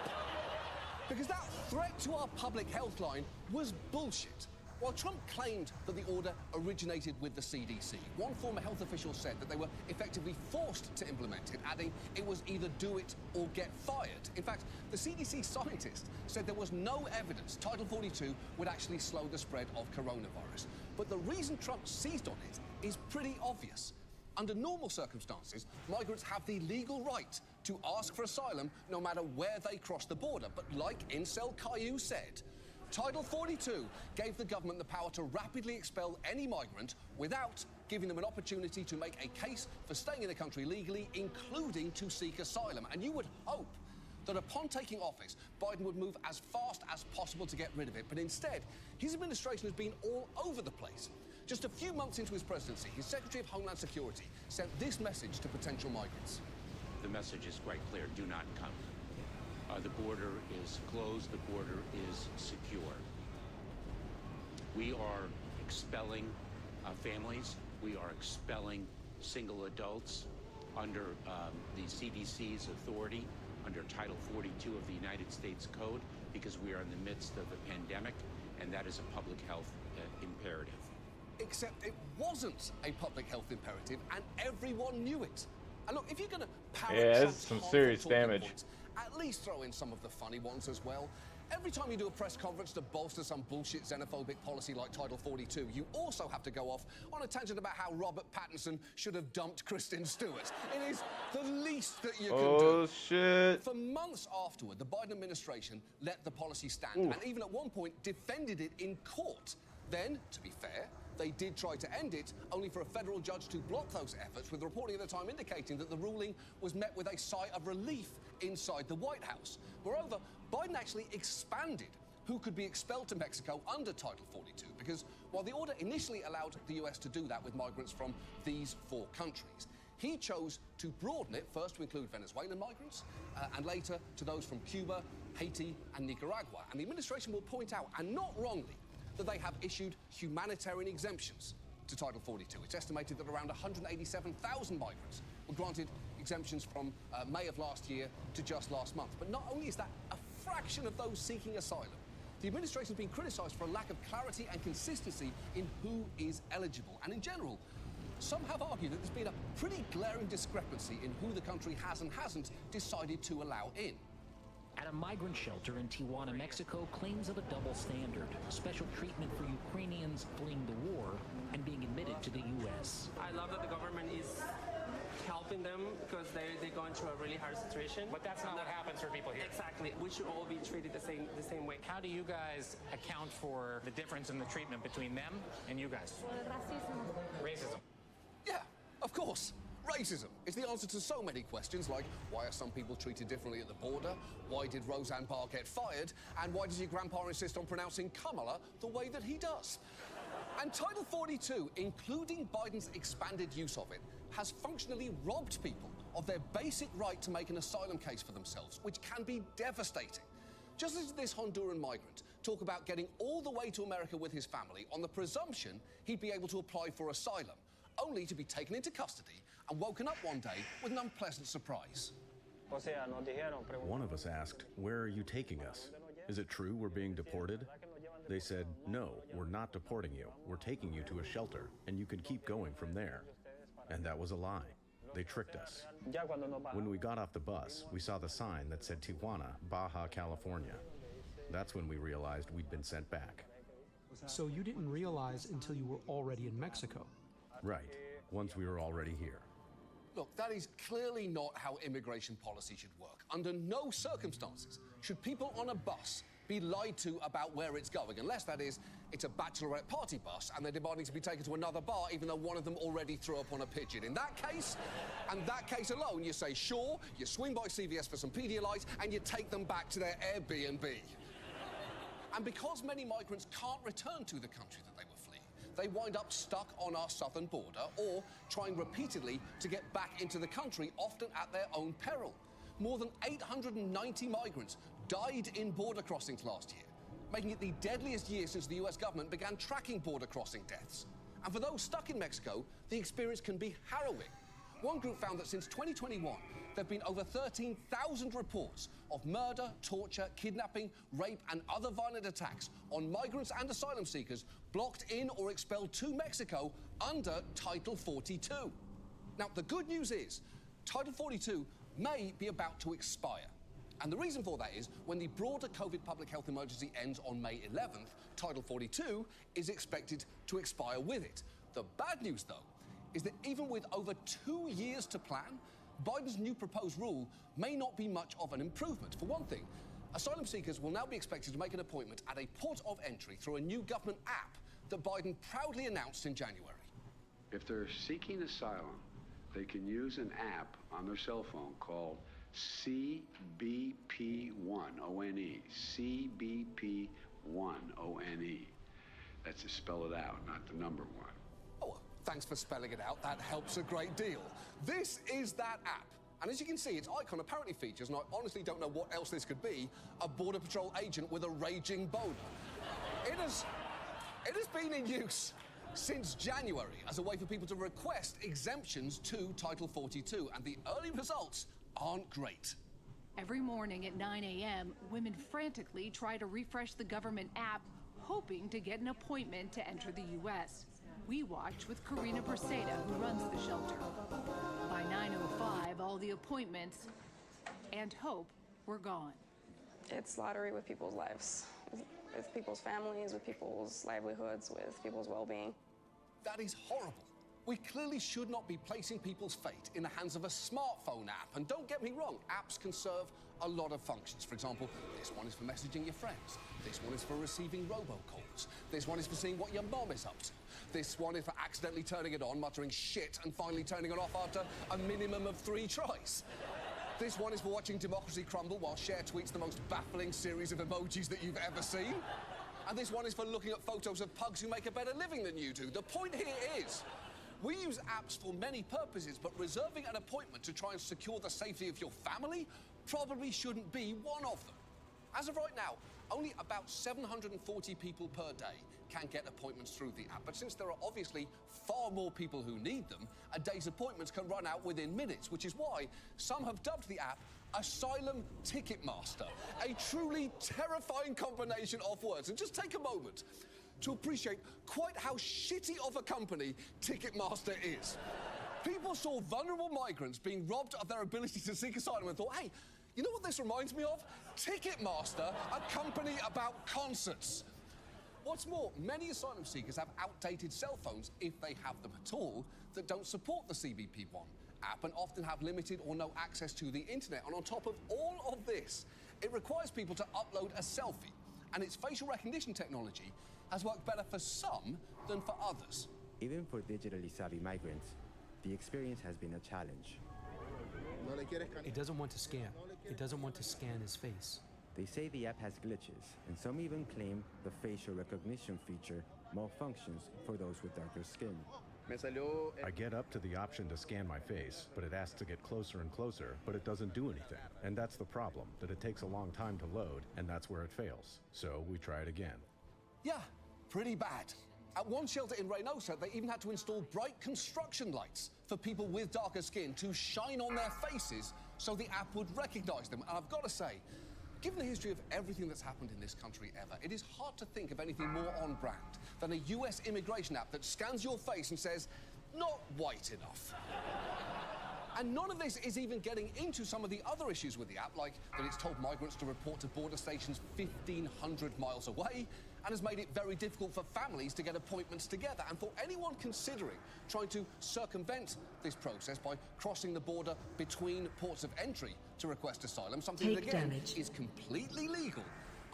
Because that threat to our public health line was bullshit. While Trump claimed that the order originated with the CDC, one former health official said that they were effectively forced to implement it, adding it was either do it or get fired. In fact, the CDC scientist said there was no evidence Title 42 would actually slow the spread of coronavirus. But the reason Trump seized on it is pretty obvious. Under normal circumstances, migrants have the legal right to ask for asylum no matter where they cross the border. But like Incel Caillou said, Title 42 gave the government the power to rapidly expel any migrant without giving them an opportunity to make a case for staying in the country legally, including to seek asylum. And you would hope that upon taking office, Biden would move as fast as possible to get rid of it. But instead, his administration has been all over the place. Just a few months into his presidency, his Secretary of Homeland Security sent this message to potential migrants. The message is quite clear: do not come. The border is closed. The border is secure. We are expelling families. We are expelling single adults under the CDC's authority, under Title 42 of the United States Code, because we are in the midst of a pandemic, and that is a public health imperative. Except it wasn't a public health imperative, and everyone knew it. And look, if you're going to parrot Trump's some harmful serious talking damage. points, at least throw in some of the funny ones as well. Every time you do a press conference to bolster some bullshit xenophobic policy like Title 42, you also have to go off on a tangent about how Robert Pattinson should have dumped Kristen Stewart. It is the least that you can do. Oh, shit. For months afterward, the Biden administration let the policy stand, and even at one point defended it in court. Then, to be fair, they did try to end it, only for a federal judge to block those efforts, with reporting at the time indicating that the ruling was met with a sigh of relief inside the White House. Moreover, Biden actually expanded who could be expelled to Mexico under Title 42, because while the order initially allowed the US to do that with migrants from these 4 countries, he chose to broaden it, first to include Venezuelan migrants, and later to those from Cuba, Haiti, and Nicaragua. And the administration will point out, and not wrongly, that they have issued humanitarian exemptions to Title 42. It's estimated that around 187,000 migrants were granted exemptions from May of last year to just last month. But not only is that a fraction of those seeking asylum, the administration has been criticised for a lack of clarity and consistency in who is eligible. And in general, some have argued that there's been a pretty glaring discrepancy in who the country has and hasn't decided to allow in. At a migrant shelter in Tijuana, Mexico, claims of a double standard. Special treatment for Ukrainians fleeing the war and being admitted to the U.S. I love that the government is helping them because they're going through a really hard situation. But that's not what happens for people here. Exactly. We should all be treated the same way. How do you guys account for the difference in the treatment between them and you guys? Racism. Yeah, of course. Racism is the answer to so many questions, like why are some people treated differently at the border? Why did Roseanne Barr get fired? And why does your grandpa insist on pronouncing Kamala the way that he does? And Title 42, including Biden's expanded use of it, has functionally robbed people of their basic right to make an asylum case for themselves, which can be devastating. Just as this Honduran migrant talk about getting all the way to America with his family on the presumption he'd be able to apply for asylum, only to be taken into custody and woken up one day with an unpleasant surprise. One of us asked, "Where are you taking us? Is it true we're being deported?" They said, "No, we're not deporting you. We're taking you to a shelter, and you can keep going from there." And that was a lie. They tricked us. When we got off the bus, we saw the sign that said Tijuana, Baja California. That's when we realized we'd been sent back. So you didn't realize until you were already in Mexico? Right, once we were already here. Look, that is clearly not how immigration policy should work. Under no circumstances should people on a bus be lied to about where it's going? Unless, that is, it's a bachelorette party bus and they're demanding to be taken to another bar even though one of them already threw up on a pigeon. In that case, and that case alone, you say sure, you swing by CVS for some Pedialyte and you take them back to their Airbnb. And because many migrants can't return to the country that they were fleeing, they wind up stuck on our southern border or trying repeatedly to get back into the country, often at their own peril. More than 890 migrants died in border crossings last year, making it the deadliest year since the US government began tracking border crossing deaths. And for those stuck in Mexico, the experience can be harrowing. One group found that since 2021, there have been over 13,000 reports of murder, torture, kidnapping, rape, and other violent attacks on migrants and asylum seekers blocked in or expelled to Mexico under Title 42. Now, the good news is, Title 42 may be about to expire. And the reason for that is, when the broader COVID public health emergency ends on May 11th, Title 42 is expected to expire with it. The bad news, though, is that even with over 2 years to plan, Biden's new proposed rule may not be much of an improvement. For one thing, asylum seekers will now be expected to make an appointment at a port of entry through a new government app that Biden proudly announced in January. If they're seeking asylum, they can use an app on their cell phone called CBP1, O-N-E, CBP1, O-N-E. That's to spell it out, not the number one. Oh, well, thanks for spelling it out. That helps a great deal. This is that app. And as you can see, its icon apparently features, and I honestly don't know what else this could be, a Border Patrol agent with a raging boner. It has been in use since January as a way for people to request exemptions to Title 42, and the early results aren't great. Every morning at 9 a.m., women frantically try to refresh the government app, hoping to get an appointment to enter the U.S. We watched with Karina Perseda, who runs the shelter. By 9:05, all the appointments and hope were gone. It's lottery with people's lives, with people's families, with people's livelihoods, with people's well-being. That is horrible. We clearly should not be placing people's fate in the hands of a smartphone app. And don't get me wrong, apps can serve a lot of functions. For example, this one is for messaging your friends. This one is for receiving robocalls. This one is for seeing what your mom is up to. This one is for accidentally turning it on, muttering shit, and finally turning it off after a minimum of 3 tries. This one is for watching democracy crumble while Cher tweets the most baffling series of emojis that you've ever seen. And this one is for looking at photos of pugs who make a better living than you do. The point here is, we use apps for many purposes, but reserving an appointment to try and secure the safety of your family probably shouldn't be one of them. As of right now, only about 740 people per day can get appointments through the app. But since there are obviously far more people who need them, a day's appointments can run out within minutes, which is why some have dubbed the app Asylum Ticketmaster, a truly terrifying combination of words. And just take a moment to appreciate quite how shitty of a company Ticketmaster is. People saw vulnerable migrants being robbed of their ability to seek asylum and thought, hey, you know what this reminds me of? Ticketmaster, a company about concerts. What's more, many asylum seekers have outdated cell phones, if they have them at all, that don't support the CBP1 app and often have limited or no access to the internet. And on top of all of this, it requires people to upload a selfie, and its facial recognition technology has worked better for some than for others. Even for digitally savvy migrants, the experience has been a challenge. It doesn't want to scan. It doesn't want to scan his face. They say the app has glitches, and some even claim the facial recognition feature malfunctions for those with darker skin. I get up to the option to scan my face, but it asks to get closer and closer, but it doesn't do anything. And that's the problem, that it takes a long time to load, and that's where it fails. So we try it again. Yeah, pretty bad. At one shelter in Reynosa, they even had to install bright construction lights for people with darker skin to shine on their faces so the app would recognize them. And I've got to say, given the history of everything that's happened in this country ever, it is hard to think of anything more on brand than a US immigration app that scans your face and says, not white enough. And none of this is even getting into some of the other issues with the app, like that it's told migrants to report to border stations 1,500 miles away, and has made it very difficult for families to get appointments together. And for anyone considering trying to circumvent this process by crossing the border between ports of entry to request asylum, something that, again, is completely legal,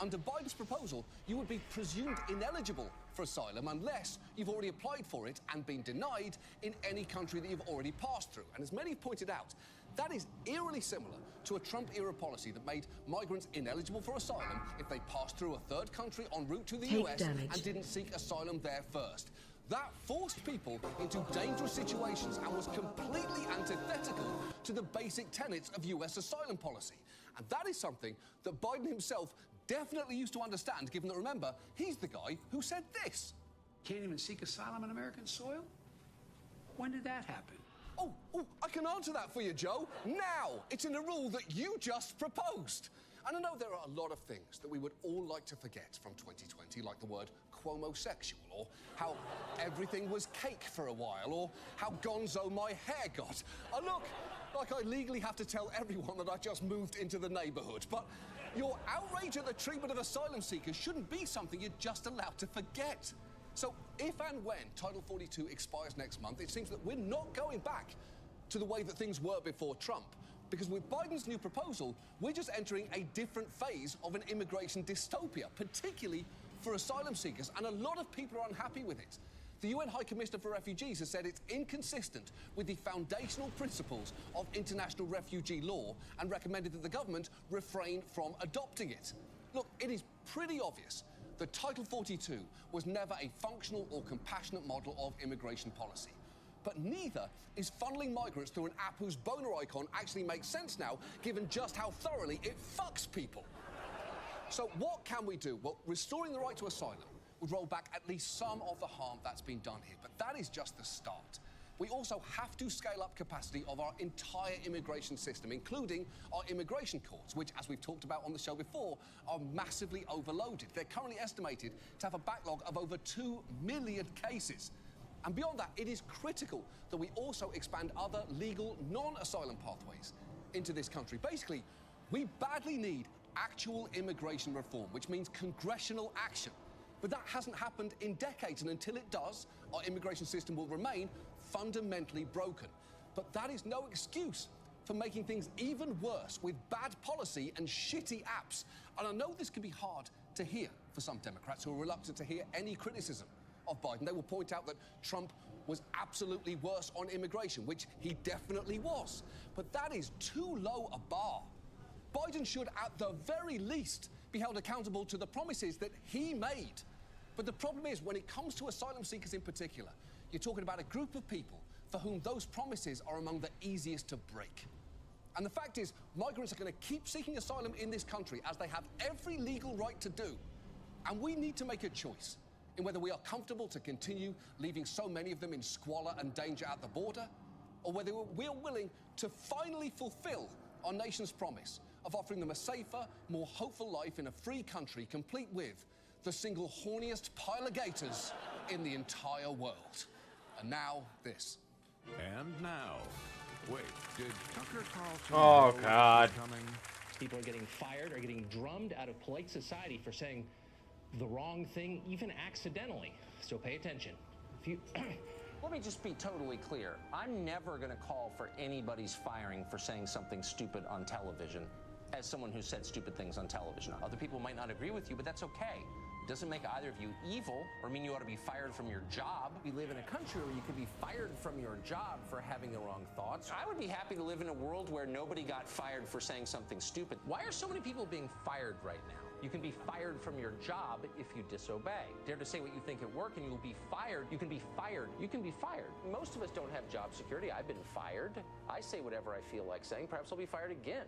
under Biden's proposal, you would be presumed ineligible for asylum unless you've already applied for it and been denied in any country that you've already passed through. And as many have pointed out, that is eerily similar to a Trump-era policy that made migrants ineligible for asylum if they passed through a third country en route to the US and didn't seek asylum there first. That forced people into dangerous situations and was completely antithetical to the basic tenets of US asylum policy. And that is something that Biden himself definitely used to understand, given that, remember, he's the guy who said this. Can't even seek asylum on American soil? When did that happen? Oh, I can answer that for you, Joe. Now! It's in a rule that you just proposed. And I know there are a lot of things that we would all like to forget from 2020, like the word Cuomo-sexual, or how everything was cake for a while, or how gonzo my hair got. Look, like I legally have to tell everyone that I just moved into the neighborhood, but your outrage at the treatment of asylum seekers shouldn't be something you're just allowed to forget. So if and when Title 42 expires next month, it seems that we're not going back to the way that things were before Trump. Because with Biden's new proposal, we're just entering a different phase of an immigration dystopia, particularly for asylum seekers, and a lot of people are unhappy with it. The UN High Commissioner for Refugees has said it's inconsistent with the foundational principles of international refugee law and recommended that the government refrain from adopting it. Look, it is pretty obvious that Title 42 was never a functional or compassionate model of immigration policy. But neither is funneling migrants through an app whose boner icon actually makes sense now, given just how thoroughly it fucks people. So what can we do? Well, restoring the right to asylum would roll back at least some of the harm that's been done here, but that is just the start. We also have to scale up capacity of our entire immigration system, including our immigration courts, which, as we've talked about on the show before, are massively overloaded. They're currently estimated to have a backlog of over 2 million cases. And beyond that, it is critical that we also expand other legal non-asylum pathways into this country. Basically, we badly need actual immigration reform, which means congressional action. But that hasn't happened in decades, and until it does, our immigration system will remain fundamentally broken. But that is no excuse for making things even worse with bad policy and shitty apps. And I know this can be hard to hear for some Democrats who are reluctant to hear any criticism of Biden. They will point out that Trump was absolutely worse on immigration, which he definitely was. But that is too low a bar. Biden should, at the very least, be held accountable to the promises that he made. But the problem is, when it comes to asylum seekers in particular, you're talking about a group of people for whom those promises are among the easiest to break. And the fact is, migrants are going to keep seeking asylum in this country, as they have every legal right to do. And we need to make a choice in whether we are comfortable to continue leaving so many of them in squalor and danger at the border, or whether we are willing to finally fulfill our nation's promise of offering them a safer, more hopeful life in a free country, complete with the single horniest pile of gators in the entire world. And now, this. And now, wait, did Tucker Carlson Oh, God. coming? People are getting fired or getting drummed out of polite society for saying the wrong thing, even accidentally. So pay attention. If you Let me just be totally clear. I'm never going to call for anybody's firing for saying something stupid on television, as someone who said stupid things on television. Other people might not agree with you, but that's okay. It doesn't make either of you evil or mean you ought to be fired from your job. We live in a country where you could be fired from your job for having the wrong thoughts. I would be happy to live in a world where nobody got fired for saying something stupid. Why are so many people being fired right now? You can be fired from your job if you disobey. Dare to say what you think at work and you'll be fired. You can be fired. You can be fired. Most of us don't have job security. I've been fired. I say whatever I feel like saying. Perhaps I'll be fired again.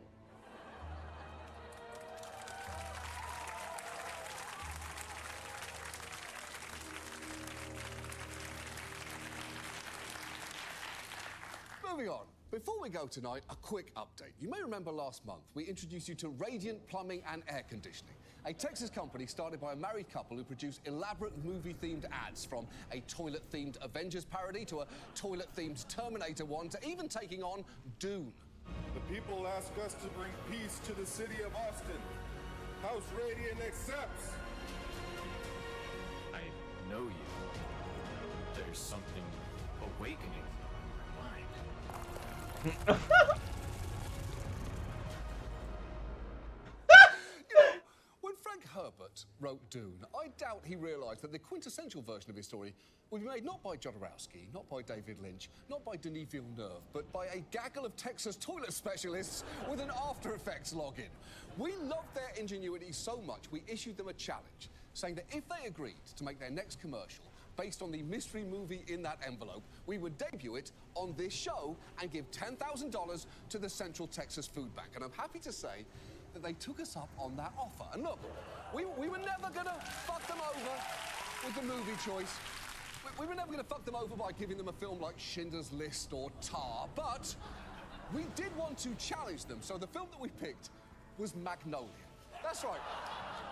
Moving on. Before we go tonight, a quick update. You may remember last month we introduced you to Radiant Plumbing and Air Conditioning. a Texas company started by a married couple who produce elaborate movie-themed ads, from a toilet-themed Avengers parody to a toilet-themed Terminator one to even taking on Dune. The people ask us to bring peace to the city of Austin. House Radiant accepts. I know you. There's something awakening in my mind. When Frank Herbert wrote Dune, I doubt he realised that the quintessential version of his story would be made not by Jodorowsky, not by David Lynch, not by Denis Villeneuve, but by a gaggle of Texas toilet specialists with an After Effects login. We loved their ingenuity so much, we issued them a challenge, saying that if they agreed to make their next commercial based on the mystery movie in that envelope, we would debut it on this show and give $10,000 to the Central Texas Food Bank. And I'm happy to say that they took us up on that offer. And look, we were never gonna fuck them over with the movie choice. We were never gonna fuck them over by giving them a film like Schindler's List or Tar, but we did want to challenge them. So the film that we picked was Magnolia. That's right.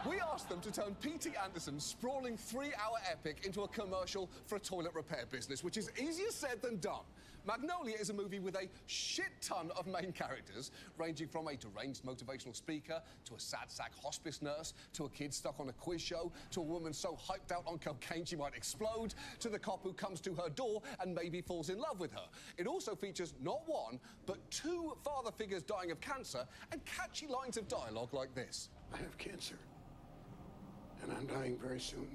We asked them to turn P.T. Anderson's sprawling 3-hour epic into a commercial for a toilet repair business, which is easier said than done. Magnolia is a movie with a shit ton of main characters, ranging from a deranged motivational speaker, to a sad sack hospice nurse, to a kid stuck on a quiz show, to a woman so hyped out on cocaine she might explode, to the cop who comes to her door and maybe falls in love with her. It also features not one, but 2 father figures dying of cancer, and catchy lines of dialogue like this. I have cancer, and I'm dying very soon.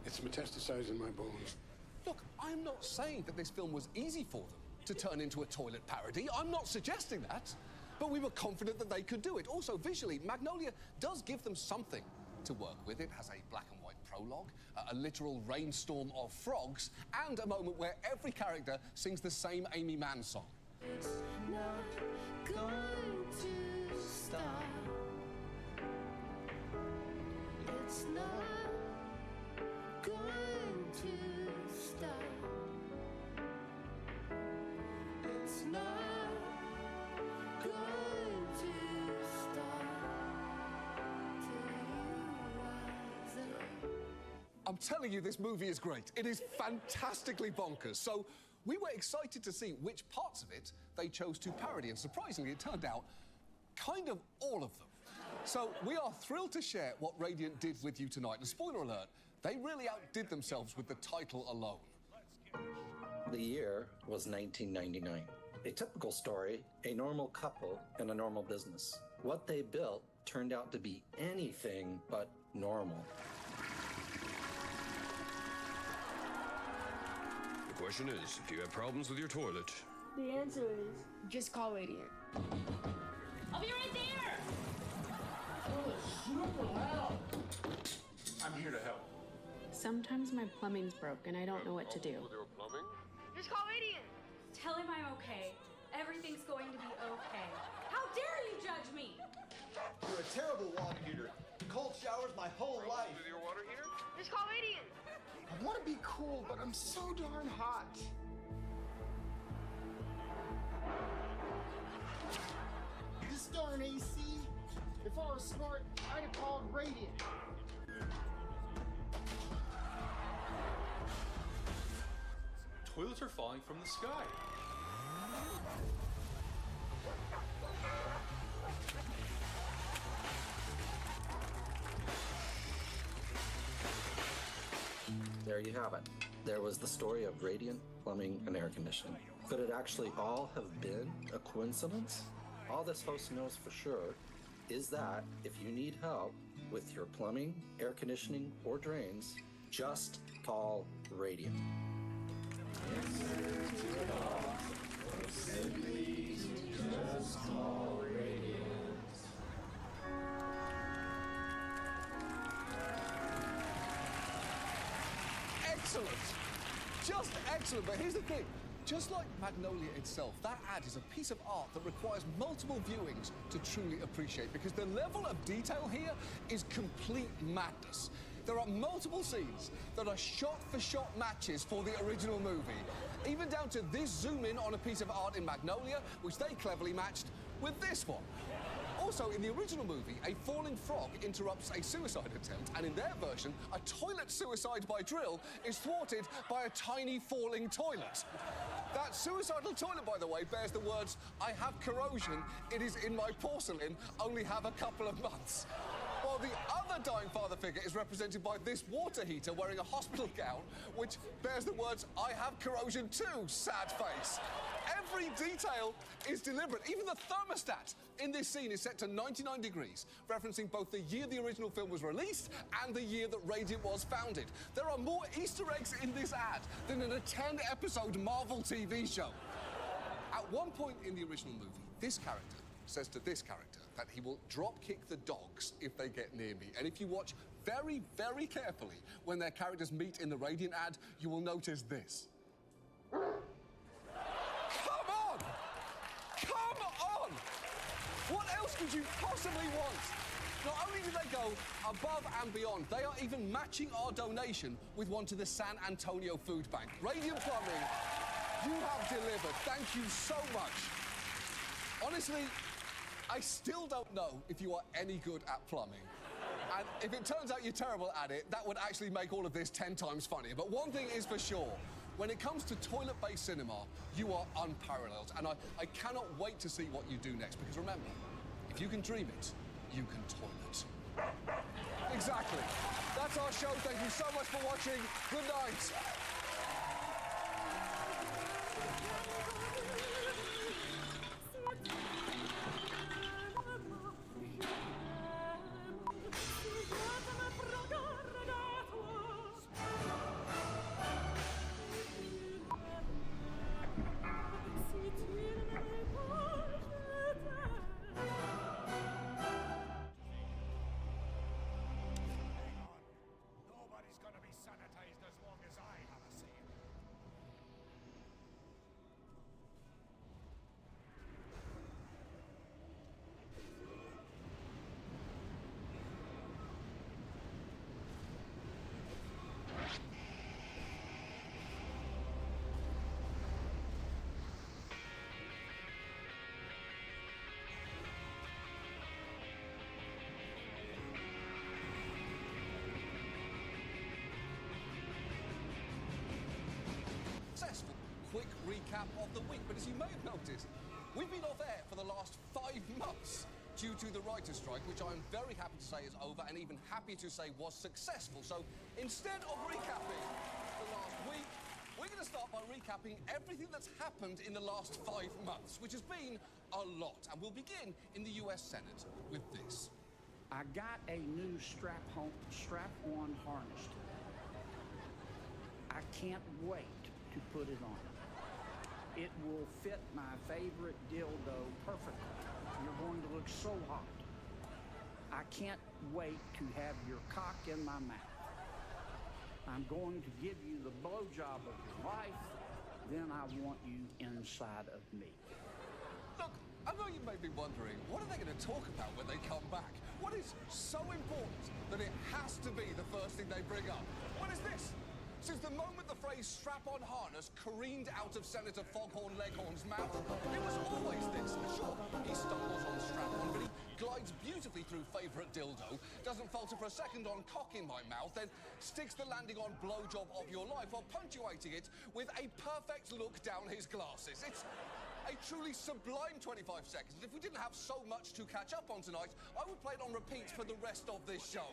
It's metastasized in my bones. Look, I'm not saying that this film was easy for them to turn into a toilet parody. I'm not suggesting that. But we were confident that they could do it. Also, visually, Magnolia does give them something to work with. It has a black and white prologue, a literal rainstorm of frogs, and a moment where every character sings the same Amy Mann song. It's not going to stop. It's not going to stop. It's not going to stop till you rise up. I'm telling you, this movie is great. It is fantastically bonkers. So we were excited to see which parts of it they chose to parody, and surprisingly, it turned out kind of all of them. So we are thrilled to share what Radiant did with you tonight. And spoiler alert, they really outdid themselves with the title alone. The year was 1999. A typical story, a normal couple and a normal business. What they built turned out to be anything but normal. The question is, if you have problems with your toilet, The answer is just call Radiant. I'll be right there! I'm here to help. Sometimes my plumbing's broke and I don't know what to do. With your plumbing? Just call Radiant. Tell him I'm okay. Everything's going to be okay. How dare you judge me? You're a terrible water heater. Cold showers my whole life. With your water heater? Just call Radiant. I want to be cool, but I'm so darn hot. This darn AC. If I was smart, I'd have called Radiant. toilets are falling from the sky. There you have it. There was the story of Radiant Plumbing and Air Conditioning. Could it actually all have been a coincidence? All this host knows for sure is that if you need help with your plumbing, air conditioning, or drains, just call Radiant. Excellent. Just excellent. But here's the thing. Just like Magnolia itself, that ad is a piece of art that requires multiple viewings to truly appreciate, because the level of detail here is complete madness. There are multiple scenes that are shot-for-shot matches for the original movie, even down to this zoom in on a piece of art in Magnolia, which they cleverly matched with this one. Also, in the original movie, a falling frog interrupts a suicide attempt, and in their version, a toilet suicide by drill is thwarted by a tiny falling toilet. That suicidal toilet, by the way, bears the words, "I have corrosion, it is in my porcelain, only have a couple of months." While the other dying father figure is represented by this water heater wearing a hospital gown, which bears the words, "I have corrosion too, sad face." Every detail is deliberate. Even the thermostat in this scene is set to 99 degrees, referencing both the year the original film was released and the year that Radiant was founded. There are more Easter eggs in this ad than in a 10-episode Marvel TV show. At one point in the original movie, this character says to this character that he will drop-kick the dogs if they get near me. And if you watch very, very carefully when their characters meet in the Radiant ad, you will notice this. Come on! Come on! What else could you possibly want? Not only do they go above and beyond, they are even matching our donation with one to the San Antonio Food Bank. Radiant Plumbing, you have delivered. Thank you so much. Honestly, I still don't know if you are any good at plumbing. And if it turns out you're terrible at it, that would actually make all of this 10 times funnier. But one thing is for sure, when it comes to toilet-based cinema, you are unparalleled. And I cannot wait to see what you do next, because remember, if you can dream it, you can toilet. Exactly. That's our show. Thank you so much for watching. Good night. Nobody's gonna be sanitized as long as I have a say. Successful quick recap of the week. But as you may have noticed, we've been off air for the last 5 months due to the writer's strike, which I'm very happy to say is over and even happy to say was successful. So instead of recapping the last week, we're going to start by recapping everything that's happened in the last 5 months, which has been a lot. And we'll begin in the US Senate with this. I got a new strap-on harness today. I can't wait to put it on. It will fit my favorite dildo perfectly. You're going to look so hot. I can't wait to have your cock in my mouth. I'm going to give you the blowjob of your life. Then I want you inside of me. Look, I know you may be wondering, what are they going to talk about when they come back? What is so important that it has to be the first thing they bring up? What is this? Since the moment the phrase strap-on harness careened out of Senator Foghorn Leghorn's mouth, it was always this. Sure, he stumbles on strap-on, but he glides beautifully through favourite dildo, doesn't falter for a second on cock in my mouth, then sticks the landing on blowjob of your life while punctuating it with a perfect look down his glasses. It's a truly sublime 25 seconds. If we didn't have so much to catch up on tonight, I would play it on repeat for the rest of this show.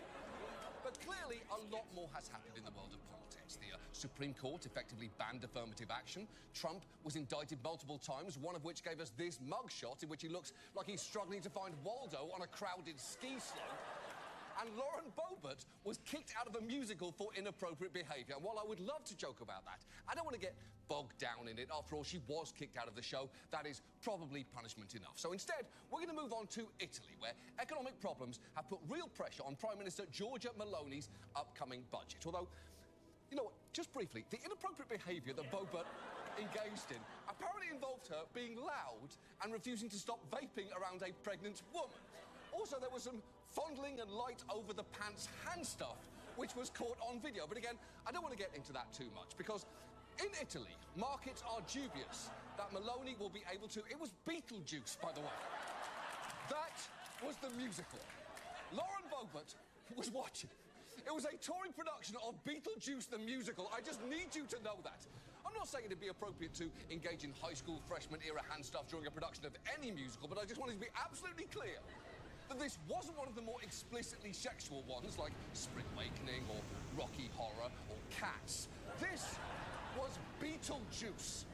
But clearly, a lot more has happened in the world of politics. The Supreme Court effectively banned affirmative action. Trump was indicted multiple times, one of which gave us this mugshot in which he looks like he's struggling to find Waldo on a crowded ski slope. And Lauren Boebert was kicked out of a musical for inappropriate behaviour. And while I would love to joke about that, I don't want to get bogged down in it. After all, she was kicked out of the show. That is probably punishment enough. So instead, we're going to move on to Italy, where economic problems have put real pressure on Prime Minister Giorgia Meloni's upcoming budget. Although, you know what, just briefly, the inappropriate behaviour that Boebert engaged in apparently involved her being loud and refusing to stop vaping around a pregnant woman. Also, there was some fondling and light over the pants hand stuff, which was caught on video. But again, I don't want to get into that too much, because in Italy, markets are dubious that Meloni will be able to... It was Beetlejuice, by the way. That was the musical. Lauren Boebert was watching. It was a touring production of Beetlejuice the musical. I just need you to know that. I'm not saying it'd be appropriate to engage in high school freshman-era hand stuff during a production of any musical, but I just wanted to be absolutely clear that this wasn't one of the more explicitly sexual ones, like Spring Awakening or Rocky Horror or Cats. This was Beetlejuice,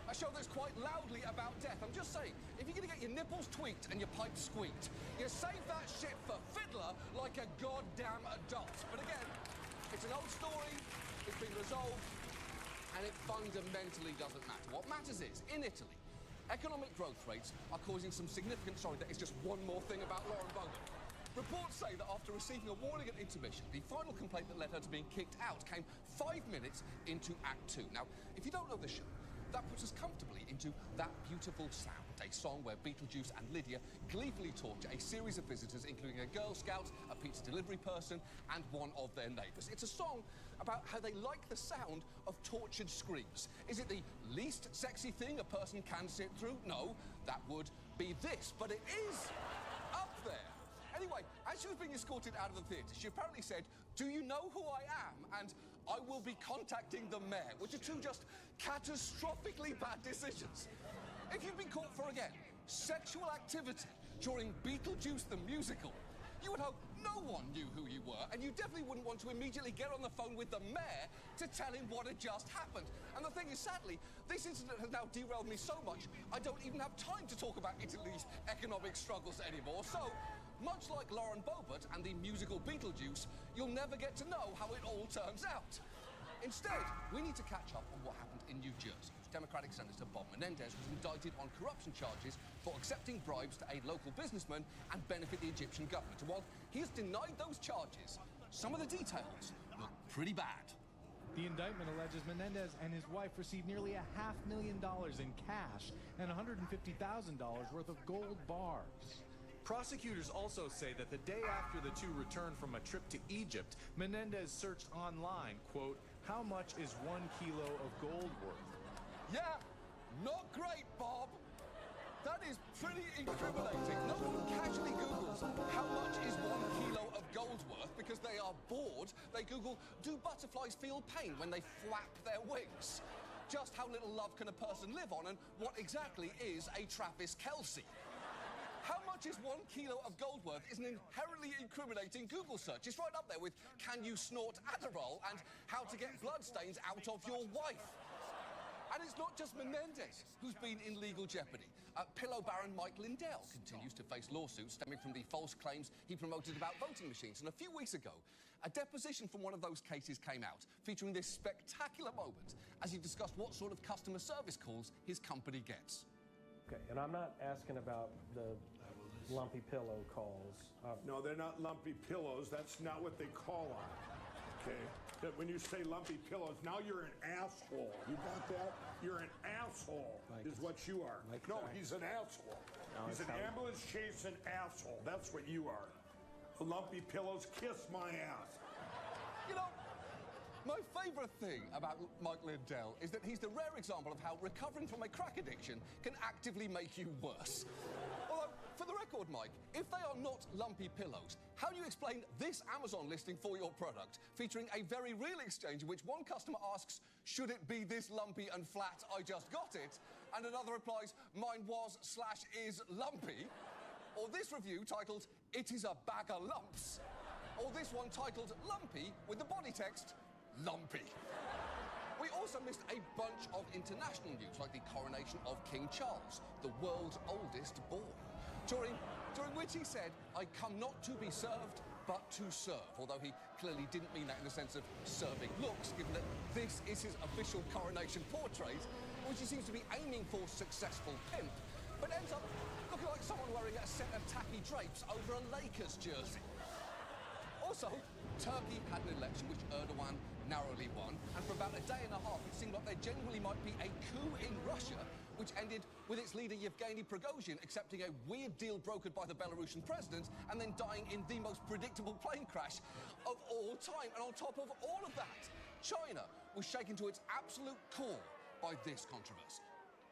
a show that's quite loudly about death. I'm just saying, if you're gonna get your nipples tweaked and your pipes squeaked, you save that shit for Fiddler like a goddamn adult. But again, it's an old story, it's been resolved, and it fundamentally doesn't matter. What matters is, in Italy, economic growth rates are causing some significant... Sorry, that is just one more thing about Lauren Boebert. Reports say that after receiving a warning at intermission, the final complaint that led her to being kicked out came 5 minutes into Act 2. Now, if you don't know the show, that puts us comfortably into That Beautiful Sound, a song where Beetlejuice and Lydia gleefully torture a series of visitors, including a Girl Scout, a pizza delivery person, and one of their neighbours. It's a song about how they like the sound of tortured screams. Is it the least sexy thing a person can sit through? No, that would be this, but it is up there. Anyway, as she was being escorted out of the theatre, she apparently said, "Do you know who I am? And I will be contacting the mayor," which are two just catastrophically bad decisions. If you've been caught for, again, sexual activity during Beetlejuice the musical, you would hope no one knew who you were, and you definitely wouldn't want to immediately get on the phone with the mayor to tell him what had just happened. And the thing is, sadly, this incident has now derailed me so much, I don't even have time to talk about Italy's economic struggles anymore. So, much like Lauren Boebert and the musical Beetlejuice, you'll never get to know how it all turns out. Instead, we need to catch up on what happened in New Jersey. Democratic Senator Bob Menendez was indicted on corruption charges for accepting bribes to aid local businessmen and benefit the Egyptian government. And while he has denied those charges, some of the details look pretty bad. The indictment alleges Menendez and his wife received nearly $500,000 in cash and $150,000 worth of gold bars. Prosecutors also say that the day after the two returned from a trip to Egypt, Menendez searched online, quote, "How much is 1 kilo of gold worth?" Yeah, not great, Bob. That is pretty incriminating. No one casually Googles how much is 1 kilo of gold worth because they are bored. They Google, do butterflies feel pain when they flap their wings? Just how little love can a person live on, and what exactly is a Travis Kelce? How much is 1 kilo of gold worth is an inherently incriminating Google search. It's right up there with can you snort Adderall and how to get bloodstains out of your wife. And it's not just Menendez who's been in legal jeopardy. Pillow Baron Mike Lindell continues to face lawsuits stemming from the false claims he promoted about voting machines. And a few weeks ago, a deposition from one of those cases came out, featuring this spectacular moment as he discussed what sort of customer service calls his company gets. Okay, and I'm not asking about the lumpy pillow calls. No, they're not lumpy pillows. That's not what they call them. Okay? That when you say lumpy pillows, now you're an asshole. You got that? You're an asshole, is what you are. No, he's an asshole. No, he's an ambulance chasing asshole. That's what you are. Lumpy pillows, kiss my ass. You know, my favourite thing about Mike Lindell is that he's the rare example of how recovering from a crack addiction can actively make you worse. Although, for the record, Mike, if they are not lumpy pillows, how do you explain this Amazon listing for your product, featuring a very real exchange in which one customer asks, should it be this lumpy and flat, I just got it, and another replies, mine was/is lumpy? Or this review titled, it is a bag of lumps? Or this one titled, lumpy, with the body text, lumpy. We also missed a bunch of international news, like the coronation of King Charles, the world's oldest boy, during which he said, I come not to be served, but to serve, although he clearly didn't mean that in the sense of serving looks, given that this is his official coronation portrait, which he seems to be aiming for successful pimp, but ends up looking like someone wearing a set of tacky drapes over a Lakers jersey. Also, Turkey had an election which Erdogan narrowly won, and for about a day and a half it seemed like there genuinely might be a coup in Russia, which ended with its leader Yevgeny Prigozhin accepting a weird deal brokered by the Belarusian president and then dying in the most predictable plane crash of all time. And on top of all of that, China was shaken to its absolute core by this controversy.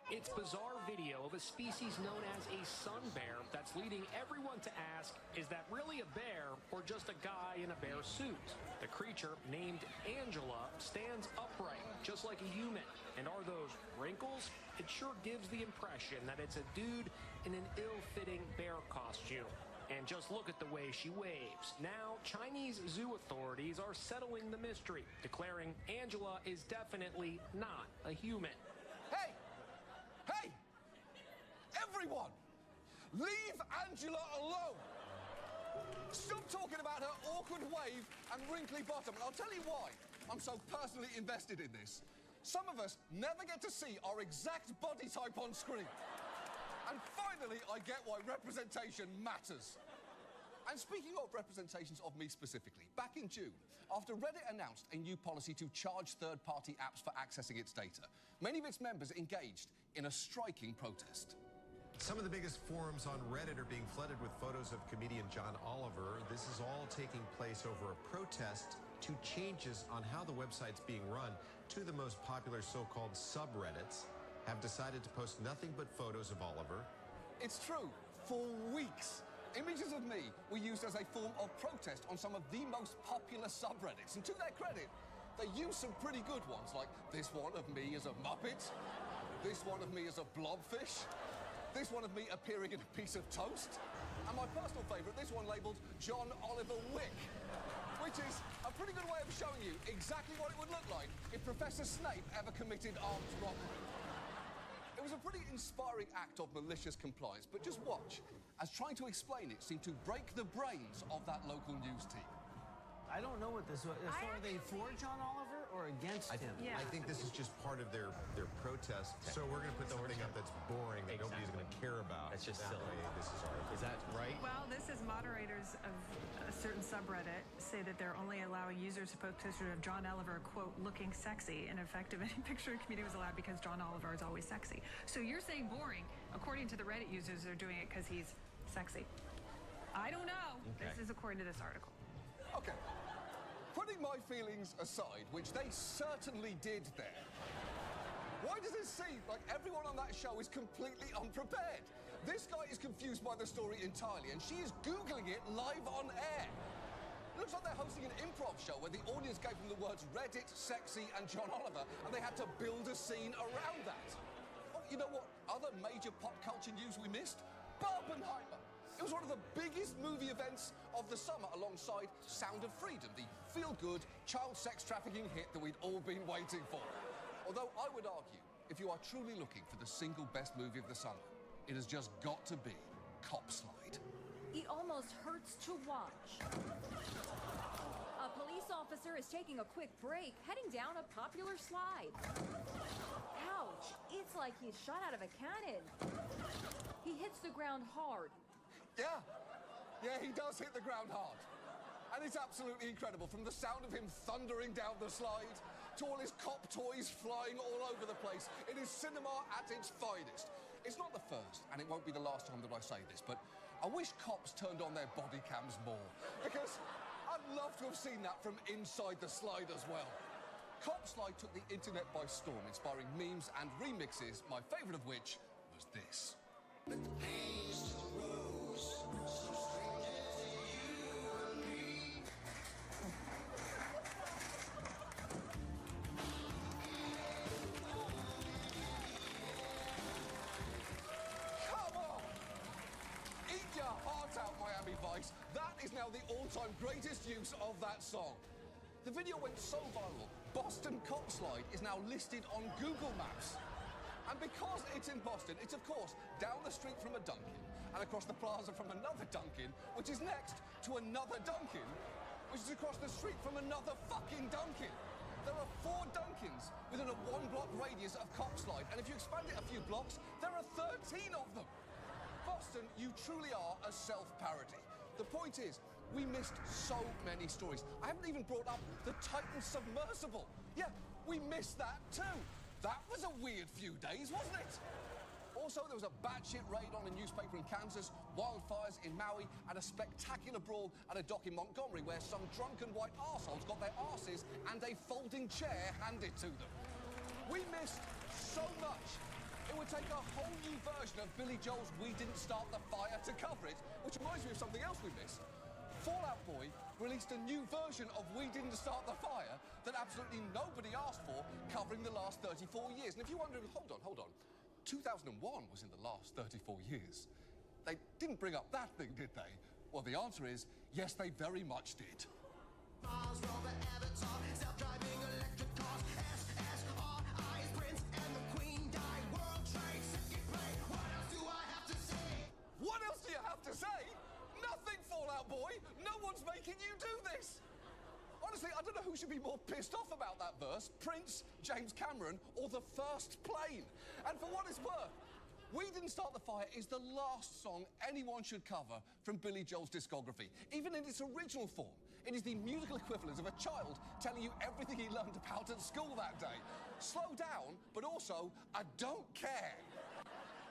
It's bizarre video of a species known as a sun bear that's leading everyone to ask, is that really a bear or just a guy in a bear suit? The creature, named Angela, stands upright, just like a human. And are those wrinkles? It sure gives the impression that it's a dude in an ill-fitting bear costume. And just look at the way she waves. Now, Chinese zoo authorities are settling the mystery, declaring Angela is definitely not a human. Hey! Hey! Everyone! Leave Angela alone! Stop talking about her awkward wave and wrinkly bottom, and I'll tell you why I'm so personally invested in this. Some of us never get to see our exact body type on screen. And finally, I get why representation matters. And speaking of representations of me specifically, back in June, after Reddit announced a new policy to charge third-party apps for accessing its data, many of its members engaged in a striking protest. Some of the biggest forums on Reddit are being flooded with photos of comedian John Oliver. This is all taking place over a protest to changes on how the website's being run. Two of the most popular so-called subreddits have decided to post nothing but photos of Oliver. It's true. For weeks, images of me were used as a form of protest on some of the most popular subreddits. And to their credit, they used some pretty good ones, like this one of me as a Muppet, this one of me as a blobfish, this one of me appearing in a piece of toast, and my personal favourite, this one labelled John Oliver Wick, which is a pretty good way of showing you exactly what it would look like if Professor Snape ever committed armed robbery. It was a pretty inspiring act of malicious compliance, but just watch, as trying to explain it seemed to break the brains of that local news team. I don't know what this was. So are they for John Oliver or against him? I think this is just part of their protest. So we're going to put something up that's boring, that nobody's going to care about. That's just that silly. way, this is our... Is that right? Well, this is moderators of a certain subreddit say that they're only allowing users to post pictures of John Oliver, quote, looking sexy. And in fact, any picture of comedian was allowed because John Oliver is always sexy. So you're saying boring. According to the Reddit users, they're doing it because he's sexy. I don't know. Okay. This is according to this article. Okay. Putting my feelings aside, which they certainly did there, why does it seem like everyone on that show is completely unprepared? This guy is confused by the story entirely, and she is Googling it live on air. It looks like they're hosting an improv show where the audience gave them the words Reddit, sexy, and John Oliver, and they had to build a scene around that. Oh, you know what other major pop culture news we missed? Barbenheimer. It was one of the biggest movie events of the summer alongside Sound of Freedom, the feel-good child sex trafficking hit that we'd all been waiting for. Although I would argue, if you are truly looking for the single best movie of the summer, it has just got to be Cop Slide. It almost hurts to watch. A police officer is taking a quick break, heading down a popular slide. Ouch! It's like he's shot out of a cannon. He hits the ground hard. Yeah, he does hit the ground hard. And it's absolutely incredible, from the sound of him thundering down the slide to all his cop toys flying all over the place. It is cinema at its finest. It's not the first, and it won't be the last time that I say this, but I wish cops turned on their body cams more, because I'd love to have seen that from inside the slide as well. Cop Slide took the internet by storm, inspiring memes and remixes, my favourite of which was this. That is now the all-time greatest use of that song. The video went so viral, Boston Cop Slide is now listed on Google Maps. And because it's in Boston, it's of course down the street from a Dunkin' and across the plaza from another Dunkin', which is next to another Dunkin', which is across the street from another fucking Dunkin'. There are 4 Dunkins within a 1-block radius of Cop Slide, and if you expand it a few blocks, there are 13 of them. Boston, you truly are a self-parody. The point is, we missed so many stories. I haven't even brought up the Titan submersible. Yeah, we missed that too. That was a weird few days, wasn't it? Also, there was a batshit raid on a newspaper in Kansas, wildfires in Maui, and a spectacular brawl at a dock in Montgomery where some drunken white arseholes got their arses and a folding chair handed to them. We missed so much. It would take a whole new version of Billy Joel's We Didn't Start the Fire to cover it, which reminds me of something else we missed. Fall Out Boy released a new version of We Didn't Start the Fire that absolutely nobody asked for, covering the last 34 years. And if you're wondering, hold on, 2001 was in the last 34 years. They didn't bring up that thing, did they? Well, the answer is, yes, they very much did. Mars rover, Avatar, self-driving electric cars, SSRI, Prince and the Queen died, World Trade Center play. What else do I have to say? What else do you have to say? Nothing, Fall Out Boy. No one's making you do this. Honestly, I don't know who should be more pissed off about that verse, Prince, James Cameron, or the first plane. And for what it's worth, We Didn't Start the Fire is the last song anyone should cover from Billy Joel's discography. Even in its original form, it is the musical equivalent of a child telling you everything he learned about at school that day. Slow down, but also, I don't care.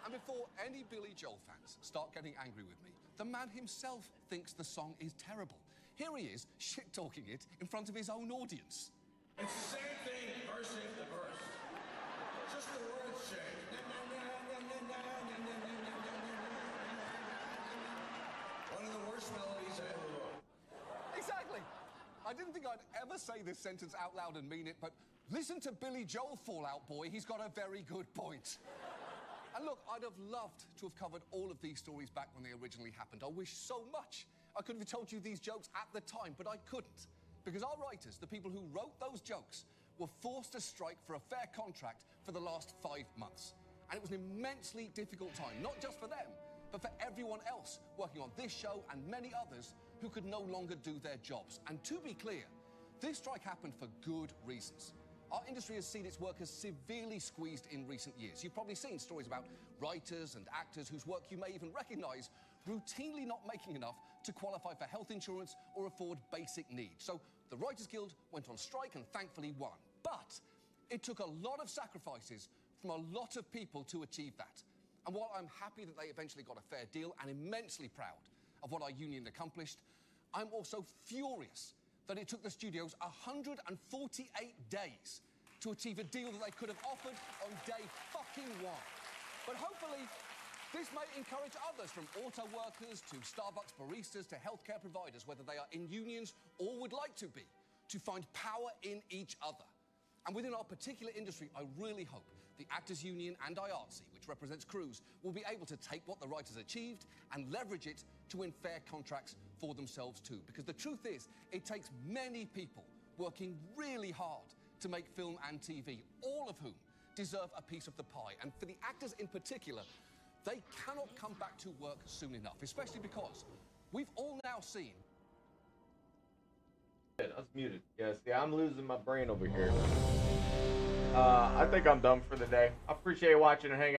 And before any Billy Joel fans start getting angry with me, the man himself thinks the song is terrible. Here he is, shit-talking it in front of his own audience. It's the same thing, verse after verse. Just the words change. One of the worst melodies I ever wrote. Exactly. I didn't think I'd ever say this sentence out loud and mean it, but listen to Billy Joel, Fall Out Boy. He's got a very good point. And look, I'd have loved to have covered all of these stories back when they originally happened. I wish so much I could have told you these jokes at the time, but I couldn't. Because our writers, the people who wrote those jokes, were forced to strike for a fair contract for the last 5 months. And it was an immensely difficult time, not just for them, but for everyone else working on this show and many others who could no longer do their jobs. And to be clear, this strike happened for good reasons. Our industry has seen its workers severely squeezed in recent years. You've probably seen stories about writers and actors whose work you may even recognise routinely not making enough to qualify for health insurance or afford basic needs. So the Writers Guild went on strike and thankfully won. But it took a lot of sacrifices from a lot of people to achieve that. And while I'm happy that they eventually got a fair deal and immensely proud of what our union accomplished, I'm also furious that it took the studios 148 days to achieve a deal that they could have offered on day fucking one. But hopefully, this may encourage others, from auto workers to Starbucks baristas to healthcare providers, whether they are in unions or would like to be, to find power in each other. And within our particular industry, I really hope the Actors Union and IATSE, which represents crews, will be able to take what the writers achieved and leverage it to win fair contracts for themselves too. Because the truth is, it takes many people working really hard to make film and TV, all of whom deserve a piece of the pie. And for the actors in particular, they cannot come back to work soon enough, especially because we've all now seen... I was muted. Yeah, see, I'm losing my brain over here. I think I'm done for the day. I appreciate watching and hanging